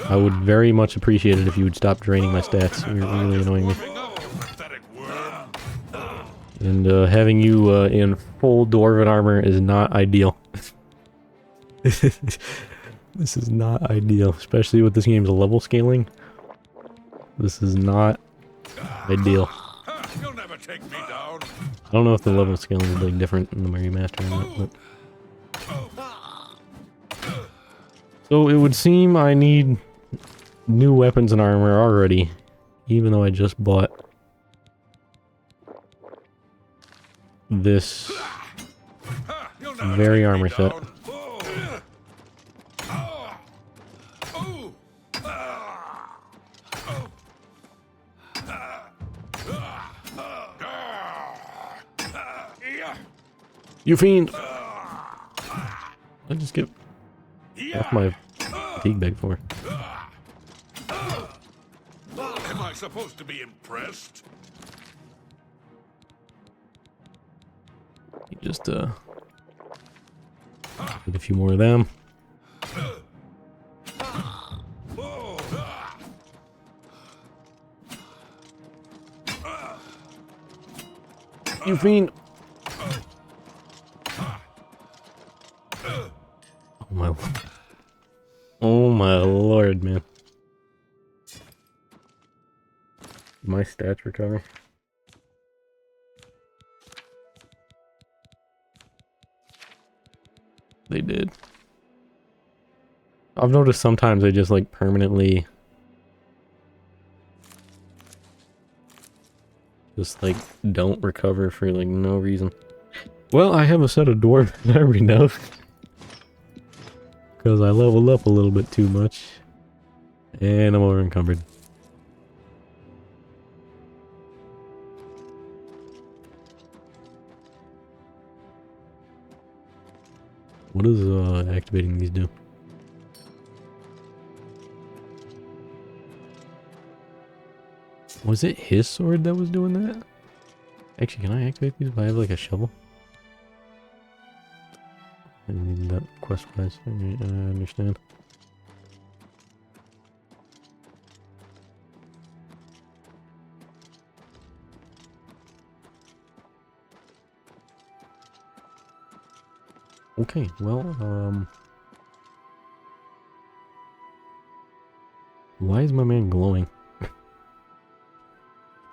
I would very much appreciate it if you would stop draining my stats. You're really annoying me. And having you in full dwarven armor is not ideal. This is not ideal, especially with this game's level scaling. This is not ideal. You'll never take take me down? I don't know if the level scaling is like different in the Remastered or not, but... So it would seem I need new weapons and armor already, even though I just bought this very armor set. You fiend! I just get off my fatigue bag for. Am I supposed to be impressed? You just get a few more of them. You fiend! Oh my lord, man. My stats recover. They did. I've noticed sometimes they just like permanently just like don't recover for like no reason. Well, I have a set of dwarves that everybody knows. Because I leveled up a little bit too much. And I'm over encumbered. What does activating these do? Was it his sword that was doing that? Actually, can I activate these if I have like a shovel? I need that quest wise. I understand. Okay, well, why is my man glowing?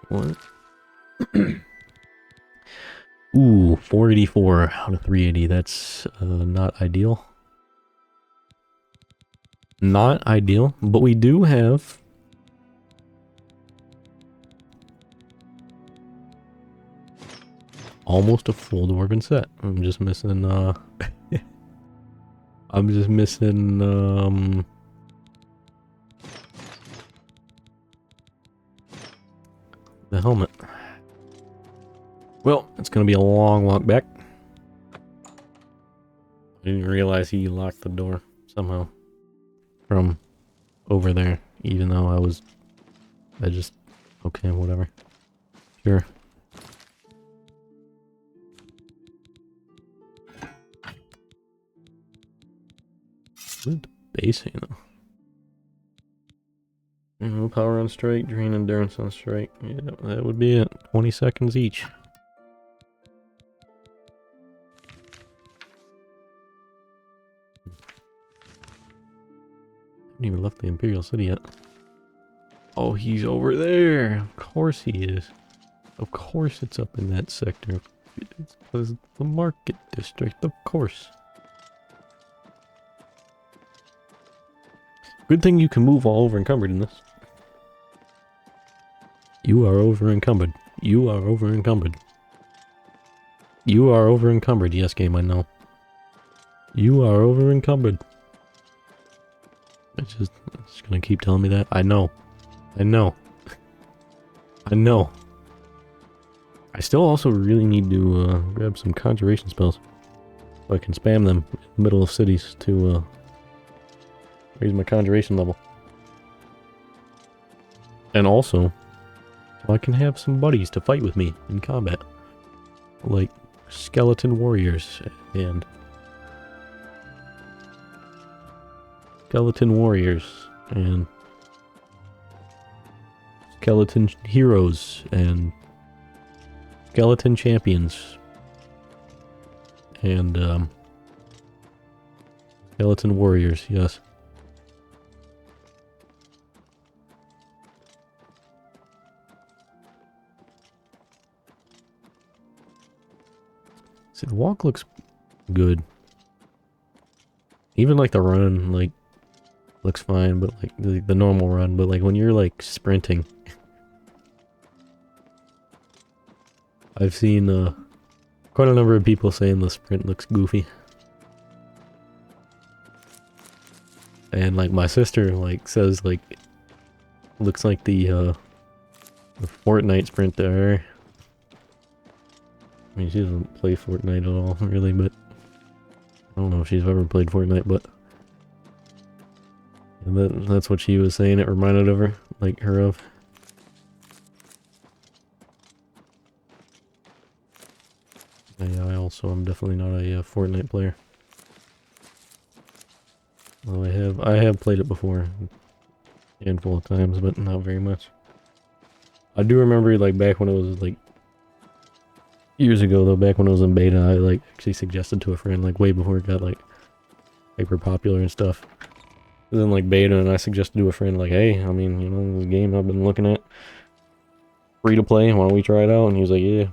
What? Ooh, 484 out of 380. That's not ideal. Not ideal, but we do have almost a full dwarven set. I'm just missing I'm just missing the helmet. Well, it's gonna be a long walk back. I didn't realize he locked the door somehow from over there, even though okay, whatever. Sure. What the base, you know? No power on strike, drain endurance on strike. Yeah, that would be it. 20 seconds each. Haven't even left the Imperial City yet. Oh, he's over there. Of course he is. Of course it's up in that sector. It's the market district, of course. Good thing you can move all over encumbered in this. You are over encumbered. You are over encumbered. You are over encumbered. Yes, game, I know. You are over encumbered. It's just gonna keep telling me that. I know. I know. I know. I still also really need to grab some conjuration spells. So I can spam them in the middle of cities to raise my conjuration level. And also, so I can have some buddies to fight with me in combat. Like skeleton warriors and skeleton heroes and skeleton champions and skeleton warriors, yes. See, the walk looks good. Even like the run, like, looks fine, but like the normal run, but like when you're like sprinting. I've seen quite a number of people saying the sprint looks goofy. And like my sister like says like looks like the Fortnite sprint there. I mean, she doesn't play Fortnite at all, really, but I don't know if she's ever played Fortnite, but that's what she was saying. It reminded of her, like her of. Yeah, I also am definitely not a Fortnite player. Well, I have played it before, a handful of times, but not very much. I do remember, like, back when it was, like, years ago, though, back when it was in beta, I, like, actually suggested to a friend, like, way before it got, like, hyper popular and stuff. It was in, like, beta, and I suggested to a friend, like, hey, I mean, you know, the game I've been looking at, free to play, why don't we try it out? And he was like, yeah.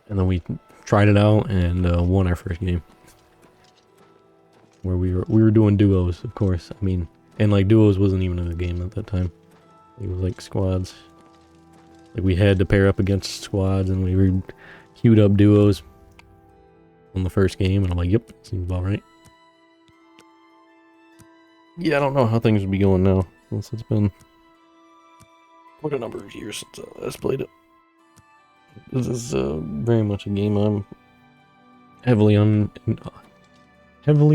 And then we tried it out, and won our first game. Where we were doing duos, of course. I mean, and like duos wasn't even in the game at that time. It was like squads. Like we had to pair up against squads, and we were queued up duos on the first game, and I'm like, yep, seems about right. Yeah, I don't know how things would be going now, since it's been quite a number of years since I last played it. This is very much a game I'm heavily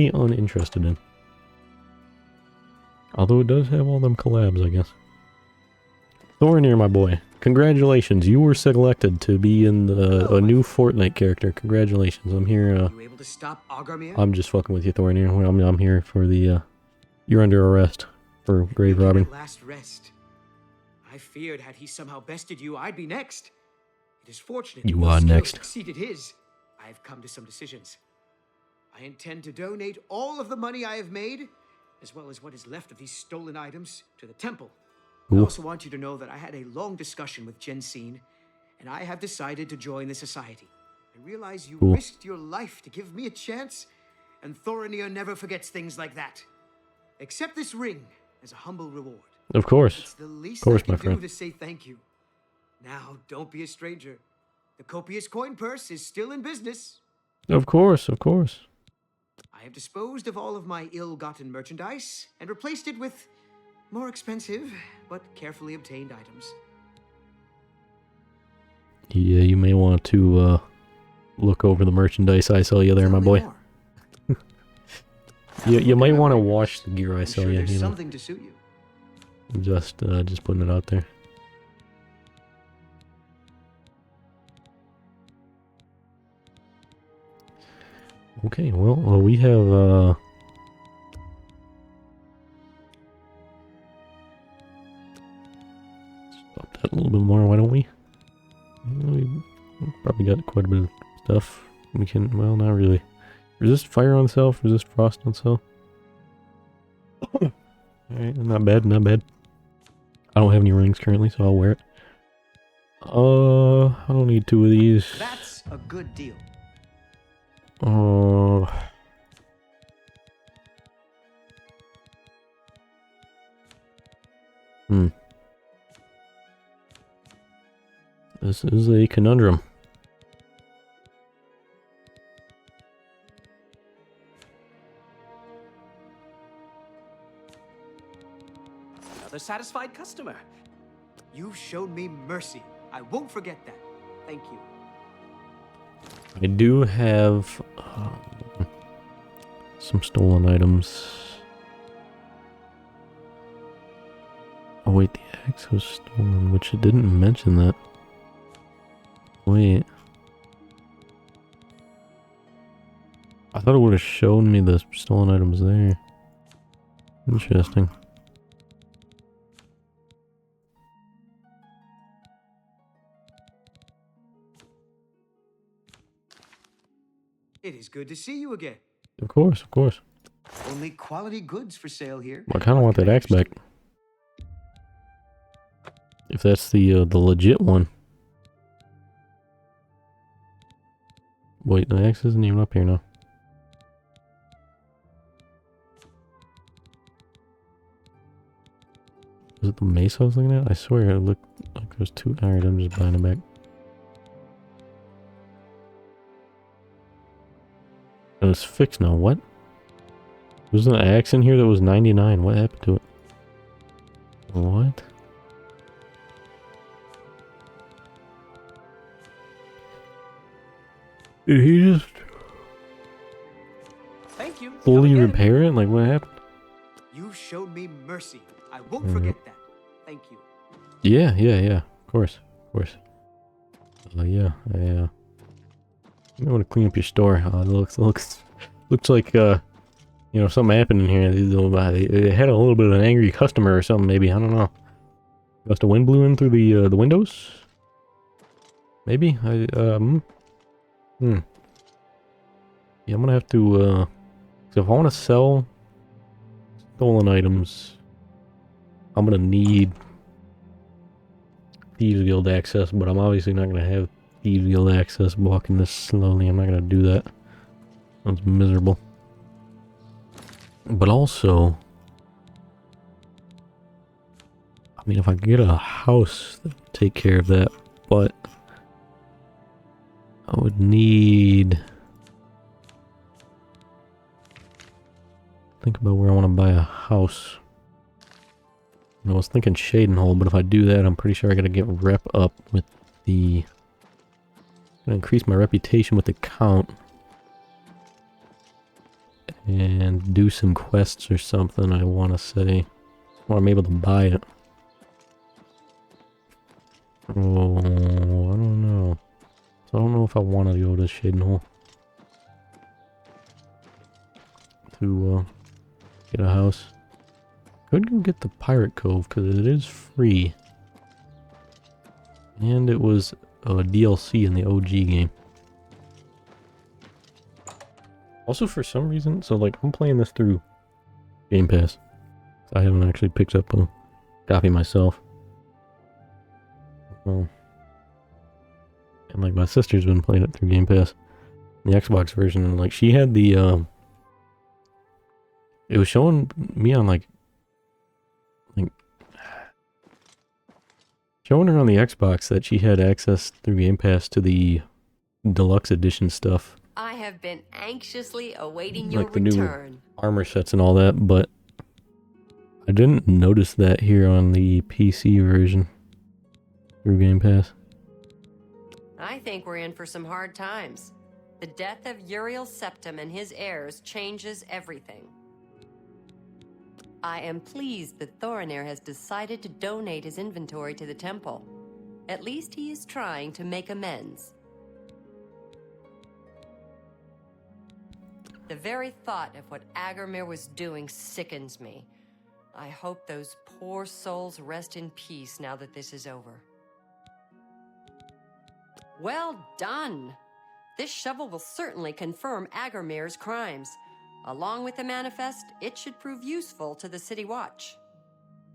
uninterested in. Although it does have all them collabs, I guess. Thorinir, my boy, congratulations! You were selected to be in a new Fortnite character. Congratulations! I'm here. You able to stop Agarmir? I'm just fucking with you, Thorinir. I'm here for the. You're under arrest for grave robbing. Last rest. I feared had he somehow bested you, I'd be next. It is fortunate You your are skills next. exceeded his. I have come to some decisions. I intend to donate all of the money I have made, as well as what is left of these stolen items, to the temple. I also want you to know that I had a long discussion with Jensine, and I have decided to join the society. I realize you risked your life to give me a chance, and Thorinir never forgets things like that. Accept this ring as a humble reward. Of course. It's the least Of course, I can my friend. do to say thank you. Now, don't be a stranger. The copious coin purse is still in business. Of course, of course. I have disposed of all of my ill-gotten merchandise and replaced it with more expensive but carefully obtained items. Yeah, you may want to look over the merchandise I sell you there, my boy. you might want to wash the gear I sell you. There's You know? something to suit you. Just putting it out there. Okay, well, we have stop that a little bit more. Why don't we? We probably got quite a bit of stuff. We can, well, not really. Resist fire on self. Resist frost on self. All right, not bad, not bad. I don't have any rings currently, so I'll wear it. I don't need two of these. That's a good deal. This is a conundrum. Another satisfied customer. You've shown me mercy. I won't forget that. Thank you. I do have some stolen items. Oh wait, the axe was stolen, which it didn't mention that. Wait. I thought it would have shown me the stolen items there. Interesting. It is good to see you again. Of course, of course. Only quality goods for sale here. I kind of want that axe back. If that's the legit one. Wait, the axe isn't even up here now. Was it the mace I was looking at? I swear it looked like there's two. Alright, I'm just buying it back. Oh, it's fixed now. What? There's an axe in here that was 99. What happened to it? What? Did he just Thank you. fully Come again. repair it? Like, what happened? You showed me mercy. I won't forget that. Thank you. Yeah. Of course. Yeah. You might want to clean up your store. It looks like something happened in here. They had a little bit of an angry customer or something. Maybe, I don't know. Must have wind blew in through the windows. Maybe. Yeah, I'm gonna have to. So if I want to sell stolen items, I'm gonna need Thieves Guild access, but I'm obviously not gonna have Thieves Guild access walking this slowly. I'm not gonna do that. Sounds miserable. But also, I mean, if I could get a house that would take care of that, but I would need. Think about where I want to buy a house. I was thinking Shadenhold, but if I do that, I'm pretty sure I gotta get rep up with the. Gonna increase my reputation with the count. And do some quests or something, I want to say. Or I'm able to buy it. Oh, I don't know. So I don't know if I want to go to Shadenhold. To, get a house. Could go get the Pirate Cove, because it is free. And it was a DLC in the OG game. Also, for some reason, so like, I'm playing this through Game Pass. I haven't actually picked up a copy myself. And like, my sister's been playing it through Game Pass. The Xbox version, and like, she had the, it was showing me on like, showing her on the Xbox that she had access through Game Pass to the deluxe edition stuff. I have been anxiously awaiting your Like the return. new armor sets and all that, but I didn't notice that here on the PC version through Game Pass. I think we're in for some hard times. The death of Uriel Septim and his heirs changes everything. I am pleased that Thorinir has decided to donate his inventory to the temple. At least he is trying to make amends. The very thought of what Agarmir was doing sickens me. I hope those poor souls rest in peace now that this is over. Well done! This shovel will certainly confirm Agarmir's crimes. Along with the manifest, it should prove useful to the City Watch.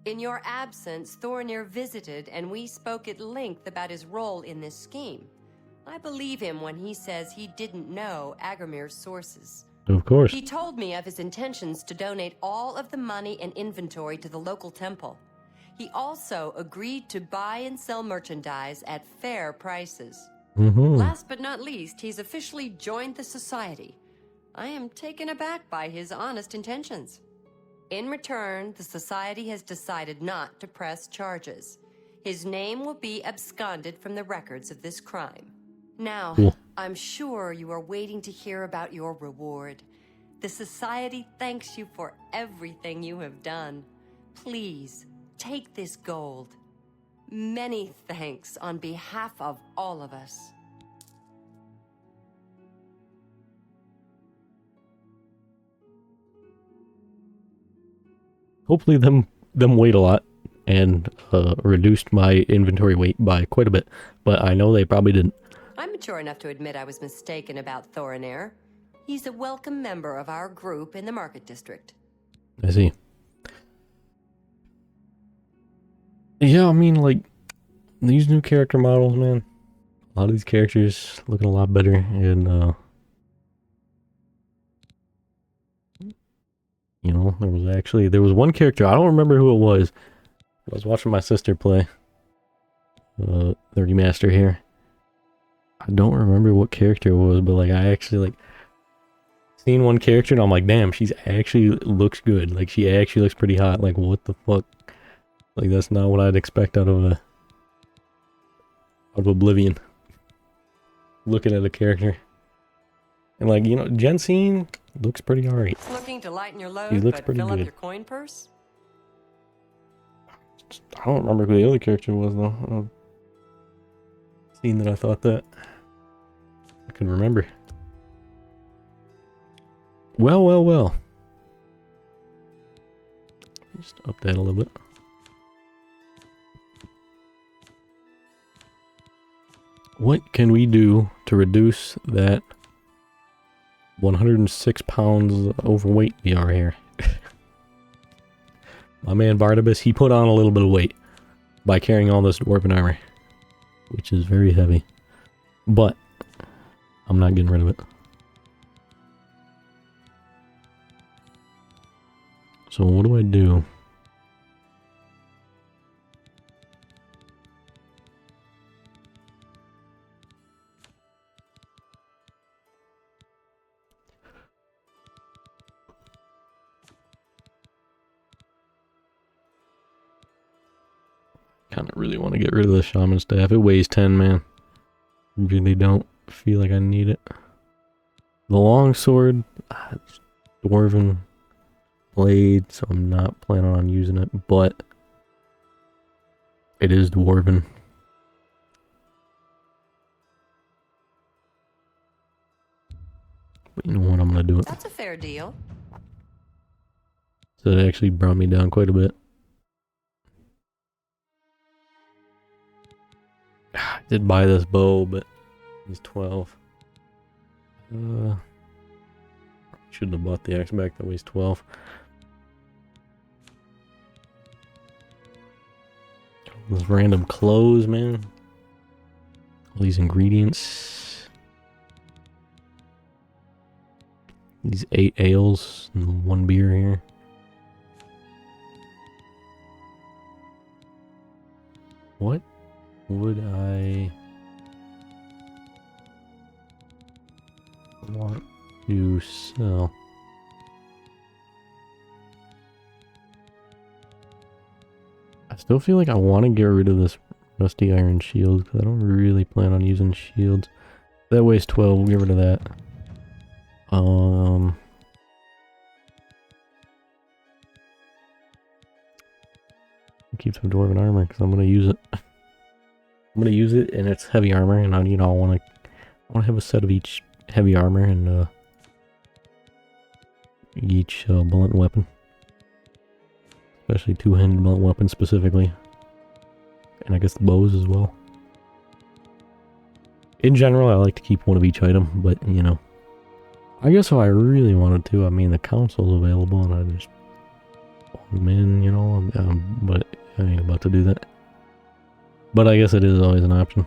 In your absence, Thorinir visited and we spoke at length about his role in this scheme. I believe him when he says he didn't know Agarmir's sources. Of course. He told me of his intentions to donate all of the money and inventory to the local temple. He also agreed to buy and sell merchandise at fair prices. Last but not least, he's officially joined the Society. I am taken aback by his honest intentions. In return, the Society has decided not to press charges. His name will be absconded from the records of this crime. Now, I'm sure you are waiting to hear about your reward. The Society thanks you for everything you have done. Please, take this gold. Many thanks on behalf of all of us. Hopefully them weighed a lot and reduced my inventory weight by quite a bit, but I know they probably didn't. I'm mature enough to admit I was mistaken about Thorinir. He's a welcome member of our group in the Market District. I see. Yeah, I mean, like, these new character models, man, A lot of these characters looking a lot better, and you know, there was one character, I don't remember who it was. I was watching my sister play the remaster here. I don't remember what character it was, but like I actually like seen one character and I'm like, damn, she's actually looks good. Like she actually looks pretty hot. Like what the fuck? Like that's not what I'd expect out of Oblivion. Looking at a character. And like, you know, Jensine looks pretty alright. Looking to lighten your load, He looks but pretty fill up good. your coin purse? I don't remember who the other character was though. I don't seen that I thought that. I can remember. Well, well, well. Just up that a little bit. What can we do to reduce that 106 pounds overweight we are here? My man Barnabas, he put on a little bit of weight by carrying all this dwarven armor, which is very heavy. But I'm not getting rid of it. So what do I do? Kind of really want to get rid of the shaman staff. It weighs 10, man. Really don't feel like I need it. The longsword, it's dwarven blade, so I'm not planning on using it, but it is dwarven. But you know what, I'm gonna do it. That's a fair deal. So it actually brought me down quite a bit. I did buy this bow, but it's 12. Shouldn't have bought the axe back, that weighs 12. Those random clothes, man. All these ingredients. These 8 ales and 1 beer here. What would I want to sell? I still feel like I want to get rid of this rusty iron shield because I don't really plan on using shields. That weighs 12, we'll get rid of that. Keep some dwarven armor because I'm gonna use it. I'm gonna use it and it's heavy armor, and I, you know, I want to have a set of each heavy armor and each blunt weapon, especially two-handed blunt weapons specifically, and I guess the bows as well. In general, I like to keep one of each item, but you know, I guess if I really wanted to, I mean, the console's available, and I just bought them in, you know, but I ain't about to do that. But I guess it is always an option.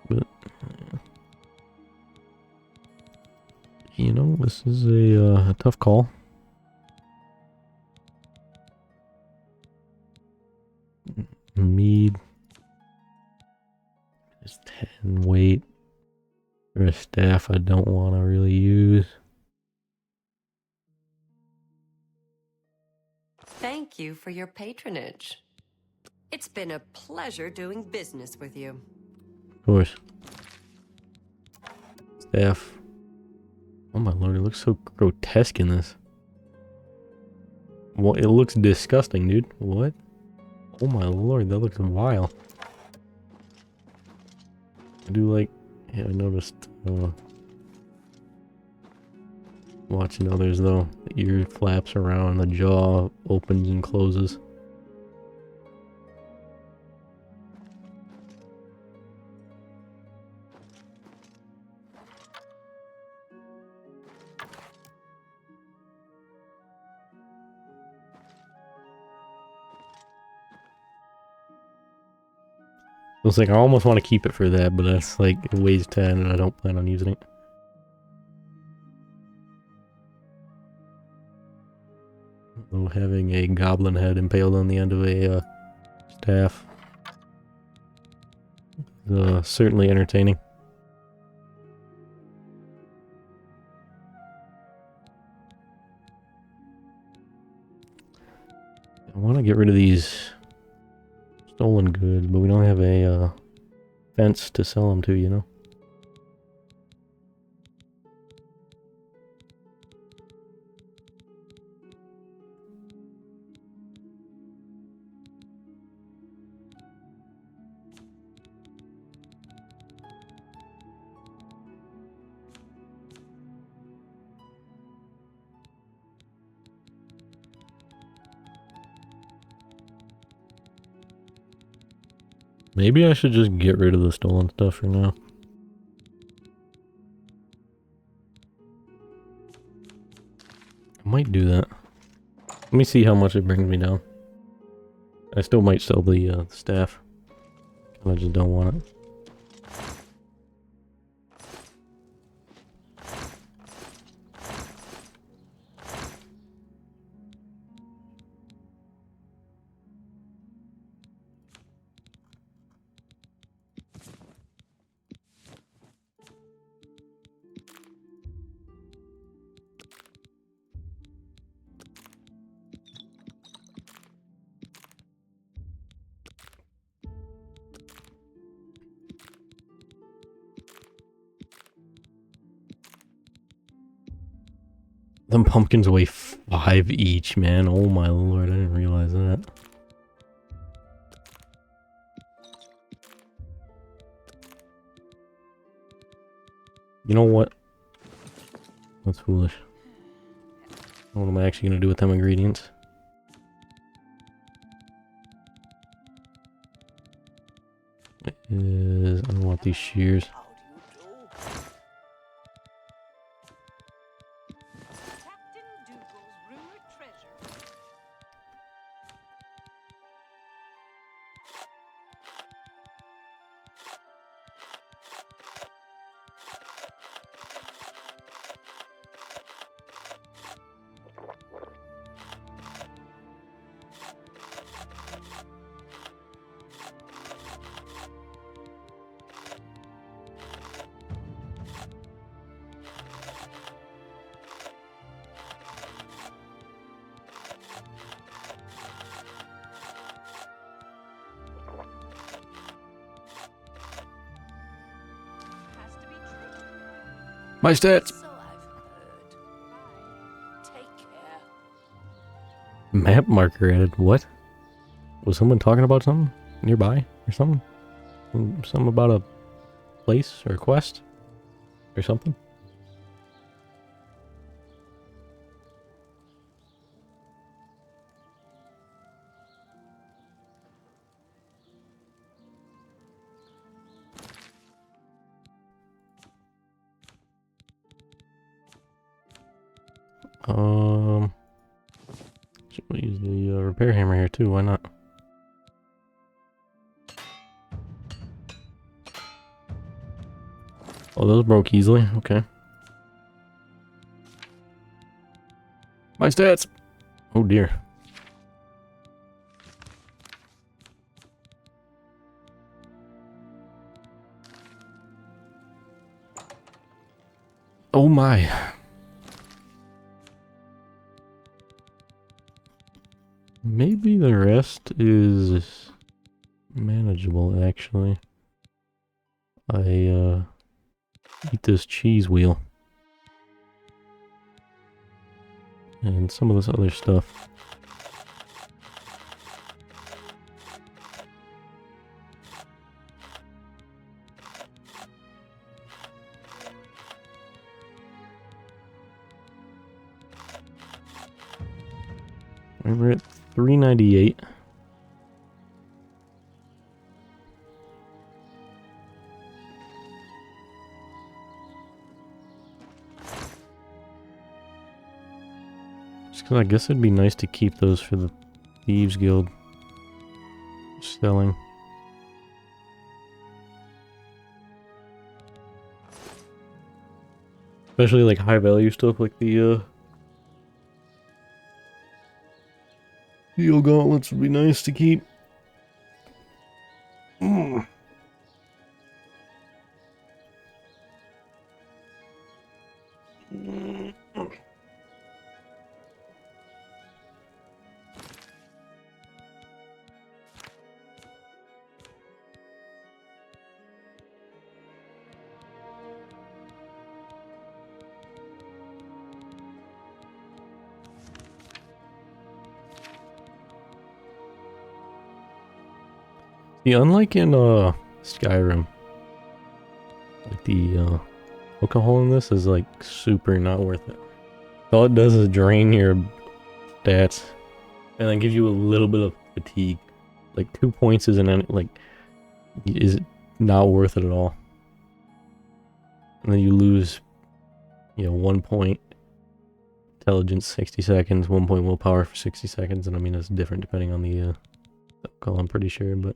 But you know, this is a tough call. Mead is 10 weight for a staff I don't want to really use. Thank you for your patronage. It's been a pleasure doing business with you. Of course. Staff. Oh my lord, it looks so grotesque in this. Well, it looks disgusting, dude. What? Oh my lord, that looks vile. I do like... Yeah, I noticed... watching others though. The ear flaps around, the jaw opens and closes. It's like I almost want to keep it for that, but that's like it weighs 10 and I don't plan on using it. Oh, having a goblin head impaled on the end of a staff is certainly entertaining. I want to get rid of these stolen goods, but we don't have a fence to sell them to, you know? Maybe I should just get rid of the stolen stuff for now. I might do that. Let me see how much it brings me down. I still might sell the staff. I just don't want it. Them pumpkins weigh 5 each, man. Oh my lord, I didn't realize that. You know what? That's foolish. What am I actually going to do with them ingredients? I don't want these shears. My stats! Map marker added. What? Was someone talking about something nearby or something? Something about a place or a quest or something? Should we use the repair hammer here too? Why not? Oh, those broke easily. Okay. My stats! Oh dear. Oh my. Maybe the rest is manageable, actually. I eat this cheese wheel. And some of this other stuff. We're at 398. Just 'cause I guess it'd be nice to keep those for the Thieves Guild selling. Especially like high value stuff like the steel gauntlets would be nice to keep. Mm. See, unlike in Skyrim, like the alcohol in this is like super not worth it. All it does is drain your stats and then gives you a little bit of fatigue. Like 2 points isn't like is not worth it at all. And then you lose, 1 point intelligence 60 seconds, 1 point willpower for 60 seconds, and I mean it's different depending on the alcohol, I'm pretty sure, but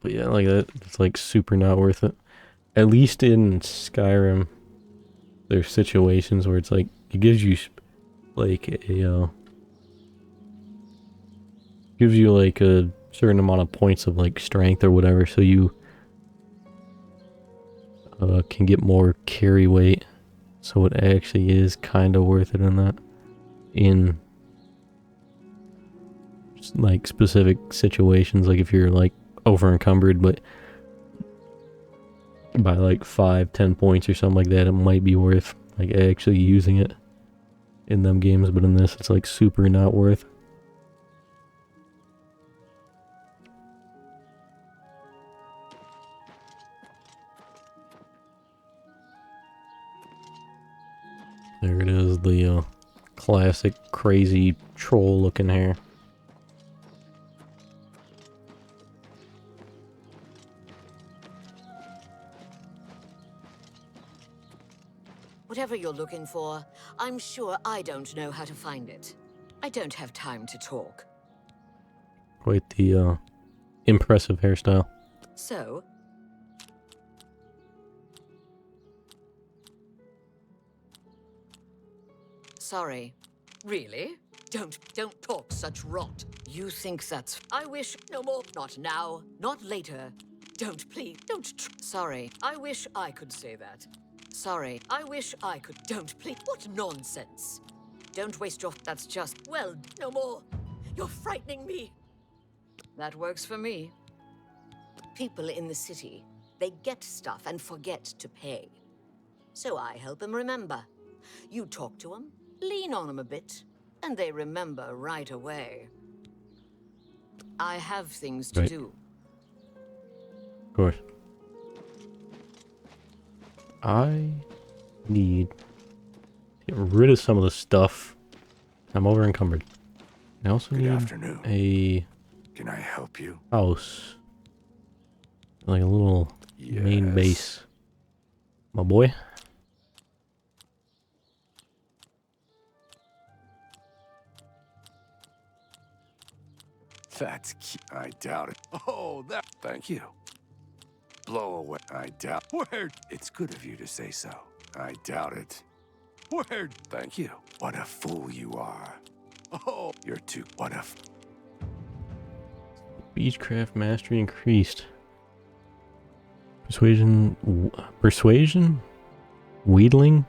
yeah, like that, it's like super not worth it. At least in Skyrim, there's situations where it's like, it gives you like a, gives you like a certain amount of points of like strength or whatever, so you can get more carry weight. So it actually is kind of worth it in that. In like specific situations, like if you're like over encumbered but by like 5-10 points or something like that, it might be worth like actually using it in them games, but in this it's like super not worth. There it is, the classic crazy troll looking hair. Whatever you're looking for, I'm sure I don't know how to find it. I don't have time to talk. Quite the impressive hairstyle. So? Sorry. Really? Don't talk such rot. You think that's... I wish no more. Not now. Not later. Don't, please. Don't. Sorry. I wish I could say that. Sorry. I wish I could. Don't, please. What nonsense. Don't waste your... That's just... Well, no more. You're frightening me. That works for me. People in the city, they get stuff and forget to pay. So I help them remember. You talk to them, lean on them a bit, and they remember right away. I have things to do. Of course. I need to get rid of some of the stuff. I'm over encumbered. I also need a... Can I help you? House. Like a little main base. My boy. That's cute. I doubt it. Oh, that. Thank you. Blow away. I doubt. Word. It's good of you to say so. I doubt it. Word. Thank you. What a fool you are. Oh, you're too. What a. Beechcraft mastery increased. Persuasion, wheedling,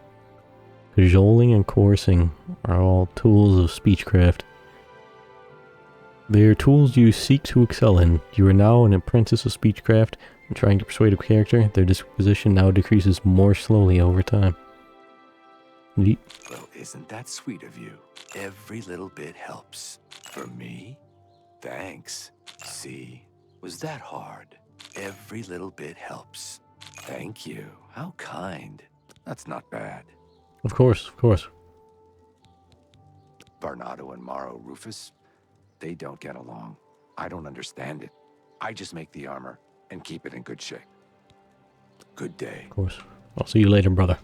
cajoling, and coursing are all tools of speechcraft. They are tools you seek to excel in. You are now an apprentice of speechcraft and trying to persuade a character. Their disposition now decreases more slowly over time. Well, isn't that sweet of you? Every little bit helps. For me? Thanks. See? Was that hard? Every little bit helps. Thank you. How kind. That's not bad. Of course, of course. Barnado and Morrow Rufus, they don't get along. I don't understand it. I just make the armor and keep it in good shape. Good day. Of course. I'll see you later, brother.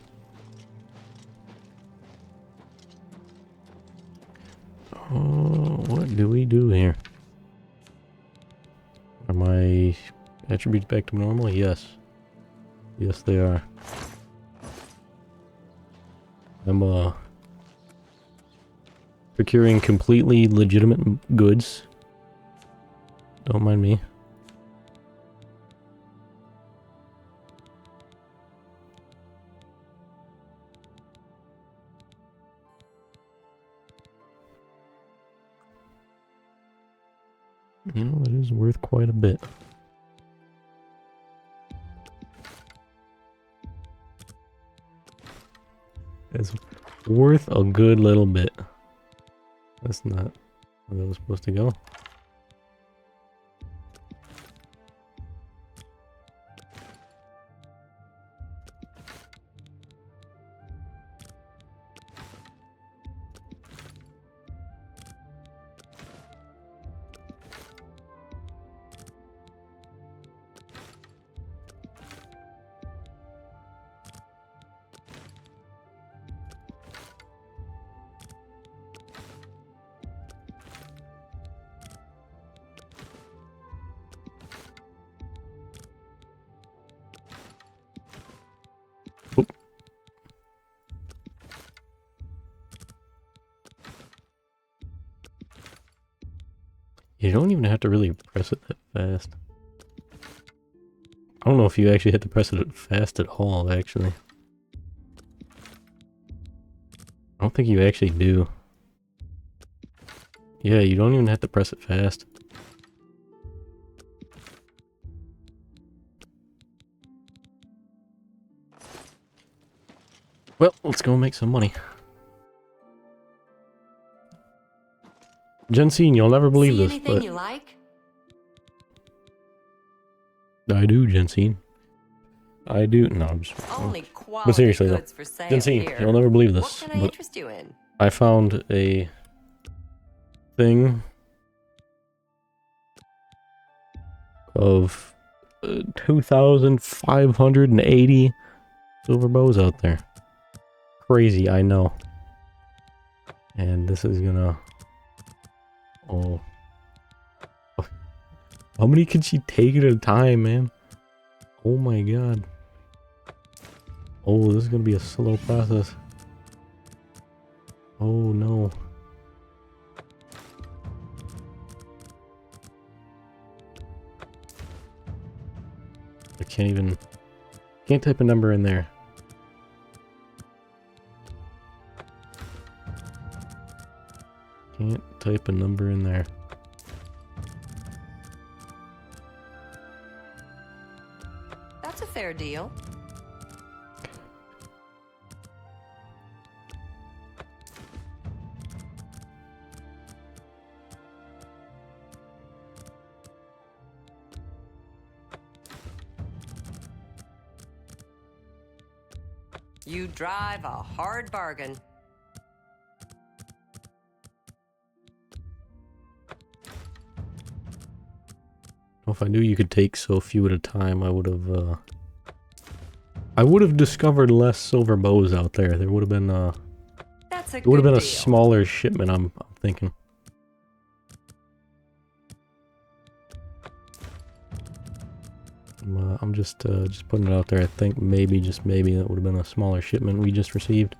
Oh, what do we do here? Am I attributes back to normal? Yes. Yes, they are. I'm, procuring completely legitimate goods. Don't mind me. You know, it is worth quite a bit. It's worth a good little bit. That's not where that was supposed to go. You don't even have to really press it that fast. I don't know if you actually have to press it fast at all, actually. I don't think you actually do. Yeah, you don't even have to press it fast. Well, let's go make some money. Jensine, you'll never believe See this, anything but you like? I do, Jensine. I do. No, I'm just. Only But quality seriously goods though, for sale Jensine, here. you'll never believe What this, can I but interest you in? I found a thing of 2,580 silver bows out there. Crazy, I know. And this is gonna... Oh. How many can she take at a time, man? Oh my god. Oh, this is gonna be a slow process. Oh no. I can't even... Can't type a number in there. Can't type a number in there. That's a fair deal. You drive a hard bargain. If I knew you could take so few at a time, I would have discovered less silver bows out there. There would have been That's a it would have good been a deal. smaller shipment, I'm thinking. I'm just putting it out there. I think maybe, just maybe, that would have been a smaller shipment we just received.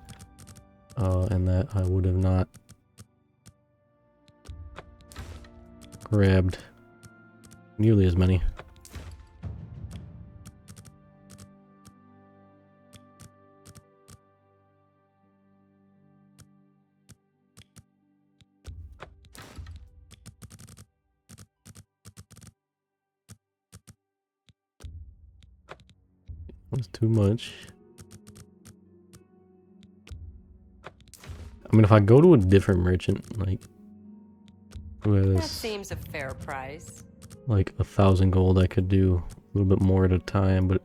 And that I would have not grabbed nearly as many. That's too much. I mean, if I go to a different merchant, like, who That has seems a fair price. like 1,000 gold, I could do a little bit more at a time, but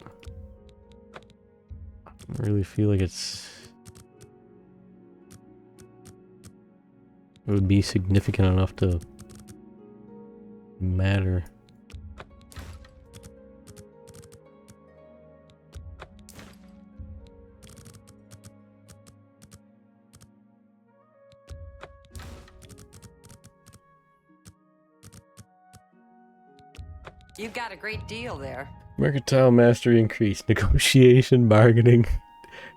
I don't really feel like it would be significant enough to matter. You've got a great deal there. Mercantile mastery increased. Negotiation, bargaining,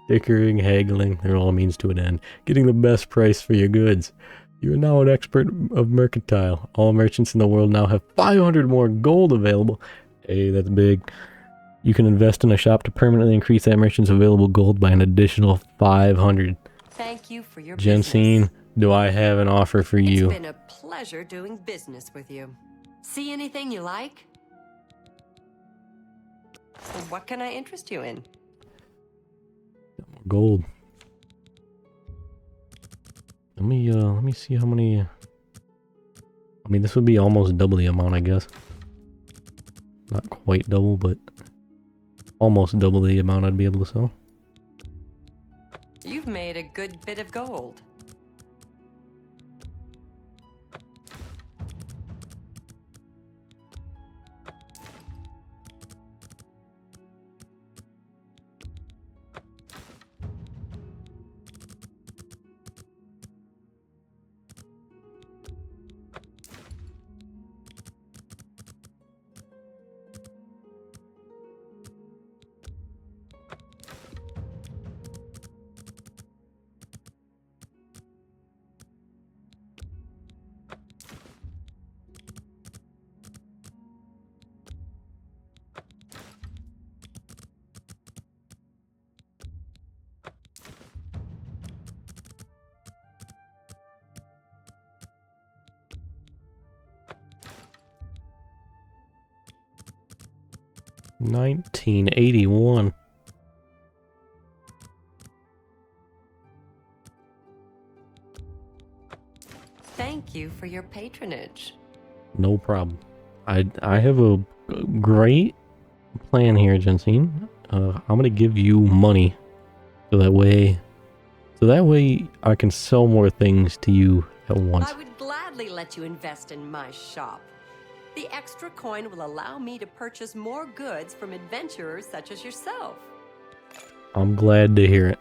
dickering, haggling. They're all means to an end. Getting the best price for your goods. You are now an expert of mercantile. All merchants in the world now have 500 more gold available. Hey, that's big. You can invest in a shop to permanently increase that merchant's available gold by an additional 500. Thank you for your Jensine, business. do I have an offer for you? It's been a pleasure doing business with you. See anything you like? What can I interest you in? Gold. Let me see how many. I mean, this would be almost double the amount, I guess. Not quite double, but almost double the amount I'd be able to sell. You've made a good bit of gold. $19.81. Thank you for your patronage. No problem. I have a great plan here, Jensine. I'm gonna give you money, so that way I can sell more things to you at once. I would gladly let you invest in my shop. The extra coin will allow me to purchase more goods from adventurers such as yourself. I'm glad to hear it.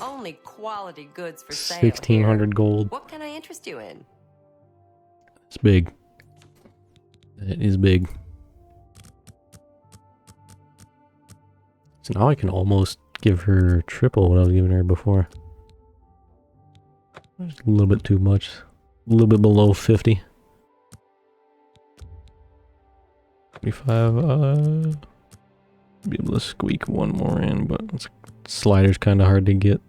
Only quality goods for sale. 1,600 gold. What can I interest you in? It's big. It is big. So now I can almost give her triple what I was giving her before. Just a little bit too much. A little bit below 50. 25, be able to squeak one more in, but slider's kind of hard to get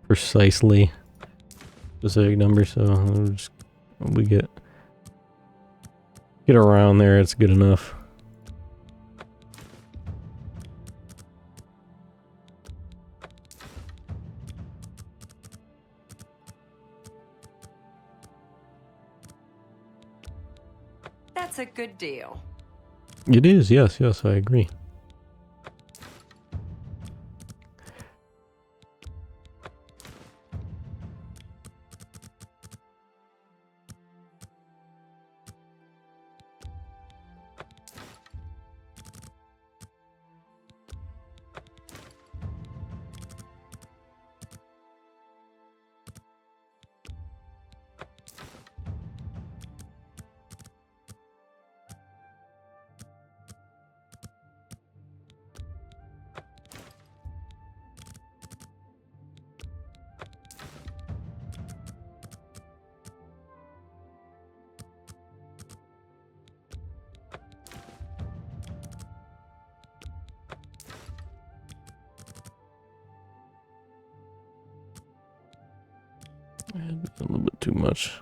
precisely specific number, so we get around there, it's good enough. That's a good deal. It is, yes, I agree. A little bit too much.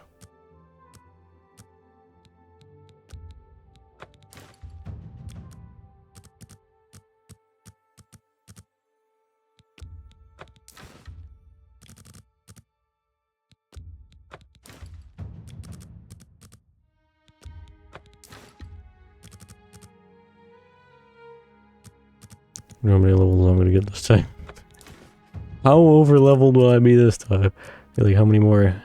How many levels I'm gonna get this time? How over leveled will I be this time? Like, how many more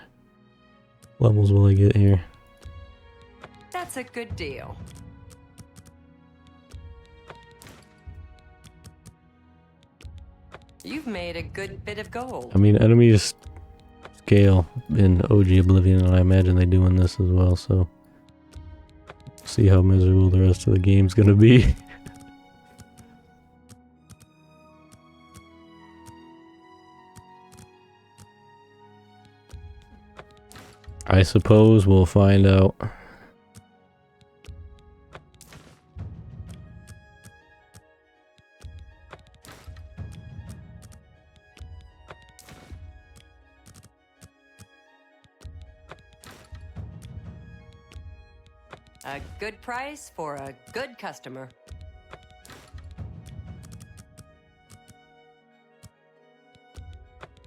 levels will I get here? That's a good deal. You've made a good bit of gold. I mean, enemies scale in OG Oblivion, and I imagine they do in this as well, so See how miserable the rest of the game's gonna be. I suppose we'll find out. A good price for a good customer.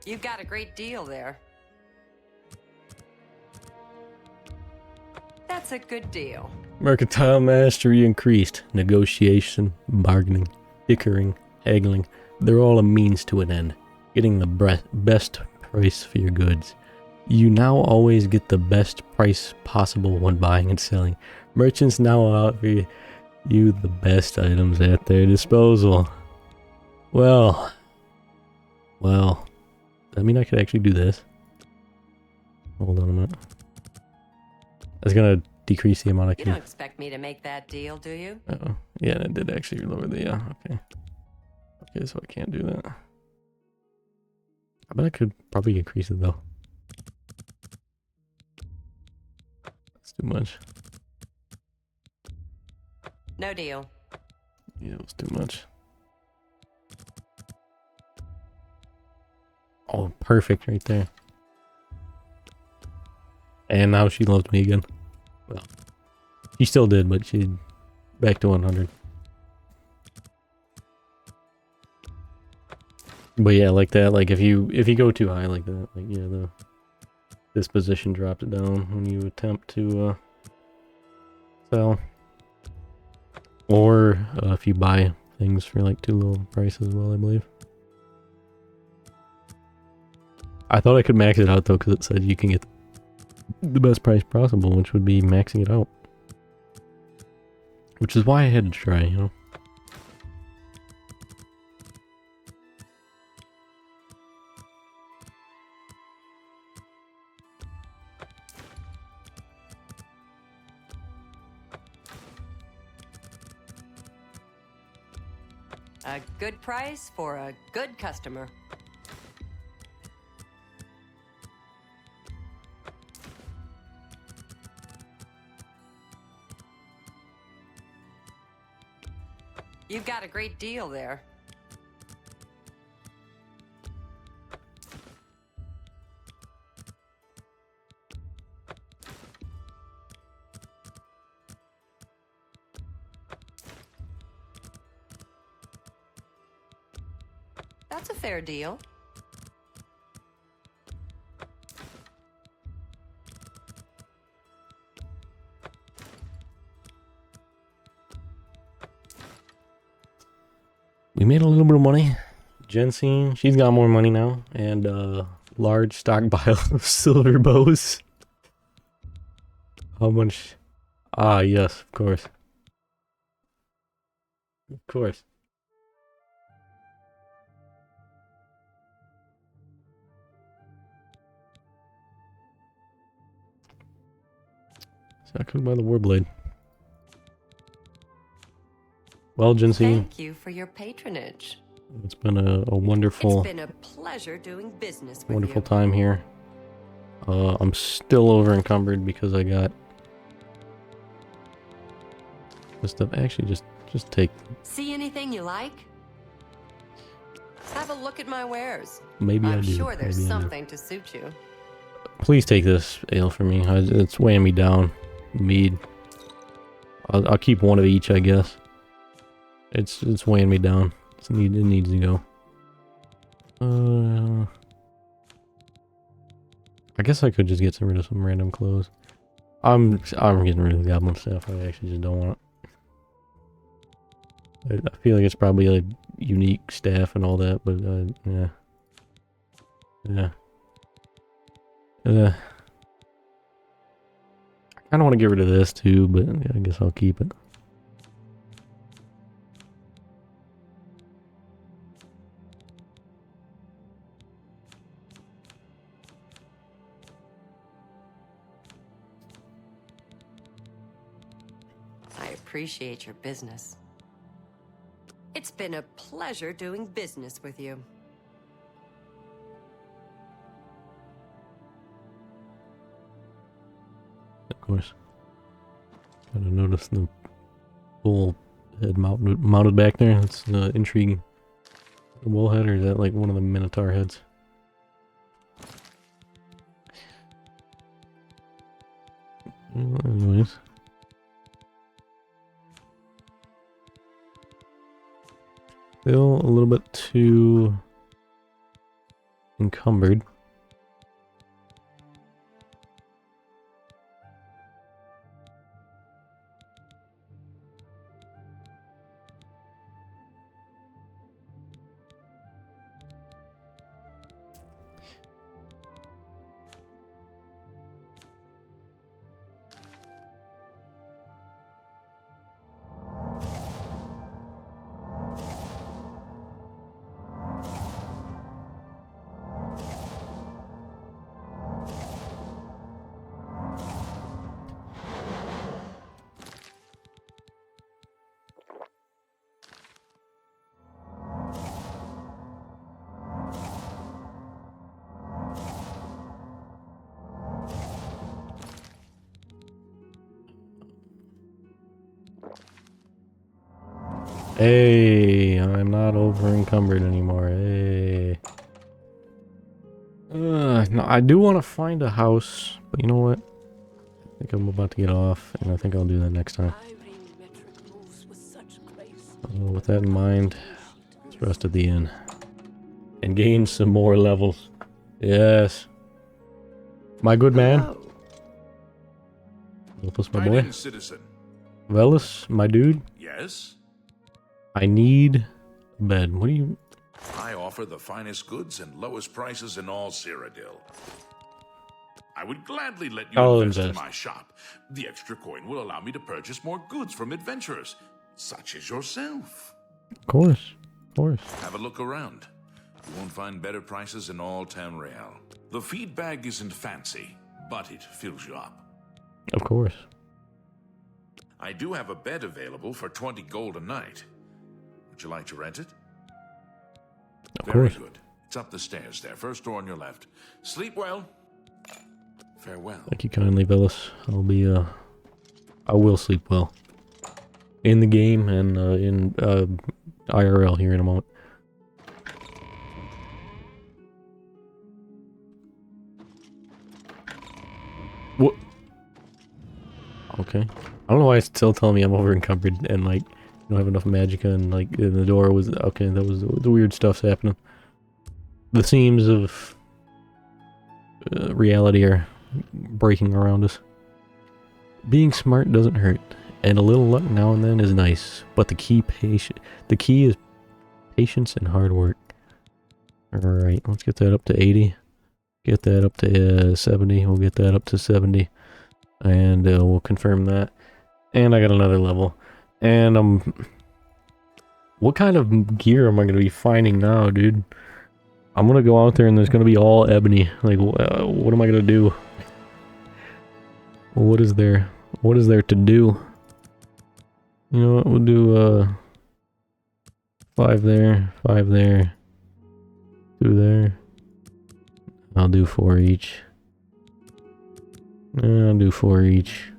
You've got a great deal there. That's a good deal. Mercantile mastery increased. Negotiation, bargaining, dickering, haggling. They're all a means to an end. Getting the best price for your goods. You now always get the best price possible when buying and selling. Merchants now offer you the best items at their disposal. Well. I mean, I could actually do this. Hold on a minute. That's gonna decrease the amount I You can. don't expect me to make that deal, do you? Uh-oh. Yeah, that did actually lower the, yeah, okay. Okay, so I can't do that. I bet I could probably increase it though. That's too much. No deal. Yeah, it was too much. Oh, perfect right there. And now she loves me again. Well, she still did, but she back to 100. But yeah, like that. Like if you go too high like that, like yeah, this position drops down when you attempt to sell, or if you buy things for like too low prices. Well, I believe. I thought I could max it out though, because it said you can get the best price possible, which would be maxing it out. Which is why I had to try, you know. A good price for a good customer. You've got a great deal there. That's a fair deal. We made a little bit of money. Jensine, she's got more money now, and large stockpile of silver bows. How much? Ah, yes, of course. Of course. So I could buy the Warblade. Well, Jensine. Thank you for your patronage. It's been a wonderful... It's been a pleasure doing business with wonderful you. time here. I'm still over encumbered because I got this stuff. Actually, just take. See anything you like? Have a look at my wares. Maybe I I'm do. sure there's Maybe I do. something to suit you. Please take this ale for me. It's weighing me down. Mead. I'll keep one of each, I guess. It's weighing me down. It needs to go. I guess I could just get rid of some random clothes. I'm getting rid of the goblin stuff. I actually just don't want it. I feel like it's probably like unique staff and all that, but yeah. I kind of want to get rid of this too, but I guess I'll keep it. appreciate your business. It's been a pleasure doing business with you. Of course. Gotta notice the bull head mounted back there. That's intriguing. The bull head, or is that like one of the minotaur heads? Well, anyways. Still a little bit too encumbered. Hey, I'm not over encumbered anymore. Hey. No, I do want to find a house, but you know what? I think I'm about to get off, and I think I'll do that next time. With that in mind, let's rest at the inn. And gain some more levels. Yes. My good man. Velis, my boy. Citizen. Velis, my dude. Yes? I need a bed. What do you... I offer the finest goods and lowest prices in all Cyrodiil. I would gladly let you invest in my shop. The extra coin will allow me to purchase more goods from adventurers, such as yourself. Of course. Of course. Have a look around. You won't find better prices in all Tamriel. The feed bag isn't fancy, but it fills you up. Of course. I do have a bed available for 20 gold a night. Would you like to rent it? Of Very course. good. It's up the stairs there, first door on your left. Sleep well. Farewell. Thank you kindly, Velis. I will sleep well. In the game and in IRL here in a moment. What? Okay. I don't know why it's still telling me I'm over encumbered and like don't have enough magicka and like the door was okay. That was the weird stuff's happening. The seams of reality are breaking around us. Being smart doesn't hurt, and a little luck now and then is nice. But the key is patience and hard work. All right, let's get that up to 80. Get that up to 70. We'll get that up to 70, and we'll confirm that. And I got another level. And what kind of gear am I going to be finding now, dude? I'm going to go out there and there's going to be all ebony. Like, what am I going to do? What is there to do? You know what, we'll do 5 there, 5 there, 2 there. I'll do 4 each. I'll do 4 each.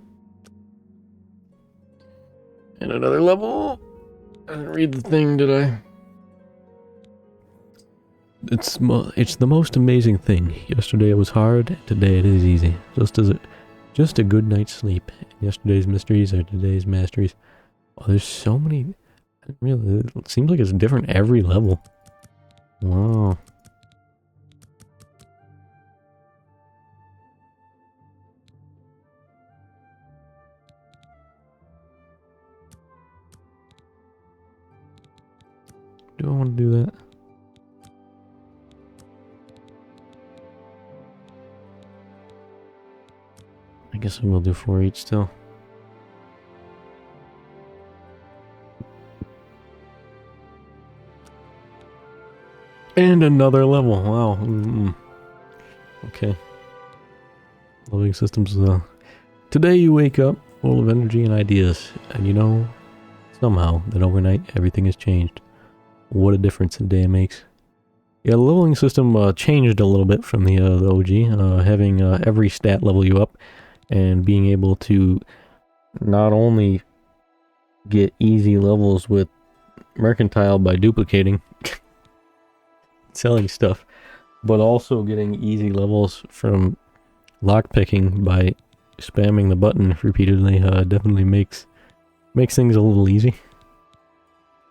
And another level. I didn't read the thing, did I? It's the most amazing thing. Yesterday it was hard, today it is easy. Just a good night's sleep. Yesterday's mysteries are today's masteries. Oh, there's so many. It seems like it's different every level. Wow. Do I want to do that? I guess I will do 4 each still. And another level. Wow. Okay. Living systems. Today you wake up full of energy and ideas. And you know, somehow, that overnight, everything has changed. What a difference a day makes. Yeah, the leveling system changed a little bit from the OG, having every stat level you up, and being able to not only get easy levels with Mercantile by duplicating, selling stuff, but also getting easy levels from lockpicking by spamming the button repeatedly. Definitely makes things a little easy.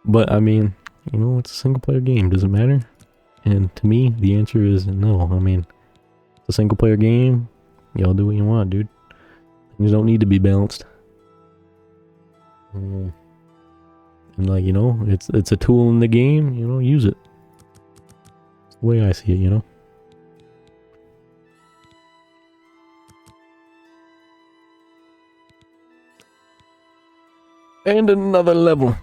But I mean, you know, it's a single player game, does it matter? And to me, the answer is no. I mean, it's a single player game, y'all do what you want, dude. Things don't need to be balanced. And like, you know, it's a tool in the game, you know, use it. It's the way I see it, you know. And another level.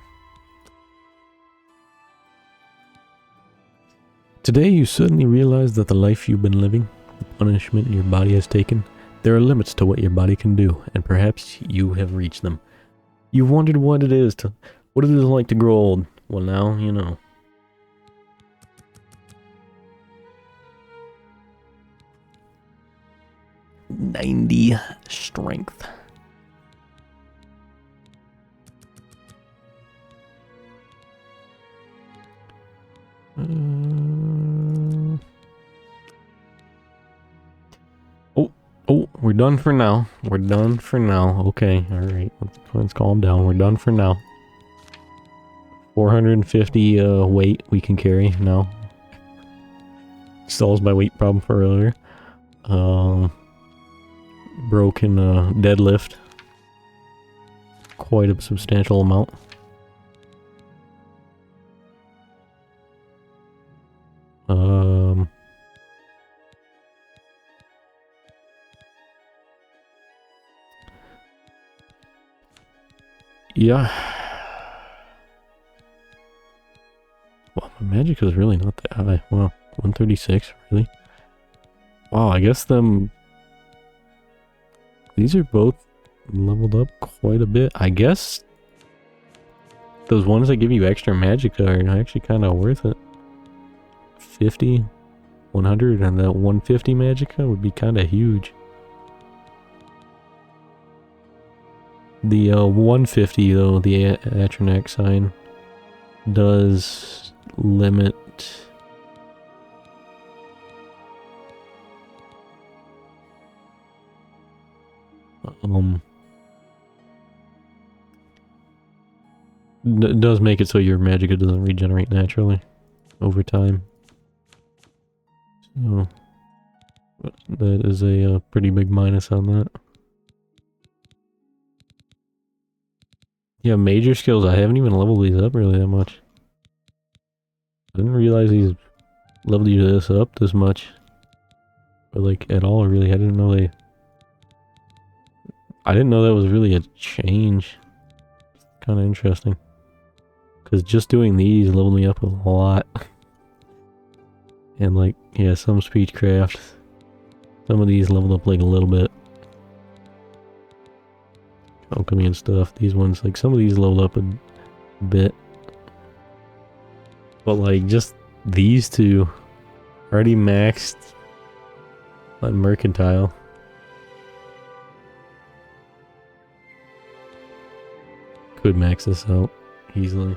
Today you suddenly realize that the life you've been living, the punishment your body has taken, there are limits to what your body can do, and perhaps you have reached them. You've wondered what it is like to grow old. Well, now you know. "90 strength. Oh, we're done for now. We're done for now. Okay, alright. Let's calm down. We're done for now. 450 weight we can carry now. Solves my weight problem for earlier. Broken deadlift. Quite a substantial amount. Yeah. Well, my magic is really not that high. Wow, 136, really? Wow, I guess these are both leveled up quite a bit. I guess those ones that give you extra magic are actually kind of worth it. 50, 100, and that 150 magicka would be kind of huge. The 150 though, the Atronac sign, does limit does make it so your magicka doesn't regenerate naturally over time. So that is a pretty big minus on that. Yeah, major skills, I haven't even leveled these up really that much. I didn't realize these leveled you this up this much. Or like at all, really. I didn't know that was really a change. Kind of interesting. Because just doing these leveled me up a lot. And like, yeah, some speechcraft. Some of these leveled up like a little bit. Alchemy and stuff. These ones, like some of these leveled up a bit. But like just these two already maxed on Mercantile. Could max this out easily.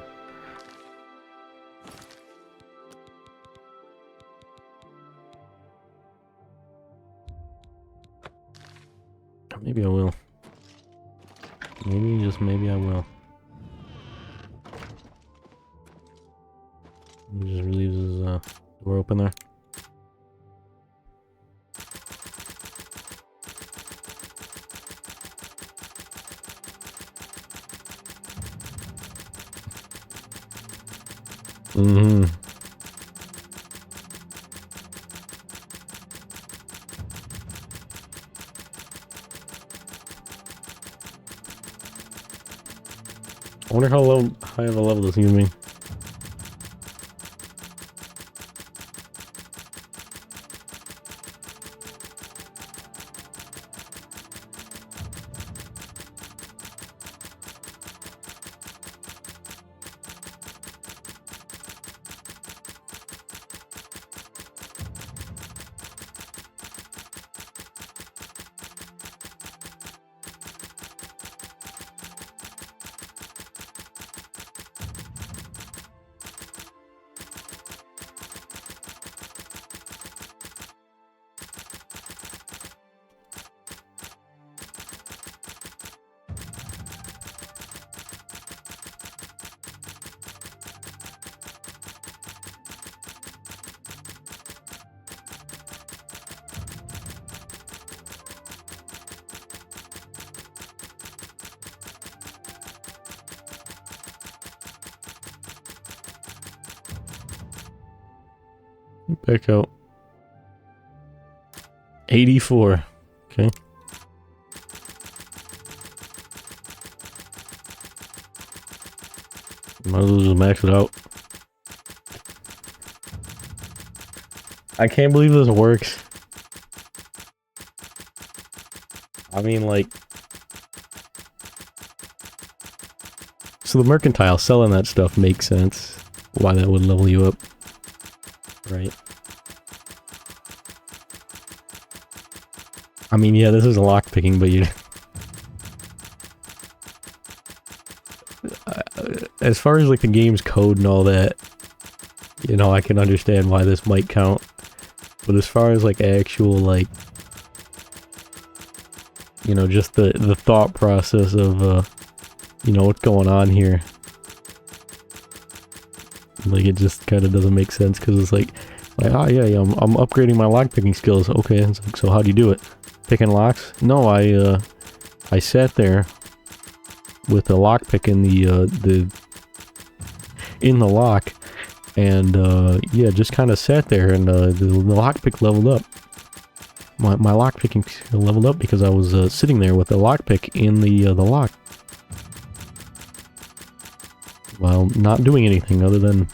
Maybe I will. Maybe, just maybe I will. He just leaves his door open there. Mm-hmm. I wonder how high of a level this is gonna be. Back out. 84. Okay. Might as well just max it out. I can't believe this works. I mean, like... So the mercantile selling that stuff makes sense. Why that would level you up. Right. I mean, yeah, this is a lockpicking, but you... As far as, like, the game's code and all that, you know, I can understand why this might count. But as far as, like, actual, like... You know, just the thought process of, you know, what's going on here. Like, it just kind of doesn't make sense, because it's like, oh yeah, I'm upgrading my lockpicking skills. Okay, it's like, so how do you do it? Picking locks? No, I sat there with a lockpick in the lock, and yeah, just kind of sat there, and the lockpick leveled up. My lockpicking skill leveled up because I was sitting there with the lockpick in the lock, while not doing anything other than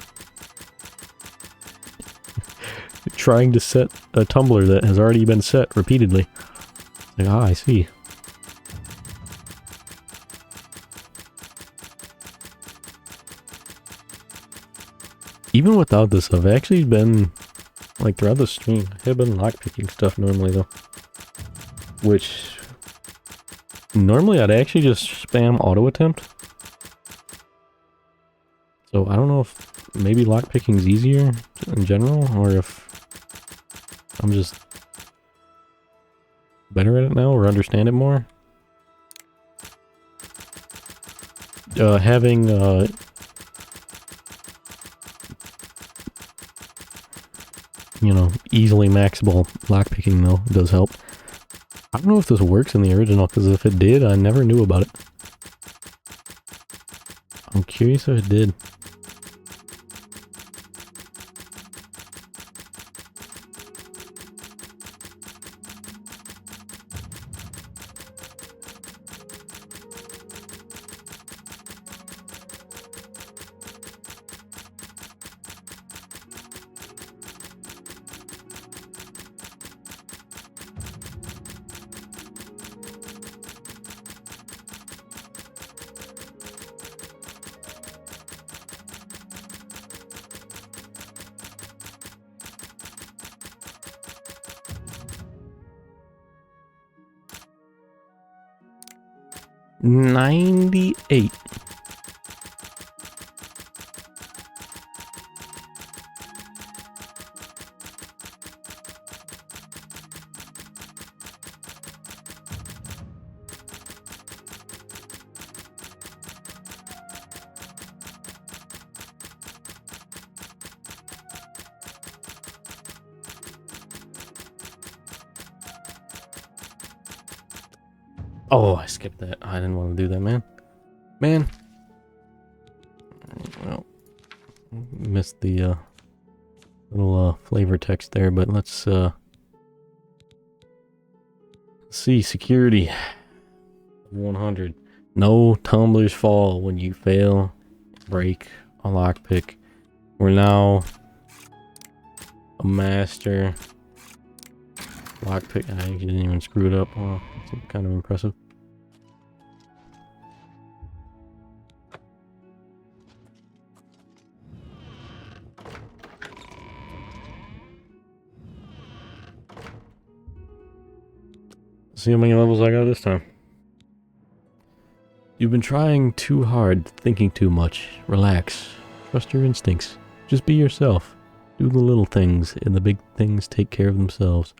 trying to set a tumbler that has already been set repeatedly. Like, ah, I see. Even without this, I've actually been, like, throughout the stream, I have been lockpicking stuff normally, though. Which, normally I'd actually just spam auto attempt. So I don't know if maybe lockpicking's easier in general, or if I'm just better at it now, or understand it more. Having, you know, easily maxable lockpicking, though, does help. I don't know if this works in the original, because if it did, I never knew about it. I'm curious if it did. $98. Oh, I skipped that. I didn't want to do that, man. Well, missed the little flavor text there, but let's see. Security 100. No tumblers fall when you fail break a lockpick. We're now a master lockpick. I didn't even screw it up. Wow, that's kind of impressive. See how many levels I got this time. You've been trying too hard, thinking too much. Relax. Trust your instincts. Just be yourself. Do the little things, and the big things take care of themselves.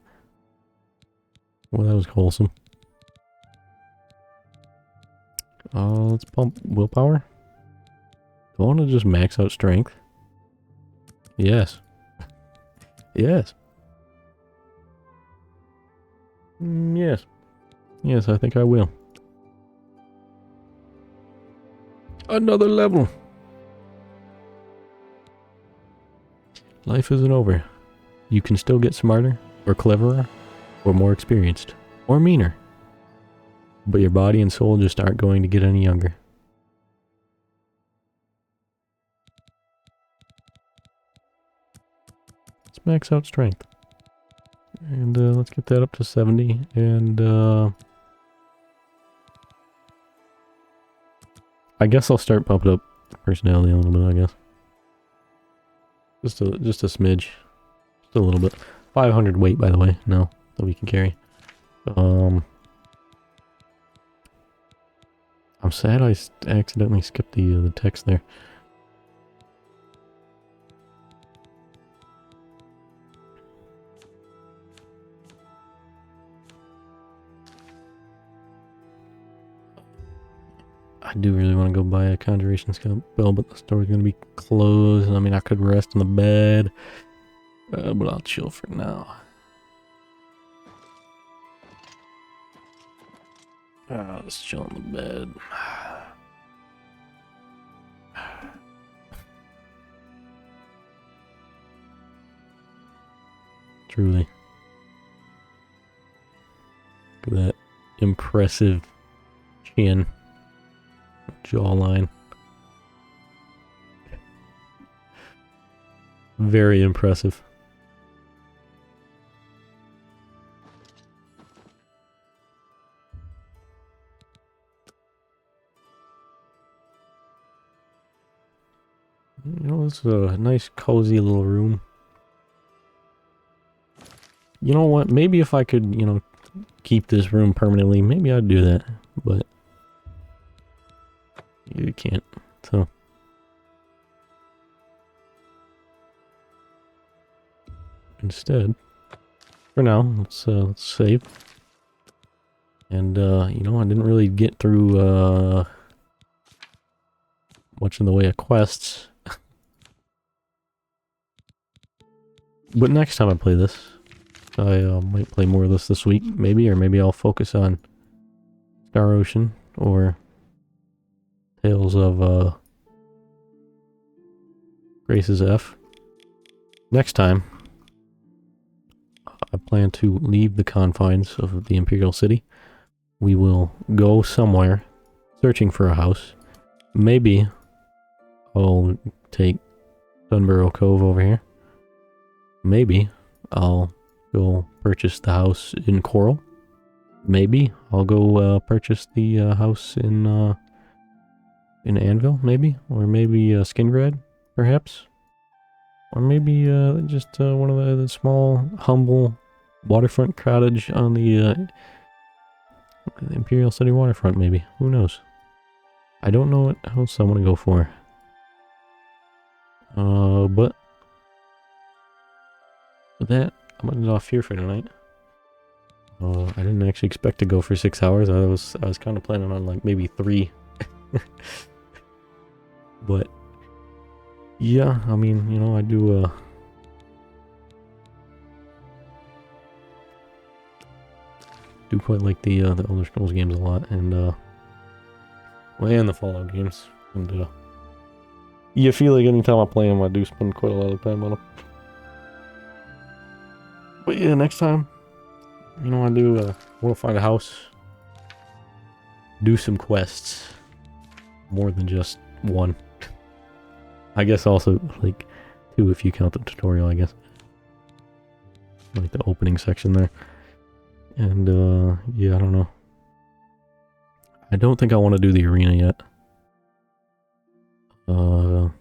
Well, that was wholesome. Let's pump willpower. Do I want to just max out strength? Yes. Yes. Yes. Yes, I think I will. Another level. Life isn't over. you can still get smarter, or cleverer, or more experienced, or meaner. But your body and soul just aren't going to get any younger. Let's max out strength. And let's get that up to 70. And I guess I'll start pumping up personality a little bit, I guess. Just a smidge. Just a little bit. 500 weight, by the way, now that we can carry. I'm sad I accidentally skipped the text there. I do really want to go buy a conjuration spell, but the store's going to be closed. I mean, I could rest in the bed, but I'll chill for now. Let's chill in the bed. Truly. Look at that impressive chin. Jawline. Very impressive. You know, this is a nice cozy little room. You know what? Maybe if I could, you know, keep this room permanently, maybe I'd do that. But you can't, so. Instead, for now, let's save. And, you know, I didn't really get through, much in the way of quests. But next time I play this, I might play more of this week, maybe, or maybe I'll focus on Star Ocean, or Tales of, Grace's F. Next time, I plan to leave the confines of the Imperial City. We will go somewhere, searching for a house. Maybe I'll take Dunborough Cove over here. Maybe I'll go purchase the house in Coral. Maybe I'll go purchase the house in Anvil, maybe, or maybe Skingrad, perhaps, or maybe just one of the small, humble waterfront cottage on the Imperial City waterfront. Maybe, who knows? I don't know what house I want to go for. But with that, I'm gonna get off here for tonight. I didn't actually expect to go for 6 hours. I was kind of planning on like maybe 3. But yeah, I mean, you know, I do quite like the Elder Scrolls games a lot, and well, and the Fallout games, and you feel like anytime I play them, I do spend quite a lot of time on them. But yeah, next time, you know, I do want to find a house, do some quests, more than just one. I guess also like 2 if you count the tutorial, I guess. Like the opening section there. And yeah, I don't know. I don't think I want to do the arena yet. Although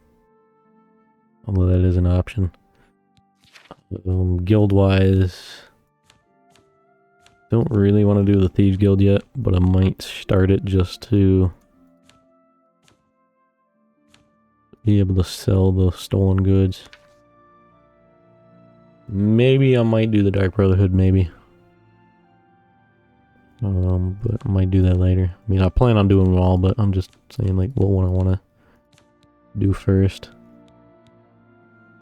that is an option. Guild-wise, don't really want to do the Thieves Guild yet, but I might start it just to be able to sell the stolen goods. Maybe I might do the Dark Brotherhood, maybe. But I might do that later. I mean, I plan on doing them all, but I'm just saying, like, what one I want to do first.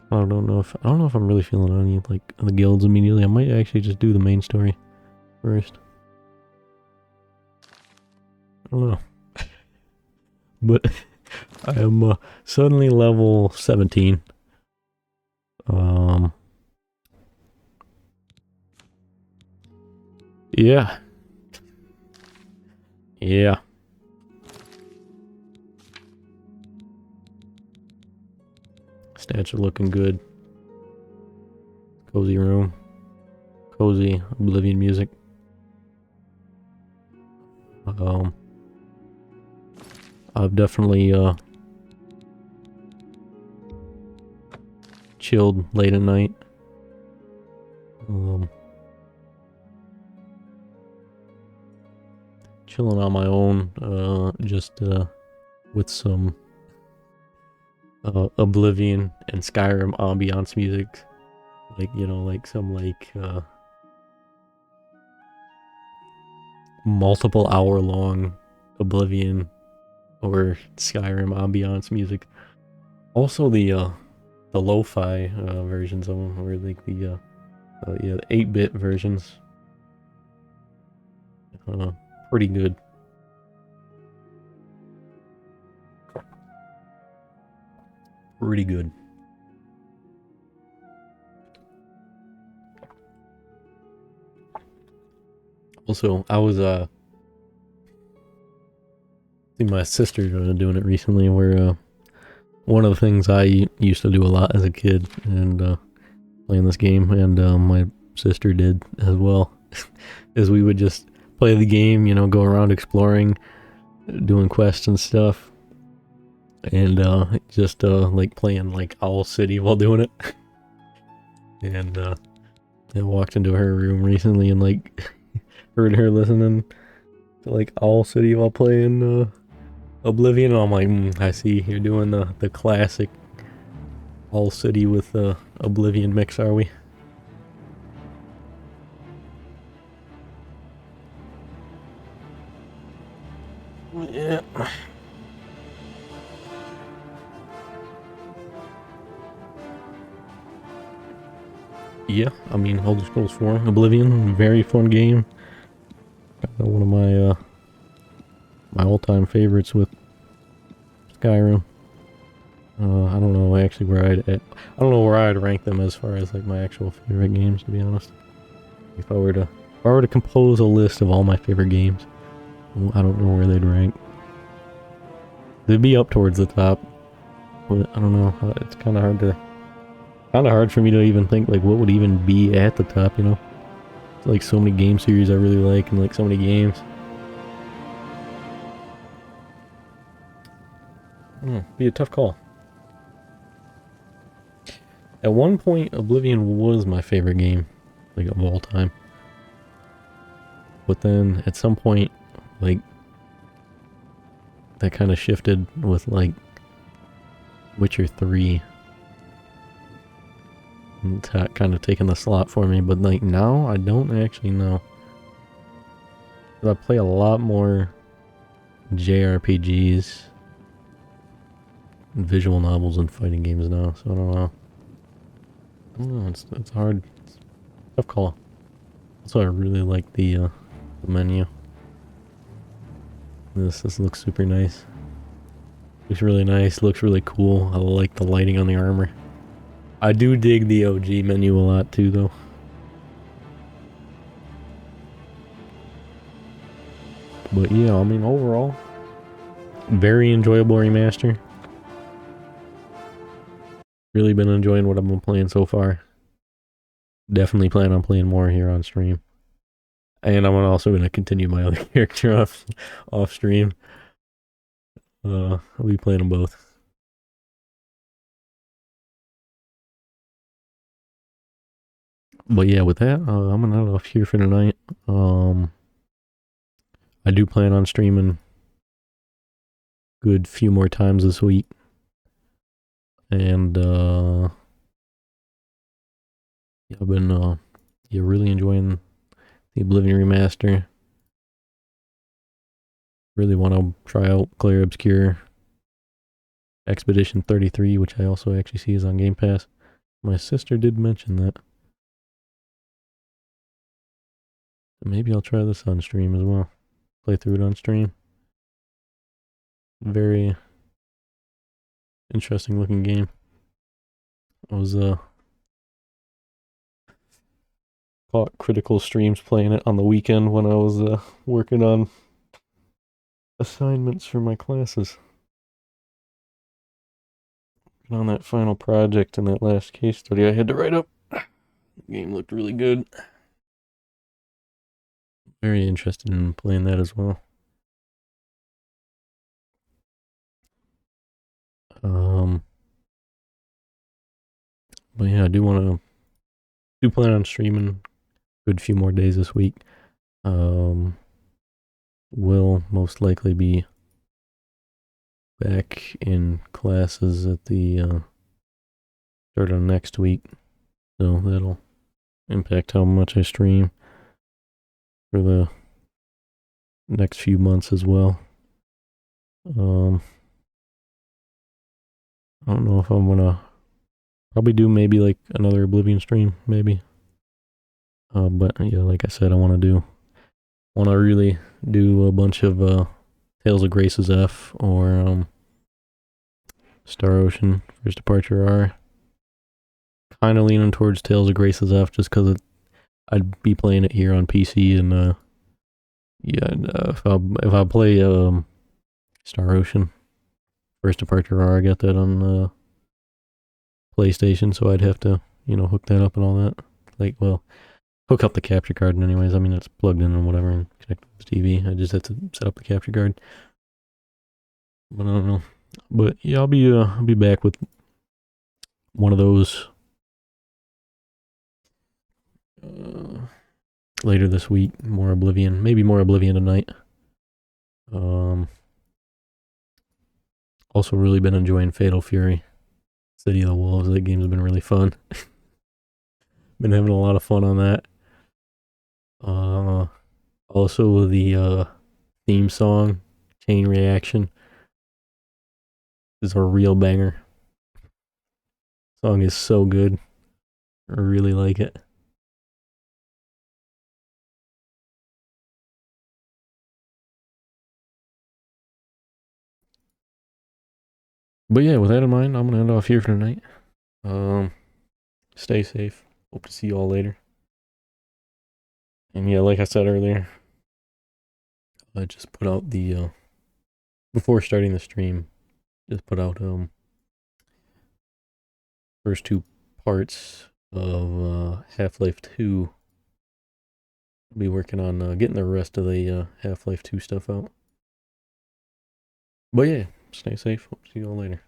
I don't know if I'm really feeling any like the guilds immediately. I might actually just do the main story first. I don't know. But I am suddenly level 17. Yeah. Yeah. Stats are looking good. Cozy room. Cozy Oblivion music. I've definitely chilled late at night. Chilling on my own, just with some Oblivion and Skyrim ambiance music, like, you know, like some like multiple hour long Oblivion or Skyrim ambiance music. Also the lo-fi versions of them, or like the 8-bit versions. Pretty good. Pretty good. Also, I was see my sister doing it recently, where one of the things I used to do a lot as a kid, and playing this game, and my sister did as well, is we would just play the game, you know, go around exploring, doing quests and stuff, and just like playing like Owl City while doing it. And I walked into her room recently and like heard her listening to like Owl City while playing Oblivion, and I'm like, I see you're doing the classic Owl City with Oblivion mix, are we? Yeah. Yeah, I mean, Elder Scrolls 4, Oblivion, very fun game. One of my my all-time favorites with Skyrim. I don't know actually where I don't know where I'd rank them as far as like my actual favorite games, to be honest. If I were to compose a list of all my favorite games, I don't know where they'd rank. They'd be up towards the top, but I don't know. It's kind of hard for me to even think like what would even be at the top, you know? It's like so many game series I really like, and like so many games. Be a tough call. At one point, Oblivion was my favorite game, like, of all time. But then, at some point, like, that kind of shifted with, like, Witcher 3. Kind of taking the slot for me, but, like, now, I don't actually know. I play a lot more JRPGs, and visual novels, and fighting games now, so I don't know. It's hard. It's a tough call. Also, I really like the menu. This looks super nice. Looks really nice. Looks really cool. I like the lighting on the armor. I do dig the OG menu a lot too, though. But yeah, I mean, overall, very enjoyable remaster. Really been enjoying what I've been playing so far. Definitely plan on playing more here on stream. And I'm also going to continue my other character off stream. I'll be playing them both. But yeah, with that, I'm gonna head off here for tonight. I do plan on streaming good few more times this week. And yeah, I've been really enjoying the Oblivion remaster. Really want to try out Clair Obscur Expedition 33, which I also actually see is on Game Pass. My sister did mention that. Maybe I'll try this on stream as well. Play through it on stream. Very interesting looking game. I was caught critical streams playing it on the weekend when I was working on assignments for my classes. And on that final project and that last case study I had to write up. The game looked really good. Very interested in playing that as well. But yeah, I do plan on streaming a good few more days this week. Will most likely be back in classes at the start of next week, so that'll impact how much I stream for the next few months as well. I don't know if I'm gonna probably do maybe like another Oblivion stream, maybe. But yeah, like I said, I want to really do a bunch of Tales of Grace's F or Star Ocean First Departure R. Kind of leaning towards Tales of Grace's F just because I'd be playing it here on PC, and if I play Star Ocean First Departure R, I got that on PlayStation, so I'd have to hook that up and all that. Hook up the capture card, anyways. I mean, it's plugged in and whatever, and connect to the TV. I just have to set up the capture card. But I don't know. But yeah, I'll be back with one of those later this week. More Oblivion, maybe more Oblivion tonight. Also, really been enjoying Fatal Fury, City of the Wolves. That game's been really fun. Been having a lot of fun on that. Also the theme song, Chain Reaction, is a real banger. Song is so good. I really like it. But yeah, with that in mind, I'm gonna end off here for tonight. Stay safe. Hope to see you all later. And yeah, like I said earlier, I just put out the before starting the stream, just put out first two parts of Half-Life 2. I'll be working on getting the rest of the Half-Life 2 stuff out. But yeah, stay safe. Hope to see you all later.